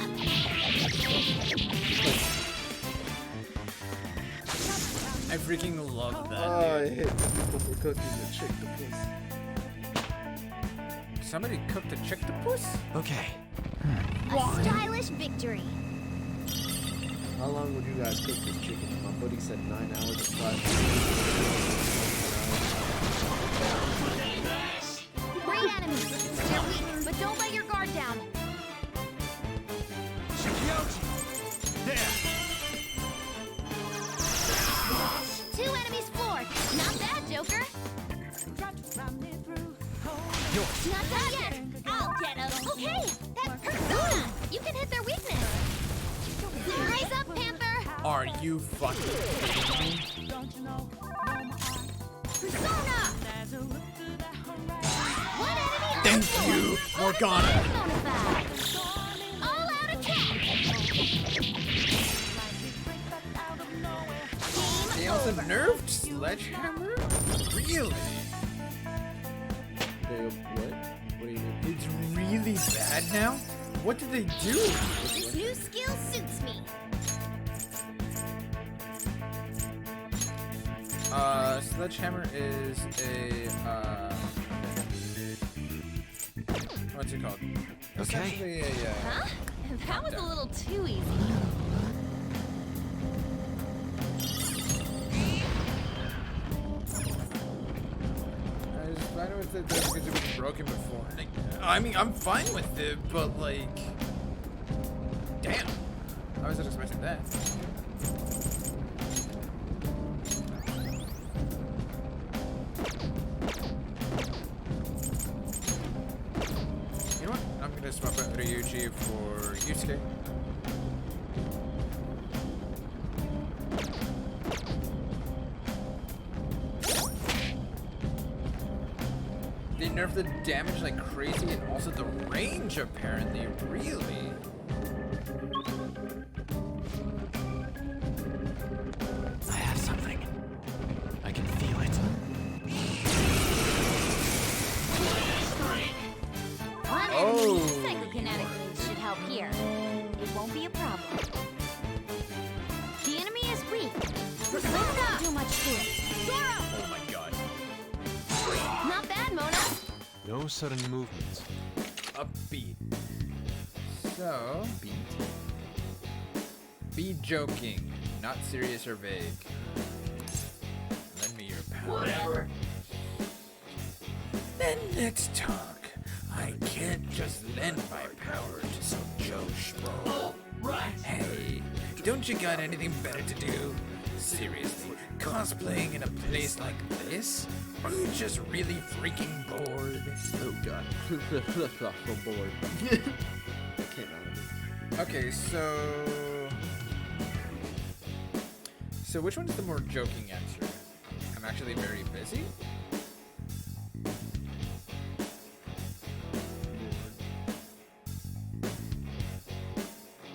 I freaking love that, Oh, I hate people for cooking the chick the puss. Somebody cooked a chick to puss? Okay. A stylish victory. How long would you guys cook this chicken? My buddy said 9 hours of flash. Great enemies. They're weak, but don't let your guard down. There. 2 enemies floored. Not bad, Joker. Not done yet. I'll get him. Okay, that's Persona. You can hit their weakness. Rise up, Panther. Are you fucking kidding me? Persona. One enemy on Thank the floor. you, Morgana. Bonafide. All out attack. They also nerfed Sledgehammer? Really? What? What do you mean? It's really bad now? What did they do? This new skill suits me. Sledgehammer is a, what's it called? Essentially a, Huh? That was a little too easy. I know it's because it was broken before. Like, I mean, I'm fine with it, but like, damn, I wasn't expecting that. You know what? I'm gonna swap out Ryuji for Yusuke. They nerfed the damage like crazy and also the range apparently, really. I have something. I can feel it. One enemy psychokinetic moves should help here. It won't be a problem. The enemy is weak. Persona don't do much to it. Zoro! Oh my god. Not bad, Mona. No sudden movements. Upbeat. So, be joking, not serious or vague. Lend me your power. Whatever. Then let's talk. I can't just lend my power to some Joe Schmo. Oh, right. Hey, don't you got anything better to do? Seriously, cosplaying in a place like this? Are you just really freaking bored? Oh god. So bored. That came out of me. Okay, so which one is the more joking answer? I'm actually very busy?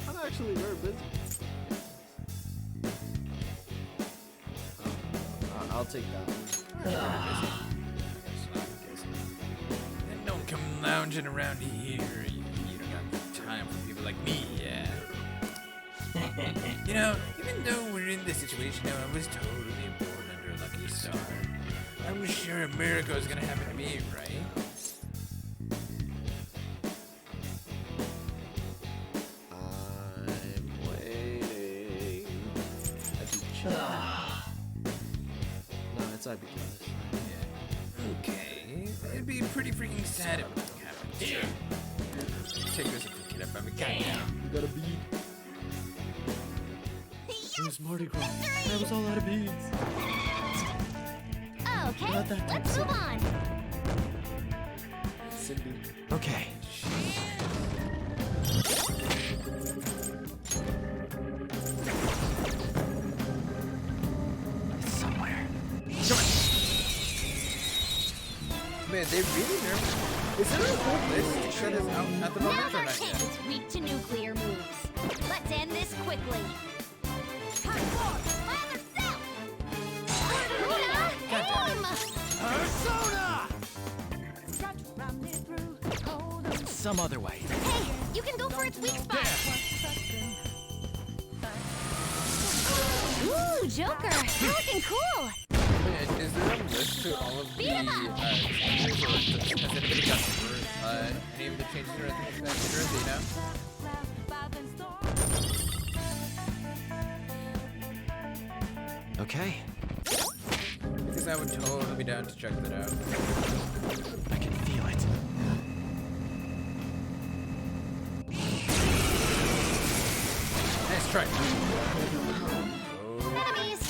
I'm actually very busy. I'll take that one. Then don't come lounging around here. You don't got time for people like me, yeah. You know, even though we're in this situation now, I was totally born under a lucky star. I'm sure a miracle is gonna happen to me, right? I'm waiting. I do check. No, it's IBK. Okay, it'd be pretty freaking sad if nothing happened. Here. Take this and pick it up. I'm a cat now. You got a bead. Yes! It was Mardi Gras. I was all out of beads. Okay, Not that let's move on. Cindy. Okay. It's somewhere. Man, they really nerfed. Is there a whole list that is out at the moment Now's or our not yet? chance, weak to nuclear moves. Let's end this quickly. Some other way. Hey, you can go for its weak spot. Ooh, Joker, you're looking cool. Man, is there a list to all of the Beat 'em up. changes, or has anybody got any of the changes or anything like that? You know? Okay. Because I would totally be down to check that out. I can feel it. Nice try. Enemies!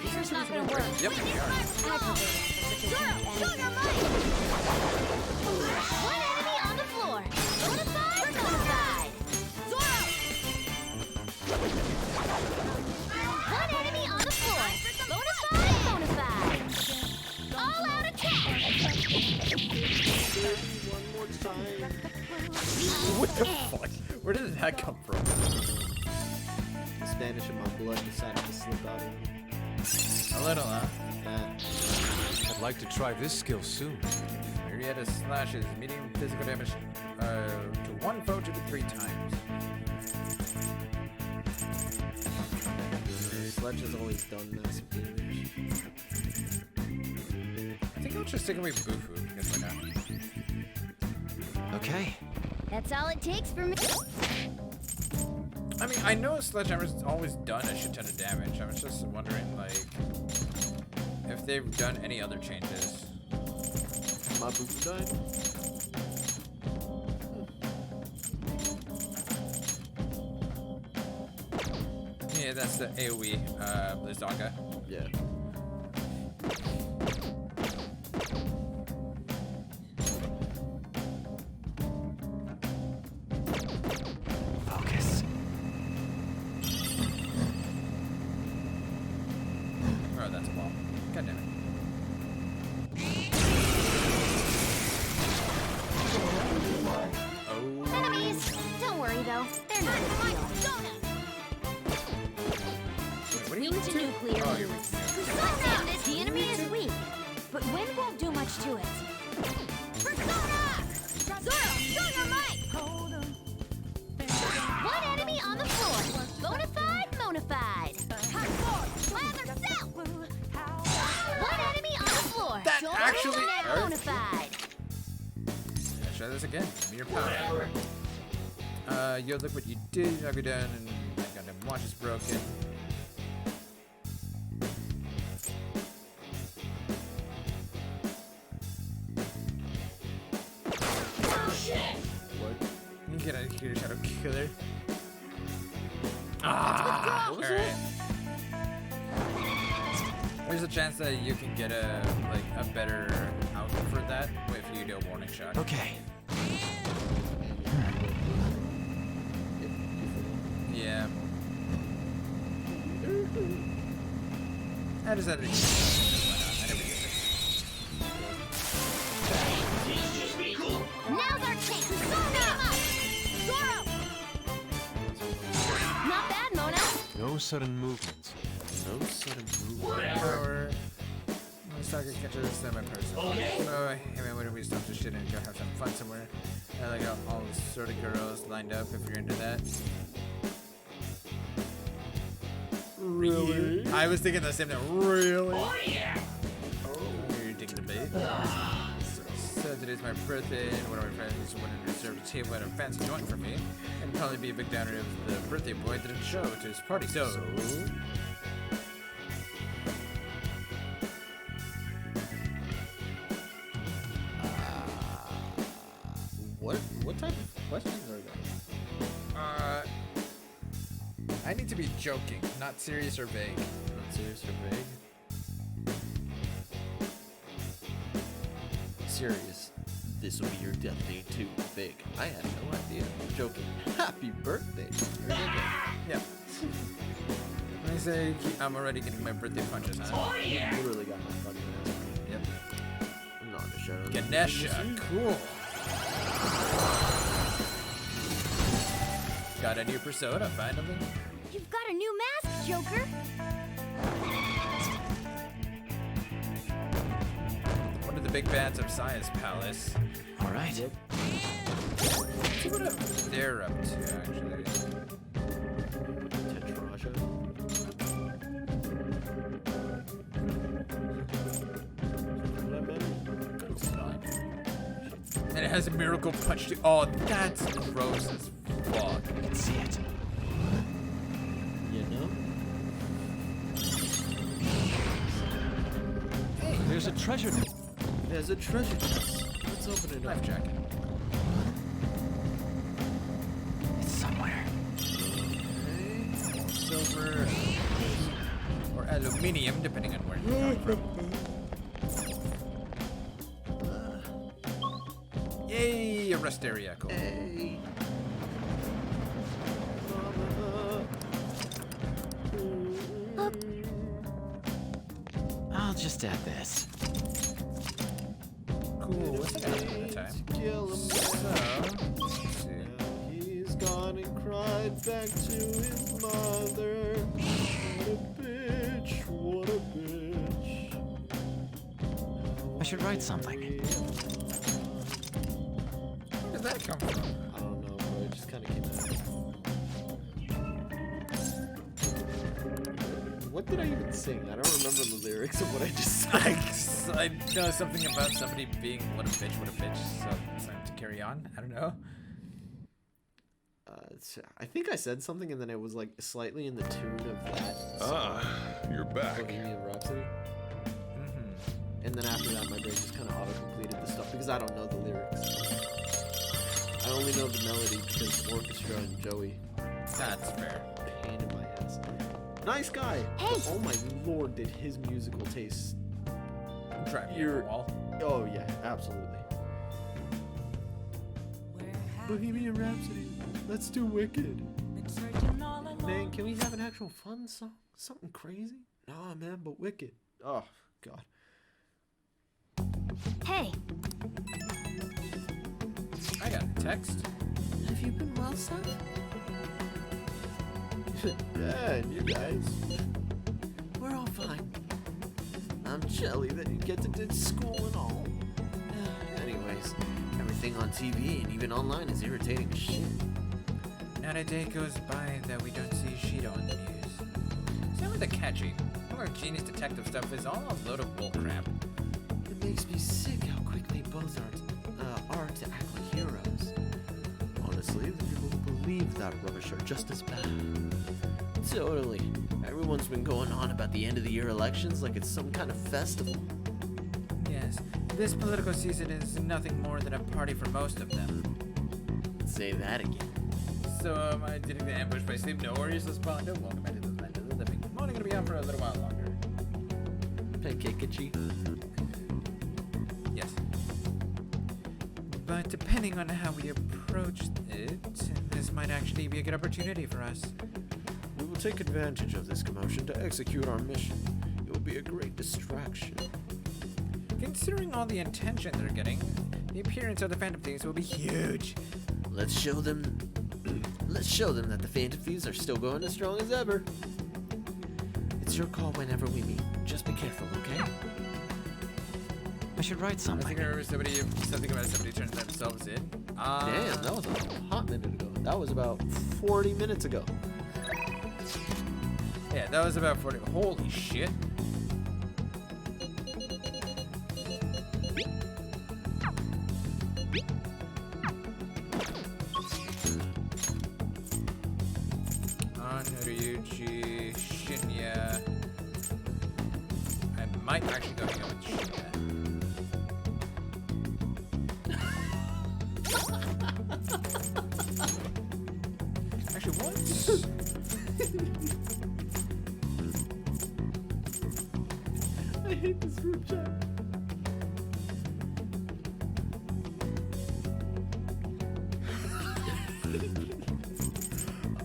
Fire's not gonna work. Yep, we are. Zoro, show your might! One enemy on the floor. Bonafide, bonafide. Zoro! One enemy on the floor. Bonafide, bonafide. All out attack! One more time. What the fuck? Where did that come from? The Spanish in my blood decided to slip out of it. A little, huh? I'd like to try this skill soon. Marietta slashes medium physical damage to one foe 2 to 3 times. Sledge has always done massive damage. I think I'll just stick with Bufu, because why not? Okay. That's all it takes for me. I mean, I know Sledgehammer's always done a shit ton of damage. I was just wondering, like, if they've done any other changes. My Bufu died. Yeah, that's the AoE, Blizzaga. Yeah. Focus. Oh, that's a ball. God damn it. Enemies! Don't worry though, they're not a big deal. Wait, Weak to nuclear Oh, you're moves. weak to Let's end this. The enemy is weak, but wind won't do much to it. Persona! Zoro, show your might! One enemy on the floor. Bonafide, monafide. Lather cell! One enemy on the floor. That Join actually now, hurt. bonafide. Let's try this again. Give me your power. Yo, look what you did. I'll go down and my goddamn watch is broken. What? You get out of here, Shadow Killer. Ah! Alright. There's a chance that you can get a better outcome for that if you do a warning shot. Okay. Yeah. How does that? Why not? I never use it. Now's our chance. Persona! Zoro! Not bad, Mona. No sudden movements. No sudden movement. Or Saga catches semi-person. Oh, hey man, why don't we stop this shit and go have some fun somewhere? I like all sort of girls lined up if you're into that. Really? I was thinking the same thing. Really? Oh yeah! You're taking the bait. So today's my birthday, and one of my friends wanted to reserve a table at a fancy joint for me, and probably be a big downer if the birthday boy didn't show to his party. So What type of questions are those? I need to be joking, not serious or vague. Not serious or vague? Serious. This will be your death day too. Vague. I had no idea. Joking. Happy birthday. Yeah. I say I'm already getting my birthday punches, huh? Oh yeah. Literally got my funny ass. Yep. I'm not a shadow. Ganesha, cool. Got a new persona, finally. You've got a new mask, Joker. One of the big bads of Science Palace. All right. Yep. Let's see what they're up to, actually. Tetrasha. And it has a miracle punch too. Oh, that's gross as fuck. I can see it. You know? Hey, there's a treasure. There's a treasure chest. Let's open it up. Life jacket. It's somewhere. Okay. Silver or aluminium, depending on where you're coming from. Yay, a rest area, cool. Hey. I'll just add this. Cool, what's that at the time? So, let's see. He's gone and cried back to his mother. What a bitch, what a bitch. I should write something. Where did that come from? I don't know, bro. It just kind of came out. What did I even sing? I don't remember the lyrics of what I just sang. I know something about somebody being what a bitch, so it's time to carry on. I don't know. I think I said something and then it was like slightly in the tune of that song. You're back. Bohemian Rhapsody. And then after that, my brain just kind of auto-completed the stuff because I don't know the lyrics. I only know the melody because Orchestra and Joey. That's fair. Pain in my ass. Nice guy. Hey. But oh my lord, did his musical taste drive you over the wall? Oh yeah, absolutely. Bohemian Rhapsody. Let's do Wicked. Man, can we have an actual fun song? Something crazy? Nah, man, but Wicked. Oh god. Hey. I got a text. Have you been well, son? Yeah, and you guys? We're all fine. I'm jelly that you get to do school and all. Anyways, everything on TV and even online is irritating as shit. Not a day goes by that we don't see Shido on the news. Same with the catching. All our genius detective stuff is all a load of bullcrap. It makes me sick how quickly both are to act like heroes. Honestly, the people who believe that rubbish are just as bad. Totally. Everyone's been going on about the end of the year elections like it's some kind of festival. Yes, this political season is nothing more than a party for most of them. Say that again. So, I did the ambush by sleep. No worries, Lespondo. Welcome back to the land of the living. I'm only gonna be on for a little while longer. Pancake-itchy. Yes. But depending on how we approach it, this might actually be a good opportunity for us. We will take advantage of this commotion to execute our mission. It will be a great distraction. Considering all the attention they're getting, the appearance of the Phantom Thieves will be huge. Let's show them that the Phantom Thieves are still going as strong as ever. It's your call whenever we meet. Just be careful, okay? I should write I something. think I remember something about somebody turning themselves in. Damn, that was a hot minute ago. That was about 40 minutes ago. Yeah, that was about 40. Holy shit. Ryuji, Shinya. I might actually go hang out with Shinya. I hate this group chat.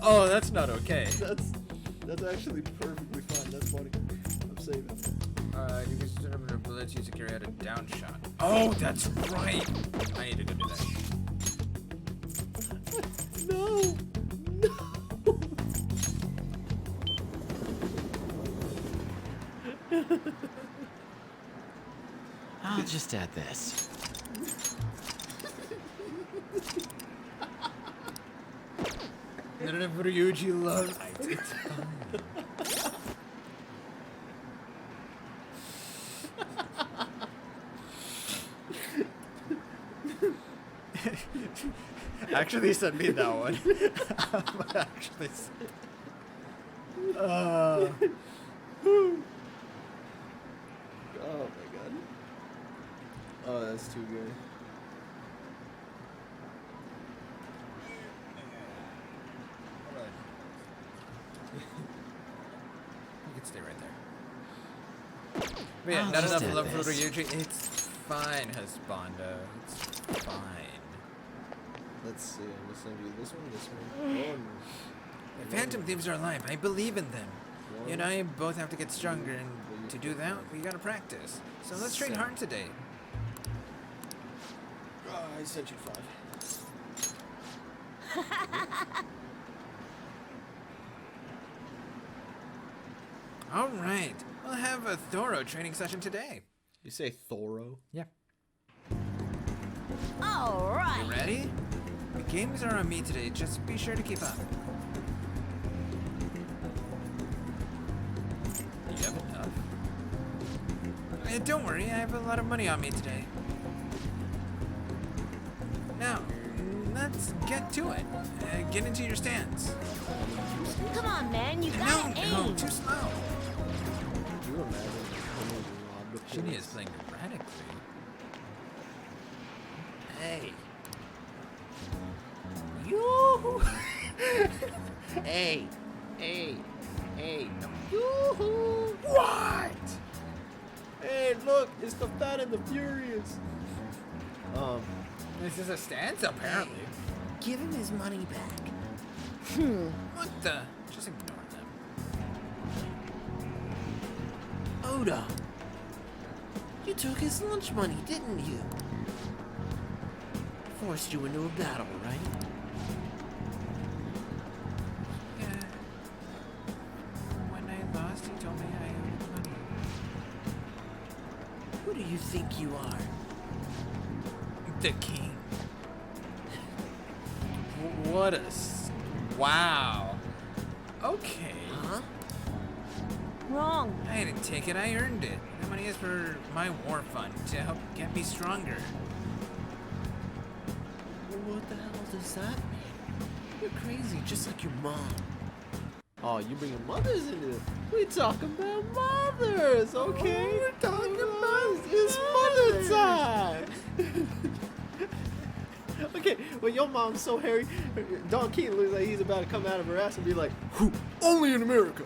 Oh, that's not okay. That's actually perfectly fine. That's funny. I'm saving. You can set up an ability to carry out a down shot. Oh, that's right. I need to go do that. No. I'll just add this. Ryuji loves it. It's fun. Actually send me that one. Actually Oh my god. Oh, that's too good. You can stay right there. But yeah, not enough love for Ryuji. It's fine, husbando. It's fine. Let's see. I'm gonna send you this one. The Phantom Thieves are alive. I believe in them. You and I both have to get stronger, and to do that, we gotta practice. So let's train hard today. I sent you 5. All right, we'll have a thorough training session today. You say thorough? Yeah. All right. You ready? The games are on me today. Just be sure to keep up. You have enough? Don't worry, I have a lot of money on me today. Now, let's get to it. Get into your stance. Come on, man, you gotta aim. No, too slow. Could you imagine someone robbed a Shinny place? is playing erratically. Hey. Yoo-hoo! Hey. Yoo-hoo! What? Hey, look, it's the Fat and the Furious. This is a stance, apparently. Give him his money back. What the? Just ignore them. Oda, you took his lunch money, didn't you? Forced you into a battle, right? Yeah. When I lost, he told me I owed money. Who do you think you are? The king. What a... Wow. Okay. Huh? Wrong. I didn't take it, I earned it. The money is for my war fund to help get me stronger. What the hell does that mean? You're crazy, just like your mom. Oh, you bringing mothers into it? We talking about mothers, okay? Oh, we're talking about it's mother time. Okay, when your mom's so hairy, Don Keaton looks like he's about to come out of her ass and be like, only in America.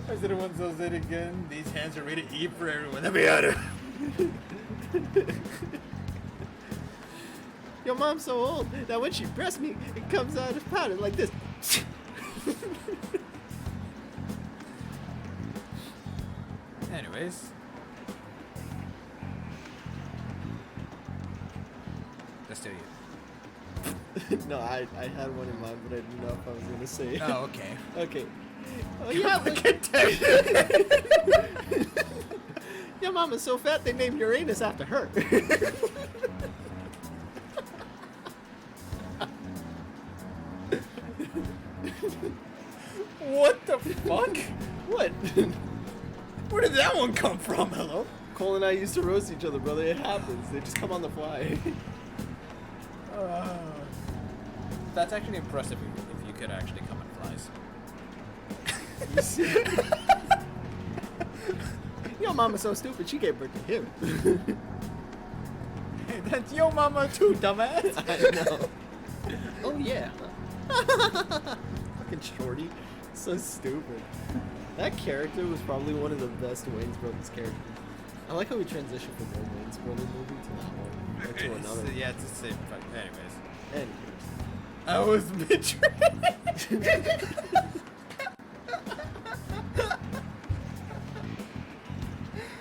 I said it once, I'll say it again. These hands are ready to eat for everyone. Let me at it. Your mom's so old that when she breasts me, it comes out of powder like this. Anyways. Let's do you. No, I had one in mind, but I didn't know if I was gonna say it. Oh, okay. Okay. Oh yeah, look at your mama's so fat they named Uranus after her. What the fuck? What? Where did that one come from? Hello? Cole and I used to roast each other, brother. It happens. They just come on the fly. That's actually impressive if you could actually come in flies. Your mama's so stupid, she gave birth to him. Hey, that's your mama too, dumbass. I know. Oh yeah. Fucking Shorty. So stupid. That character was probably one of the best Wayne's Brothers characters. I like how we transitioned from one Wayne's Brothers movie to that one. Or to another. Yeah, it's the same fuck. Anyways. I was betrayed.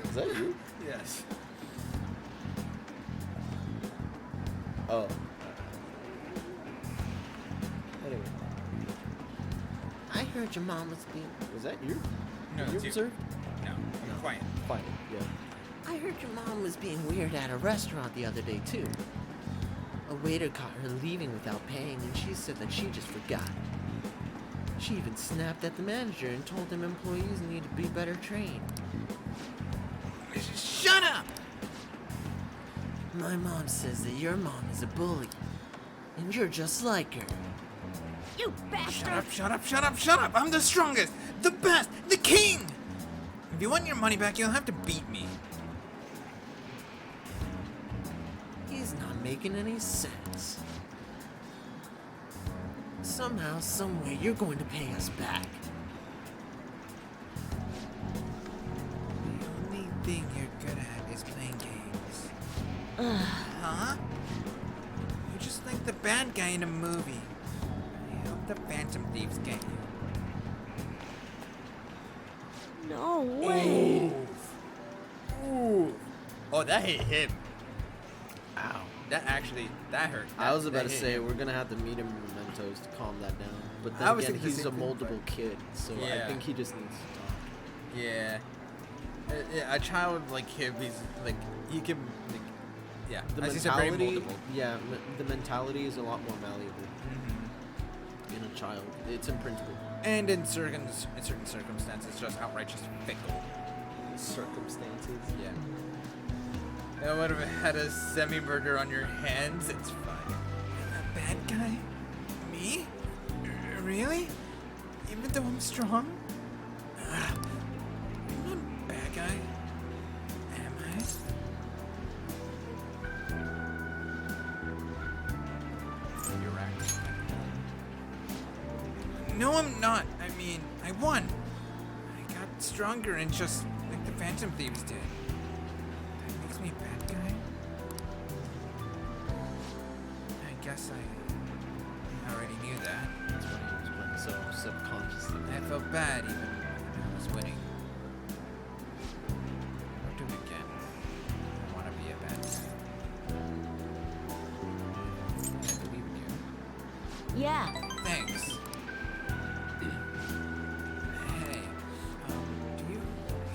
Is that you? Yes. Oh. Anyway. I heard your mom was being... Was that you? No, Were you it's you. observed? No, I'm quiet. Quiet, yeah. I heard your mom was being weird at a restaurant the other day, too. A waiter caught her leaving without paying, and she said that she just forgot. She even snapped at the manager and told him employees need to be better trained. Shut up! My mom says that your mom is a bully, and you're just like her. You bastard! Shut up, shut up, shut up, shut up! I'm the strongest, the best, the king! If you want your money back, you'll have to beat me. He's not making any sense. Somehow, someway, you're going to pay us back. The only thing you're good at is playing games. Huh? You're just like the bad guy in a movie. I hope the Phantom Thieves get you. No way. Ooh. Oh, that hit him. Ow. That hurt. I was about that to hit say, him. we're gonna have to meet him in Mementos to calm that down. But I then was again, thinking the he's a same thing, moldable kid, so I Yeah. think he just needs to talk. Yeah. A child like him, he's like, he can, like, yeah. The As you said, very mentality, moldable. yeah, the mentality is a lot more malleable in a child. It's imprintable. And in certain circumstances, just outright just fickle. Circumstances. Yeah. I would have had a semi-murder on your hands. It's fine. A bad guy? Me? Really? Even though I'm strong? I'm not a bad guy. Am I? You're right. No, I'm not. I mean, I won. I got stronger and just like the Phantom Thieves did. That makes me a bad guy? I guess I already knew that. That's why he was playing so subconsciously. I felt bad even when I was winning. I'll do it again. I want to be a bad guy. I believe in you. Yeah. Thanks. Hey, do you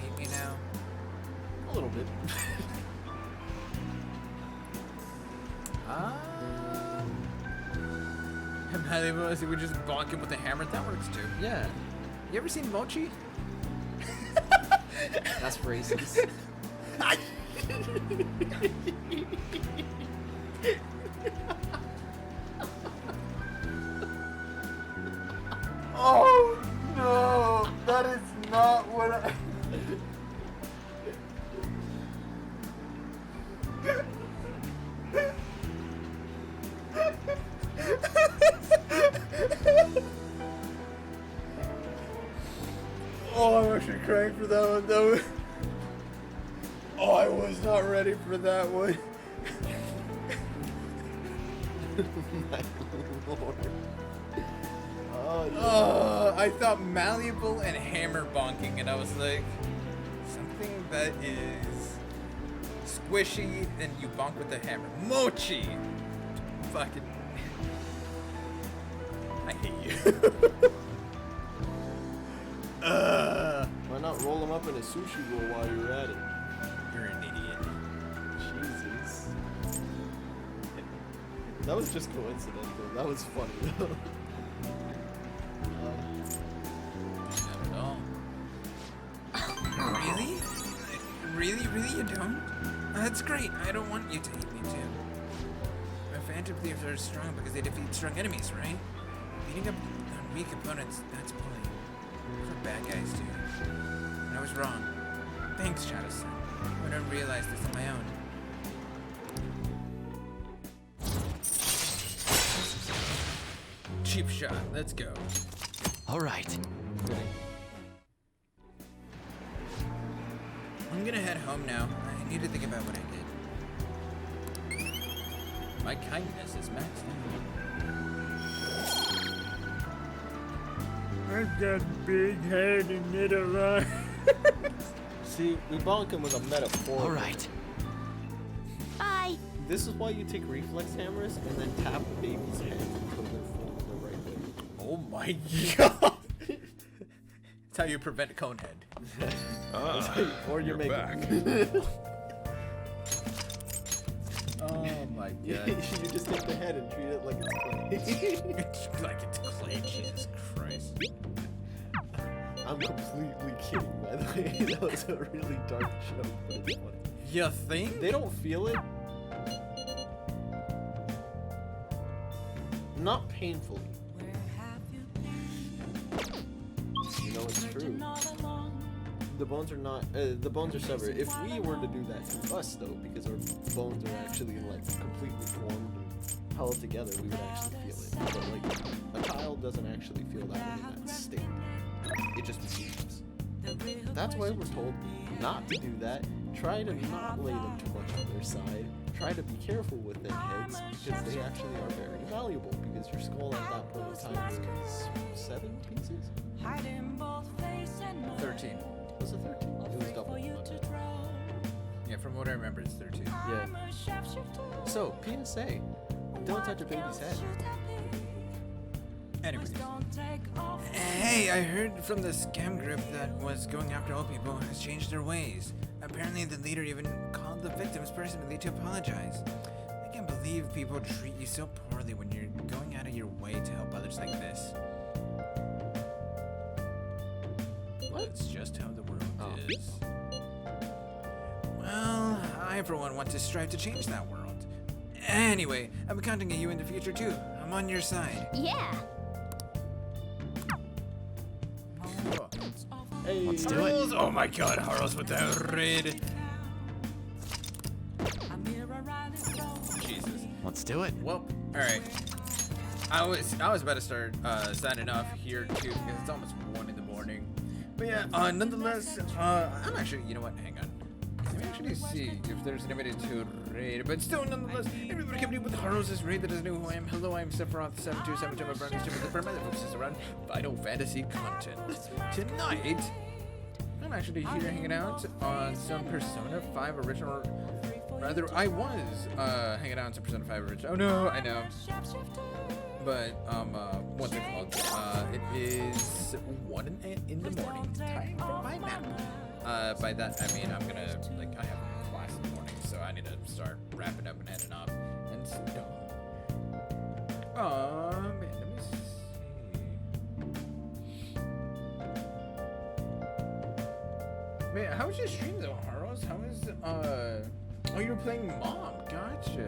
hate me now? A little bit. We just bonk him with a hammer. That works too. Yeah. You ever seen Mochi? That's racist. Oh no, that is not what I. Oh, I'm actually crying for that one. That was... Oh, I was not ready for that one. My lord. I thought malleable and hammer bonking, and I was like, something that is squishy and you bonk with a hammer. Mochi! Fucking. I hate you. Why not roll him up in a sushi roll while you're at it? You're an idiot. Jesus. That was just coincidental. That was funny though. Not at all. Really? Really, you don't? That's great. I don't want you to hate me too. My Phantom Thieves are strong because they defeat strong enemies, right? Beating up on weak opponents, that's bullying. That's what bad guys do. And I was wrong. Thanks, Shadow-san. I don't realize this on my own. cheap shot. Let's go. All right. I'm gonna head home now. I need to think about what I did. My kindness is maxed out. I've got a big head and little arms. See, we bonk him with a metaphor. All right. Bye. This is why you take reflex hammers and then tap the baby's head until they're full the right way. Oh my god! That's how you prevent conehead. Or you make back. Oh my god. You just take the head and treat it like it's clay. Like it's clay, Jesus Christ. I'm completely kidding, by the way. That was a really dark joke, but it's funny. You think? They don't feel it. Not painfully. You know, it's true. The bones are not, the bones are severed. If we were to do that to us, though, because our bones are actually, like, completely formed and held together, we would actually feel it. But, like, a child doesn't actually feel that way in that state. It just moves. That's why we're told not to do that. Try to not lay them too much on their side. Try to be careful with their heads, because they actually are very valuable, because your skull at that point in time is 7 pieces? 13. Was it 13? It was double. Yeah, from what I remember, it's 13. Yeah. So, PSA. Don't touch a baby's head. Anyways. Hey, I heard from the scam group that was going after old people has changed their ways. Apparently the leader even called the victims personally to apologize. I can't believe people treat you so poorly when you're going out of your way to help others like this. That's just how the world is. Well, I for one want to strive to change that world. Anyway, I'll be counting on you in the future too. I'm on your side. Yeah. Hey, Let's do it. Oh my god, Harl's with that raid. Jesus. Let's do it. Well, alright. I was about to start signing off here too because it's almost 1 in the morning. But yeah, nonetheless, I'm actually, you know what, hang on. Let me actually see if there's anybody to raid. But still, nonetheless, everybody coming in with Harl's raid that doesn't know who I am. Hello, I'm Sephiroth7272. My brand is Jim with the Perma that focuses around Final Fantasy content. Tonight, I'm actually here hanging out on some Persona 5 original. Rather, I was hanging out on some Persona 5 original. Oh no, I know. But, what's it called? It is 1 in the morning, time for my nap. By that, I mean, I'm gonna, like, I have class in the morning, so I need to start wrapping up and heading off and stuff. Man, let me see. Man, how was your stream though, Harlos? How was, oh, you were playing Mom, gotcha.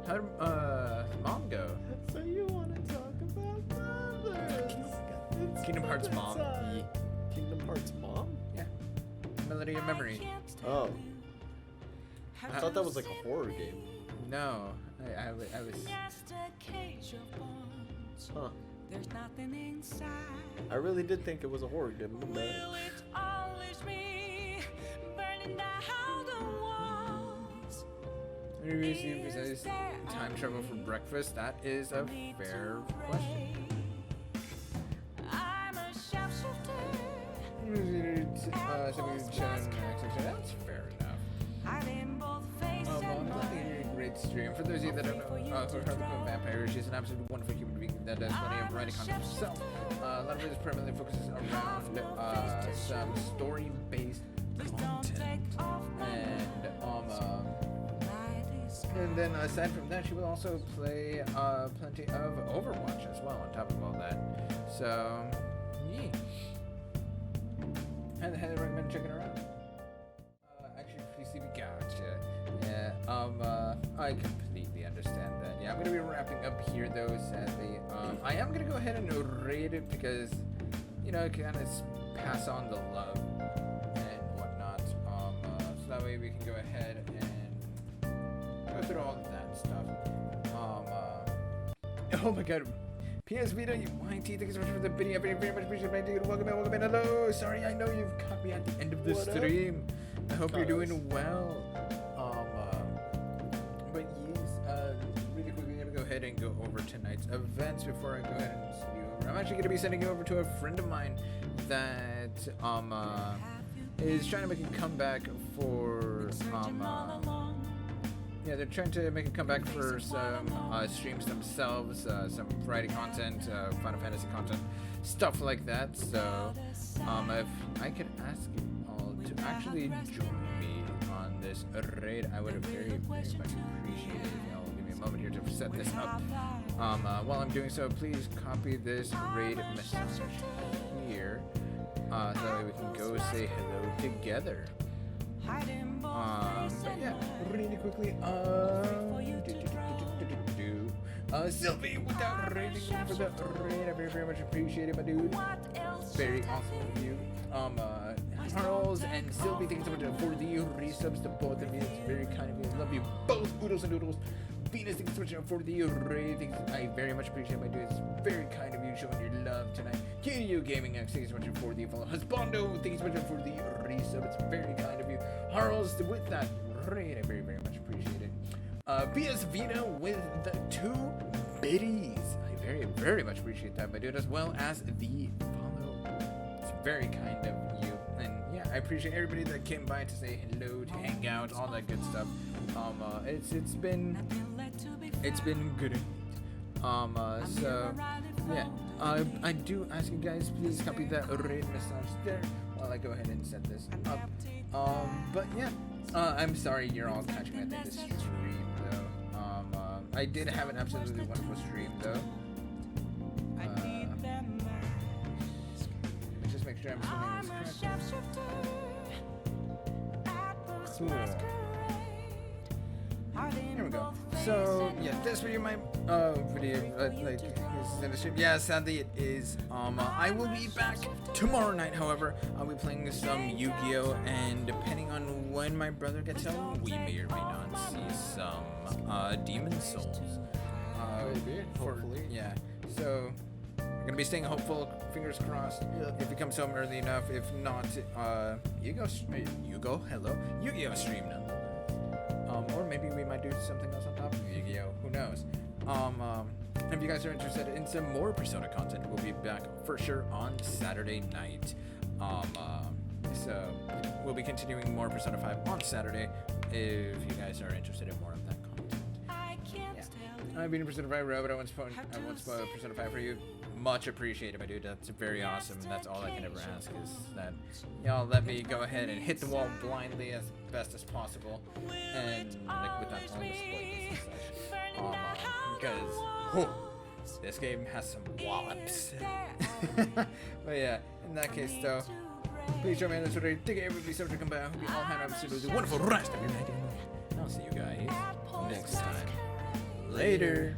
How did, Mom go? So you want to talk about mothers? Kingdom Hearts Mom. Kingdom Hearts Mom? Yeah. Melody of Memory. Oh. I thought that was like a horror game. No, I was. Huh. I really did think it was a horror game. Time travel for breakfast? That is a fair question. That's fair enough. Great stream. For those of you that don't know, who heard the vampire, she's an absolutely wonderful human being that does plenty of writing content herself. A lot of it is primarily focuses around some story-based content, and then aside from that, she will also play plenty of Overwatch as well on top of all that. So, yeah. I'd highly recommend checking her out. Actually, PCB, gotcha. Yeah, I completely understand that. Yeah, I'm gonna be wrapping up here though, sadly. I am gonna go ahead and raid it because, you know, kind of pass on the love and whatnot. So that way we can go ahead and go through all of that stuff. Oh my god. PS Vito, you YT, thank you so much for the video. Very much appreciate it, dude. Welcome in. Hello. Sorry, I know you've caught me at the end of the stream. I hope you're doing well. But yes, really quickly, I'm gonna go ahead and go over tonight's events before I go ahead and send you over. I'm actually gonna be sending you over to a friend of mine that is trying to make a comeback for yeah, they're trying to make a comeback for some streams themselves, some variety content, Final Fantasy content, stuff like that. So, if I could ask you all to actually join me on this raid, I would very much appreciate it. If y'all give me a moment here to set this up. While I'm doing so, please copy this raid message here, so that we can go say hello together. But yeah, really quickly, Sylvie, without rating for the raid, I very much appreciate it, my dude. Very awesome of you. Charles and Sylvie, thank you so much for the resubs to both of you. It's very kind of you. I love you both, Oodles and Doodles. Venus, thank you so much for the raid. I very much appreciate my dude. It's very kind of you showing your love tonight. KU Gaming X, thank you so much for the follow. Husbando, thank you so much for the resub. It's very kind of you. Charles, with that raid, I very much appreciate it. PS Vito with the 2 biddies. I very much appreciate that, my dude, as well as the follow. It's very kind of you. And yeah, I appreciate everybody that came by to say hello, to hang out, all that good stuff. It's been good. So yeah, I do ask you guys, please copy that raid message there while I go ahead and set this up. But yeah, I'm sorry you're all catching me at this stream though. I did have an absolutely wonderful stream though. Let's just make sure I'm filming this correctly. Cool. Here we go. So yeah, this video, my video, like this is in the stream. Yeah, sadly it is. I will be back tomorrow night. However, I'll be playing some Yu-Gi-Oh, and depending on when my brother gets home, we may or may not see some Demon Souls. Hopefully, yeah. So I'm gonna be staying hopeful. Fingers crossed. If he comes home early enough. If not, hello, Yu-Gi-Oh stream now. Or maybe we might do something else on top of Yu-Gi-Oh! Who knows? If you guys are interested in some more Persona content, we'll be back for sure on Saturday night. So we'll be continuing more Persona 5 on Saturday if you guys are interested in more of that content. Yeah. I've been in Persona 5 Robot. I once Persona 5 for you. Much appreciated, my dude. That's very awesome. That's all I can ever ask is that y'all let me go ahead and hit the wall blindly as best as possible, and like without all the spoilers and such. Because this game has some wallops. But yeah, in that case though, please show me on the Twitter. Thank you everybody so much for coming by. I hope you all have absolutely wonderful rest of your night. I'll see you guys next time. Later.